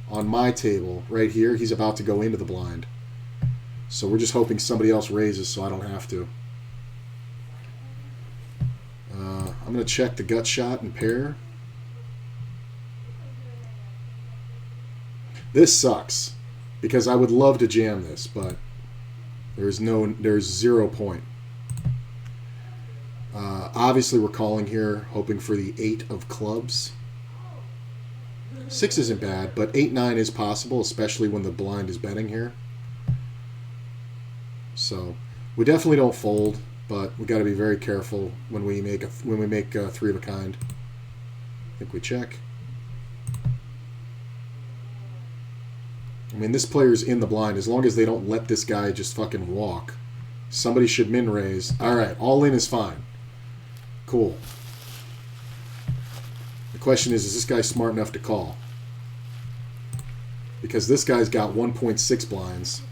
on my table right here. He's about to go into the blind. So we're just hoping somebody else raises so I don't have to. I'm going to check the gut shot and pair. This sucks because I would love to jam this, but there's 0 point. Obviously, we're calling here, hoping for the 8 of clubs. 6 isn't bad, but 8-9 is possible, especially when the blind is betting here. So we definitely don't fold, but we got to be very careful when we make a 3 of a kind. I think we check. I mean, this player's in the blind. As long as they don't let this guy just fucking walk, somebody should min raise. All right, all in is fine. Cool. The question is this guy smart enough to call? Because this guy's got 1.6 blinds.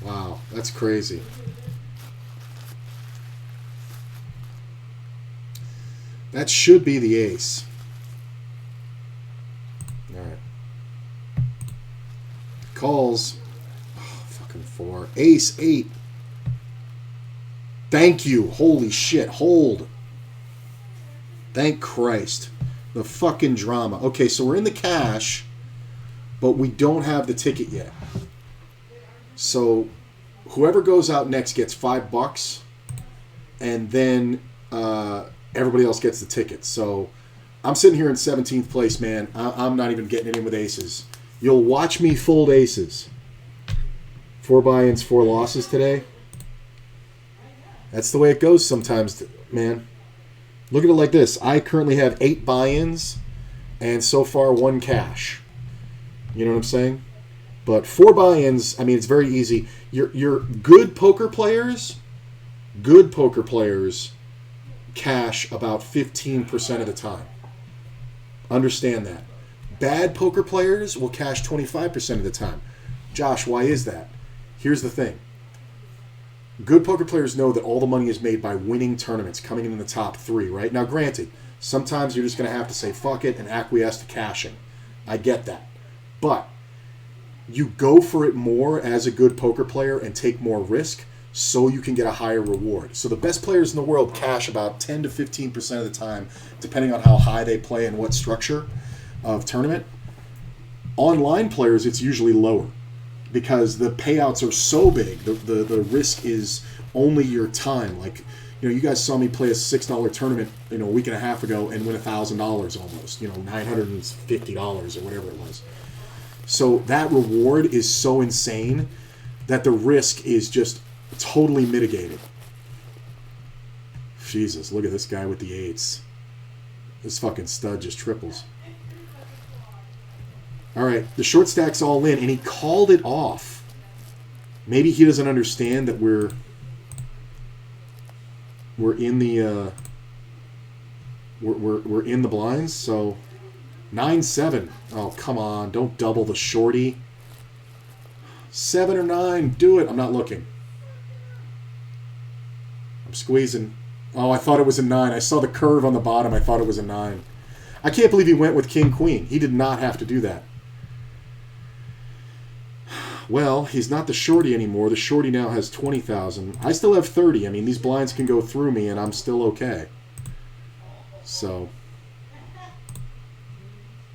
Wow, that's crazy. That should be the ace. All right. Calls. Oh, fucking 4. Ace, 8. Thank you. Holy shit. Hold. Thank Christ. The fucking drama. Okay, so we're in the cash, but we don't have the ticket yet. So whoever goes out next gets $5, and then everybody else gets the ticket. So I'm sitting here in 17th place, man. I'm not even getting it in with aces. You'll watch me fold aces. 4 buy-ins, 4 losses today. That's the way it goes sometimes, man. Look at it like this. I currently have 8 buy-ins and so far 1 cash. You know what I'm saying? But 4 buy-ins, I mean, it's very easy. Your good poker players cash about 15% of the time. Understand that. Bad poker players will cash 25% of the time. Josh, why is that? Here's the thing. Good poker players know that all the money is made by winning tournaments, coming in the top 3, right? Now, granted, sometimes you're just going to have to say fuck it and acquiesce to cashing. I get that. But you go for it more as a good poker player and take more risk so you can get a higher reward. So the best players in the world cash about 10 to 15% of the time, depending on how high they play and what structure of tournament. Online players, it's usually lower, because the payouts are so big. The risk is only your time. Like, you know, you guys saw me play a $6 tournament, a week and a half ago and win $1,000 almost, $950 or whatever it was. So that reward is so insane that the risk is just totally mitigated. Jesus, look at this guy with the 8s. This fucking stud just triples. All right, the short stack's all in, and he called it off. Maybe he doesn't understand that we're in the we're in the blinds. So 9-7. Oh, come on, don't double the shorty. 7 or 9, do it. I'm not looking. I'm squeezing. Oh, I thought it was a 9. I saw the curve on the bottom. I thought it was a 9. I can't believe he went with King Queen. He did not have to do that. Well, he's not the shorty anymore. The shorty now has 20,000. I still have 30. I mean, these blinds can go through me, and I'm still okay. So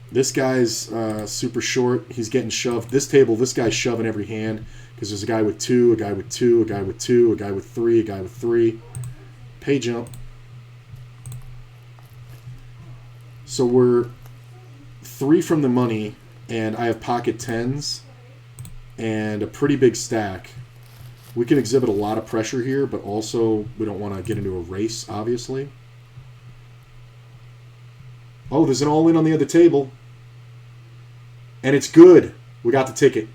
this guy's super short. He's getting shoved. This table, this guy's shoving every hand because there's a guy with 2, a guy with 2, a guy with 2, a guy with 3, a guy with 3. Pay jump. So we're 3 from the money, and I have pocket 10s. And a pretty big stack. We can exhibit a lot of pressure here, but also we don't want to get into a race, obviously. Oh, there's an all-in on the other table. And it's good. We got the ticket.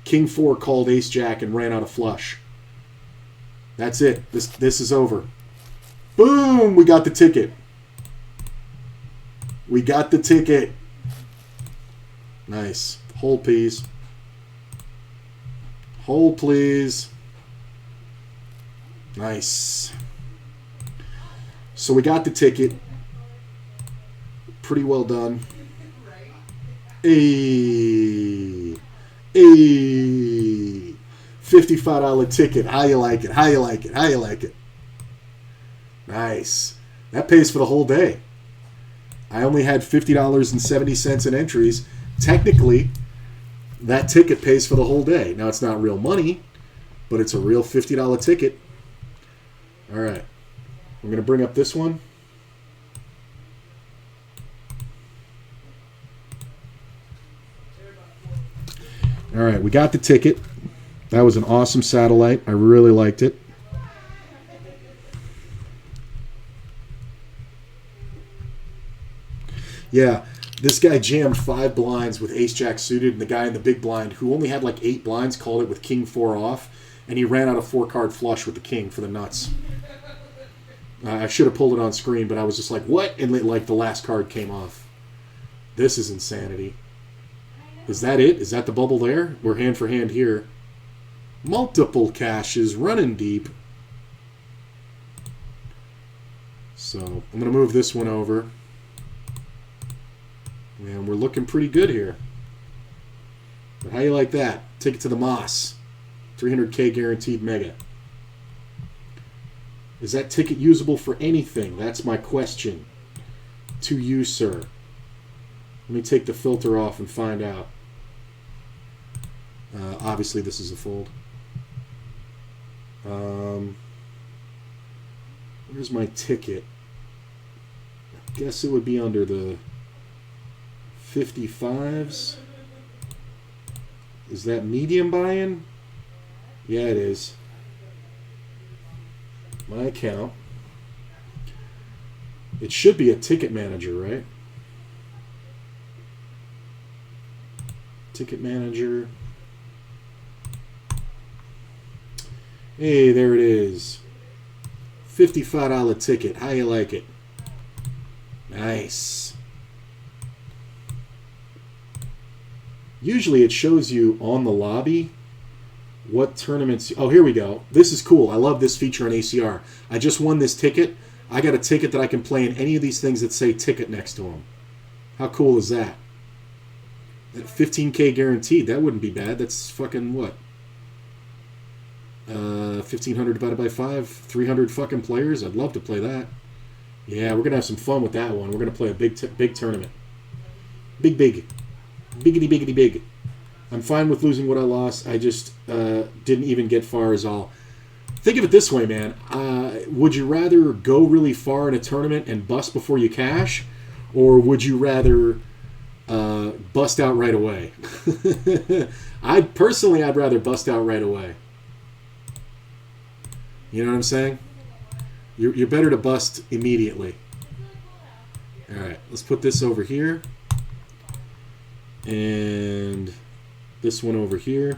King 4 called Ace-Jack and ran out of flush. That's it. This is over. Boom! We got the ticket. We got the ticket. Nice. Hold, please. Hold, please. Nice. So we got the ticket. Pretty well done. Hey. $55 ticket. How you like it? How you like it? How you like it? Nice. That pays for the whole day. I only had $50.70 in entries. Technically, that ticket pays for the whole day. Now, it's not real money, but it's a real $50 ticket. All right. I'm going to bring up this one. All right, we got the ticket. That was an awesome satellite. I really liked it. Yeah, this guy jammed 5 blinds with ace-jack suited, and the guy in the big blind, who only had like 8 blinds, called it with king-4 off, and he ran out a 4-card flush with the king for the nuts. I should have pulled it on screen, but I was just like, what? And like the last card came off. This is insanity. Is that it? Is that the bubble there? We're hand for hand here. Multiple caches running deep. So I'm going to move this one over. And we're looking pretty good here. But how you like that? Take it to the Moss. 300K guaranteed mega. Is that ticket usable for anything? That's my question to you, sir. Let me take the filter off and find out. Obviously, this is a fold. Where's my ticket? I guess it would be under the 55s. Is that medium buy-in? Yeah, it is. My account. It should be a ticket manager, right? Ticket manager. Hey, there it is. $55 ticket. How you like it? Nice. Usually it shows you on the lobby what tournaments... Oh, here we go. This is cool. I love this feature on ACR. I just won this ticket. I got a ticket that I can play in any of these things that say ticket next to them. How cool is that? 15K guaranteed. That wouldn't be bad. That's fucking what? 1,500 divided by 5. 300 fucking players. I'd love to play that. Yeah, we're going to have some fun with that one. We're going to play a big tournament. Big. Biggity big. I'm fine with losing what I lost. I just didn't even get far as all. Think of it this way, man. Would you rather go really far in a tournament and bust before you cash? Or would you rather bust out right away? I'd rather bust out right away. You know what I'm saying? You're better to bust immediately. All right, let's put this over here. And this one over here.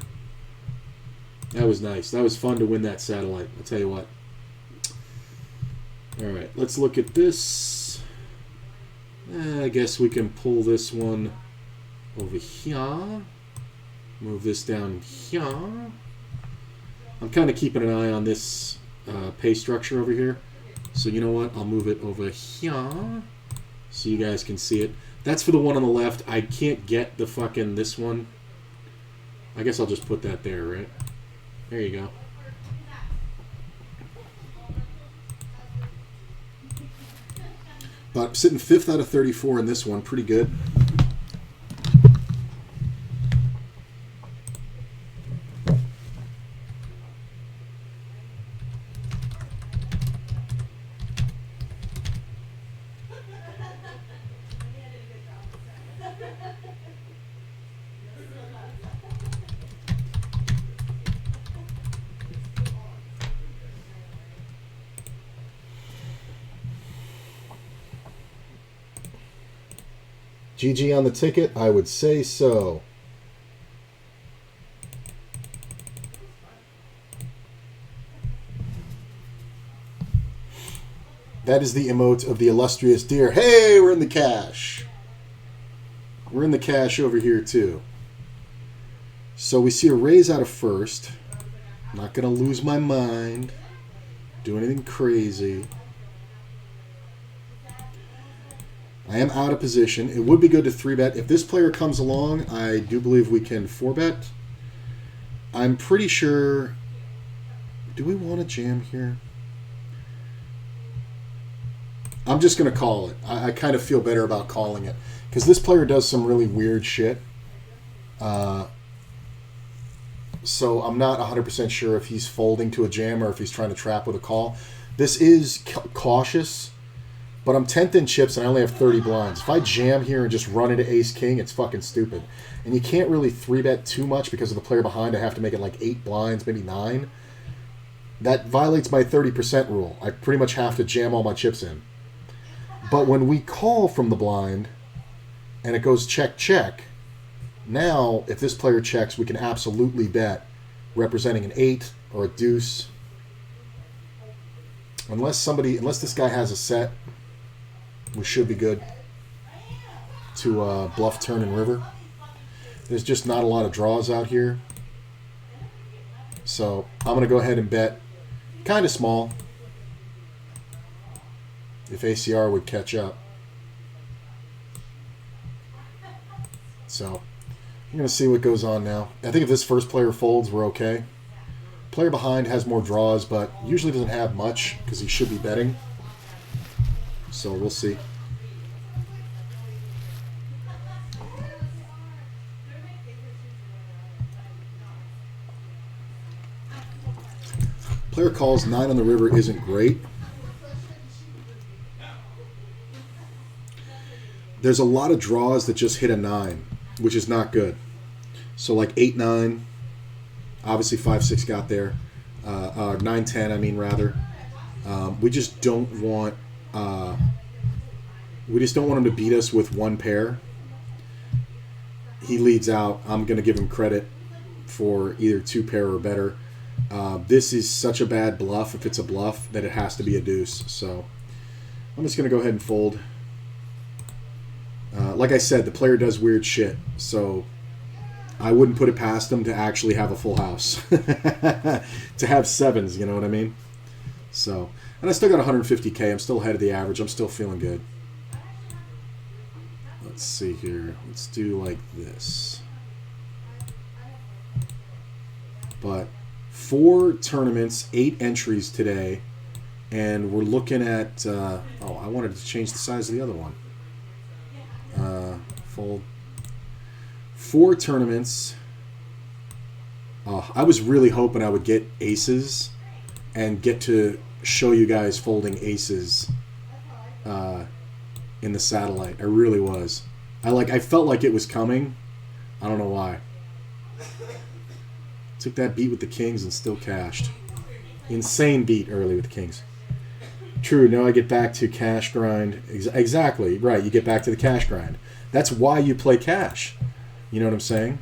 That was nice. That was fun to win that satellite. I'll tell you what. All right, let's look at this. I guess we can pull this one over here. Move this down here. I'm kind of keeping an eye on this pay structure over here. So you know what? I'll move it over here so you guys can see it. That's for the one on the left. I can't get the fucking this one. I guess I'll just put that there, right? There you go. But I'm sitting 5th out of 34 in this one. Pretty good. GG on the ticket? I would say so. That is the emote of the illustrious deer. Hey, we're in the cash. We're in the cash over here too. So we see a raise out of first. I'm not going to lose my mind. Do anything crazy. I am out of position. It would be good to 3-bet. If this player comes along, I do believe we can 4-bet. I'm pretty sure... Do we want to jam here? I'm just going to call it. I kind of feel better about calling it. Because this player does some really weird shit. So I'm not 100% sure if he's folding to a jam or if he's trying to trap with a call. This is cautious, but I'm 10th in chips and I only have 30 blinds. If I jam here and just run into ace-king, it's fucking stupid. And you can't really 3-bet too much because of the player behind. I have to make it like 8 blinds, maybe 9. That violates my 30% rule. I pretty much have to jam all my chips in. But when we call from the blind and it goes check, check, now if this player checks, we can absolutely bet representing an 8 or a deuce. Unless this guy has a set, we should be good to bluff, turn, and river. There's just not a lot of draws out here. So I'm going to go ahead and bet kind of small if ACR would catch up. So I'm going to see what goes on now. I think if this first player folds, we're okay. Player behind has more draws, but usually doesn't have much because he should be betting. So we'll see. Player calls 9 on the river isn't great. There's a lot of draws that just hit a 9, which is not good. So like 8-9, obviously 5-6 got there. 9-10, I mean rather. We just don't want him to beat us with one pair. He leads out. I'm going to give him credit for either 2 pair or better. This is such a bad bluff, if it's a bluff, that it has to be a deuce. So I'm just going to go ahead and fold. Like I said, the player does weird shit, so I wouldn't put it past him to actually have a full house. To have 7s, you know what I mean? So, and I still got 150K. I'm still ahead of the average. I'm still feeling good. Let's see here. Let's do like this. But 4 tournaments, 8 entries today, and we're looking at... I wanted to change the size of the other one. Fold. 4 tournaments. I was really hoping I would get aces and get to show you guys folding aces in the satellite. I really was. I felt like it was coming. I don't know why. Took that beat with the kings and still cashed. Insane beat early with the kings. True, now I get back to cash grind. Exactly, right, you get back to the cash grind. That's why you play cash. You know what I'm saying?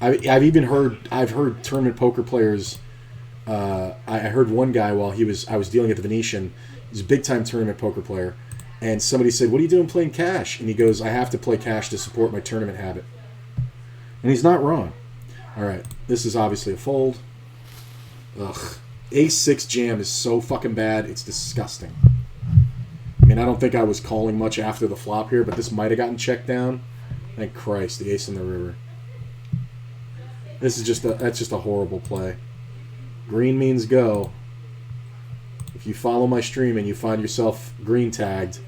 I've heard tournament poker players. I heard one guy while I was dealing at the Venetian. He's a big time tournament poker player, and somebody said, "What are you doing playing cash?" And he goes, "I have to play cash to support my tournament habit." And he's not wrong. All right, this is obviously a fold. Ugh, Ace-6 jam is so fucking bad. It's disgusting. I mean, I don't think I was calling much after the flop here, but this might have gotten checked down. Thank Christ, the ace in the river. This is that's just a horrible play. Green means go. If you follow my stream and you find yourself green tagged,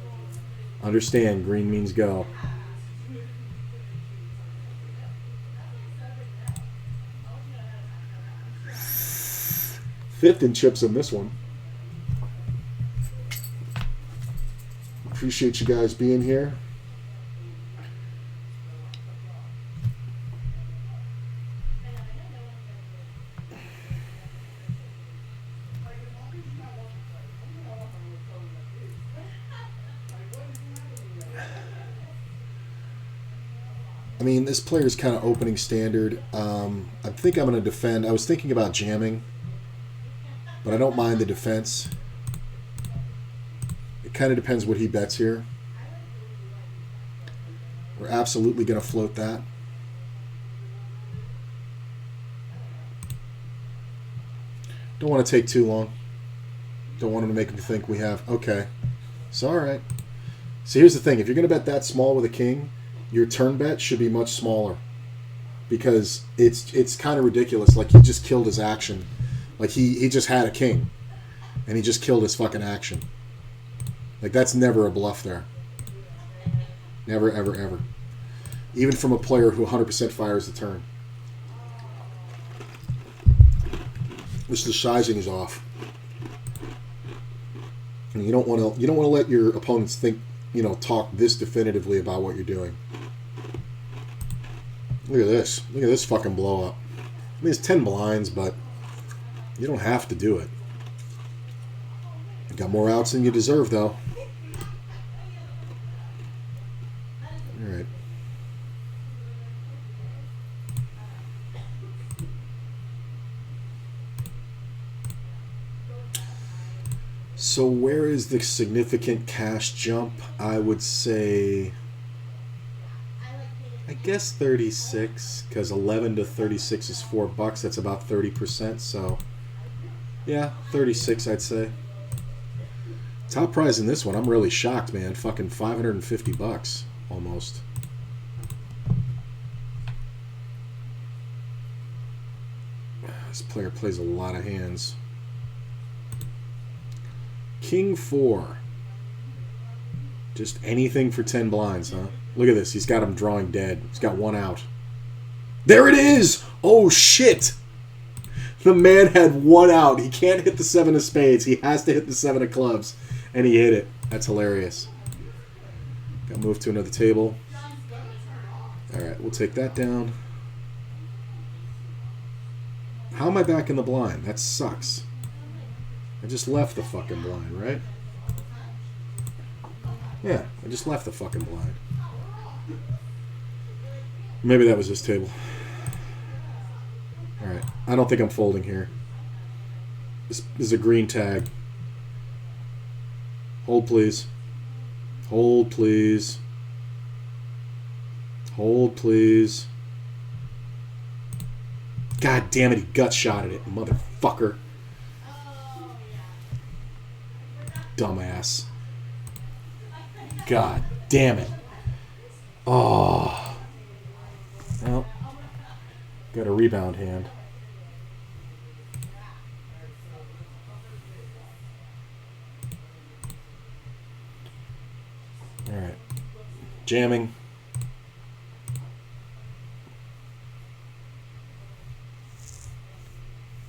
understand green means go. Fifth in chips in this one. Appreciate you guys being here. I mean, this player's kind of opening standard. I think I'm going to defend. I was thinking about jamming, but I don't mind the defense. It kind of depends what he bets here. We're absolutely going to float that. Don't want to take too long. Don't want him to make him think we have... Okay. It's all right. So here's the thing. If you're going to bet that small with a king, your turn bet should be much smaller. because it's kind of ridiculous. Like, he just killed his action. Like, he just had a king, and he just killed his fucking action. Like, that's never a bluff there. Never, ever, ever. Even from a player who 100% fires the turn. This the sizing is off. And you don't want to let your opponents think, talk this definitively about what you're doing. Look at this. Look at this fucking blow up. I mean, it's 10 blinds, but you don't have to do it. You got more outs than you deserve, though. All right. So where is the significant cash jump? I would say, I guess 36, because 11 to 36 is $4. That's about 30%. So yeah, 36, I'd say. Top prize in this one, I'm really shocked, man. Fucking $550 almost. This player plays a lot of hands. King 4. Just anything for 10 blinds, huh? Look at this. He's got him drawing dead. He's got one out. There it is! Oh, shit! The man had one out. He can't hit the 7 of spades. He has to hit the 7 of clubs. And he hit it. That's hilarious. Got moved to another table. Alright, we'll take that down. How am I back in the blind? That sucks. I just left the fucking blind, right? Yeah, I just left the fucking blind. Maybe that was this table. Alright, I don't think I'm folding here. This is a green tag. Hold, please. Hold, please. Hold, please. God damn it, he gut shotted it, motherfucker. Dumbass. God damn it. Oh. Well, got a rebound hand. Alright. Jamming.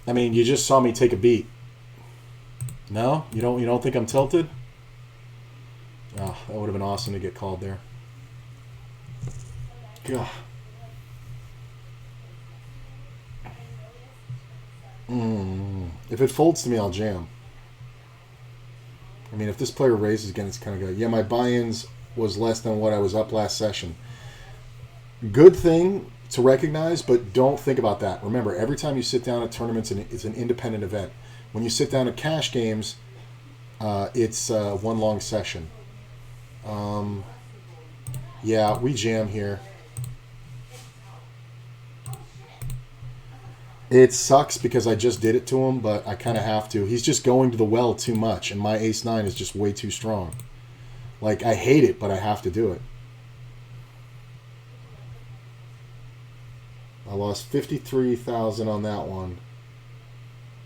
I mean, you just saw me take a beat. No? You don't think I'm tilted? Oh, that would have been awesome to get called there. God. If it folds to me, I'll jam. I mean, if this player raises again, it's kind of good. Yeah, my buy-ins was less than what I was up last session. Good thing to recognize, but don't think about that. Remember, every time you sit down at tournaments, it's an independent event. When you sit down at cash games, it's one long session. Yeah, we jam here. It sucks because I just did it to him, but I kind of have to. He's just going to the well too much, and my ace-9 is just way too strong. Like, I hate it, but I have to do it. I lost 53,000 on that one,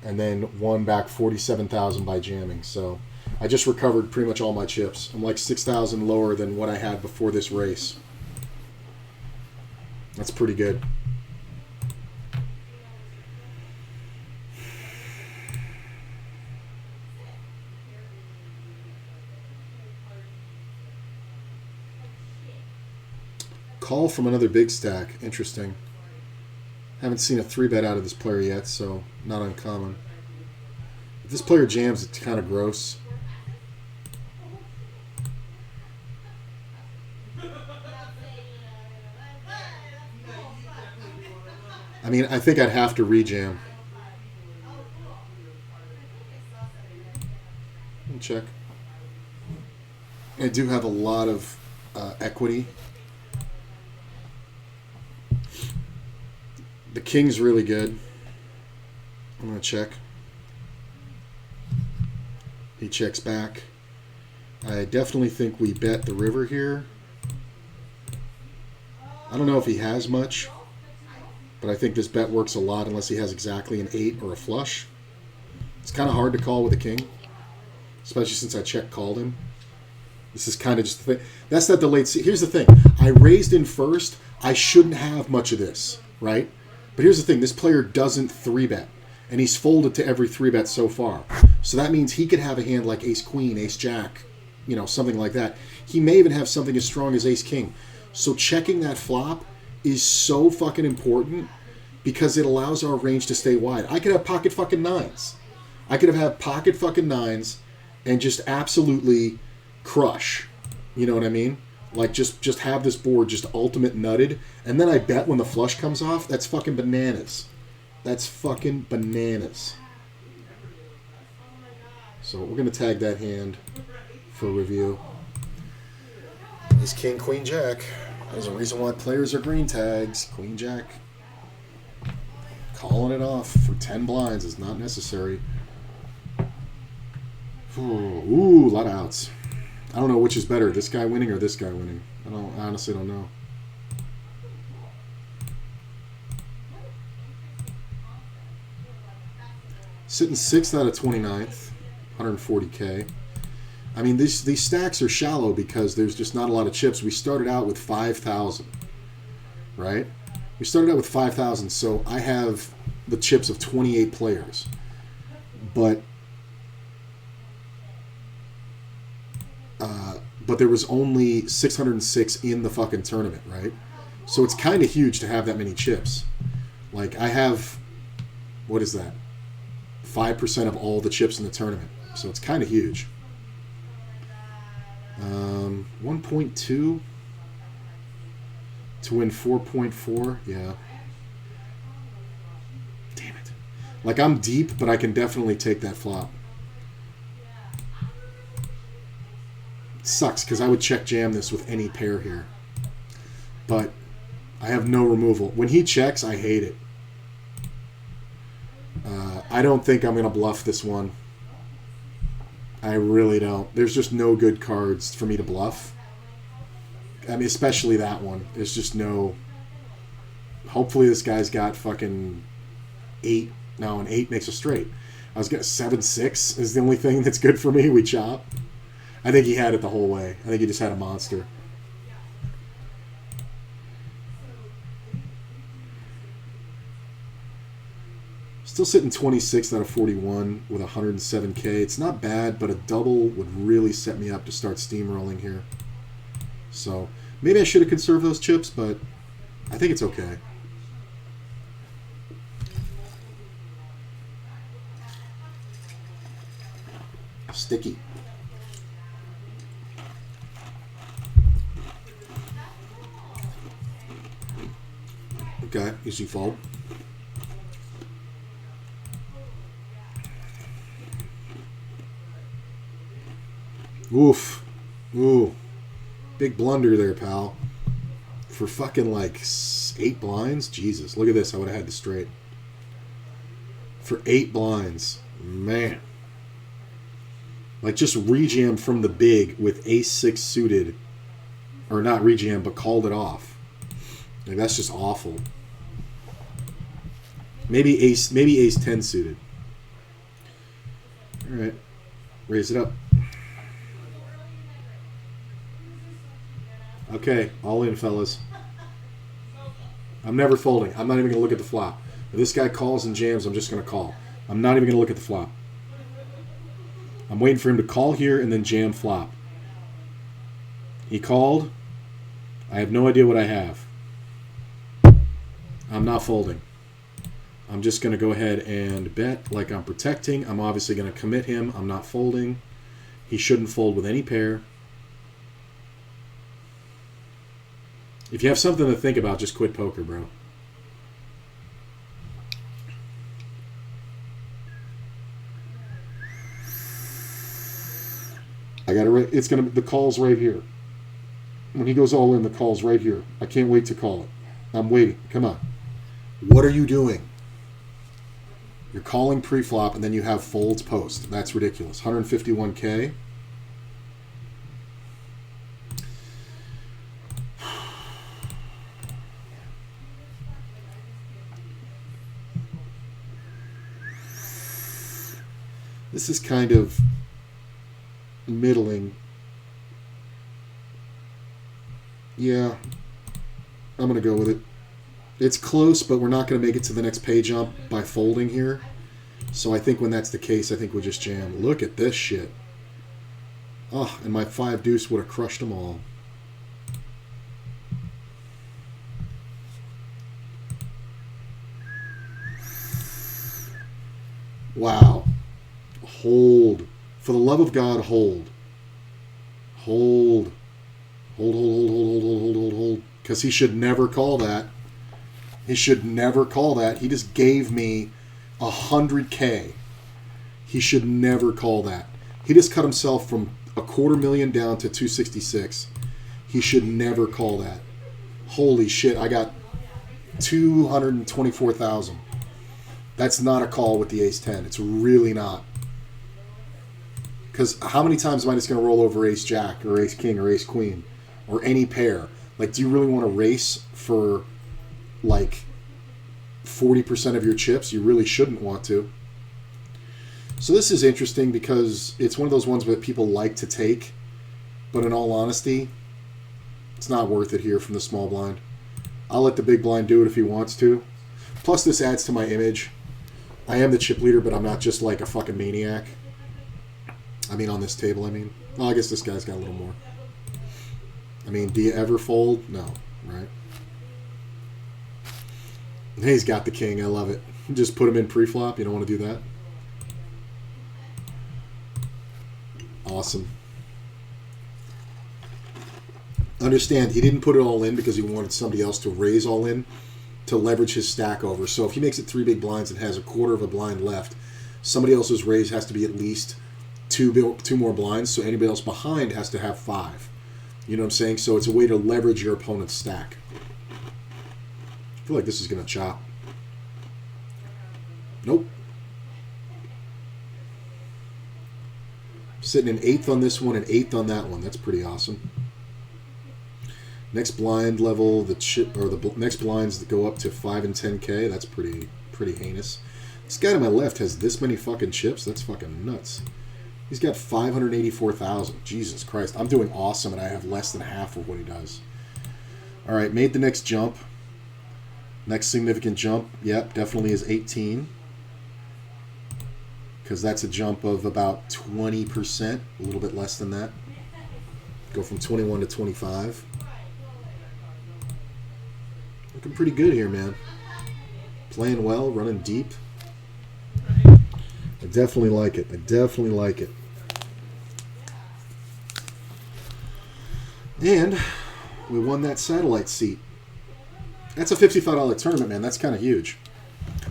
and then won back 47,000 by jamming. So I just recovered pretty much all my chips. I'm like 6,000 lower than what I had before this race. That's pretty good. Call from another big stack. Interesting. Haven't seen a 3-bet out of this player yet, so not uncommon. If this player jams, it's kind of gross. I mean, I think I'd have to rejam. Check. I do have a lot of equity. The king's really good. I'm going to check. He checks back. I definitely think we bet the river here. I don't know if he has much. but I think this bet works a lot unless he has exactly an 8 or a flush. It's kind of hard to call with a king, especially since I check called him. This is kind of just the thing. That's not the late. Here's the thing. I raised in first. I shouldn't have much of this, right? But here's the thing. This player doesn't 3-bet, and he's folded to every 3-bet so far. So that means he could have a hand like ace-queen, ace-jack, something like that. He may even have something as strong as ace-king. So checking that flop is so fucking important because it allows our range to stay wide. I could have pocket fucking nines. I could have had pocket fucking nines and just absolutely crush. You know what I mean? Like just have this board just ultimate nutted, and then I bet when the flush comes off, that's fucking bananas. That's fucking bananas. So we're gonna tag that hand for review. This king, queen, jack. There's a reason why players are green tags. Queen, jack. Calling it off for 10 blinds is not necessary. Ooh, a lot of outs. I don't know which is better, this guy winning or this guy winning. I honestly don't know. Sitting 6th out of 29th, 140K. I mean, these stacks are shallow because there's just not a lot of chips. We started out with 5,000, right? We started out with 5,000, so I have the chips of 28 players. But there was only 606 in the fucking tournament, right? So it's kind of huge to have that many chips. Like, I have, what is that? 5% of all the chips in the tournament. So it's kind of huge. 1.2 to win 4.4. Yeah. Damn it. Like, I'm deep, but I can definitely take that flop. Sucks because I would check jam this with any pair here, but I have no removal. When he checks, I hate it. I don't think I'm gonna bluff this one. I really don't. There's just no good cards for me to bluff. I mean, especially that one. There's just no. Hopefully this guy's got fucking 8. No, an 8 makes a straight. I was gonna 7-6 is the only thing that's good for me. We chop. I think he had it the whole way. I think he just had a monster. Still sitting 26th out of 41 with 107K. It's not bad, but a double would really set me up to start steamrolling here. So maybe I should have conserved those chips, but I think it's okay. Sticky. Okay, easy fold. Oof. Ooh. Big blunder there, pal. For fucking like 8 blinds? Jesus. Look at this. I would have had the straight. For 8 blinds. Man. Like just rejam from the big with ace-6 suited. Or not rejam, but called it off. Like that's just awful. Maybe ace-10 suited. Alright. Raise it up. Okay, all in, fellas. I'm never folding. I'm not even going to look at the flop. If this guy calls and jams, I'm just going to call. I'm not even going to look at the flop. I'm waiting for him to call here and then jam flop. He called. I have no idea what I have. I'm not folding. I'm just going to go ahead and bet like I'm protecting. I'm obviously going to commit him. I'm not folding. He shouldn't fold with any pair. If you have something to think about, just quit poker, bro. I got it. It's gonna. The call's right here. When he goes all in, the call's right here. I can't wait to call it. I'm waiting. Come on. What are you doing? You're calling pre-flop, and then you have folds post. That's ridiculous. 151K. This is kind of middling. Yeah, I'm going to go with it. It's close, but we're not going to make it to the next pay jump by folding here. So I think when that's the case, I think we'll just jam. Look at this shit. Oh, and my 5 deuce would have crushed them all. Wow. Hold. For the love of God, hold. Hold. Hold, hold, hold, hold, hold, hold, hold, hold. Because he should never call that. He should never call that. He just gave me 100K. He should never call that. He just cut himself from $250,000 down to 266. He should never call that. Holy shit, I got 224,000. That's not a call with the ace-10. It's really not. Because how many times am I just going to roll over ace-jack or ace-king or ace-queen or any pair? Like, do you really want to race for, like, 40% of your chips? You really shouldn't want to. So this is interesting because it's one of those ones that people like to take, but in all honesty, it's not worth it here from the small blind. I'll let the big blind do it if he wants to. Plus, this adds to my image. I am the chip leader, but I'm not just like a fucking maniac. I mean, on this table, I mean. Well, I guess this guy's got a little more. I mean, do you ever fold? No, right? He's got the king. I love it. Just put him in pre-flop. You don't want to do that? Awesome. Understand, he didn't put it all in because he wanted somebody else to raise all in to leverage his stack over. So if he makes it 3 big blinds and has a quarter of a blind left, somebody else's raise has to be at least two more blinds, so anybody else behind has to have 5. You know what I'm saying? So it's a way to leverage your opponent's stack. I feel like this is going to chop. Nope. Sitting in 8th on this one and 8th on that one. That's pretty awesome. Next blind level, the next blinds that go up to 5 and 10K. That's pretty heinous. This guy to my left has this many fucking chips. That's fucking nuts. He's got 584,000. Jesus Christ. I'm doing awesome, and I have less than half of what he does. All right, made the next jump. Next significant jump, yep, definitely is 18. Because that's a jump of about 20%, a little bit less than that. Go from 21 to 25. Looking pretty good here, man. Playing well, running deep. I definitely like it. I definitely like it. And we won that satellite seat. That's a $55 tournament, man. That's kind of huge.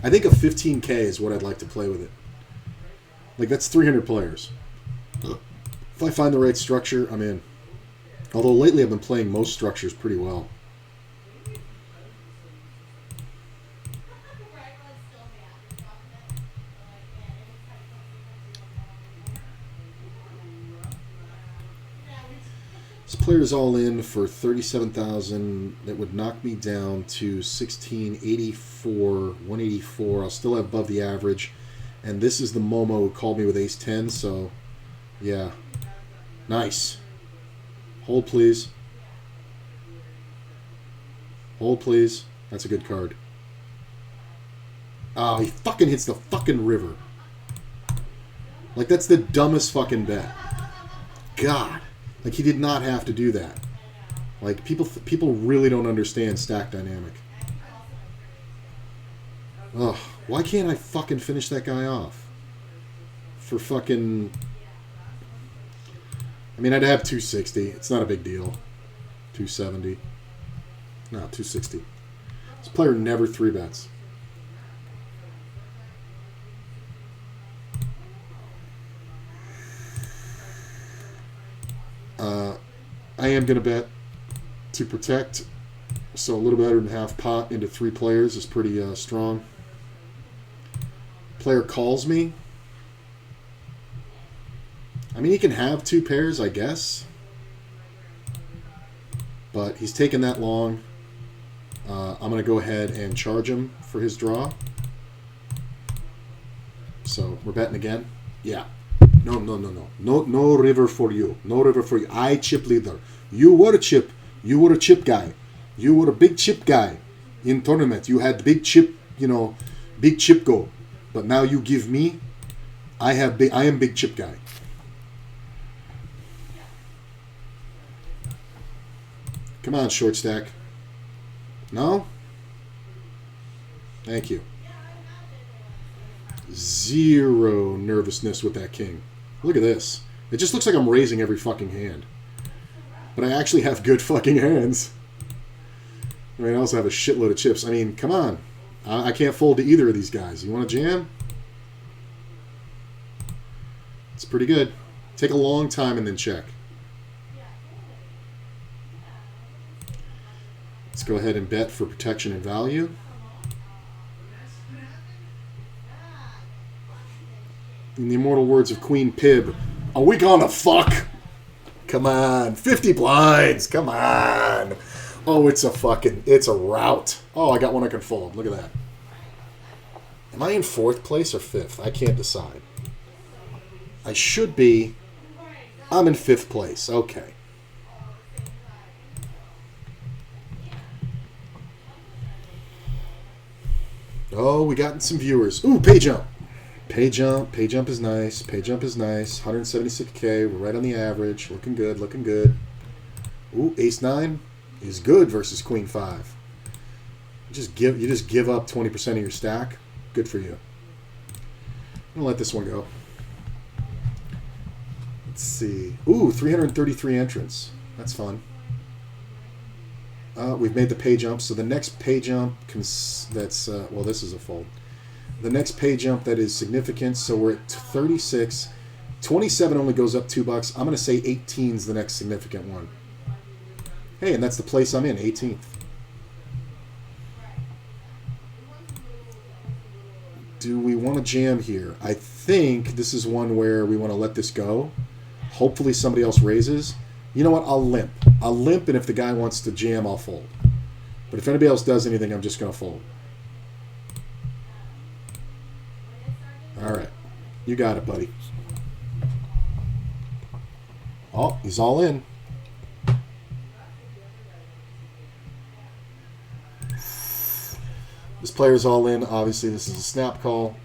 I think a 15K is what I'd like to play with it. Like, that's 300 players. If I find the right structure, I'm in. Although lately I've been playing most structures pretty well. This player's all in for 37,000. That would knock me down to 1684, 184. I'll still have above the average. And this is the Momo who called me with ace-10, so yeah. Nice. Hold, please. Hold, please. That's a good card. Oh, he fucking hits the fucking river. Like, that's the dumbest fucking bet. God. Like, he did not have to do that. Like, people really don't understand stack dynamic. Ugh. Why can't I fucking finish that guy off? For fucking... I mean, I'd have 260. It's not a big deal. 270. No, 260. This player never 3-bets. I am going to bet to protect. So a little better than half pot into 3 players is pretty strong. Player calls me. I mean, he can have 2 pairs, I guess. But he's taken that long. I'm going to go ahead and charge him for his draw. So we're betting again. Yeah. No. No river for you. No river for you. I chip leader. You were a chip. You were a chip guy. You were a big chip guy in tournament. You had big chip, big chip go. But now you give me, I am big chip guy. Come on, short stack. No? Thank you. Zero nervousness with that king. Look at this. It just looks like I'm raising every fucking hand. But I actually have good fucking hands. I mean, I also have a shitload of chips. I mean, come on. I can't fold to either of these guys. You want to jam? It's pretty good. Take a long time and then check. Let's go ahead and bet for protection and value. In the immortal words of Queen Pib, are we gonna fuck? Come on. 50 blinds. Come on. Oh, it's a rout. Oh, I got one I can fold. Look at that. Am I in 4th place or 5th? I can't decide. I should be. I'm in 5th place. Okay. Oh, we got some viewers. Ooh, pay jump. Pay jump is nice. Pay jump is nice. 176K. We're right on the average. Looking good. Looking good. Ooh, ace 9 is good versus queen 5. You just give up 20% of your stack. Good for you. I'm gonna let this one go. Let's see. Ooh, 333 entrants. That's fun. We've made the pay jump. So the next pay jump well, this is a fold. The next pay jump that is significant, so we're at 36. 27 only goes up $2. I'm going to say 18 is the next significant one. Hey, and that's the place I'm in, 18th. Do we want to jam here? I think this is one where we want to let this go. Hopefully somebody else raises. You know what? I'll limp. I'll limp, and if the guy wants to jam, I'll fold. But if anybody else does anything, I'm just going to fold. All right. You got it, buddy. Oh, he's all in. This player's all in. Obviously, this is a snap call.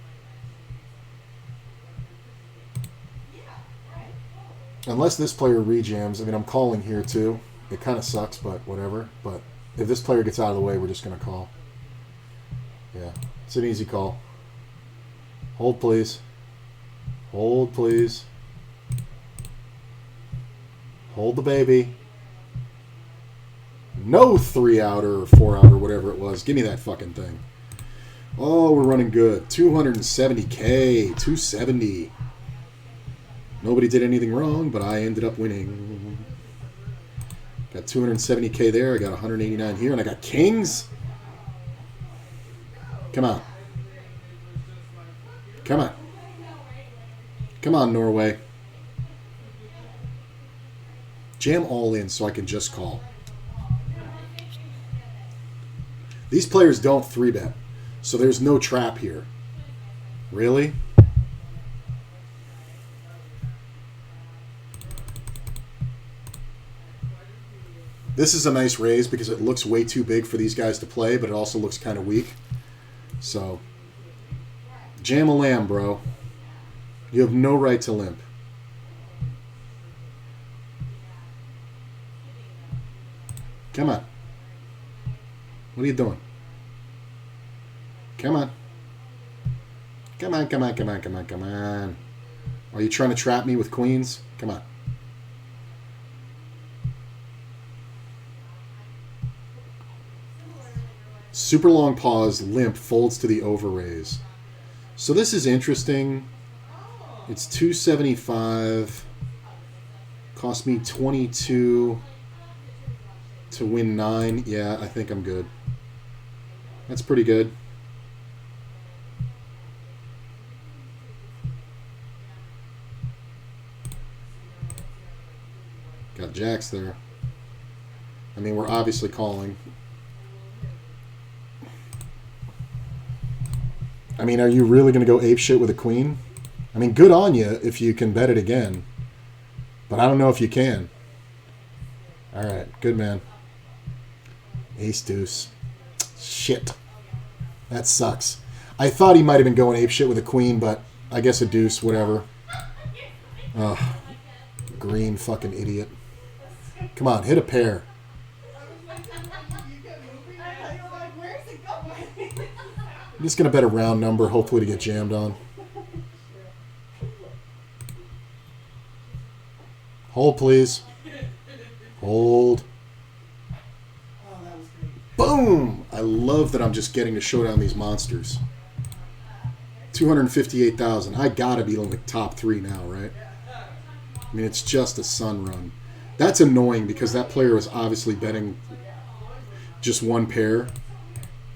Unless this player rejams. I mean, I'm calling here, too. It kind of sucks, but whatever. But if this player gets out of the way, we're just going to call. Yeah, it's an easy call. Hold, please. Hold, please. Hold the baby. No 3-outer or 4-outer, whatever it was. Give me that fucking thing. Oh, we're running good. 270K. 270. Nobody did anything wrong, but I ended up winning. Got 270K there. I got 189 here, and I got kings. Come on. Come on. Come on, Norway. Jam all in so I can just call. These players don't 3-bet, so there's no trap here. Really? This is a nice raise because it looks way too big for these guys to play, but it also looks kind of weak. So, jam a lamb, bro. You have no right to limp. Come on. What are you doing? Come on. Come on, come on, come on, come on, come on. Are you trying to trap me with queens? Come on. Super long pause, limp, folds to the over raise. So this is interesting. It's 275. Cost me 22 to win 9. Yeah, I think I'm good. That's pretty good. Got jacks there. I mean, we're obviously calling. I mean, are you really going to go ape shit with a queen? I mean, good on you if you can bet it again. But I don't know if you can. All right. Good, man. Ace deuce. Shit. That sucks. I thought he might have been going ape shit with a queen, but I guess a deuce, whatever. Ugh. Green fucking idiot. Come on, hit a pair. I'm just going to bet a round number, hopefully to get jammed on. Hold, please. Hold. Boom! I love that I'm just getting to show down these monsters. 258,000. I gotta be in the top 3 now, right? I mean, it's just a sun run. That's annoying because that player was obviously betting just one pair.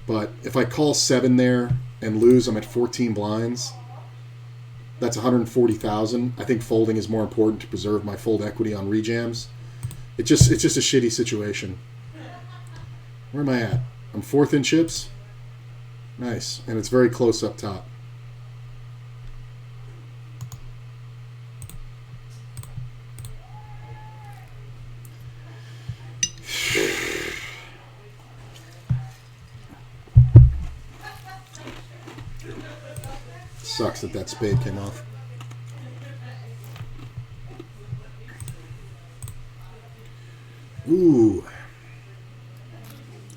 But if I call 7 there and lose, I'm at 14 blinds. That's 140,000. I think folding is more important to preserve my fold equity on rejams. It's just a shitty situation. Where am I at? I'm 4th in chips. Nice. And it's very close up top. Sucks that spade came off. Ooh.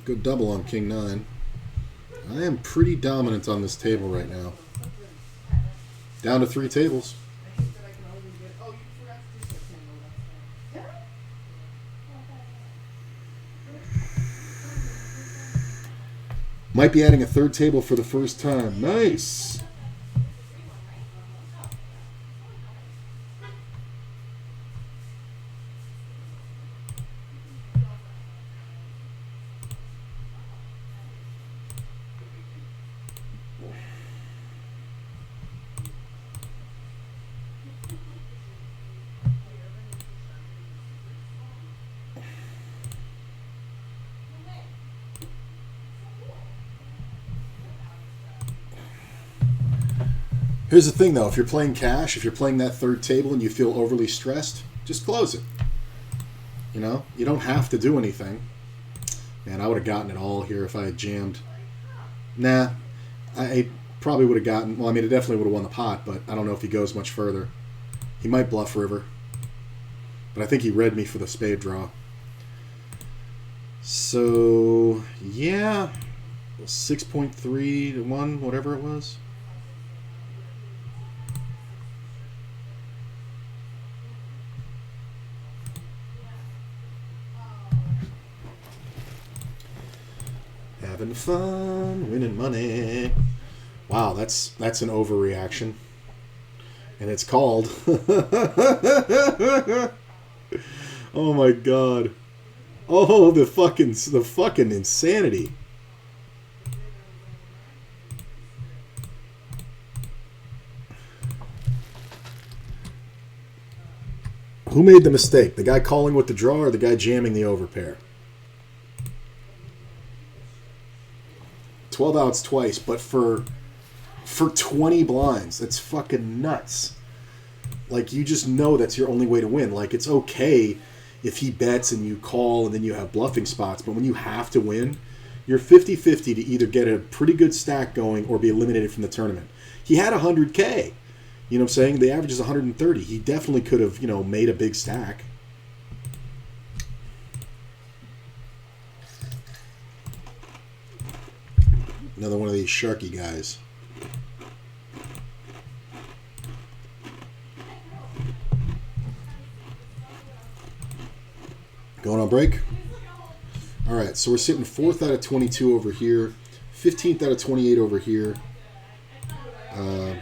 Good double on King 9. I am pretty dominant on this table right now. Down to 3 tables. Might be adding a 3rd table for the first time. Nice. Here's the thing, though. If you're playing cash, if you're playing that 3rd table and you feel overly stressed, just close it. You know? You don't have to do anything. Man, I would have gotten it all here if I had jammed. Nah. I probably would have gotten... Well, I mean, it definitely would have won the pot, but I don't know if he goes much further. He might bluff river. But I think he read me for the spade draw. So, yeah. 6.3 to 1, whatever it was. Having fun, winning money. Wow, that's an overreaction. And it's called. Oh my god. Oh, the fucking insanity. Who made the mistake? The guy calling with the draw or the guy jamming the overpair? 12 outs twice, but for 20 blinds. That's fucking nuts. Like, you just know that's your only way to win. Like, it's okay if he bets and you call and then you have bluffing spots, but when you have to win, you're 50-50 to either get a pretty good stack going or be eliminated from the tournament. He had 100K. You know what I'm saying? The average is 130. He definitely could have, made a big stack. Another one of these Sharky guys. Going on break? All right, so we're sitting 4th out of 22 over here, 15th out of 28 over here. All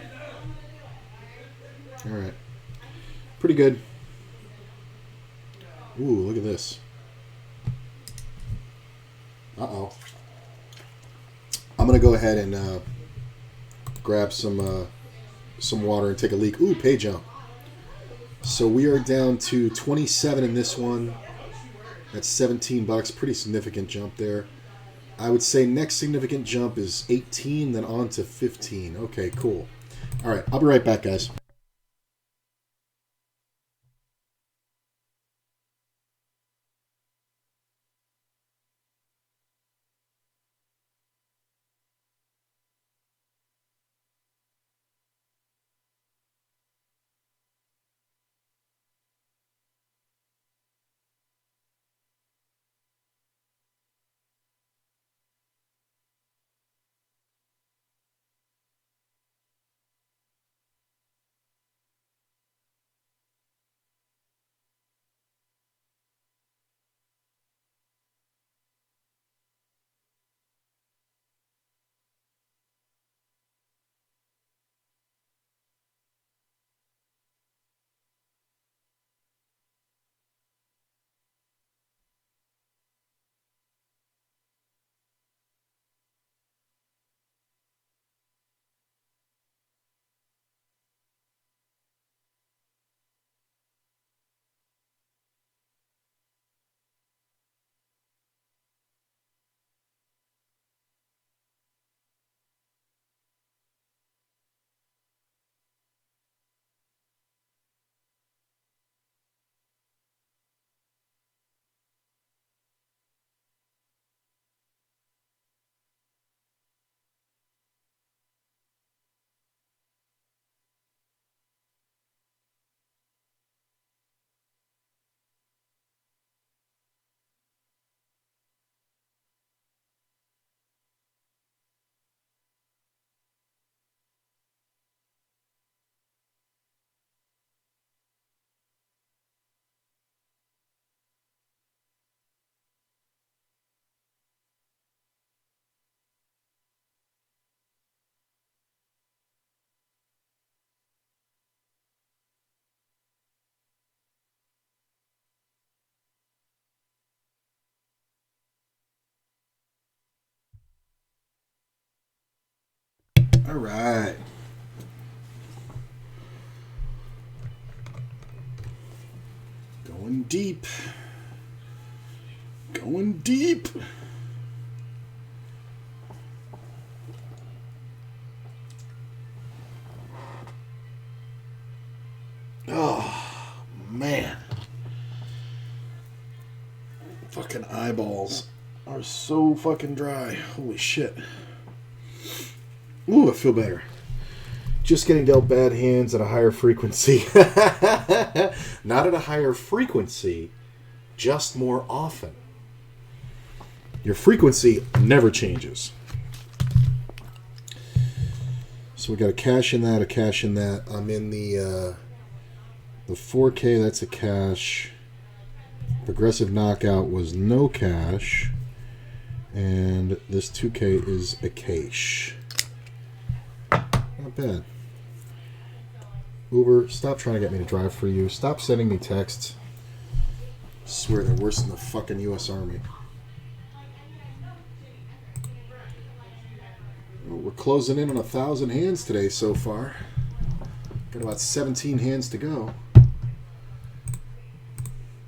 right. Pretty good. Ooh, look at this. Uh-oh. I'm going to go ahead and grab some water and take a leak. Ooh, pay jump. So we are down to 27 in this one. That's $17. Pretty significant jump there. I would say next significant jump is 18, then on to 15. Okay, cool. All right, I'll be right back, guys. All right. Going deep. Going deep. Oh, man. Fucking eyeballs are so fucking dry. Holy shit. Ooh, I feel better. Just getting dealt bad hands at a higher frequency. Not at a higher frequency, just more often. Your frequency never changes. So we got a cash in that, a cash in that. I'm in the 4K, that's a cash. Progressive Knockout was no cash. And this 2K is a cash. Not bad. Uber, stop trying to get me to drive for you. Stop sending me texts. I swear they're worse than the fucking U.S. Army. Well, we're closing in on 1,000 hands today so far. Got about 17 hands to go.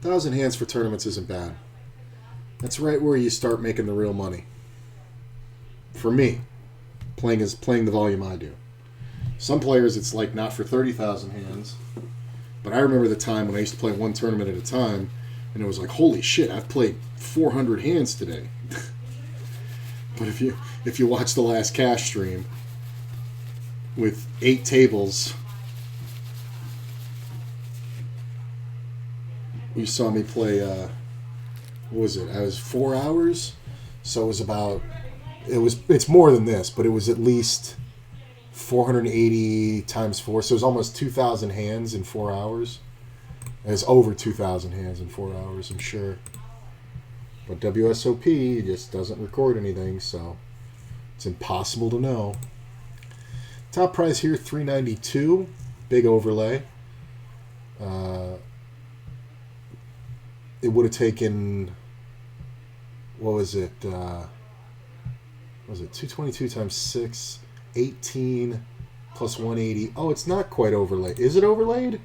1,000 hands for tournaments isn't bad. That's right where you start making the real money. For me, playing the volume I do. Some players, it's like not for 30,000 hands. But I remember the time when I used to play one tournament at a time, and it was like, holy shit, I've played 400 hands today. But if you watch the last cash stream with 8 tables, you saw me play, what was it? I was 4 hours, so it was it's more than this, but it was at least 480 times 4, so it was almost 2,000 hands in 4 hours. It was over 2,000 hands in 4 hours, I'm sure. But WSOP just doesn't record anything, so it's impossible to know. Top prize here, $392, big overlay. It would have taken, what was it? What was it 222 times 6, 18 plus 180. Oh, it's not quite overlaid. Is it overlaid?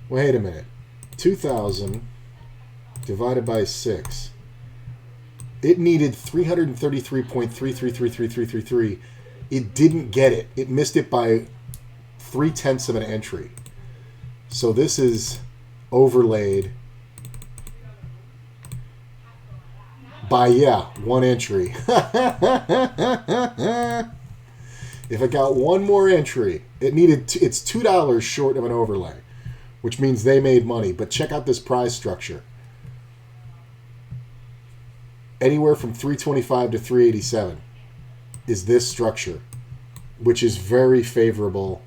Wait a minute. 2,000 divided by 6. It needed 333.333333. It didn't get it. It missed it by 0.3 of an entry. So this is overlaid by, 1 entry. If it got one more entry, it's $2 short of an overlay, which means they made money. But check out this prize structure. Anywhere from 325 to 387 is this structure, which is very favorable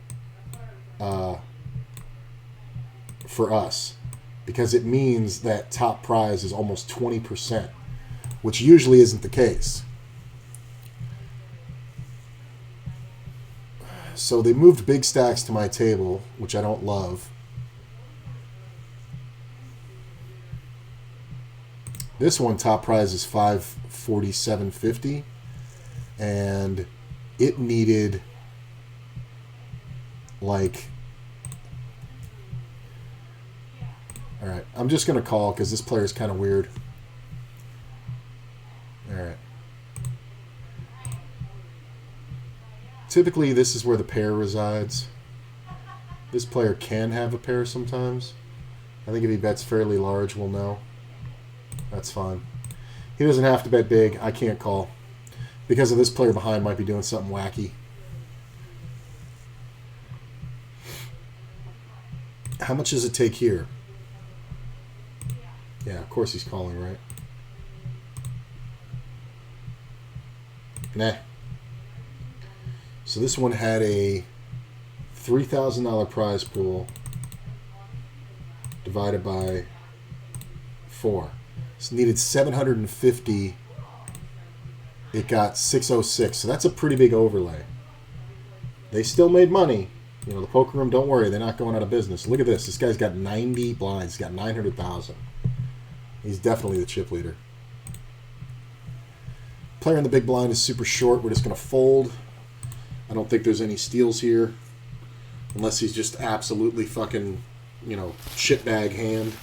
for us, because it means that top prize is almost 20%, which usually isn't the case. So they moved big stacks to my table, which I don't love. This one, top prize is $547.50, and it needed like, all right, I'm just gonna call because this player is kind of weird. All right. Typically, this is where the pair resides. This player can have a pair sometimes. I think if he bets fairly large, we'll know. That's fine. He doesn't have to bet big. I can't call. Because of this player behind might be doing something wacky. How much does it take here? Yeah, of course he's calling, right? Nah. So this one had a $3,000 prize pool divided by 4. So needed 750. It got 606. So that's a pretty big overlay. They still made money. You know, the poker room, don't worry, they're not going out of business. Look at this. This guy's got 90 blinds. He's got 900,000. He's definitely the chip leader. Player in the big blind is super short. We're just going to fold. I don't think there's any steals here. Unless he's just absolutely fucking, shitbag hand.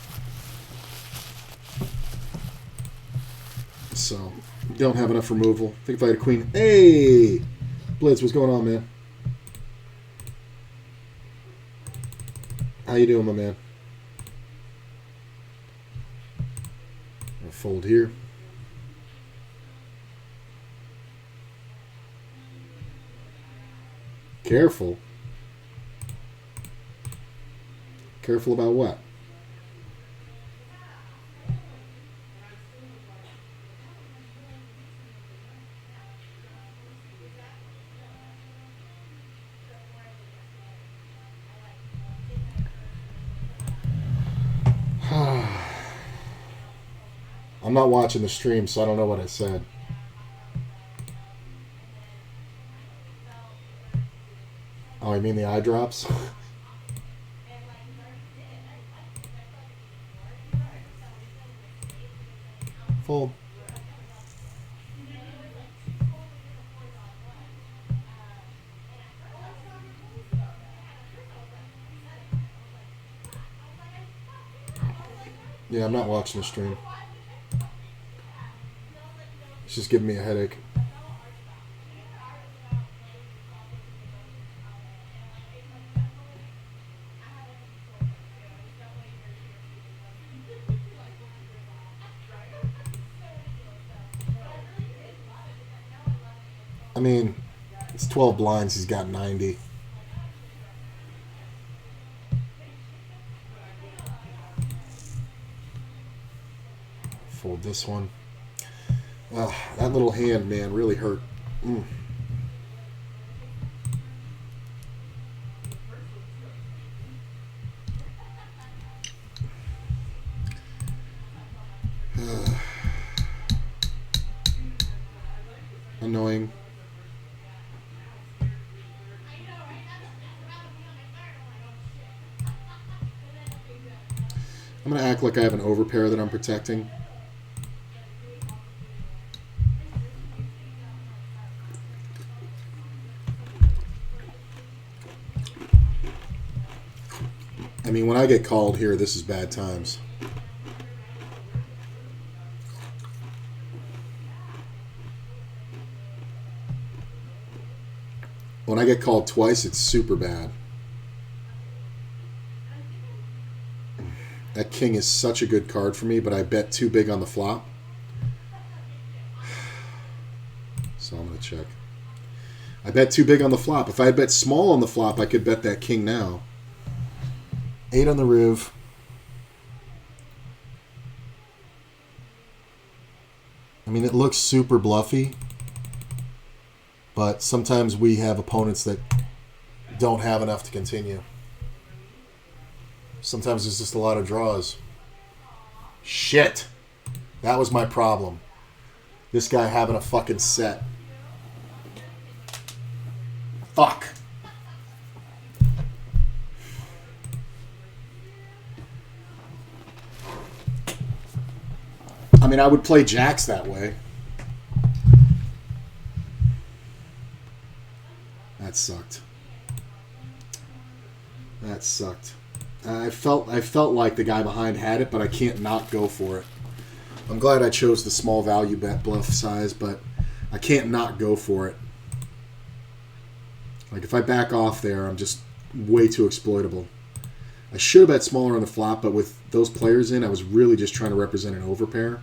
So, don't have enough removal. I think if I had a queen... Hey! Blitz, what's going on, man? How you doing, my man? I'll fold here. Careful. Careful about what? I'm not watching the stream, so I don't know what I said. Oh, you mean the eye drops? Fold. Yeah, I'm not watching the stream. It's just giving me a headache. I mean, it's 12 blinds. He's got 90. Fold this one. That little hand, man, really hurt. Annoying. I'm going to act like I have an overpair that I'm protecting. I mean, when I get called here, this is bad times. When I get called twice, it's super bad. That king is such a good card for me, but I bet too big on the flop. So I'm going to check. I bet too big on the flop. If I had bet small on the flop, I could bet that king now. 8 on the riv. I mean, it looks super bluffy, but sometimes we have opponents that don't have enough to continue. Sometimes there's just a lot of draws. Shit. That was my problem. This guy having a fucking set. Fuck. I mean, I would play jacks that way. That sucked. That sucked. I felt like the guy behind had it, but I can't not go for it. I'm glad I chose the small value bet bluff size, but I can't not go for it. Like, if I back off there, I'm just way too exploitable. I should have bet smaller on the flop, but with those players in, I was really just trying to represent an overpair.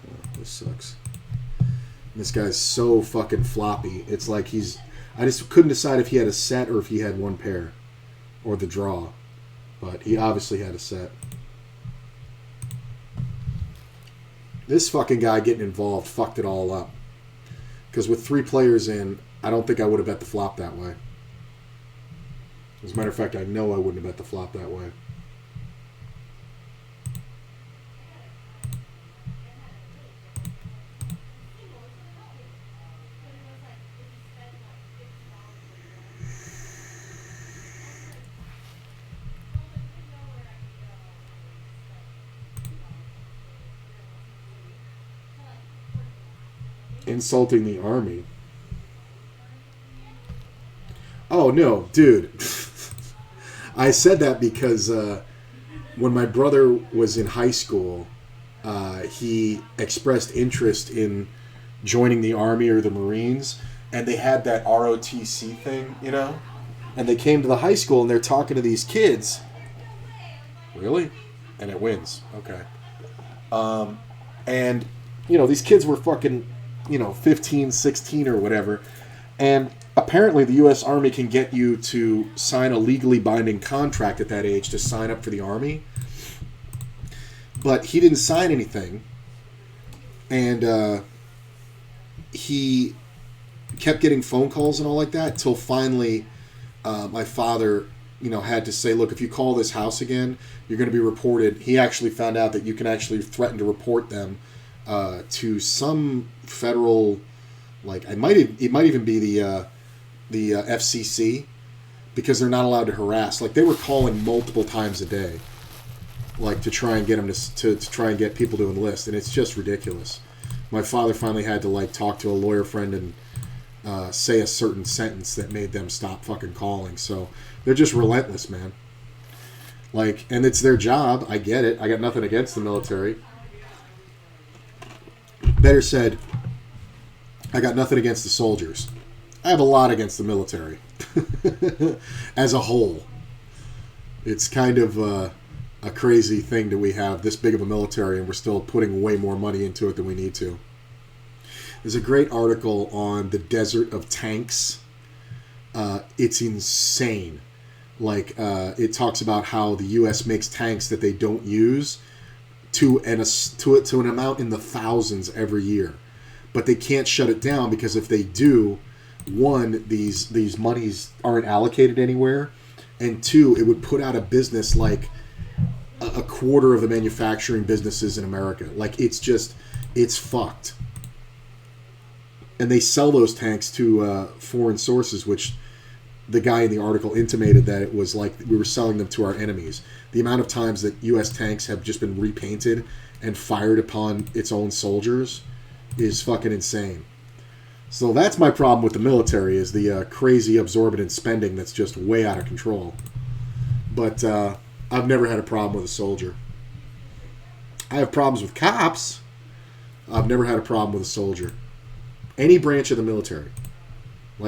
Oh, this sucks. This guy's so fucking floppy. It's like I just couldn't decide if he had a set or if he had one pair. Or the draw. But he obviously had a set. This fucking guy getting involved fucked it all up. Because with 3 players in, I don't think I would have bet the flop that way. As a matter of fact, I know I wouldn't have bet the flop that way. Insulting the army. Oh, no, dude. I said that because when my brother was in high school, he expressed interest in joining the Army or the Marines, and they had that ROTC thing, you know? And they came to the high school, and they're talking to these kids. Really? And it wins. Okay. And, you know, these kids were fucking, 15, 16 or whatever. And apparently the U.S. Army can get you to sign a legally binding contract at that age to sign up for the Army. But he didn't sign anything. And he kept getting phone calls and all like that till finally my father, had to say, look, if you call this house again, you're going to be reported. He actually found out that you can actually threaten to report them to some federal, it might even be the FCC, because they're not allowed to harass. Like, they were calling multiple times a day, to try and get them to try and get people to enlist, and it's just ridiculous. My father finally had to talk to a lawyer friend and say a certain sentence that made them stop fucking calling. So they're just relentless, man. And it's their job. I get it. I got nothing against the military. Better said, I got nothing against the soldiers. I have a lot against the military. As a whole. It's kind of a crazy thing that we have this big of a military and we're still putting way more money into it than we need to. There's a great article on the desert of tanks. It's insane. It talks about how the U.S. makes tanks that they don't use to an amount in the thousands every year. But they can't shut it down because if they do, one, these monies aren't allocated anywhere, and two, it would put out of business a quarter of the manufacturing businesses in America. It's fucked. And they sell those tanks to foreign sources, which the guy in the article intimated that it was like we were selling them to our enemies. The amount of times that U.S. tanks have just been repainted and fired upon its own soldiers is fucking insane. So that's my problem with the military, is the crazy absorbent spending that's just way out of control. But I've never had a problem with a soldier. I have problems with cops. I've never had a problem with a soldier. Any branch of the military.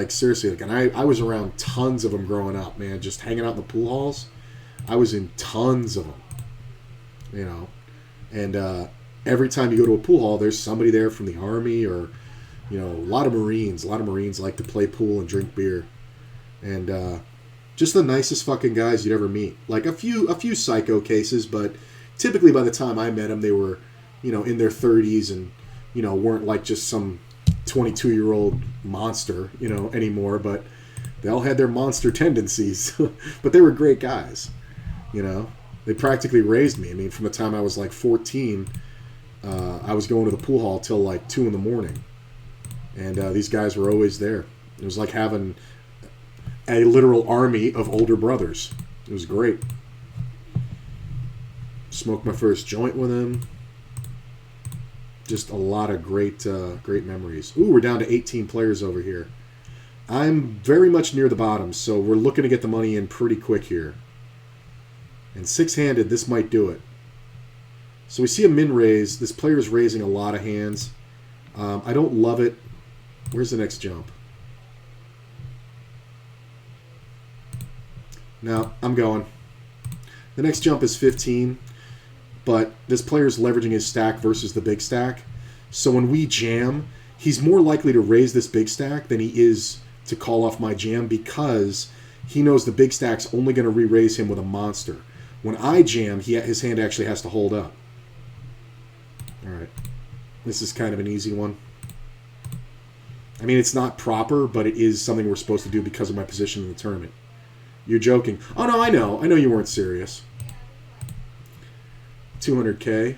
Seriously, and I was around tons of them growing up, man, just hanging out in the pool halls. I was in tons of them, and every time you go to a pool hall, there's somebody there from the Army or, a lot of Marines. A lot of Marines like to play pool and drink beer, and just the nicest fucking guys you'd ever meet. A few psycho cases, but typically by the time I met them, they were, in their 30s and, weren't just some 22-year-old monster, anymore, but they all had their monster tendencies. But they were great guys, They practically raised me. I mean, from the time I was 14, I was going to the pool hall till 2 in the morning. And these guys were always there. It was like having a literal army of older brothers. It was great. Smoked my first joint with them. Just a lot of great memories. Ooh, we're down to 18 players over here. I'm very much near the bottom, so we're looking to get the money in pretty quick here. And six-handed, this might do it. So we see a min raise. This player is raising a lot of hands. I don't love it. Where's the next jump? No, I'm going. The next jump is 15. But this player's leveraging his stack versus the big stack. So when we jam, he's more likely to raise this big stack than he is to call off my jam, because he knows the big stack's only going to re-raise him with a monster. When I jam, his hand actually has to hold up. All right. This is kind of an easy one. I mean, it's not proper, but it is something we're supposed to do because of my position in the tournament. You're joking. Oh, no, I know. I know you weren't serious. 200K.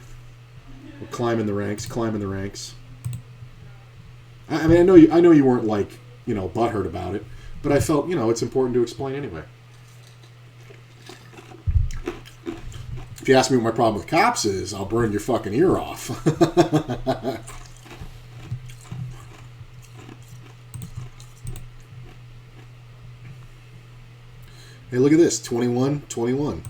We're climbing the ranks. I mean, I know you weren't butthurt about it, but I felt, it's important to explain anyway. If you ask me what my problem with cops is, I'll burn your fucking ear off. Hey, look at this. 21-21.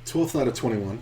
Twelfth out of 21.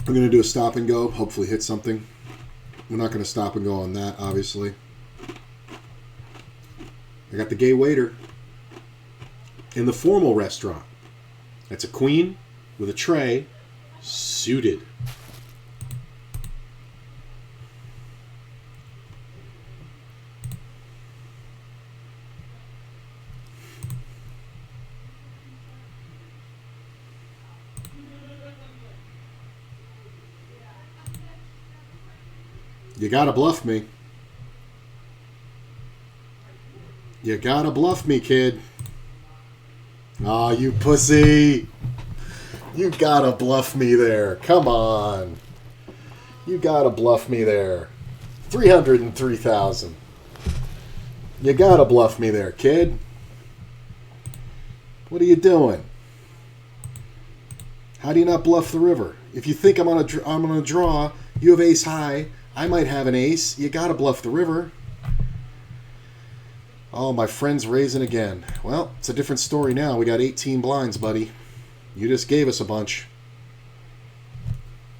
I'm going to do a stop and go, hopefully hit something. We're not going to stop and go on that, obviously. I got the gay waiter in the formal restaurant. That's a queen with a tray, suited. You gotta bluff me. You gotta bluff me, kid. Aw, you pussy. You gotta bluff me there. Come on. You gotta bluff me there. 303,000. You gotta bluff me there, kid. What are you doing? How do you not bluff the river? If you think I'm on a draw, you have ace high. I might have an ace. You gotta bluff the river. Oh, my friend's raising again. Well, it's a different story now. We got 18 blinds, buddy. You just gave us a bunch.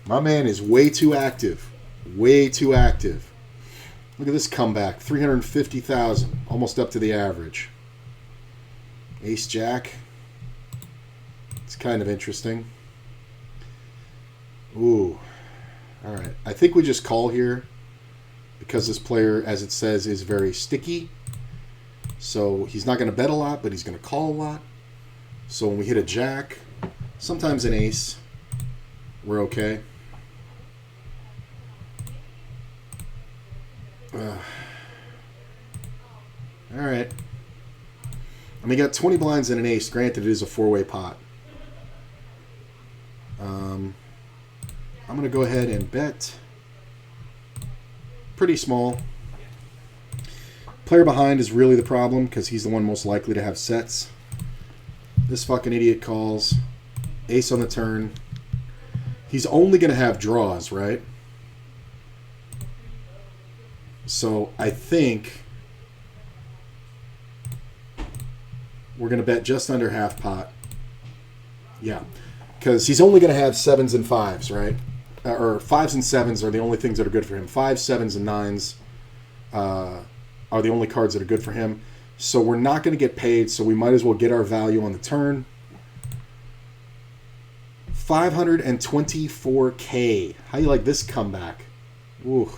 My man is way too active. Way too active. Look at this comeback. 350,000. Almost up to the average. Ace Jack. It's kind of interesting. Ooh. All right. I think we just call here because this player, as it says, is very sticky. So he's not going to bet a lot, but he's going to call a lot. So when we hit a jack, sometimes an ace, we're okay. All right. I mean, got 20 blinds and an ace. Granted, it is a four-way pot. I'm going to go ahead and bet. Pretty small. Player behind is really the problem because he's the one most likely to have sets. This fucking idiot calls. Ace on the turn. He's only going to have draws, right? So I think we're going to bet just under half pot. Yeah. Because he's only going to have sevens and fives, right? Or fives and sevens are the only things that are good for him. Fives, sevens, and nines are the only cards that are good for him. So we're not going to get paid, so we might as well get our value on the turn. 524K. How do you like this comeback? Ooh.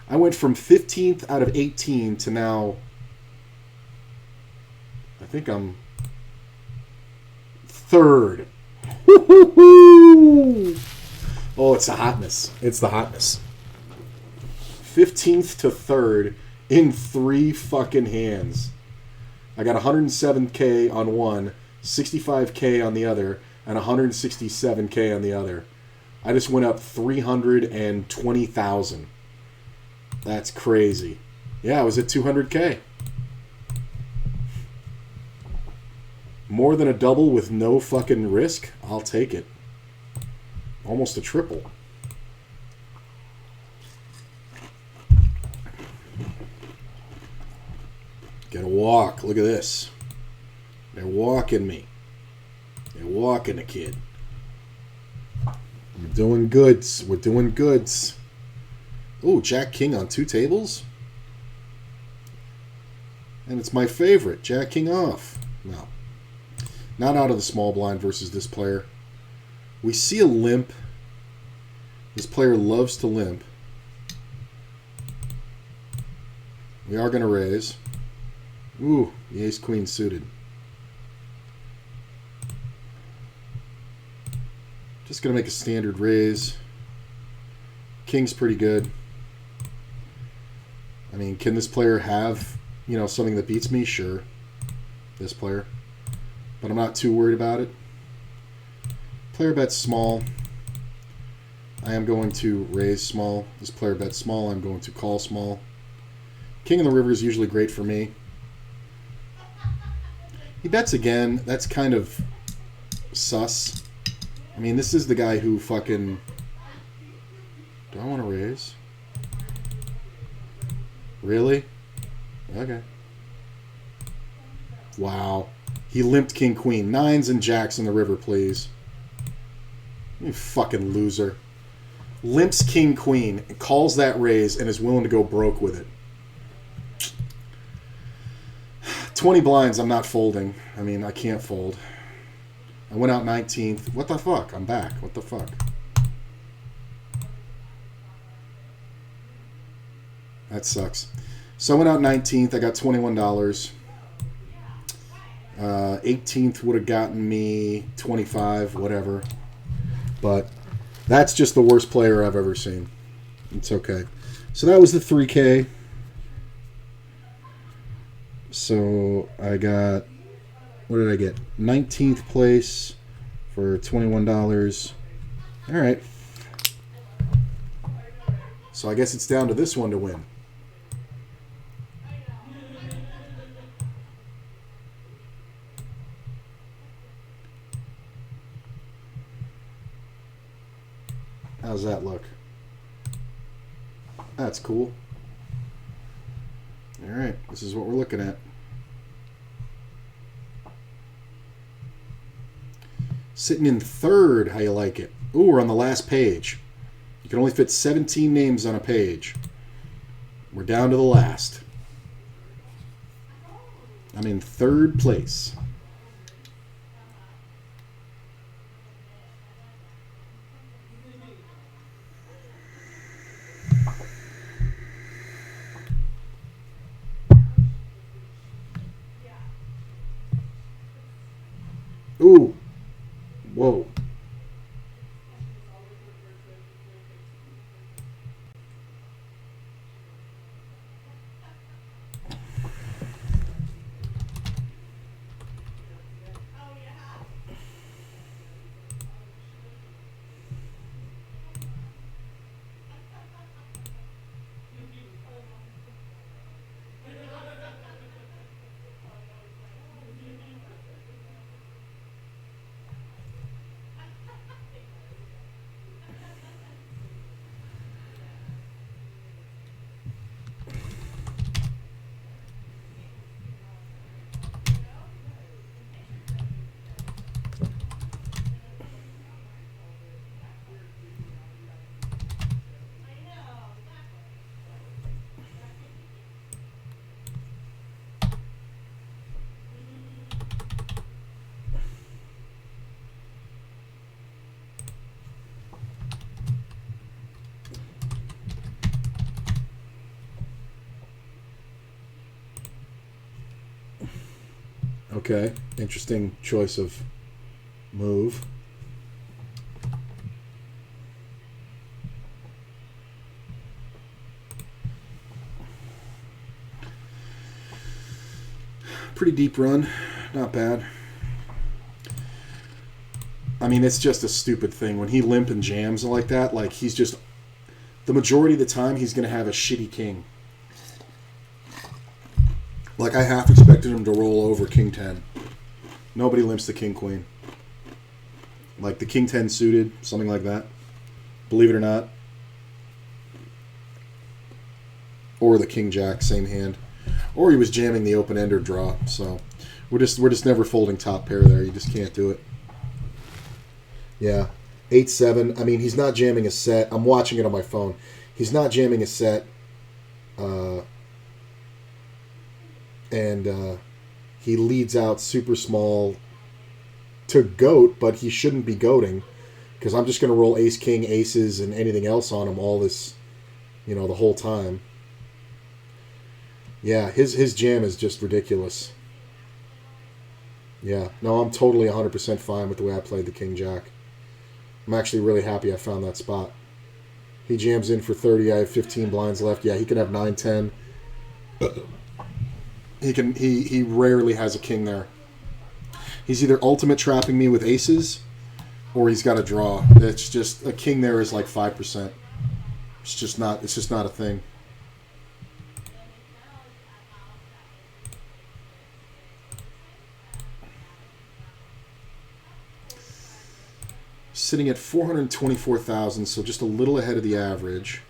I went from 15th out of 18 to now, I think I'm third. Woo-hoo-hoo! Oh, it's the hotness. It's the hotness. 15th to 3rd in 3 fucking hands. I got 107K on one, 65K on the other, and 167K on the other. I just went up 320,000. That's crazy. Yeah, I was at 200K. More than a double with no fucking risk? I'll take it. Almost a triple. Gotta walk. Look at this. They're walking me. They're walking the kid. We're doing goods. We're doing goods. Ooh, Jack King on 2 tables? And it's my favorite. Jack King off. No. Not out of the small blind versus this player. We see a limp. This player loves to limp. We are going to raise. Ooh, the ace-queen suited. Just going to make a standard raise. King's pretty good. I mean, can this player have, something that beats me? Sure. This player. But I'm not too worried about it. Player bets small. I am going to raise small. This player bets small. I'm going to call small. King in the river is usually great for me. He bets again. That's kind of sus. I mean, this is the guy who fucking... Do I want to raise? Really? Okay. Wow. He limped king, queen. 9s and jacks in the river, please. You fucking loser. Limps king, queen, calls that raise, and is willing to go broke with it. 20 blinds, I'm not folding. I mean, I can't fold. I went out 19th. What the fuck? I'm back. What the fuck? That sucks. So I went out 19th. I got $21. 18th would have gotten me 25, whatever. But that's just the worst player I've ever seen. It's okay. So that was the 3K. So I got, what did I get? 19th place for $21. All right. So I guess it's down to this one to win. How's that look? That's cool. All right, this is what we're looking at. Sitting in 3rd, how you like it? Ooh, we're on the last page. You can only fit 17 names on a page. We're down to the last. I'm in 3rd place. Ooh. Whoa. Okay, interesting choice of move. pretty deep run. Not bad. I mean, it's just a stupid thing. When he limp and jams like that, like, he's just... The majority of the time, he's going to have a shitty king. Like, I half expected him to roll over King 10. Nobody limps the King Queen. Like the King 10 suited, something like that. Believe it or not. Or the King Jack, same hand. Or he was jamming the open ender draw. So we're just never folding top pair there. You just can't do it. Yeah. 8-7. I mean, he's not jamming a set. I'm watching it on my phone. He's not jamming a set. And he leads out super small to goat, but he shouldn't be goating because I'm just going to roll ace, king, aces, and anything else on him all this, the whole time. Yeah, his jam is just ridiculous. Yeah, no, I'm totally 100% fine with the way I played the King Jack. I'm actually really happy I found that spot. He jams in for 30. I have 15 blinds left. Yeah, he can have 9-10. He rarely has a king there. He's either ultimate trapping me with aces, or he's got a draw. It's just a king there is like 5%. It's just not a thing. Sitting at 424,000, so just a little ahead of the average.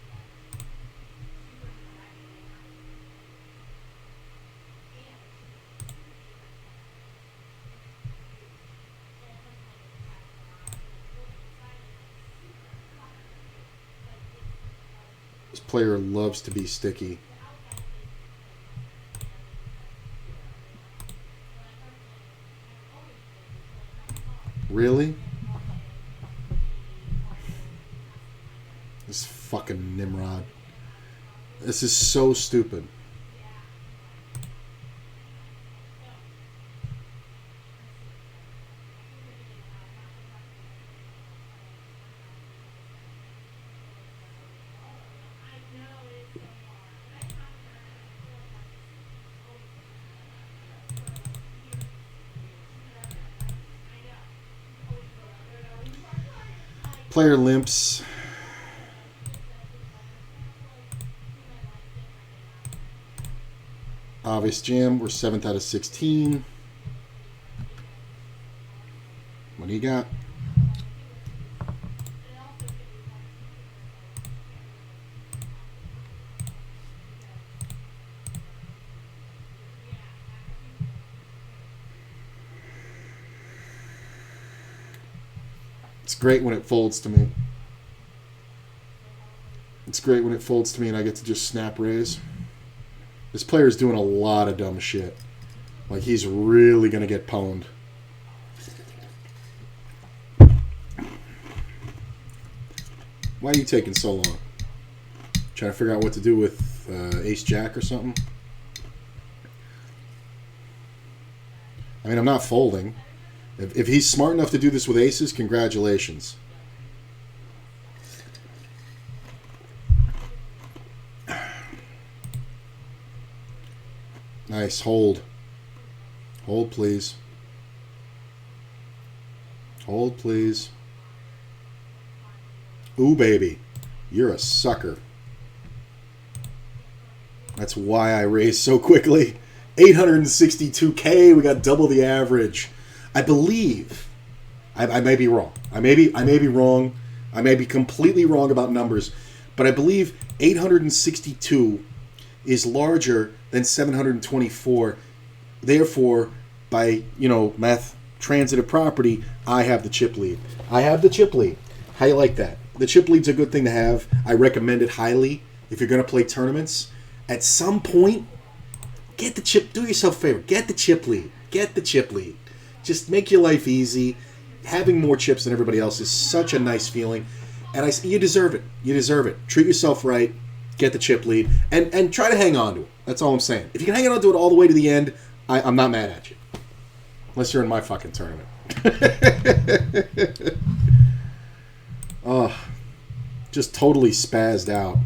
This player loves to be sticky. Really? This fucking Nimrod. This is so stupid. Player limps. Obvious jam. We're 7th out of 16. What do you got? It's great when it folds to me. It's great when it folds to me and I get to just snap raise. This player's doing a lot of dumb shit. Like, he's really going to get pwned. Why are you taking so long? Trying to figure out what to do with ace-jack or something? I mean, I'm not folding. If he's smart enough to do this with aces, congratulations. Nice, hold. Hold, please. Hold, please. Ooh, baby. You're a sucker. That's why I raised so quickly. 862K, we got double the average. I believe, I may be wrong. I may be wrong. I may be completely wrong about numbers, but I believe 862 is larger than 724. Therefore, by, math transitive property, I have the chip lead. I have the chip lead. How you like that? The chip lead's a good thing to have. I recommend it highly if you're going to play tournaments. At some point, get the chip. Do yourself a favor. Get the chip lead. Get the chip lead. Just make your life easy. Having more chips than everybody else is such a nice feeling. And you deserve it. You deserve it. Treat yourself right. Get the chip lead. And try to hang on to it. That's all I'm saying. If you can hang on to it all the way to the end, I'm not mad at you. Unless you're in my fucking tournament. Oh, just totally spazzed out.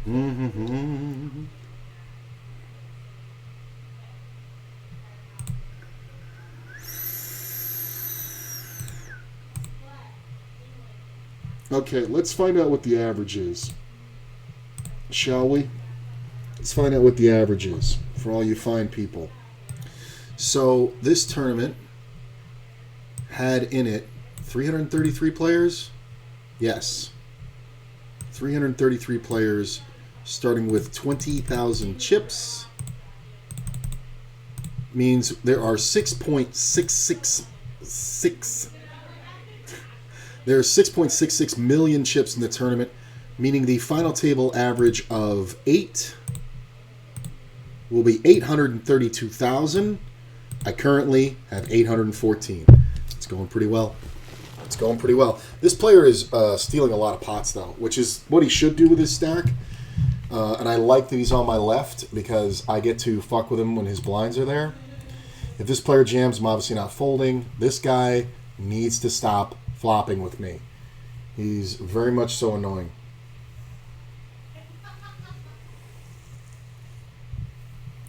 Mm-hmm. Okay, let's find out what the average is. Shall we? Let's find out what the average is for all you fine people. So, this tournament had in it 333 players? Yes. 333 players, starting with 20,000 chips. Means there are 6.666 There are 6.66 million chips in the tournament, meaning the final table average of 8 will be 832,000. I currently have 814. It's going pretty well. It's going pretty well. This player is stealing a lot of pots, though, which is what he should do with his stack. And I like that he's on my left because I get to fuck with him when his blinds are there. If this player jams, I'm obviously not folding. This guy needs to stop flopping with me. He's very much so annoying.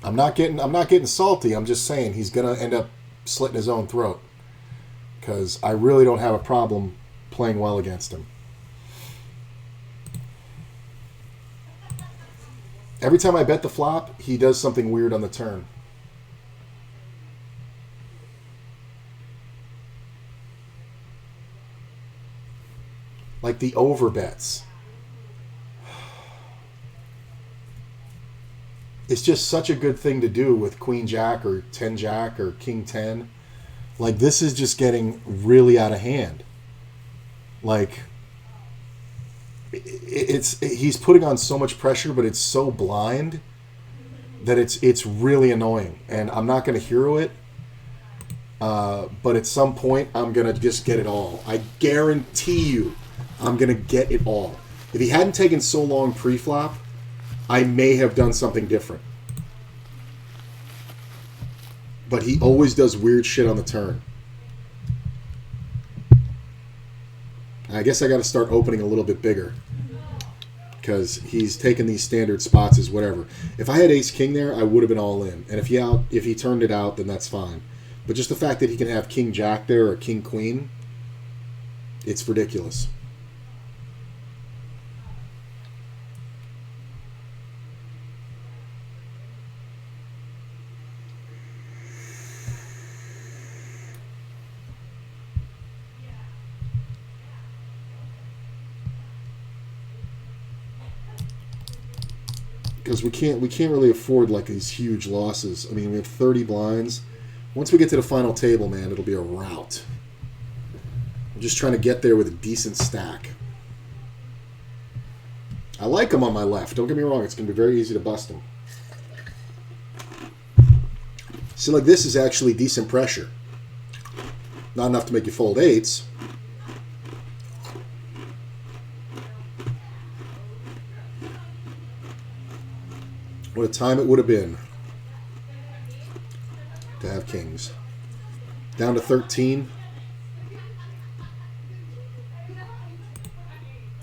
I'm not getting salty. I'm just saying he's gonna end up slitting his own throat because I really don't have a problem playing well against him. Every time I bet the flop, he does something weird on the turn. Like the overbets. It's just such a good thing to do with Queen Jack or 10 Jack or King 10. Like, this is just getting really out of hand. Like, he's putting on so much pressure, but it's so blind that it's really annoying. And I'm not going to hero it. But at some point, I'm going to just get it all. I guarantee you, I'm going to get it all. If he hadn't taken so long pre-flop, I may have done something different. But he always does weird shit on the turn. I guess I got to start opening a little bit bigger. Because he's taking these standard spots as whatever. If I had ace-king there, I would have been all in. And if he turned it out, then that's fine. But just the fact that he can have king-jack there or king-queen, it's ridiculous. Because we can't really afford like these huge losses. I mean, we have 30 blinds. Once we get to the final table, man, it'll be a rout. I'm just trying to get there with a decent stack. I like him on my left. Don't get me wrong. It's going to be very easy to bust him. See, like this is actually decent pressure. Not enough to make you fold eights. What a time it would have been to have kings. Down to 13.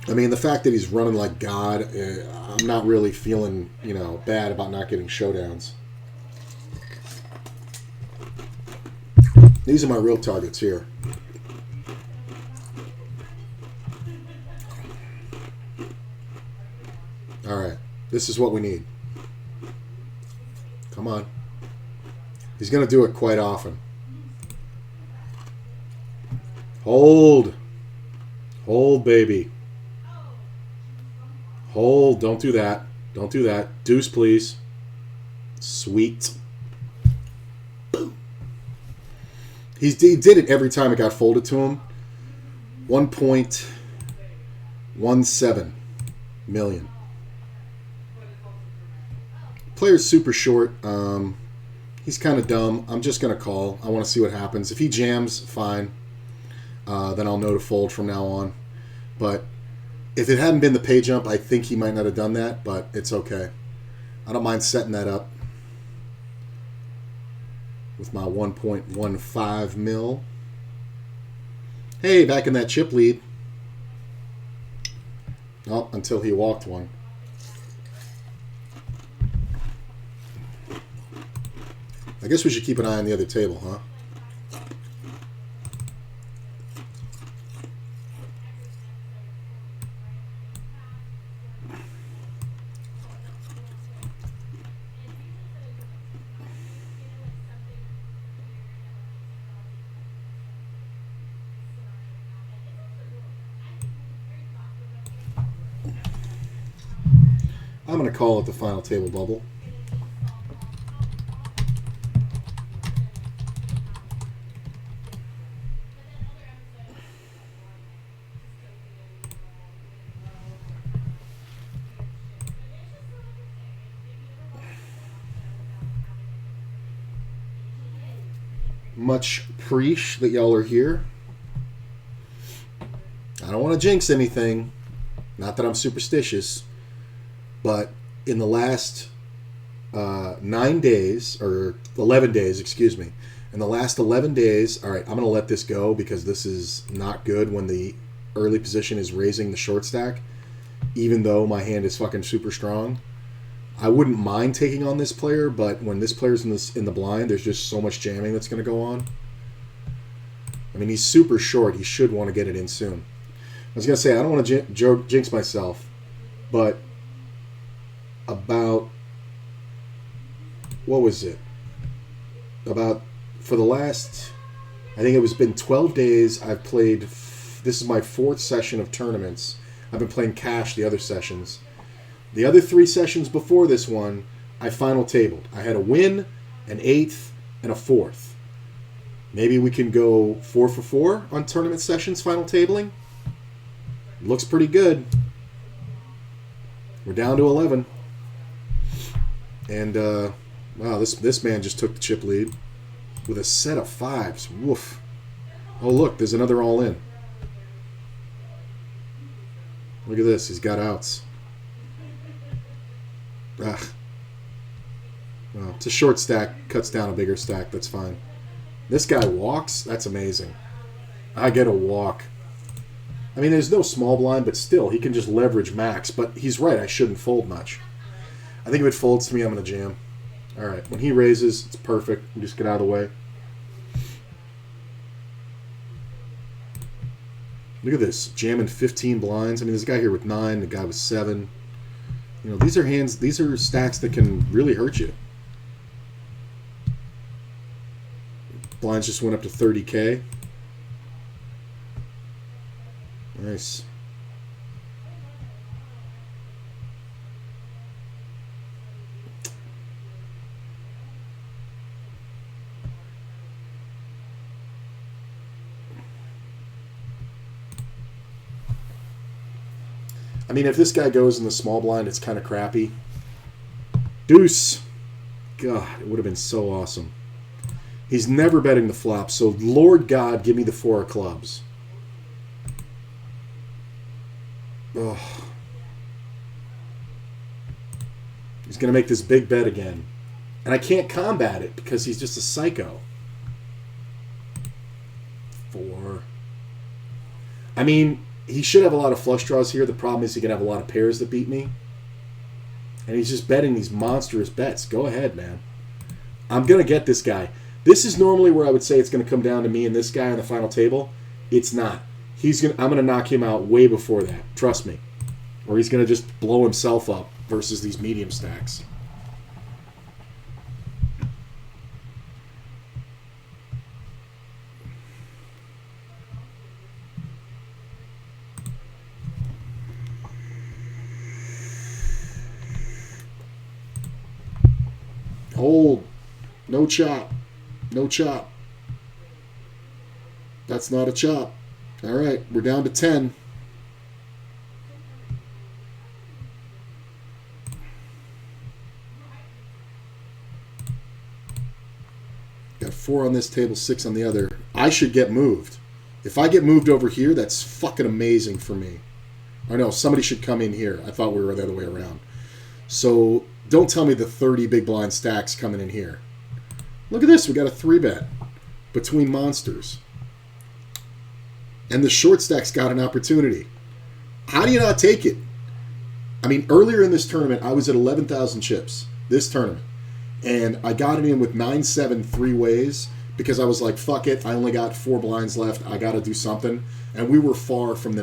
I mean, the fact that he's running like God, I'm not really feeling, bad about not getting showdowns. These are my real targets here. All right. This is what we need. Come on. He's going to do it quite often. Hold. Hold, baby. Hold. Don't do that. Don't do that. Deuce, please. Sweet. Boom. He did it every time it got folded to him. 1.17 million. Player's super short. He's kind of dumb. I'm just going to call. I want to see what happens. If he jams, fine. Then I'll know to fold from now on. But if it hadn't been the pay jump, I think he might not have done that, but it's okay. I don't mind setting that up. with my 1.15 mil. Hey, back in that chip lead. Oh, until he walked one. I guess we should keep an eye on the other table, huh? I'm going to call it the final table bubble. Much preach that y'all are here. I don't want to jinx anything. Not that I'm superstitious. But in the last 9 days, or 11 days, excuse me, in the last 11 days, all right, I'm going to let this go because this is not good when the early position is raising the short stack, even though my hand is fucking super strong. I wouldn't mind taking on this player, but when this player's in the blind, there's just so much jamming that's going to go on. I mean, he's super short. He should want to get it in soon. I was going to say, I don't want to jinx myself, but about, what was it? About, for the last, I think it was been 12 days, I've played, this is my 4th session of tournaments. I've been playing cash the other sessions. The other 3 sessions before this one, I final tabled. I had a win, an 8th, and a 4th. Maybe we can go 4 for 4 on tournament sessions final tabling. Looks pretty good. We're down to 11. And, wow, this man just took the chip lead with a set of 5s. Woof. Oh, look, there's another all-in. Look at this. He's got outs. Ugh. Well, it's a short stack. Cuts down a bigger stack. That's fine. This guy walks. That's amazing. I get a walk. I mean, there's no small blind, but still, he can just leverage max. But he's right. I shouldn't fold much. I think if it folds to me, I'm going to jam. All right. When he raises, it's perfect. You just get out of the way. Look at this. Jamming 15 blinds. I mean, there's a guy here with 9, the guy with 7. You know, these are hands, these are stacks that can really hurt you. Blinds just went up to 30K. Nice. I mean, if this guy goes in the small blind, it's kind of crappy. Deuce. God, it would have been so awesome. He's never betting the flop, so Lord God, give me the 4 of clubs. Oh. He's going to make this big bet again. And I can't combat it because he's just a psycho. 4. I mean, he should have a lot of flush draws here. The problem is he can have a lot of pairs that beat me. And he's just betting these monstrous bets. Go ahead, man. I'm going to get this guy. This is normally where I would say it's going to come down to me and this guy on the final table. It's not. I'm going to knock him out way before that. Trust me. Or he's going to just blow himself up versus these medium stacks. Hold. No chop. No chop. That's not a chop. All right, we're down to 10. Got 4 on this table, 6 on the other. I should get moved. If I get moved over here, that's fucking amazing for me. Or no, somebody should come in here. I thought we were the other way around. So don't tell me the 30 big blind stacks coming in here. Look at this. We got a 3-bet between monsters. And the short stack's got an opportunity. How do you not take it? I mean, earlier in this tournament, I was at 11,000 chips. This tournament. And I got it in with 9-7 three ways because I was like, fuck it. I only got 4 blinds left. I got to do something. And we were far from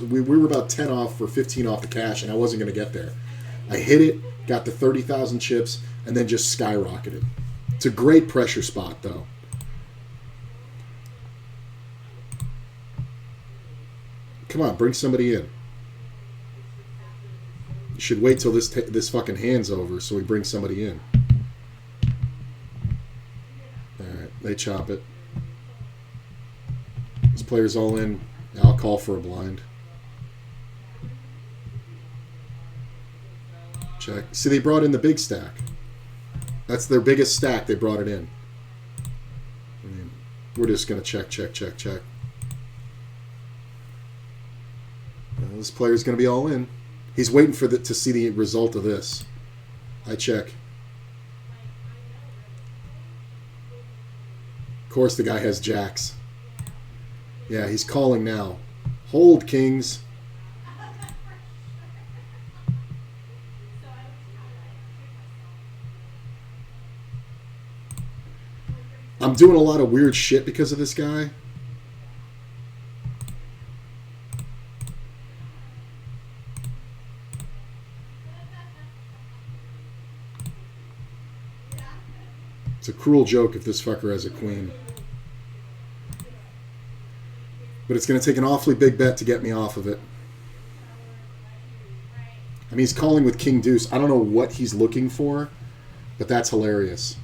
we were about 10 off or 15 off the cash, and I wasn't going to get there. I hit it, got to 30,000 chips, and then just skyrocketed. It's a great pressure spot, though. Come on, bring somebody in. You should wait till this fucking hand's over so we bring somebody in. Alright, they chop it. This player's all in. I'll call for a blind. Check. See, they brought in the big stack. That's their biggest stack. They brought it in. I mean, we're just going to check. This player's going to be all in. He's waiting for to see the result of this. I check. Of course, the guy has jacks. Yeah, he's calling now. Hold, kings. I'm doing a lot of weird shit because of this guy. It's a cruel joke if this fucker has a queen. But it's going to take an awfully big bet to get me off of it. I mean, he's calling with king deuce. I don't know what he's looking for, but that's hilarious.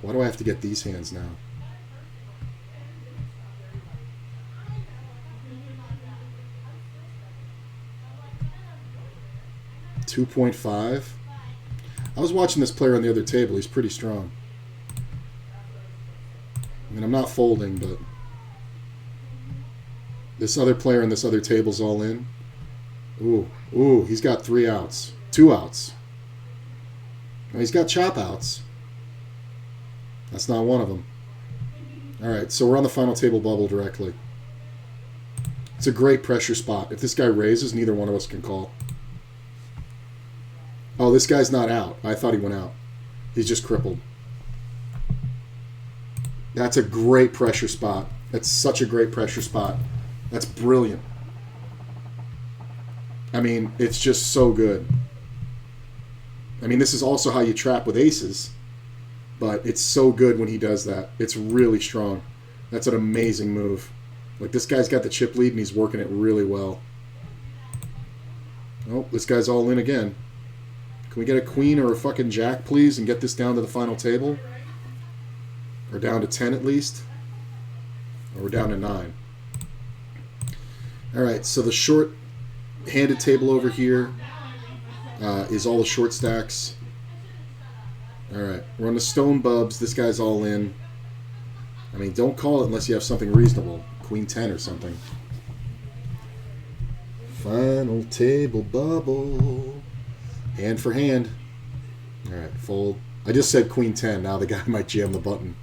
Why do I have to get these hands now? $2.5. I was watching this player on the other table. He's pretty strong. I mean, I'm not folding, but this other player on this other table's all in. Ooh, he's got 3 outs. 2 outs. Now, he's got chop outs. That's not one of them. All right, so we're on the final table bubble directly. It's a great pressure spot. If this guy raises, neither one of us can call. Oh, this guy's not out. I thought he went out. He's just crippled. That's a great pressure spot. That's such a great pressure spot. That's brilliant. I mean, it's just so good. I mean, this is also how you trap with aces, but it's so good when he does that. It's really strong. That's an amazing move. Like, this guy's got the chip lead, and he's working it really well. Oh, this guy's all in again. Can we get a queen or a fucking jack, please, and get this down to the final table? Or down to 10 at least? Or we're down to 9. Alright, so the short-handed table over here is all the short stacks. Alright, we're on the stone bubs. This guy's all in. I mean, don't call it unless you have something reasonable. Queen 10 or something. Final table bubble. Hand for hand. Alright, fold. I just said queen 10. Now the guy might jam the button.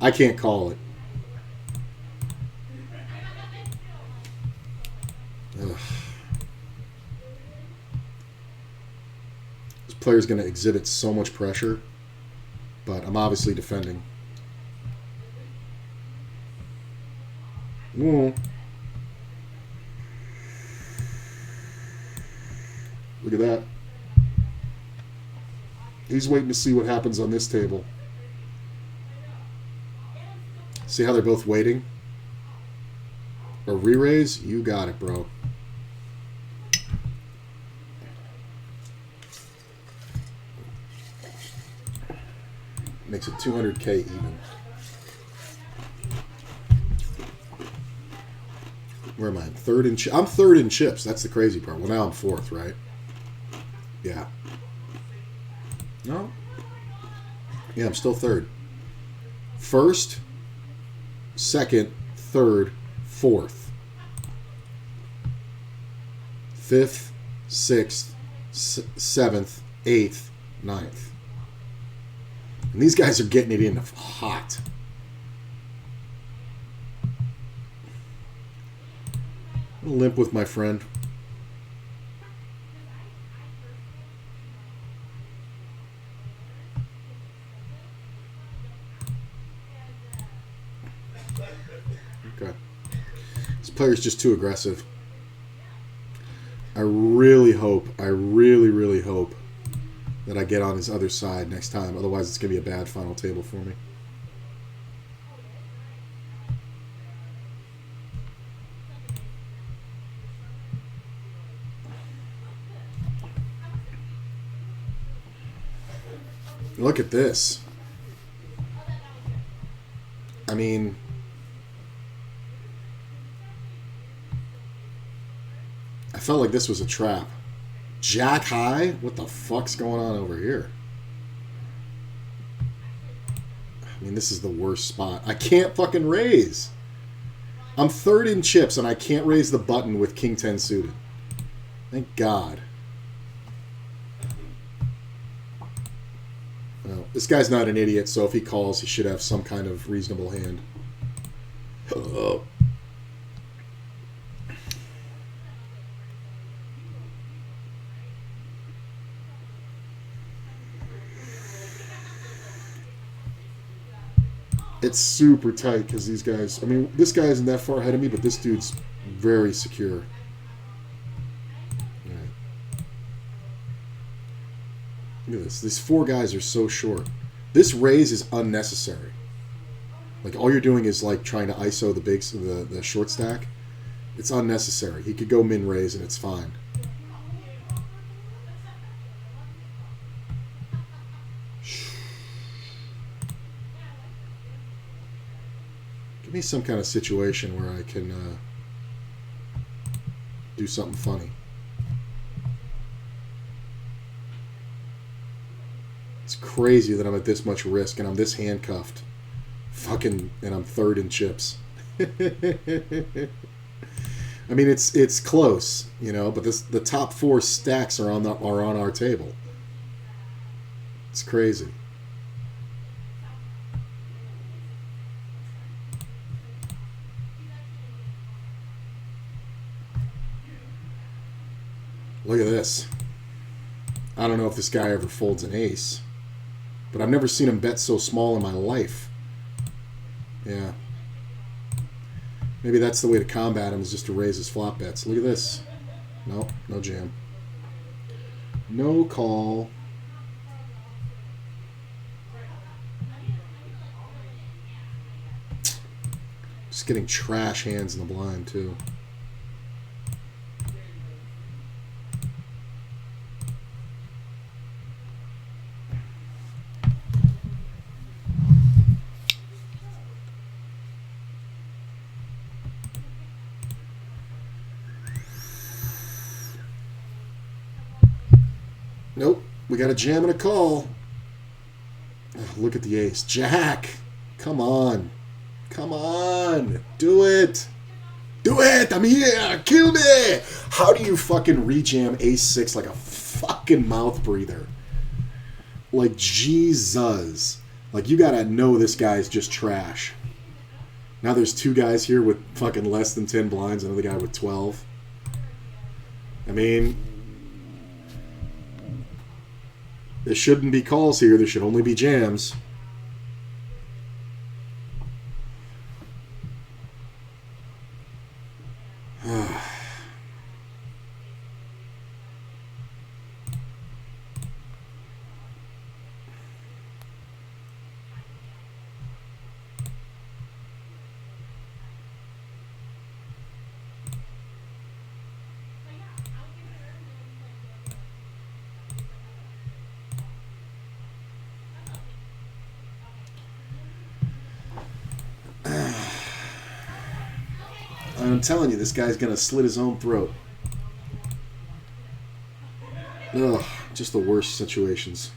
I can't call it. Ugh. This player's going to exhibit so much pressure, but I'm obviously defending. Ooh. Look at that. He's waiting to see what happens on this table. See how they're both waiting? A re-raise? You got it, bro. Makes it 200K even. Where am I? Third in I'm third in chips. That's the crazy part. Well, now I'm fourth, right? Yeah. No? Yeah, I'm still third. First, second, third, fourth. Fifth, sixth, seventh, eighth, ninth. And these guys are getting it in hot. I'm limp with my friend. Okay. This player's just too aggressive. I really hope, really hope that I get on his other side next time. Otherwise, it's going to be a bad final table for me. Look at this. I mean, I felt like this was a trap. Jack high? What the fuck's going on over here? I mean, this is the worst spot. I can't fucking raise. I'm third in chips, and I can't raise the button with King 10 suited. Thank God. Well, this guy's not an idiot, so if he calls, he should have some kind of reasonable hand. Oh. It's super tight because these guys... I mean, this guy isn't that far ahead of me, but this dude's very secure. Right. Look at this. These four guys are so short. This raise is unnecessary. Like, all you're doing is, like, trying to ISO the short stack. It's unnecessary. He could go min raise and it's fine. Give me some kind of situation where I can do something funny. It's crazy that I'm at this much risk and I'm this handcuffed. Fucking, and I'm third in chips. I mean, it's close, you know, but the top four stacks are on our table. It's crazy. Look at this. I don't know if this guy ever folds an ace, but I've never seen him bet so small in my life. Yeah. Maybe that's the way to combat him, is just to raise his flop bets. Look at this. Nope, no jam. No call. Just getting trash hands in the blind, too. Nope, we got a jam and a call. Oh, look at the ace. Jack! Come on. Come on. Do it. Do it! I'm here! Kill me! How do you fucking rejam ace 6 like a fucking mouth breather? Like, Jesus. Like, you gotta know this guy's just trash. Now there's two guys here with fucking less than 10 blinds, another guy with 12. I mean... there shouldn't be calls here. There should only be jams. I'm telling you, this guy's gonna slit his own throat. Ugh, just the worst situations.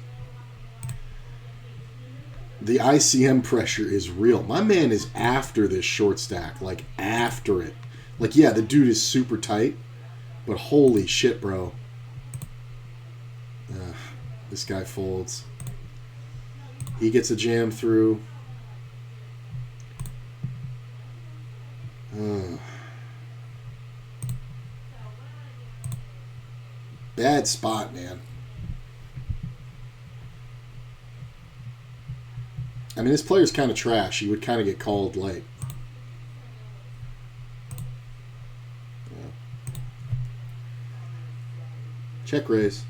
The ICM pressure is real. My man is after this short stack, like after it. Like, yeah, the dude is super tight, but holy shit, bro. This guy folds. He gets a jam through. Bad spot, man. I mean, this player's kind of trash. He would kind of get called late. Yeah. Check raise.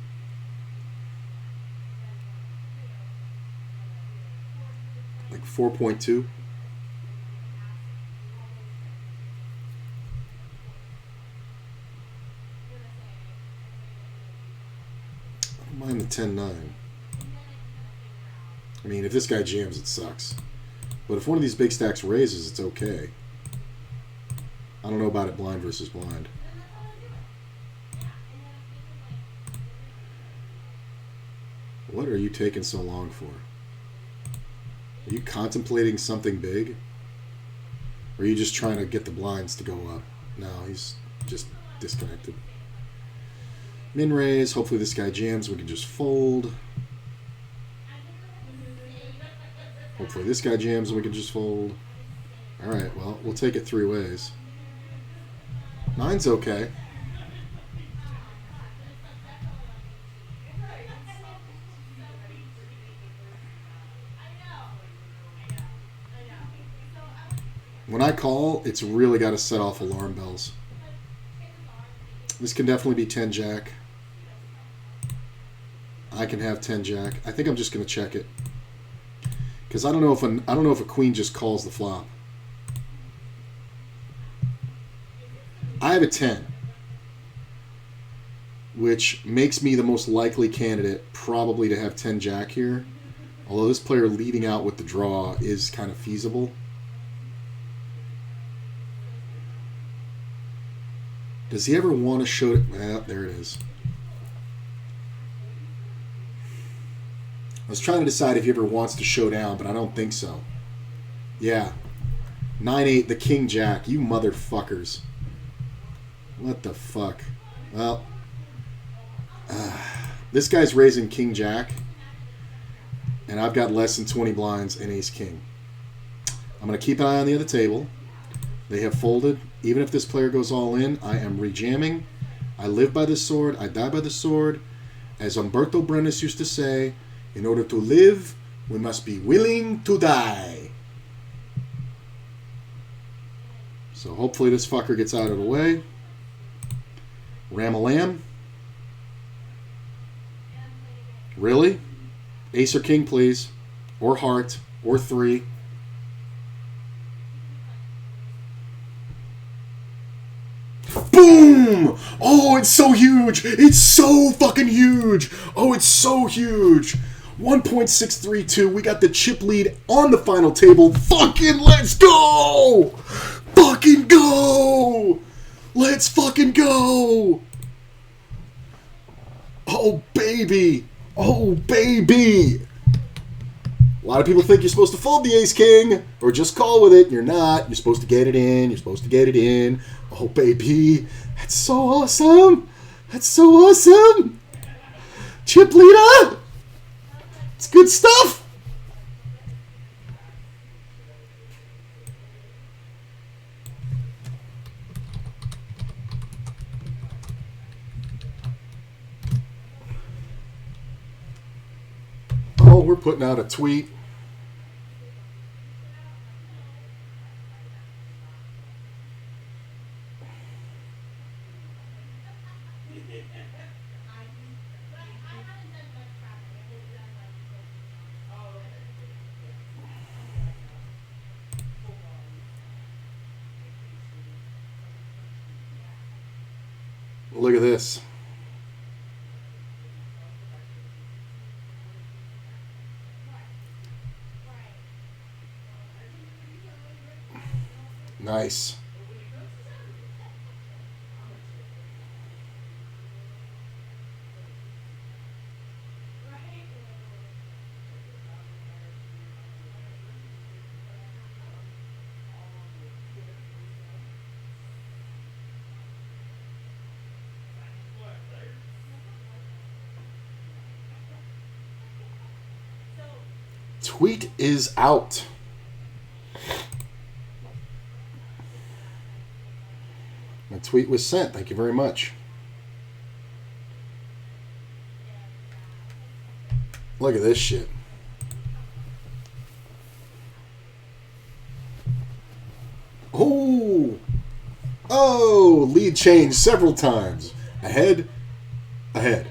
Like 4.2. I don't mind the 10-9. I mean, if this guy jams, it sucks. But if one of these big stacks raises, it's okay. I don't know about it blind versus blind. What are you taking so long for? Are you contemplating something big? Or are you just trying to get the blinds to go up? No, he's just disconnected. Min raise. Hopefully this guy jams. We can just fold. Hopefully this guy jams and we can just fold. Alright, well, we'll take it 3 ways. 9's okay. When I call, it's really got to set off alarm bells. This can definitely be 10 jack. I can have 10 jack. I think I'm just going to check it. Because I don't know if a queen just calls the flop. I have a 10, which makes me the most likely candidate probably to have 10 jack here. Although this player leading out with the draw is kind of feasible. Does he ever want to show it? Well, there it is. I was trying to decide if he ever wants to show down, but I don't think so. Yeah. 9-8, the king jack. You motherfuckers. What the fuck? Well, this guy's raising king jack, and I've got less than 20 blinds and ace king. I'm going to keep an eye on the other table. They have folded. Even if this player goes all in, I am rejamming. I live by the sword. I die by the sword. As Umberto Brenes used to say, in order to live, we must be willing to die. So hopefully this fucker gets out of the way. Ram-a-lam. Really? Ace or king, please. Or heart. Or 3. Boom! Oh, it's so huge! It's so fucking huge! Oh, it's so huge! 1.632. We got the chip lead on the final table. Fucking let's go! Fucking go! Let's fucking go! Oh, baby! Oh, baby! A lot of people think you're supposed to fold the ace-king or just call with it. You're not. You're supposed to get it in. You're supposed to get it in. Oh, baby. That's so awesome. That's so awesome. Chip leader. It's good stuff. Oh, we're putting out a tweet. Look at this. Nice. tweet is out. My tweet was sent. Thank you very much. Look at this shit. Oh! Oh! Lead change several times. Ahead. Ahead.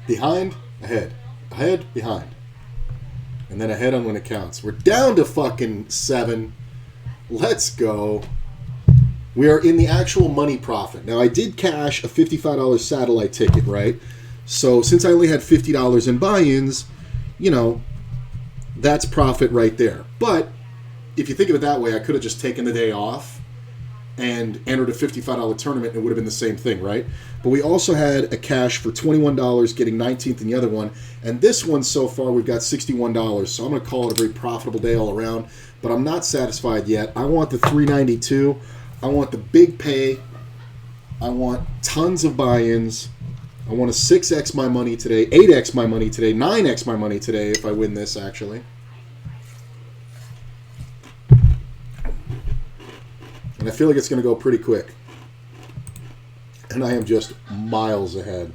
Behind. Ahead. Ahead. Behind. And then ahead on when it counts. We're down to fucking 7. Let's go. We are in the actual money profit. Now, I did cash a $55 satellite ticket, right? So, since I only had $50 in buy-ins, you know, that's profit right there. But, if you think of it that way, I could have just taken the day off and entered a $55 tournament and it would have been the same thing, right? But we also had a cash for $21, getting 19th in the other one. And this one, so far, we've got $61. So I'm going to call it a very profitable day all around. But I'm not satisfied yet. I want the $392. I want the big pay. I want tons of buy-ins. I want to 6x my money today, 8x my money today, 9x my money today if I win this, actually. And I feel like it's going to go pretty quick. And I am just miles ahead.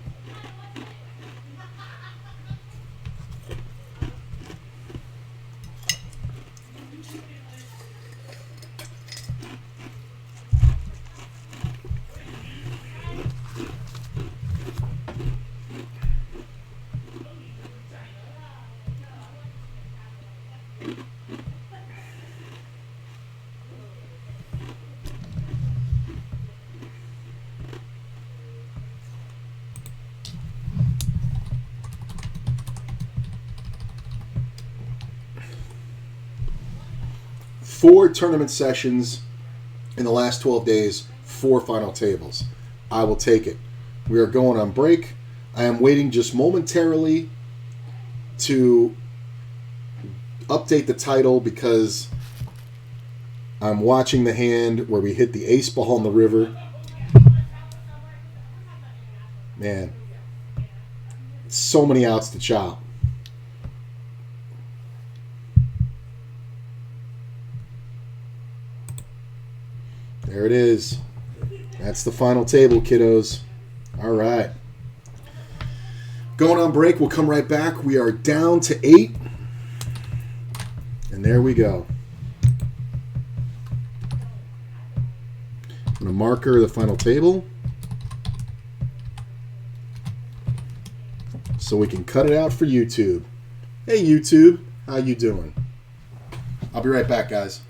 Four tournament sessions in the last 12 days, 4 final tables. I will take it. We are going on break. I am waiting just momentarily to update the title because I'm watching the hand where we hit the ace ball in the river. Man, so many outs to chop. There it is. That's the final table, kiddos. All right. Going on break. We'll come right back. We are down to 8. And there we go. I'm going to marker the final table so we can cut it out for YouTube. Hey, YouTube. How you doing? I'll be right back, guys.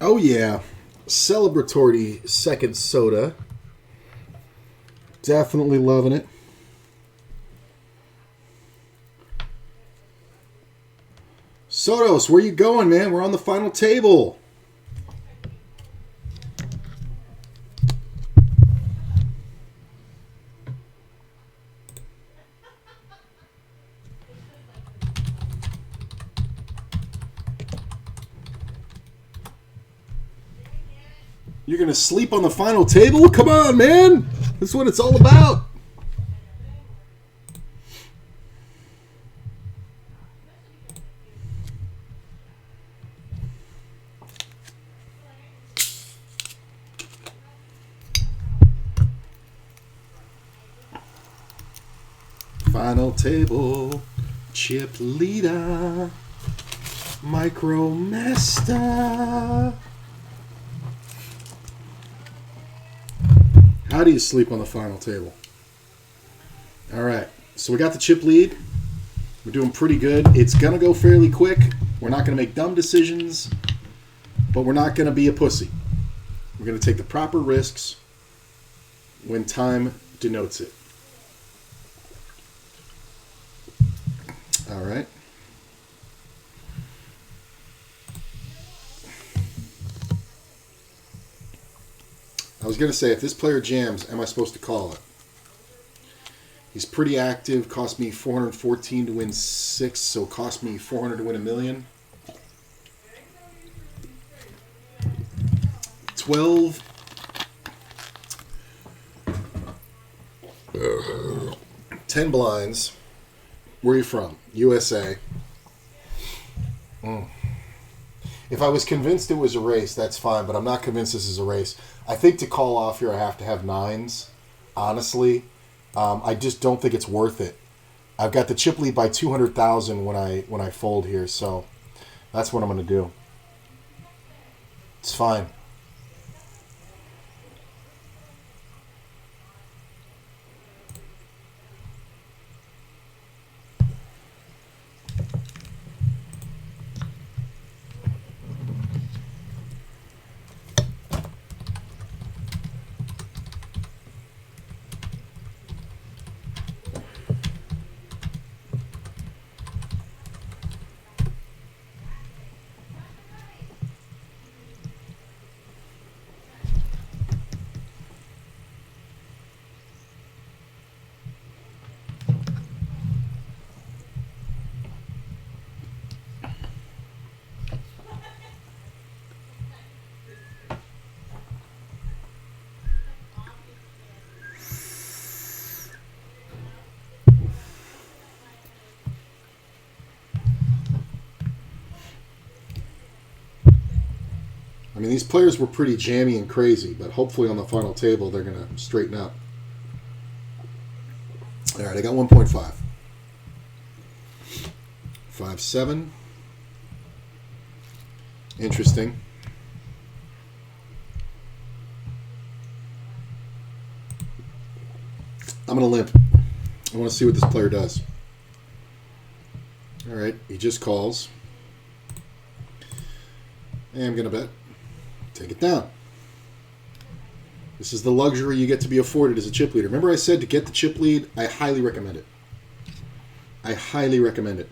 Oh, yeah. Celebratory second soda. Definitely loving it. Sotos, where you going, man? We're on the final table. You're going to sleep on the final table? Come on, man. That's what it's all about. Final table. Chip leader. Micromaster. How do you sleep on the final table? All right. So we got the chip lead. We're doing pretty good. It's going to go fairly quick. We're not going to make dumb decisions, but we're not going to be a pussy. We're going to take the proper risks when time denotes it. All right. I was going to say, if this player jams, am I supposed to call it? He's pretty active. Cost me 414 to win 6, so cost me 400 to win a million. 12. 10 blinds. Where are you from? USA. If I was convinced it was a race, that's fine, but I'm not convinced this is a race. I think to call off here, I have to have 9s. Honestly, I just don't think it's worth it. I've got the chip lead by 200,000 when I fold here, so that's what I'm going to do. It's fine. I mean, these players were pretty jammy and crazy, but hopefully on the final table they're going to straighten up. All right, I got 1.5. 5-7. Interesting. I'm going to limp. I want to see what this player does. All right, he just calls. And I'm going to bet. Take it down. This is the luxury you get to be afforded as a chip leader. Remember I said to get the chip lead? I highly recommend it. I highly recommend it.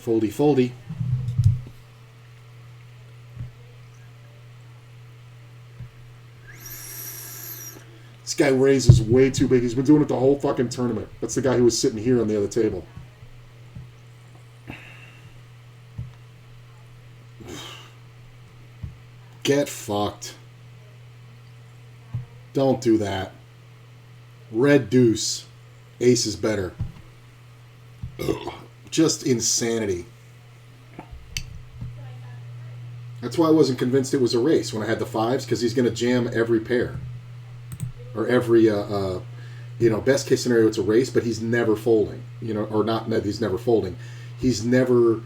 Foldy, foldy. This guy raises way too big. He's been doing it the whole fucking tournament. That's the guy who was sitting here on the other table. Get fucked. Don't do that. Red deuce. Ace is better. Ugh. Just insanity. That's why I wasn't convinced it was a race when I had the 5s, because he's going to jam every pair. Or every, best case scenario it's a race, but he's never folding. Or not, he's never folding. He's never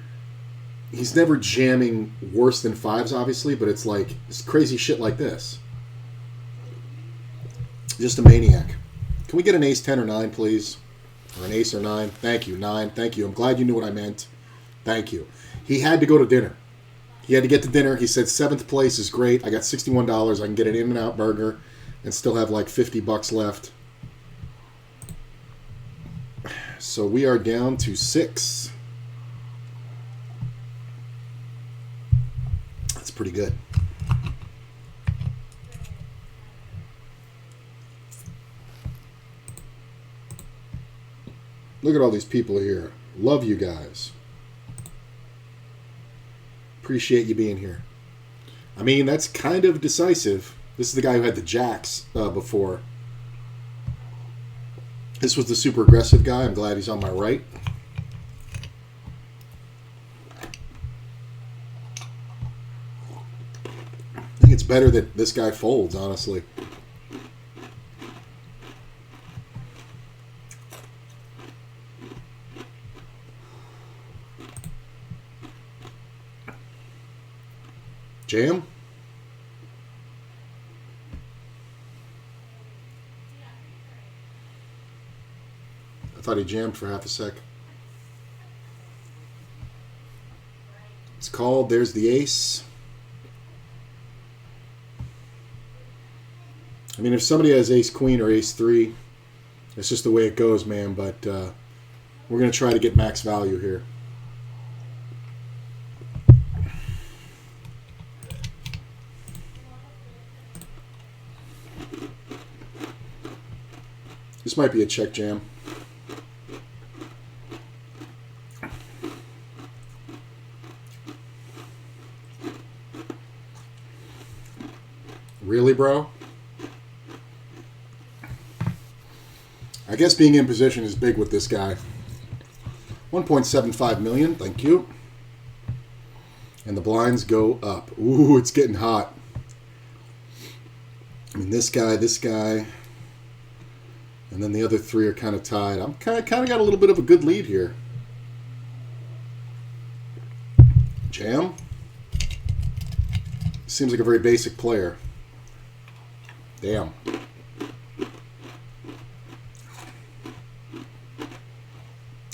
jamming worse than 5s, obviously, but it's like it's crazy shit like this. Just a maniac. Can we get an ace 10 or 9, please? Or an ace or 9? Thank you, 9. Thank you. I'm glad you knew what I meant. Thank you. He had to go to dinner. He had to get to dinner. He said 7th place is great. I got $61. I can get an In-N-Out burger and still have like $50 left. So we are down to 6. That's pretty good. Look at all these people here. Love you guys. Appreciate you being here. I mean, that's kind of decisive. This is the guy who had the jacks before. This was the super aggressive guy. I'm glad he's on my right. I think it's better that this guy folds, honestly. Jam? I thought he jammed for half a sec. It's called. There's the ace. I mean, if somebody has ace queen or ace 3, it's just the way it goes, man. But we're going to try to get max value here. This might be a check jam. Really, bro? I guess being in position is big with this guy. 1.75 million, thank you. And the blinds go up. Ooh, it's getting hot. I mean, this guy, and then the other 3 are kind of tied. I'm kind of got a little bit of a good lead here. Jam. Seems like a very basic player. Damn.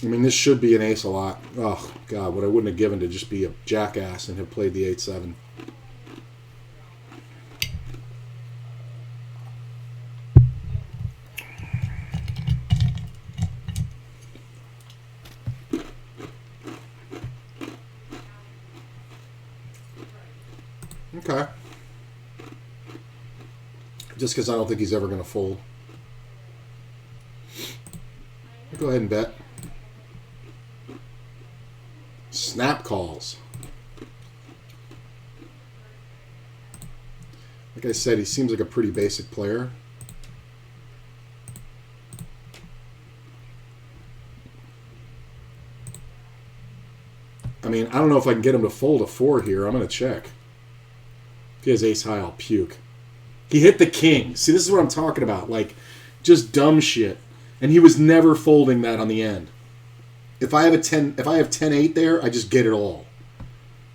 I mean, this should be an ace a lot. Oh, God, what I wouldn't have given to just be a jackass and have played the 8-7. Okay. Just because I don't think he's ever going to fold. Go ahead and bet. Snap calls. Like I said, he seems like a pretty basic player. I mean, I don't know if I can get him to fold a 4 here. I'm going to check. If he has ace high, I'll puke. He hit the king. See, this is what I'm talking about. Like, just dumb shit. And he was never folding that on the end. If I have 10-8 there, I just get it all.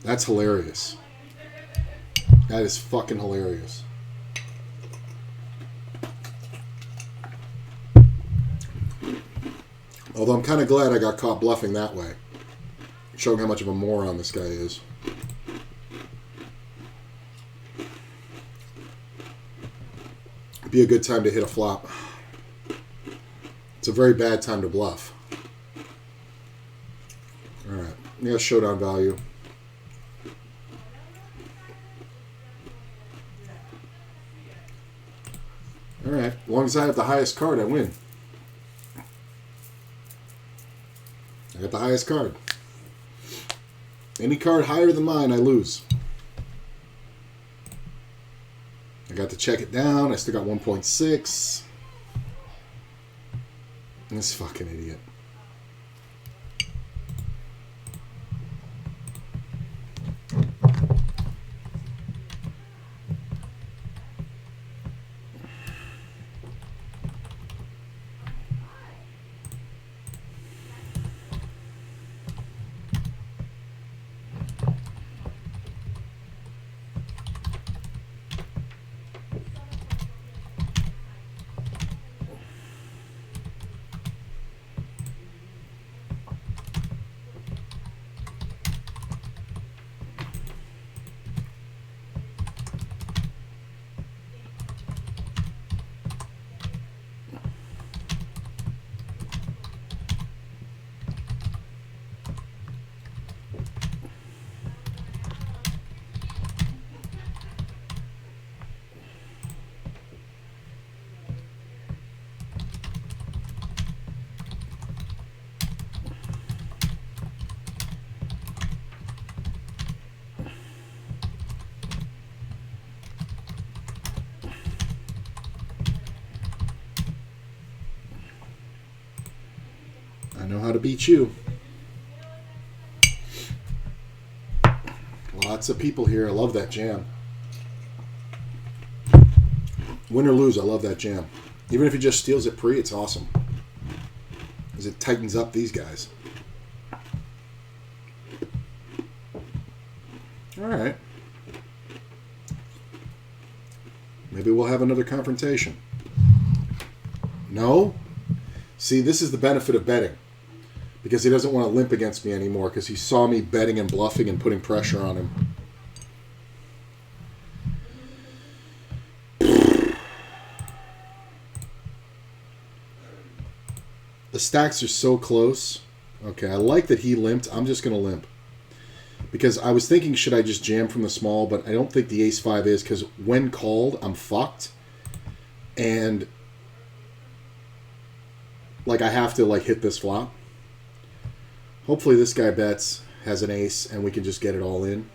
That's hilarious. That is fucking hilarious. Although I'm kind of glad I got caught bluffing that way. Showing how much of a moron this guy is. Be a good time to hit a flop. It's a very bad time to bluff. Alright, yeah, showdown value. Alright, as long as I have the highest card, I win. I got the highest card. Any card higher than mine, I lose. I got to check it down. I still got 1.6. This fucking idiot. know how to beat you. Lots of people here. I love that jam. Win or lose, I love that jam. Even if he just steals it pre, it's awesome. Because it tightens up these guys. Alright. Maybe we'll have another confrontation. No? See, this is the benefit of betting. Because he doesn't want to limp against me anymore because he saw me betting and bluffing and putting pressure on him. The stacks are so close. Okay, I like that he limped. I'm just going to limp. Because I was thinking, should I just jam from the small? But I don't think the ace-5 is because when called, I'm fucked. And like I have to like hit this flop. Hopefully this guy bets, has an ace, and we can just get it all in.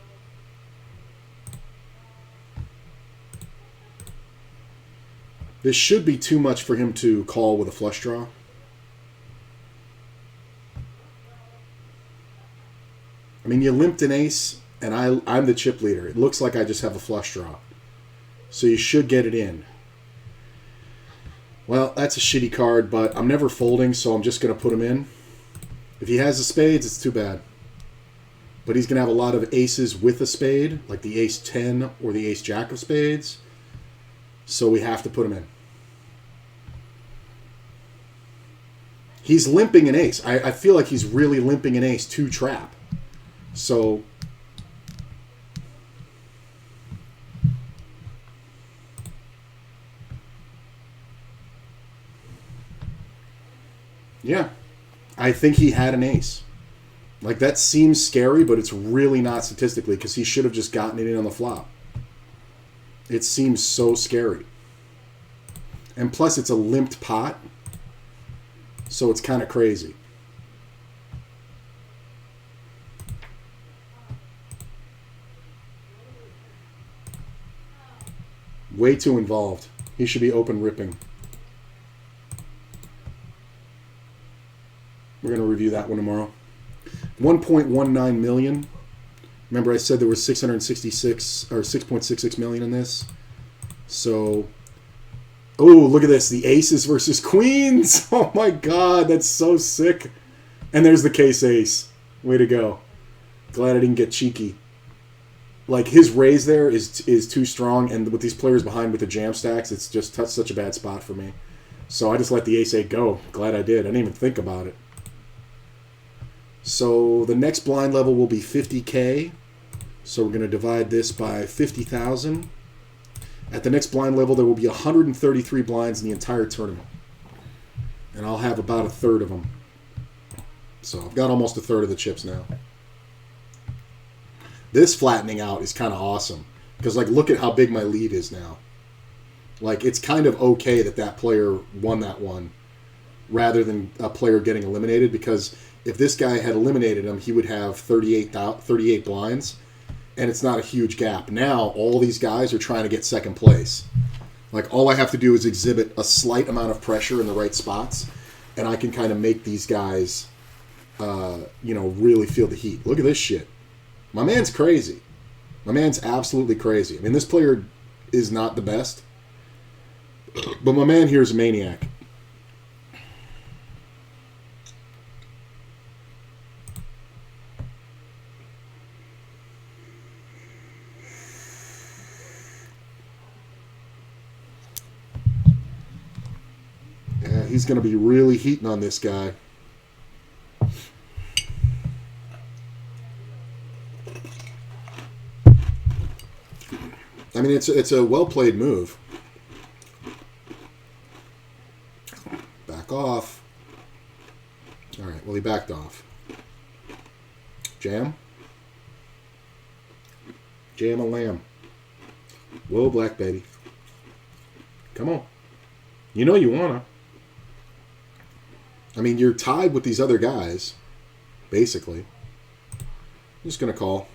This should be too much for him to call with a flush draw. I mean, you limped an ace, and I'm the chip leader. It looks like I just have a flush draw. So you should get it in. Well, that's a shitty card, but I'm never folding, so I'm just going to put him in. If he has the spades, it's too bad. But he's going to have a lot of aces with a spade, like the ace-10 or the ace-jack of spades. So we have to put him in. He's limping an ace. I feel like he's really limping an ace to trap. So yeah, I think he had an ace. Like, that seems scary, but it's really not statistically because he should have just gotten it in on the flop. It seems so scary. And plus, it's a limped pot, so it's kind of crazy. Way too involved. He should be open ripping. We're going to review that one tomorrow. 1.19 million. Remember I said there was 666 or 6.66 million in this. So, oh, look at this. The aces versus queens. Oh my god, that's so sick. And there's the case ace. Way to go. Glad I didn't get cheeky. Like, his raise there is too strong, and with these players behind with the jam stacks, it's just such a bad spot for me. So I just let the ace-8 go. Glad I did. I didn't even think about it. So the next blind level will be 50K. So we're going to divide this by 50,000. At the next blind level, there will be 133 blinds in the entire tournament. And I'll have about a third of them. So I've got almost a third of the chips now. This flattening out is kind of awesome. Because, like, look at how big my lead is now. Like, it's kind of okay that that player won that one rather than a player getting eliminated, because if this guy had eliminated him, he would have 38 blinds, and it's not a huge gap. Now, all these guys are trying to get second place. Like, all I have to do is exhibit a slight amount of pressure in the right spots, and I can kind of make these guys, really feel the heat. Look at this shit. My man's crazy. My man's absolutely crazy. I mean, this player is not the best, but my man here is a maniac. Yeah, he's going to be really heating on this guy. I mean, it's a well-played move. Back off. All right, well, he backed off. Jam? Jam a lamb. Whoa, black baby. Come on. You know you wanna. I mean, you're tied with these other guys, basically. I'm just going to call.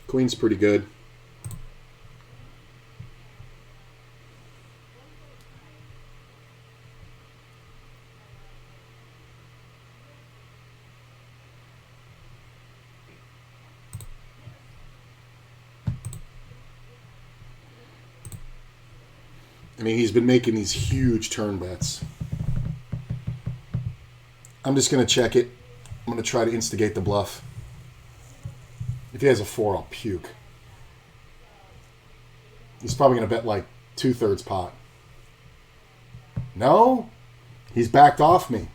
Queen's pretty good. mean, he's been making these huge turn bets. I'm just going to check it. I'm going to try to instigate the bluff. If he has a 4, I'll puke. He's probably going to bet like 2/3 pot. No? He's backed off me.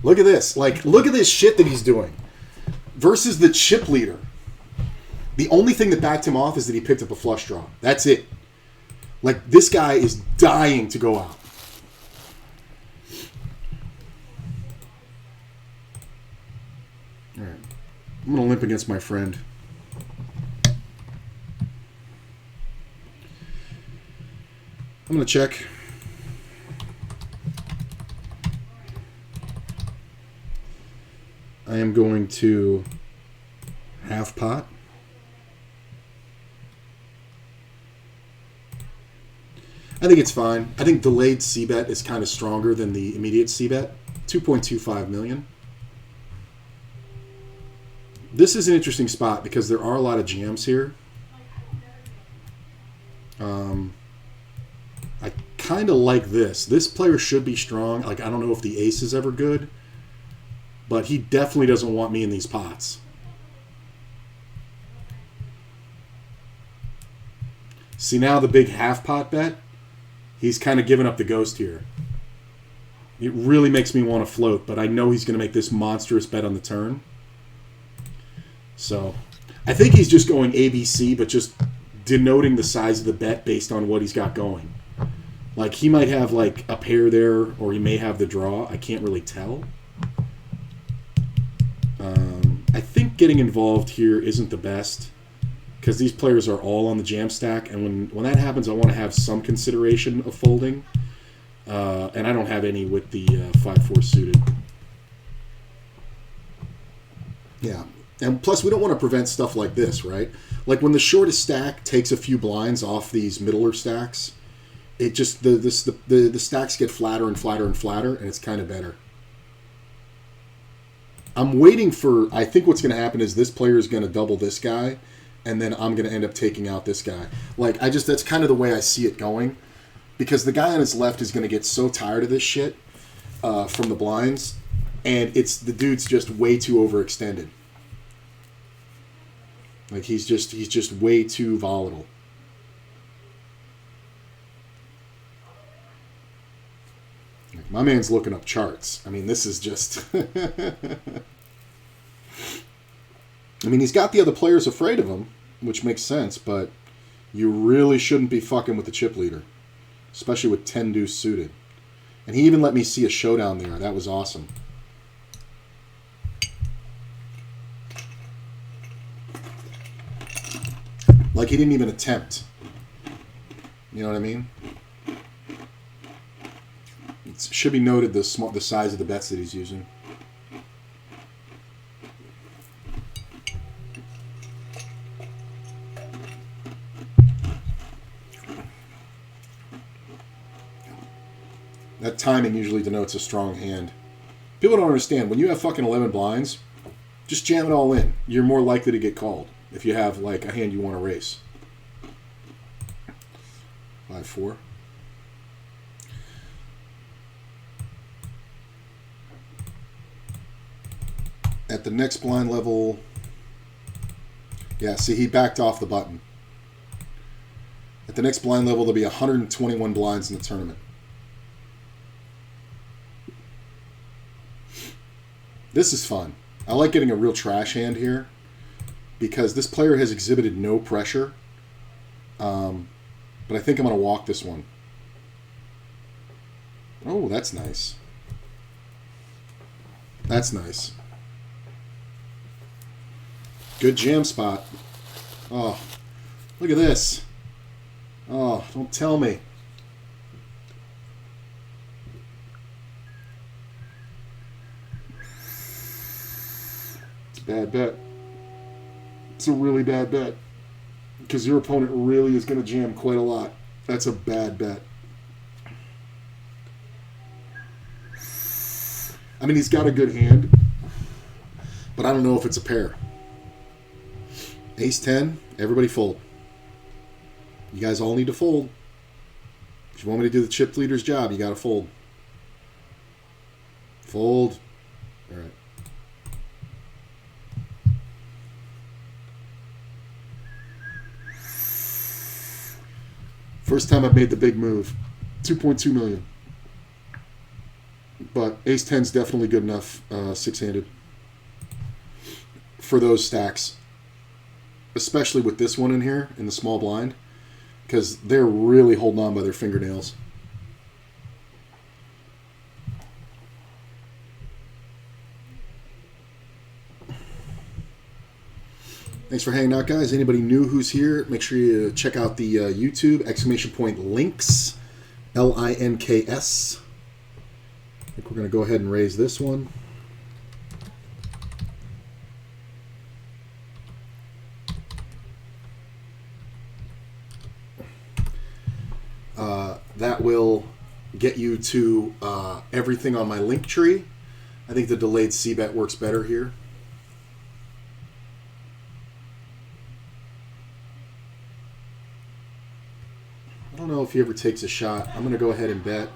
Look at this. Like, look at this shit that he's doing. Versus the chip leader. The only thing that backed him off is that he picked up a flush draw. That's it. Like, this guy is dying to go out. All right. I'm going to limp against my friend. I'm going to check. I am going to half pot. I think it's fine. I think delayed C-bet is kind of stronger than the immediate C-bet. 2.25 million. This is an interesting spot because there are a lot of jams here. I kind of like this. This player should be strong. Like, I don't know if the ace is ever good, but he definitely doesn't want me in these pots. See, now the big half pot bet, he's kind of giving up the ghost here. It really makes me want to float, but I know he's going to make this monstrous bet on the turn. So, I think he's just going ABC, but just denoting the size of the bet based on what he's got going. Like, he might have, like, a pair there, or he may have the draw. I can't really tell. I think getting involved here isn't the best, because these players are all on the jam stack, and when that happens, I want to have some consideration of folding. And I don't have any with the 5-4 suited. Yeah. And plus, we don't want to prevent stuff like this, right? Like when the shortest stack takes a few blinds off these middler stacks, it just the stacks get flatter and flatter and flatter, and it's kind of better. I'm waiting for. I think what's going to happen is this player is going to double this guy, and then I'm going to end up taking out this guy. Like that's kind of the way I see it going, because the guy on his left is going to get so tired of this shit from the blinds, and the dude's just way too overextended. Like he's just way too volatile. Like, my man's looking up charts. I mean, this is just. I mean, he's got the other players afraid of him, which makes sense, but you really shouldn't be fucking with the chip leader, especially with 10 deuce suited. And he even let me see a showdown there. That was awesome. Like he didn't even attempt. You know what I mean? It should be noted the size of the bets that he's using. That timing usually denotes a strong hand. People don't understand. When you have fucking 11 blinds, just jam it all in. You're more likely to get called if you have like a hand you want to race. 5-4. At the next blind level, yeah, see, he backed off the button. At the next blind level, there'll be 121 blinds in the tournament. This is fun. I like getting a real trash hand here because this player has exhibited no pressure. But I think I'm going to walk this one. Oh, that's nice. That's nice. Good jam spot. Oh, look at this. Oh, don't tell me. It's a bad bet. It's a really bad bet. Because your opponent really is going to jam quite a lot. That's a bad bet. I mean, he's got a good hand. But I don't know if it's a pair. Ace 10, everybody fold. You guys all need to fold. If you want me to do the chip leader's job, you got to fold. Fold. All right. First time I've made the big move. 2.2 million. But ace 10 is definitely good enough six-handed for those stacks. Especially with this one in here, in the small blind. Because they're really holding on by their fingernails. Thanks for hanging out, guys. Anybody new who's here, make sure you check out the YouTube, !links, LINKS. I think we're going to go ahead and raise this one. That will get you to everything on my link tree. I think the delayed c-bet works better here. I don't know if he ever takes a shot. I'm going to go ahead and bet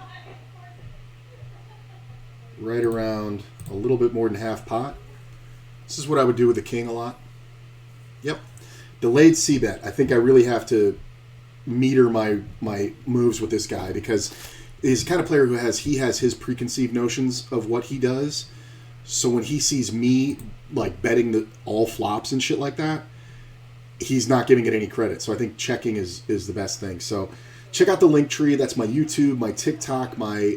right around a little bit more than half pot. This is what I would do with the king a lot. Yep. Delayed c-bet. I think I really have to meter my moves with this guy because he's the kind of player who has his preconceived notions of what he does. So when he sees me like betting all flops and shit like that, he's not giving it any credit. So I think checking is the best thing. So check out the link tree. That's my YouTube, my TikTok, my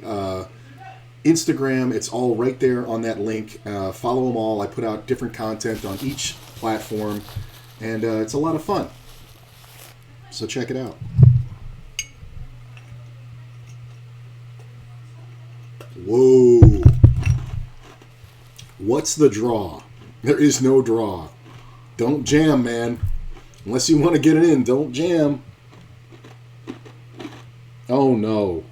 Instagram. It's all right there on that link. Follow them all. I put out different content on each platform, and it's a lot of fun. So check it out. Whoa. What's the draw? There is no draw. Don't jam, man. Unless you want to get it in, don't jam. Oh, no.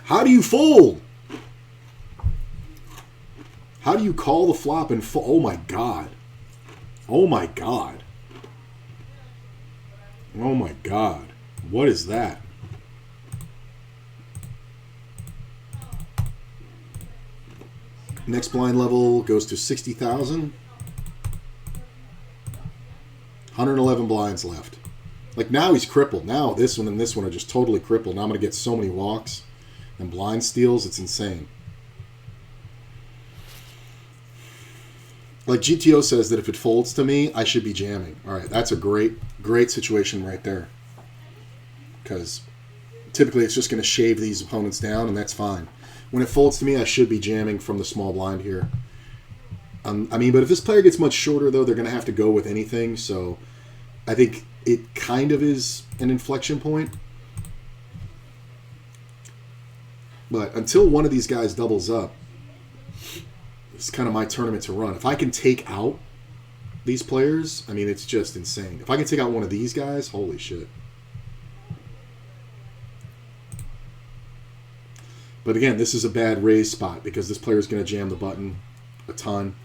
How do you fold? How do you call the flop and fold? Oh, my God. Oh, my God. Oh, my God. What is that? Next blind level goes to 60,000. 111 blinds left. Like, now he's crippled. Now this one and this one are just totally crippled. Now I'm going to get so many walks and blind steals. It's insane. Like GTO says that if it folds to me, I should be jamming. All right, that's a great situation right there. Because typically it's just going to shave these opponents down, and that's fine. When it folds to me, I should be jamming from the small blind here. I mean, but if this player gets much shorter, though, they're going to have to go with anything. So I think it kind of is an inflection point. But until one of these guys doubles up, it's kind of my tournament to run. If I can take out these players, I mean, it's just insane. If I can take out one of these guys, holy shit. But again, this is a bad raise spot because this player is going to jam the button a ton.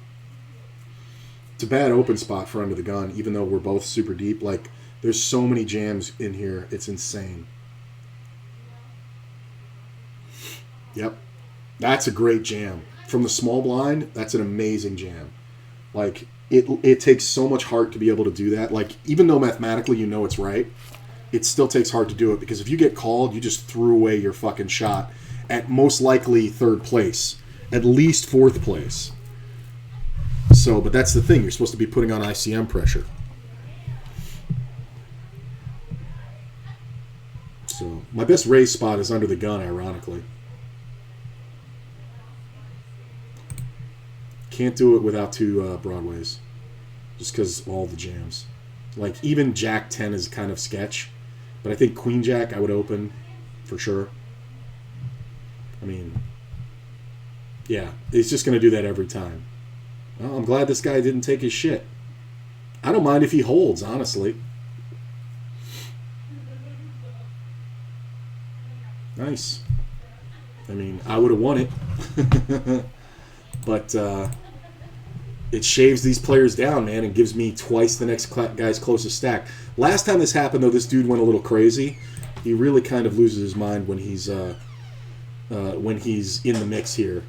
It's a bad open spot for under the gun, even though we're both super deep. Like, there's so many jams in here. It's insane. Yep. That's a great jam. From the small blind, that's an amazing jam. Like, it takes so much heart to be able to do that. Like, even though mathematically you know it's right, it still takes heart to do it because if you get called, you just threw away your fucking shot at most likely third place, at least fourth place. So, but that's the thing. You're supposed to be putting on ICM pressure. So, my best raise spot is under the gun, ironically. Can't do it without two Broadways. Just because all the jams. Like, even Jack 10 is kind of sketch. But I think Queen Jack I would open for sure. I mean, yeah, he's just going to do that every time. Well, I'm glad this guy didn't take his shit. I don't mind if he holds, honestly. Nice. I mean, I would have won it. But it shaves these players down, man, and gives me twice the next guy's closest stack. Last time this happened, though, this dude went a little crazy. He really kind of loses his mind when he's in the mix here.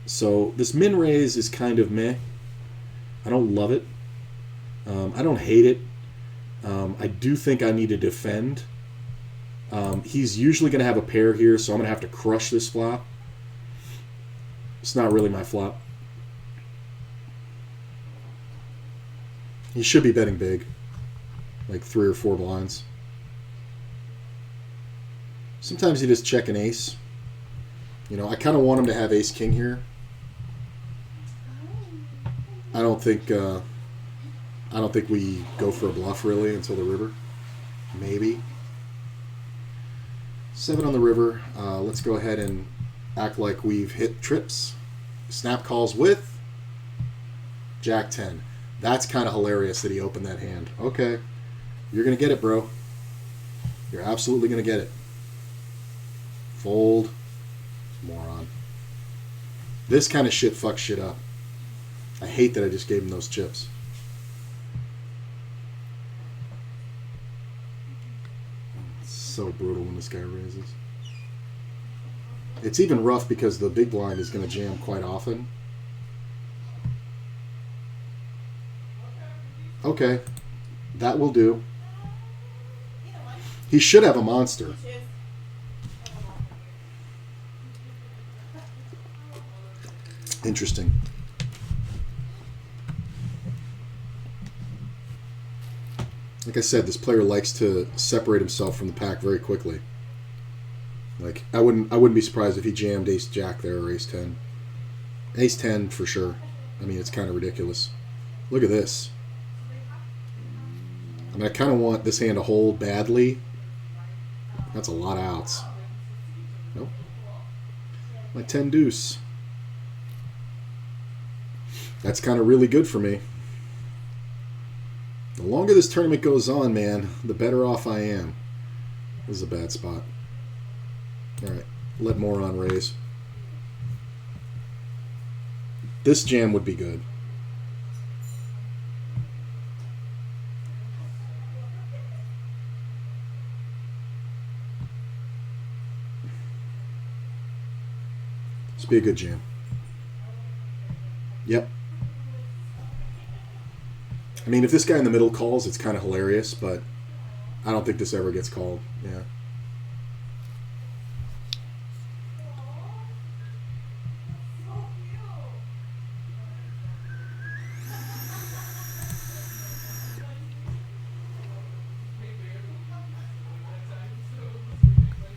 So this min raise is kind of meh. I don't love it. I don't hate it. I do think I need to defend. He's usually going to have a pair here, so I'm going to have to crush this flop. It's not really my flop. He should be betting big, like 3 or 4 blinds. Sometimes you just check an ace. You know, I kind of want him to have ace-king here. I don't think we go for a bluff really until the river. Maybe. 7 on the river. Let's go ahead and act like we've hit trips. Snap calls with Jack 10. That's kind of hilarious that he opened that hand. Okay. You're going to get it, bro. You're absolutely going to get it. Fold. Moron. This kind of shit fucks shit up. I hate that I just gave him those chips. It's so brutal when this guy raises. It's even rough because the big blind is going to jam quite often. Okay. That will do. He should have a monster. Interesting. Like I said, this player likes to separate himself from the pack very quickly. Like I wouldn't be surprised if he jammed ace jack there or ace 10. Ace 10 for sure. I mean, it's kind of ridiculous. Look at this. I mean, I kind of want this hand to hold badly. That's a lot of outs. Nope. My 10 deuce. That's kind of really good for me. The longer this tournament goes on, man, the better off I am. This is a bad spot. Alright, let Moron raise. This jam would be good. This would be a good jam. Yep. I mean, if this guy in the middle calls, it's kind of hilarious, but I don't think this ever gets called. Yeah.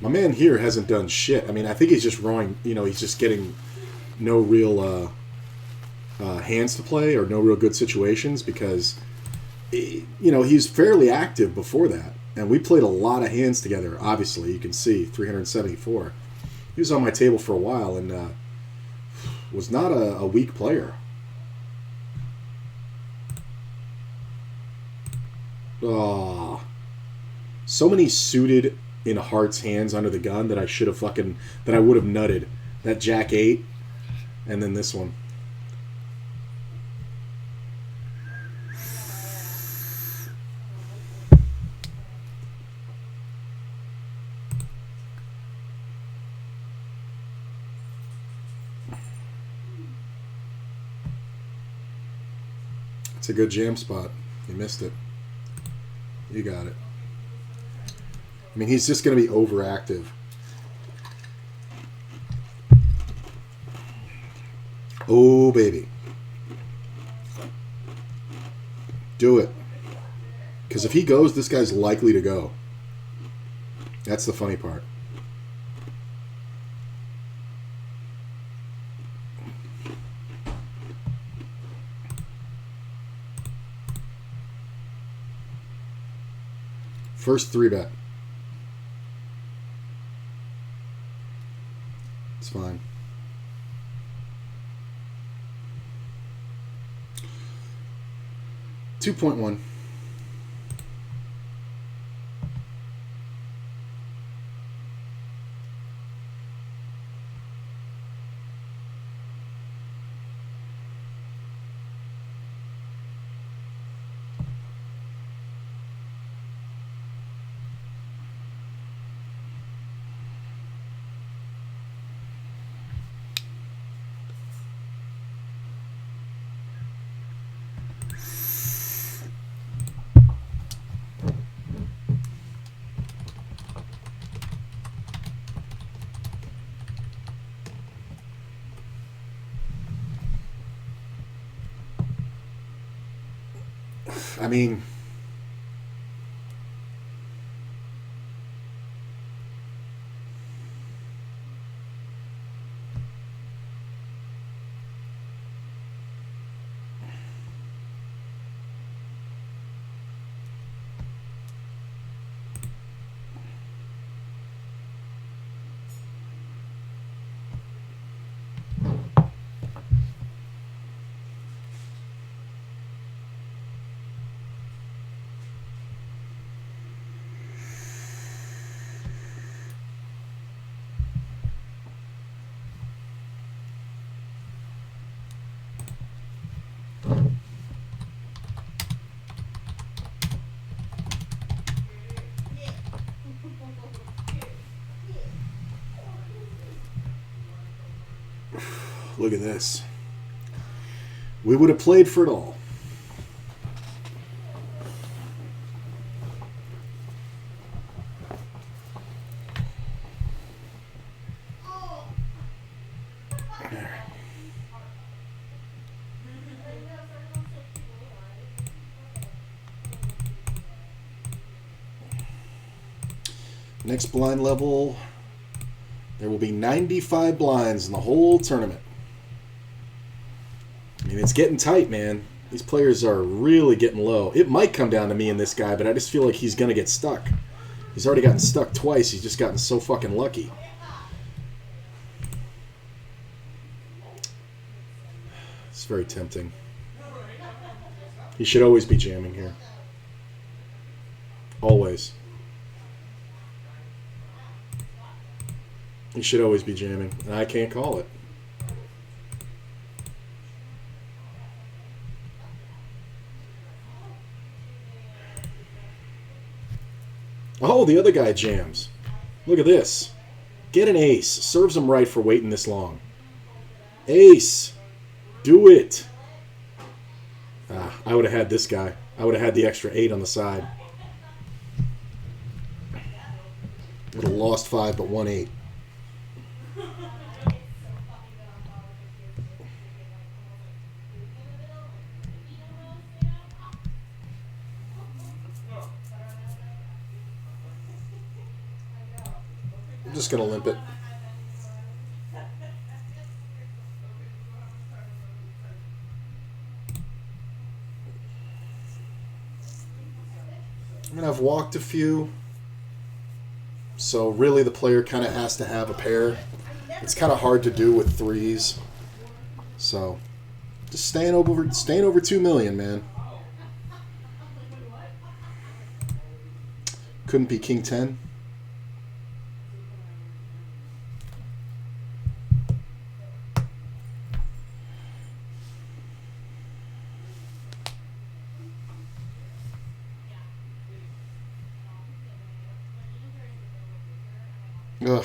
My man here hasn't done shit. I mean, I think he's just rolling, you know, he's just getting no real hands to play or no real good situations because, you know, he's fairly active before that. And we played a lot of hands together, obviously. You can see, 374. He was on my table for a while and was not a weak player. Oh, so many suited in hearts hands under the gun that I should have that I would have nutted. That Jack 8 and then this one. It's a good jam spot. You missed it. You got it. I mean, he's just going to be overactive. Oh, baby. Do it. Because if he goes, this guy's likely to go. That's the funny part. First 3-bet. It's fine. $2.1. I mean, look at this. We would have played for it all. Next blind level, there will be 95 blinds in the whole tournament. I mean, it's getting tight, man. These players are really getting low. It might come down to me and this guy, but I just feel like he's going to get stuck. He's already gotten stuck twice. He's just gotten so fucking lucky. It's very tempting. He should always be jamming here. Always. He should always be jamming. And I can't call it. Oh, the other guy jams. Look at this. Get an ace. Serves him right for waiting this long. Ace. Do it. I would have had this guy. I would have had the extra 8 on the side. Would have lost 5 but won 8. I'm just going to limp it. I mean, I've walked a few, so really the player kind of has to have a pair. It's kind of hard to do with 3s. So, just staying over 2 million, man. Couldn't be King 10. Ugh.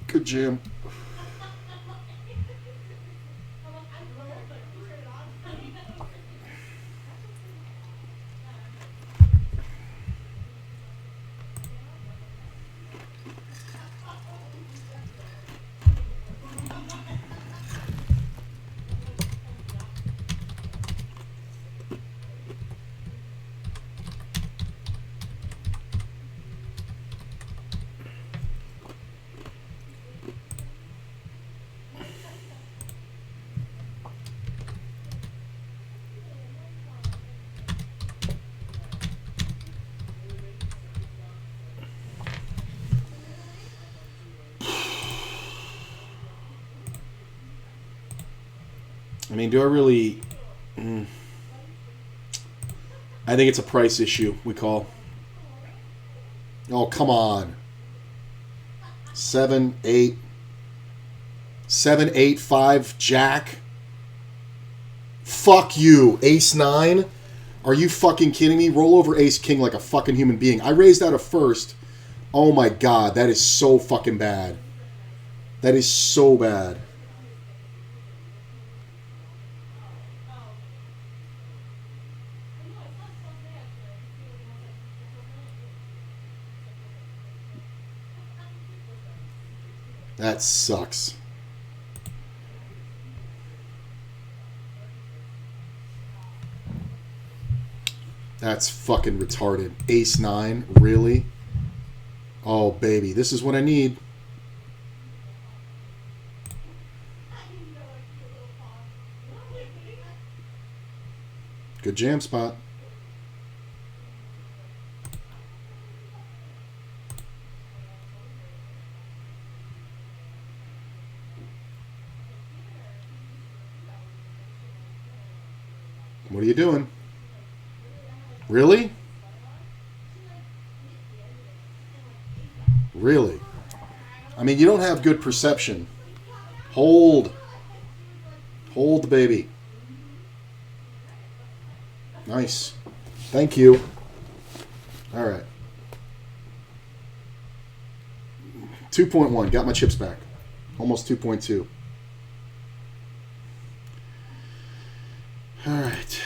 Good jam. I mean, do I really... I think it's a price issue, we call. Oh, come on. 7, 8. 7, 8, 5, jack. Fuck you. Ace 9? Are you fucking kidding me? Roll over ace king like a fucking human being. I raised out a first. Oh my god, that is so fucking bad. That is so bad. That sucks. That's fucking retarded. Ace 9? Really? Oh, baby. This is what I need. Good jam spot. What are you doing? Really? Really? I mean, you don't have good perception. Hold. Hold the baby. Nice. Thank you. All right. 2.1. Got my chips back. Almost 2.2. All right.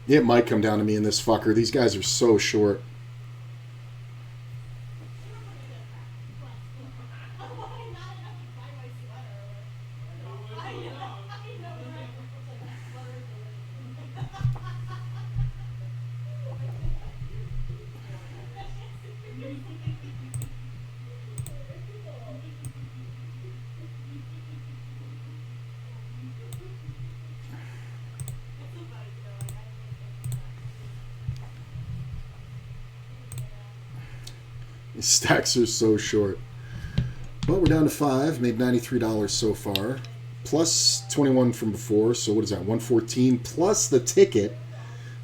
It might come down to me in this fucker. These guys are so short. These stacks are so short. Well, we're down to 5. Made $93 so far. Plus 21 from before. So what is that? 114 plus the ticket.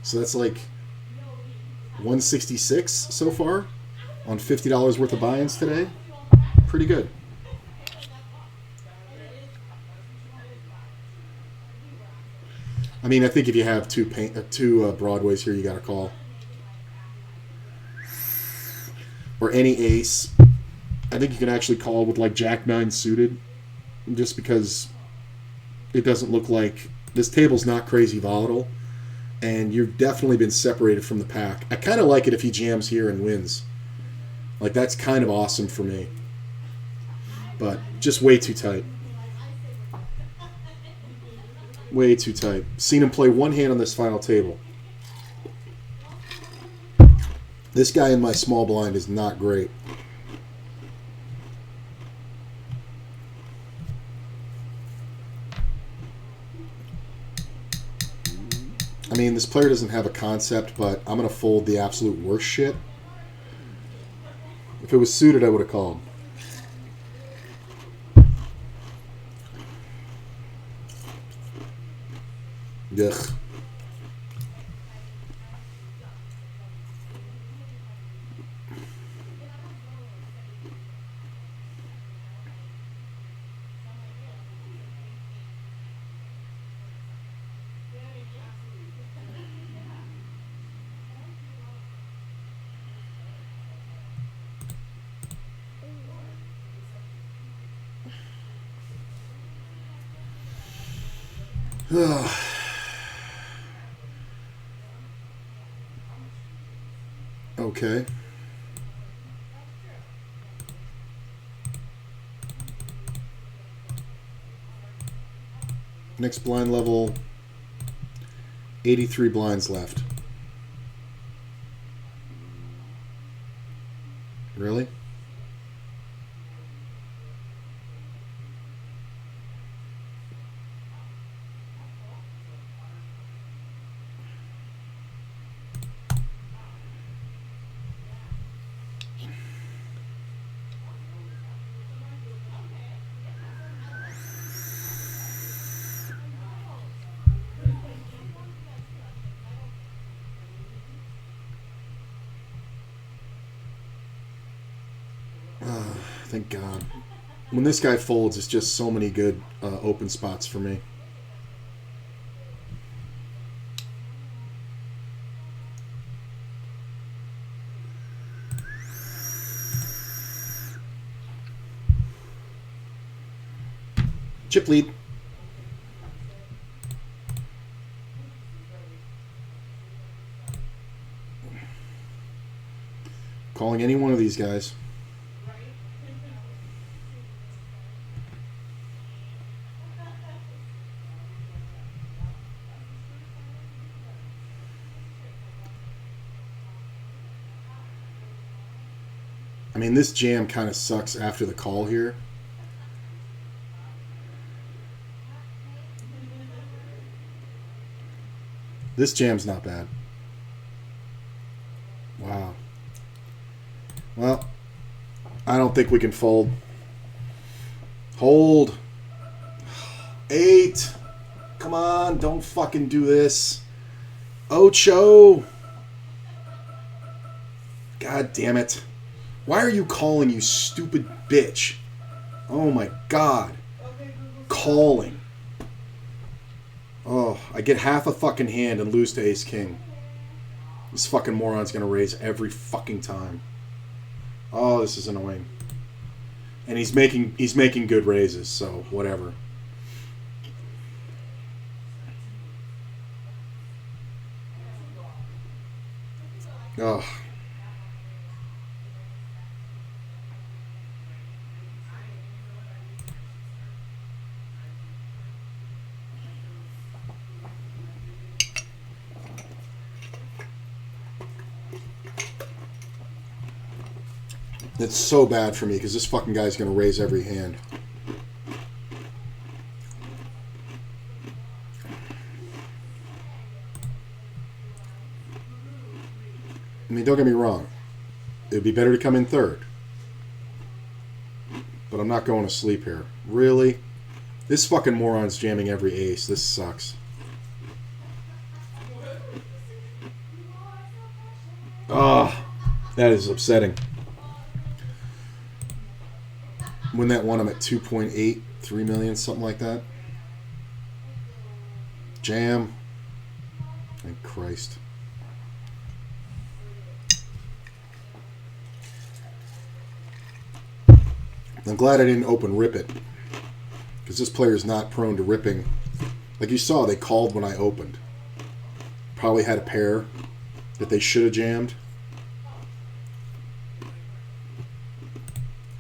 So that's like 166 so far on $50 worth of buy-ins today. Pretty good. I mean, I think if you have two Broadways here, you got to call. Or any ace. I think you can actually call with like Jack 9 suited. Just because it doesn't look like... This table's not crazy volatile. And you've definitely been separated from the pack. I kind of like it if he jams here and wins. Like, that's kind of awesome for me. But just way too tight. Way too tight. Seen him play one hand on this final table. This guy in my small blind is not great. I mean, this player doesn't have a concept, but I'm going to fold the absolute worst shit. If it was suited, I would have called. Ugh. Okay. Next blind level, 83 blinds left. Really? Thank God. When this guy folds, it's just so many good open spots for me. Chip lead. Calling any one of these guys. I mean, this jam kind of sucks after the call here. This jam's not bad. Wow. Well, I don't think we can fold. Hold. 8. Come on, don't fucking do this. Ocho. God damn it. Why are you calling, you stupid bitch? Oh my god. Calling. Oh, I get half a fucking hand and lose to ace king. This fucking moron's gonna raise every fucking time. Oh, this is annoying. And he's making good raises, so whatever. Oh. It's so bad for me because this fucking guy's going to raise every hand. I mean, don't get me wrong. It would be better to come in third. But I'm not going to sleep here. Really? This fucking moron's jamming every ace. This sucks. Oh, that is upsetting. When that won, I'm at 2.8, 3 million, something like that. Jam. Thank Christ. I'm glad I didn't open rip it. Because this player's not prone to ripping. Like you saw, they called when I opened. Probably had a pair that they should have jammed.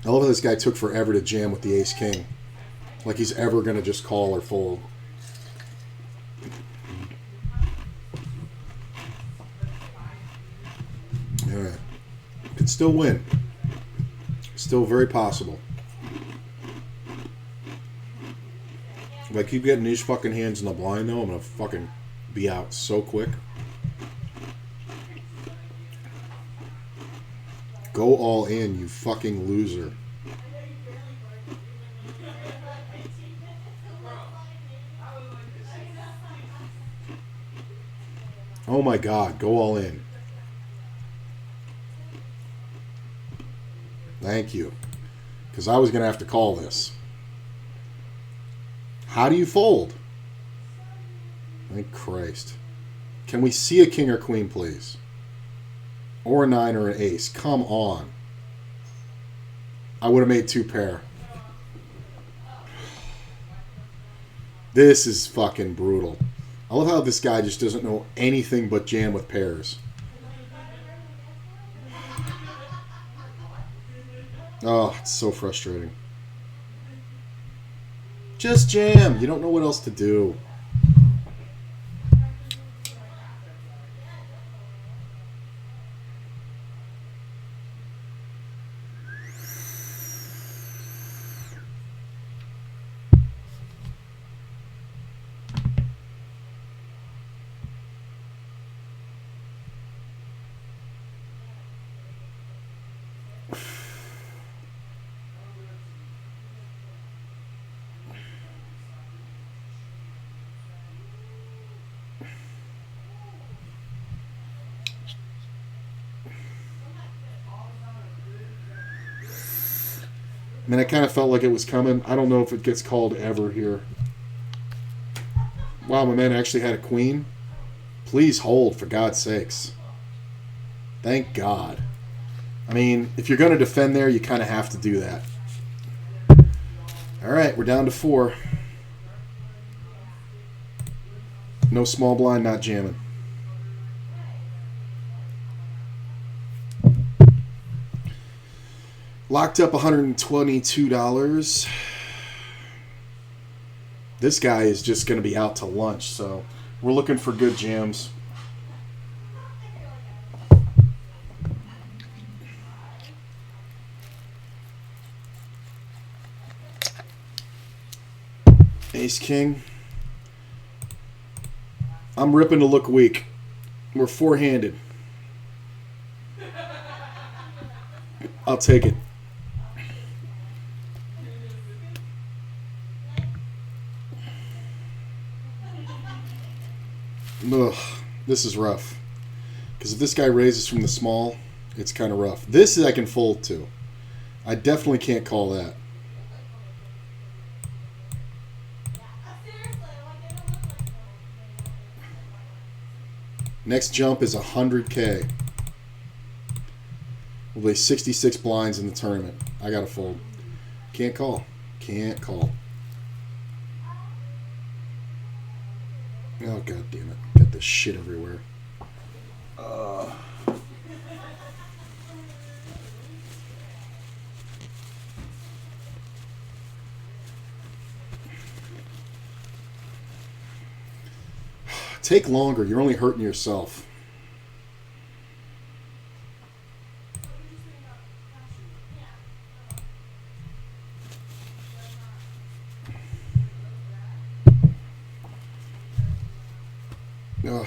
I love how this guy took forever to jam with the ace-king. Like he's ever going to just call or fold. Alright. Could still win. Still very possible. If I keep getting these fucking hands in the blind, though, I'm going to fucking be out so quick. Go all in, you fucking loser. Oh my god, go all in. Thank you. Because I was going to have to call this. How do you fold? Thank Christ. Can we see a king or queen, please? Or a 9 or an ace. Come on. I would have made 2 pair. This is fucking brutal. I love how this guy just doesn't know anything but jam with pairs. Oh, it's so frustrating. Just jam. You don't know what else to do. I mean, I kind of felt like it was coming. I don't know if it gets called ever here. Wow, my man actually had a queen. Please hold, for God's sakes. Thank God. I mean, if you're going to defend there, you kind of have to do that. All right, we're down to 4. No small blind, not jamming. Locked up $122. This guy is just going to be out to lunch, so we're looking for good jams. Ace King. I'm ripping to look weak. We're four-handed. I'll take it. Ugh, this is rough. Because if this guy raises from the small, it's kind of rough. This I can fold to. I definitely can't call that. Next jump is 100K. We'll play 66 blinds in the tournament. I gotta fold. Can't call. Can't call. Oh, god damn it. Got this shit everywhere. Take longer. You're only hurting yourself. Ugh.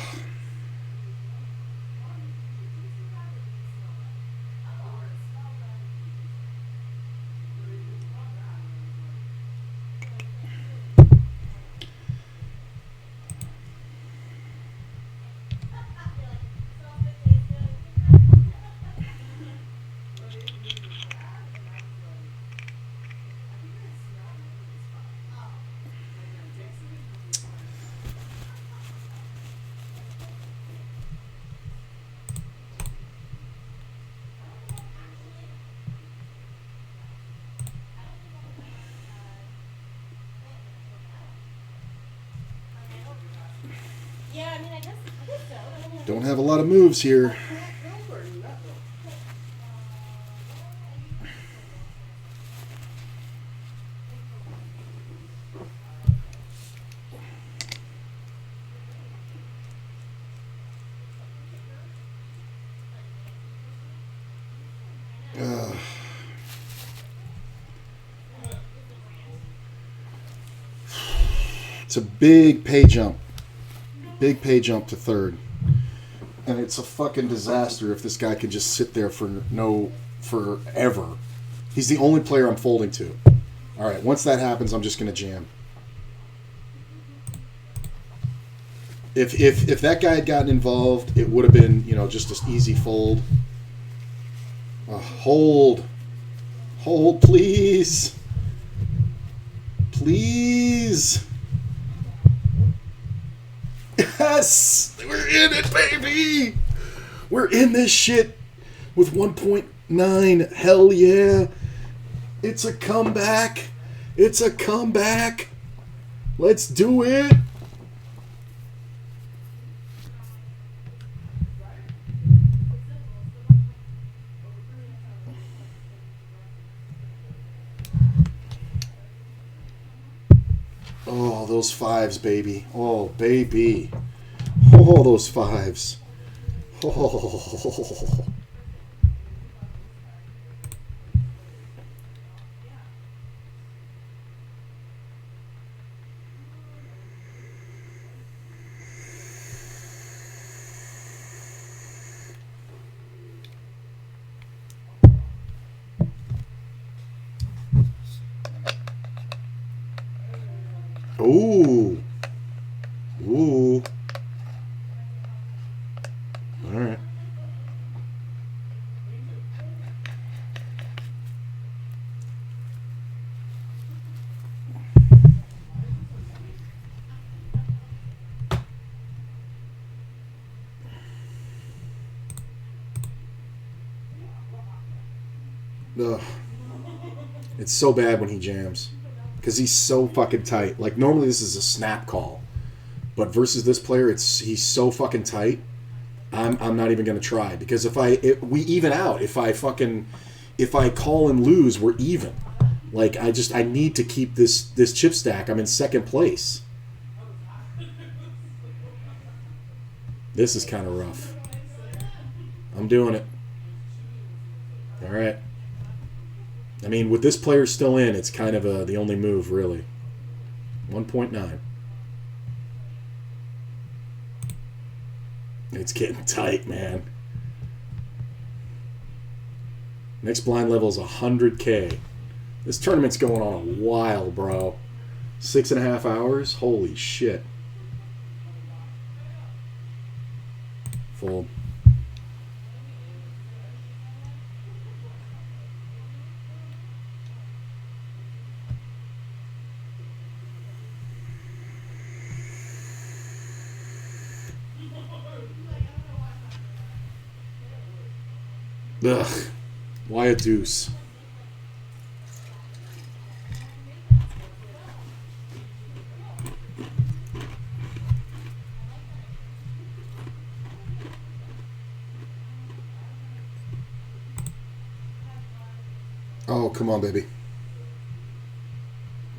Yeah, I mean, I guess so. Don't have a lot of moves here. It's a big pay jump. Big pay jump to third. And it's a fucking disaster if this guy can just sit there forever. He's the only player I'm folding to. Alright, once that happens, I'm just going to jam. If that guy had gotten involved, it would have been, just an easy fold. Hold. Hold, please. Please. Yes! We're in it, baby! We're in this shit with 1.9. Hell yeah. It's a comeback. It's a comeback. Let's do it. Oh, those fives, baby. Oh, baby. Oh, those fives. Oh. Ooh. Ooh. All right. Ugh. It's so bad when he jams. Because he's so fucking tight. Like, normally this is a snap call. But versus this player, he's so fucking tight. I'm not even going to try. Because we even out. If I call and lose, we're even. Like, I need to keep this chip stack. I'm in second place. This is kind of rough. I'm doing it. All right. I mean, with this player still in, it's kind of the only move, really. 1.9. It's getting tight, man. Next blind level is 100K. This tournament's going on a while, bro. 6.5 hours? Holy shit. Fold. Ugh. Why a deuce? Oh, come on, baby.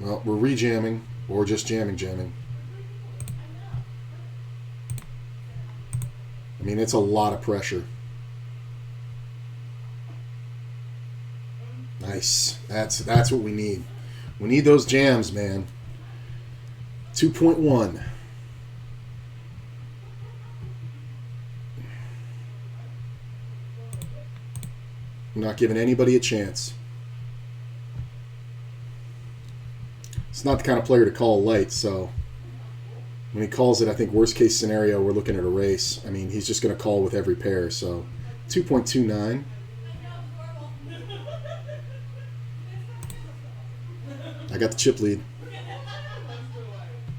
Well, we're rejamming, or just jamming. I mean, it's a lot of pressure. Nice. That's what we need. We need those jams, man. 2.1. I'm not giving anybody a chance. It's not the kind of player to call light, so when he calls it, I think worst case scenario, we're looking at a race. I mean, he's just going to call with every pair, so 2.29. I got the chip lead.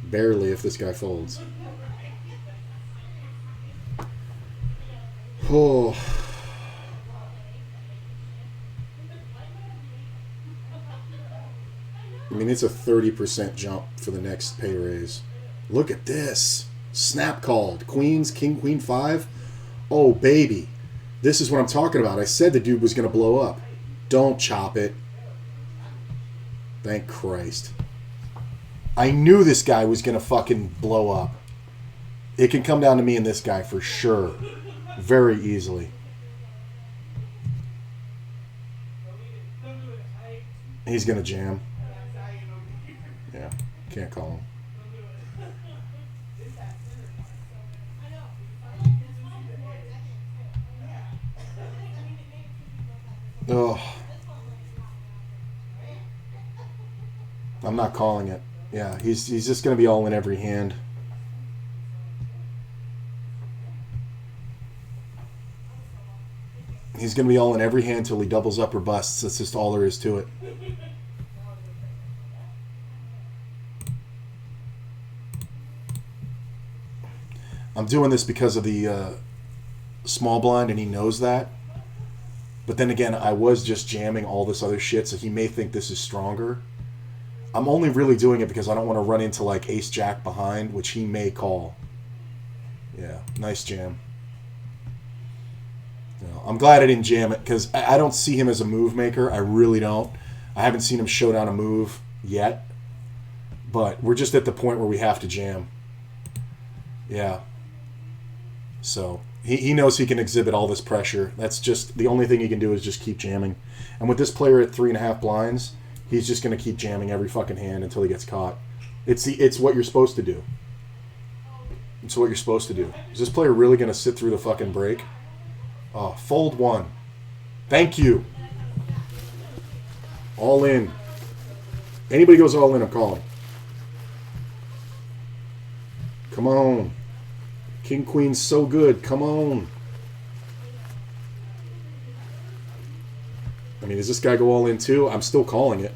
Barely if this guy folds. Oh. I mean, it's a 30% jump for the next pay raise. Look at this. Snap called. Queens, king, queen, 5. Oh, baby. This is what I'm talking about. I said the dude was going to blow up. Don't chop it. Thank Christ. I knew this guy was going to fucking blow up. It can come down to me and this guy for sure. Very easily. He's going to jam. Yeah, can't call him. Oh. I'm not calling it. Yeah, he's just going to be all in every hand. He's going to be all in every hand till he doubles up or busts. That's just all there is to it. I'm doing this because of the small blind, and he knows that. But then again, I was just jamming all this other shit, so he may think this is stronger. I'm only really doing it because I don't want to run into like ace-jack behind, which he may call. Yeah, nice jam. You know, I'm glad I didn't jam it because I don't see him as a move maker. I really don't. I haven't seen him show down a move yet. But we're just at the point where we have to jam. Yeah. So he knows he can exhibit all this pressure. That's just the only thing he can do is just keep jamming. And with this player at 3.5 blinds, he's just going to keep jamming every fucking hand until he gets caught. It's what you're supposed to do. It's what you're supposed to do. Is this player really going to sit through the fucking break? Oh, fold 1. Thank you. All in. Anybody goes all in, I'm calling. Come on. King, queen's so good. Come on. I mean, does this guy go all in too? I'm still calling it.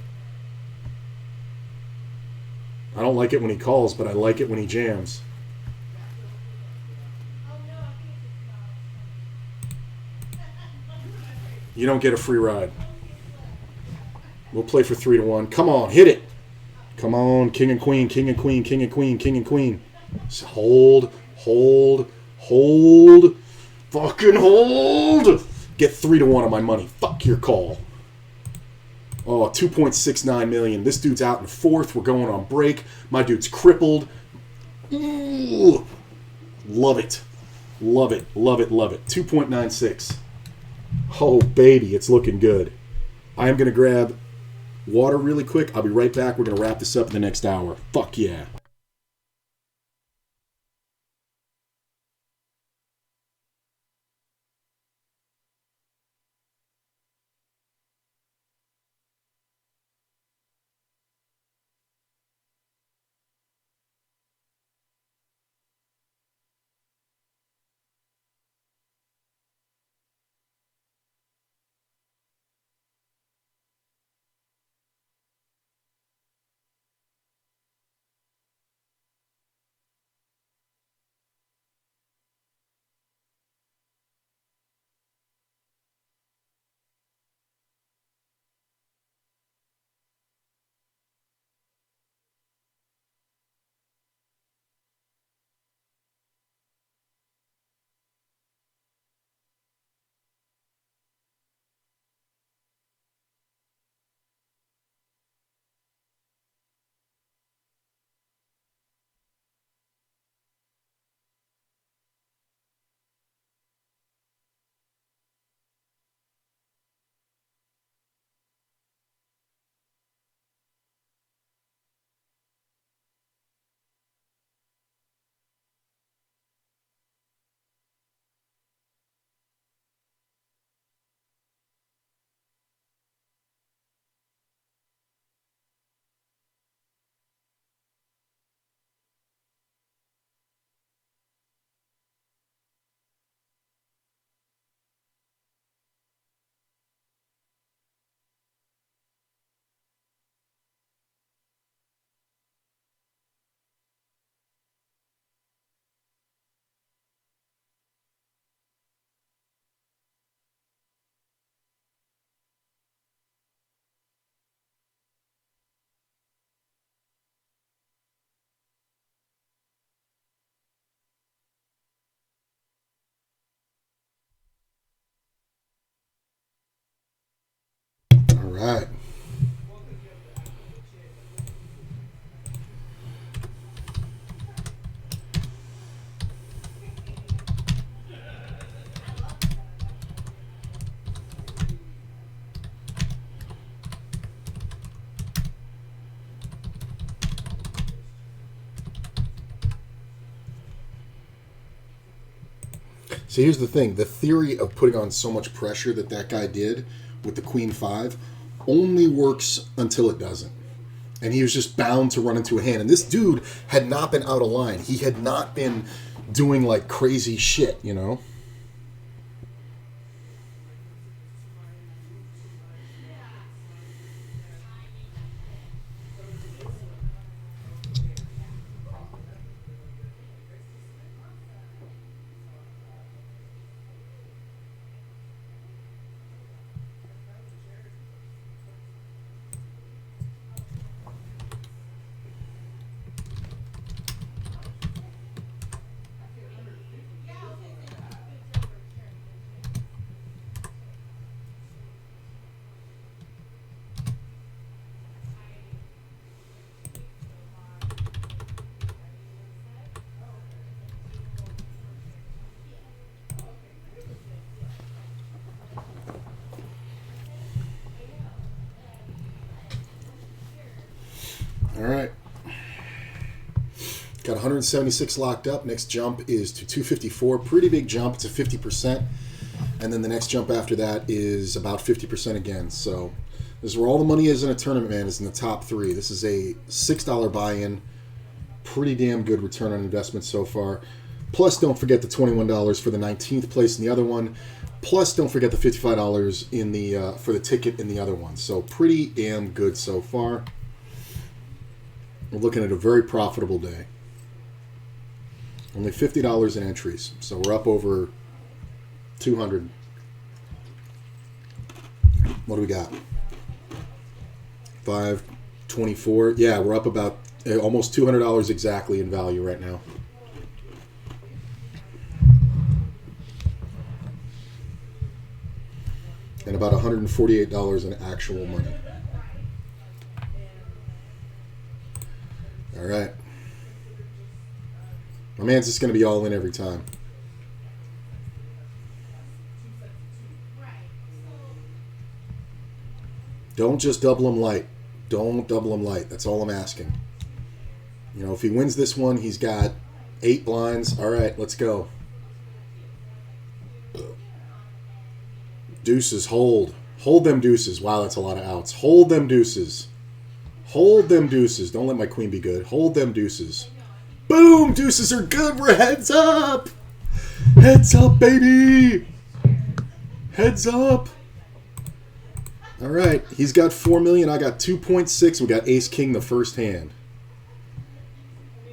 I don't like it when he calls, but I like it when he jams. You don't get a free ride. We'll play for 3-1. Come on, hit it. Come on, king and queen, king and queen, king and queen, king and queen. Just hold, hold, hold. Fucking hold. Get 3-1 on my money. Fuck your call. Oh, 2.69 million. This dude's out in 4th. We're going on break. My dude's crippled. Ooh. Love it. Love it. Love it. Love it. 2.96. Oh, baby. It's looking good. I am going to grab water really quick. I'll be right back. We're going to wrap this up in the next hour. Fuck yeah. All right. So here's the thing: the theory of putting on so much pressure that guy did with the Queen 5 only works until it doesn't. And he was just bound to run into a hand. And this dude had not been out of line. He had not been doing like crazy shit, you know? All right. Got 176 locked up. Next jump is to 254. Pretty big jump. It's a 50%. And then the next jump after that is about 50% again. So this is where all the money is in a tournament, man, is in the top three. This is a $6 buy-in. Pretty damn good return on investment so far. Plus, don't forget the $21 for the 19th place in the other one. Plus, don't forget the $55 in the for the ticket in the other one. So pretty damn good so far. We're looking at a very profitable day. Only $50 in entries, so we're up over 200. What do we got? 524. Yeah, we're up about almost $200 exactly in value right now. And about $148 in actual money. All right. My man's just going to be all in every time. Don't just double them light. Don't double him light. That's all I'm asking. You know, if he wins this one, he's got 8 blinds. All right, let's go. Deuces, hold. Hold them deuces. Wow, that's a lot of outs. Hold them deuces. Hold them deuces. Don't let my queen be good. Hold them deuces. Boom! Deuces are good. We're heads up. Heads up, baby. Heads up. All right. He's got 4 million. I got 2.6. We got ace king the first hand.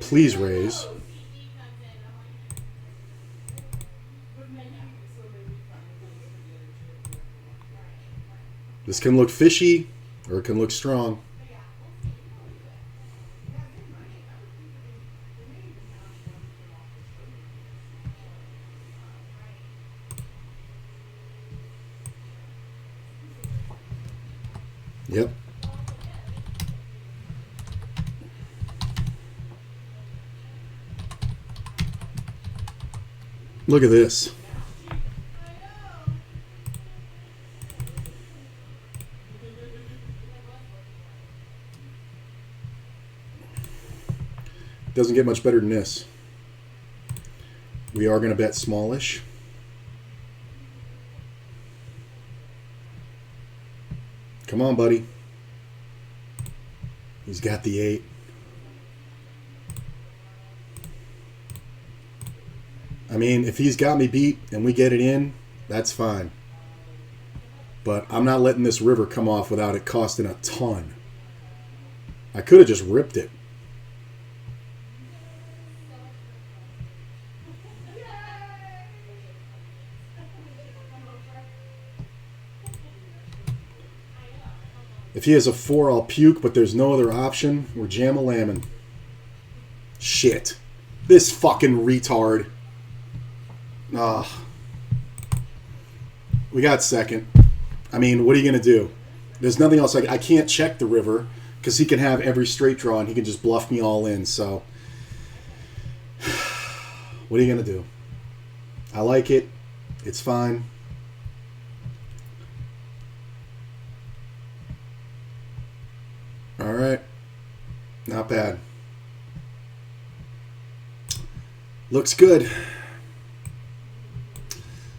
Please raise. This can look fishy or it can look strong. Yep. Look at this. Doesn't get much better than this. We are going to bet smallish. Come on, buddy. He's got the 8. I mean, if he's got me beat and we get it in, that's fine. But I'm not letting this river come off without it costing a ton. I could have just ripped it. If he has a 4, I'll puke, but there's no other option. We're jam-a-lamming. Shit. This fucking retard. We got second. I mean, what are you going to do? There's nothing else. I can't check the river because he can have every straight draw and he can just bluff me all in. So, what are you going to do? I like it. It's fine. All right. Not bad. Looks good.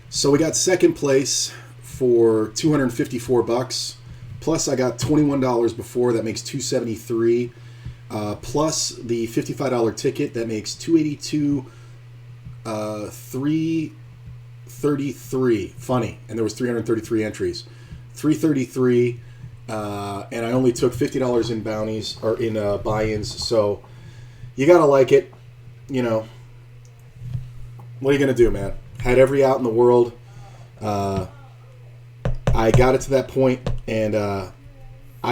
So we got second place for $254. Plus I got $21 before. That makes $273. Plus the $55 ticket. That makes $282. $333. Funny. And there was 333 entries. $333. And I only took $50 in bounties or in buy-ins. So you gotta like it. You know. What are you gonna do, man? Had every out in the world. I got it to that point, and I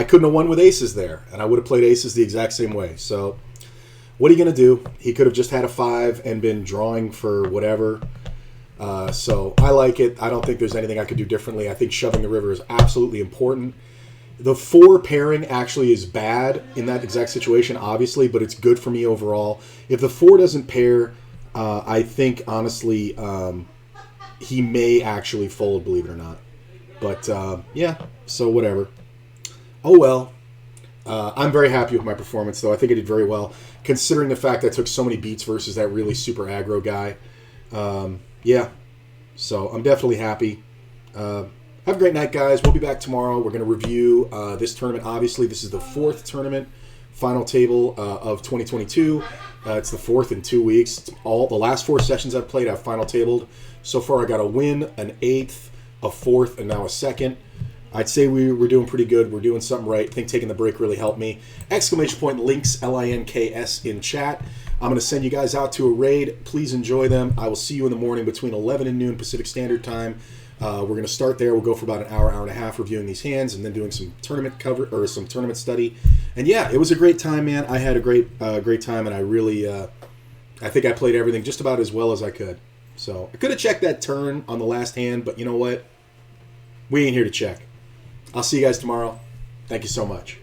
couldn't have won with aces there, and I would have played aces the exact same way. So, what are you going to do? He could have just had a 5 and been drawing for whatever. So, I like it. I don't think there's anything I could do differently. I think shoving the river is absolutely important. The 4 pairing actually is bad in that exact situation, obviously, but it's good for me overall. If the 4 doesn't pair, I think, honestly, he may actually fold, believe it or not. But, yeah, so whatever. Oh, well. I'm very happy with my performance, though. I think I did very well, considering the fact I took so many beats versus that really super aggro guy. Yeah, so I'm definitely happy. Have a great night, guys. We'll be back tomorrow. We're going to review this tournament. Obviously, this is the 4th tournament, final table of 2022. It's the 4th in 2 weeks. All the last 4 sessions I've played, I've final tabled. So far, I got a win, an 8th, a 4th, and now a 2nd. I'd say we're doing pretty good. We're doing something right. I think taking the break really helped me. Exclamation point links, LINKS in chat. I'm going to send you guys out to a raid. Please enjoy them. I will see you in the morning between 11 and noon Pacific Standard Time. We're going to start there. We'll go for about an hour, hour and a half reviewing these hands and then doing some tournament cover or some tournament study. And yeah, it was a great time, man. I had a great time, and I really, I think I played everything just about as well as I could. So I could have checked that turn on the last hand, but you know what? We ain't here to check. I'll see you guys tomorrow. Thank you so much.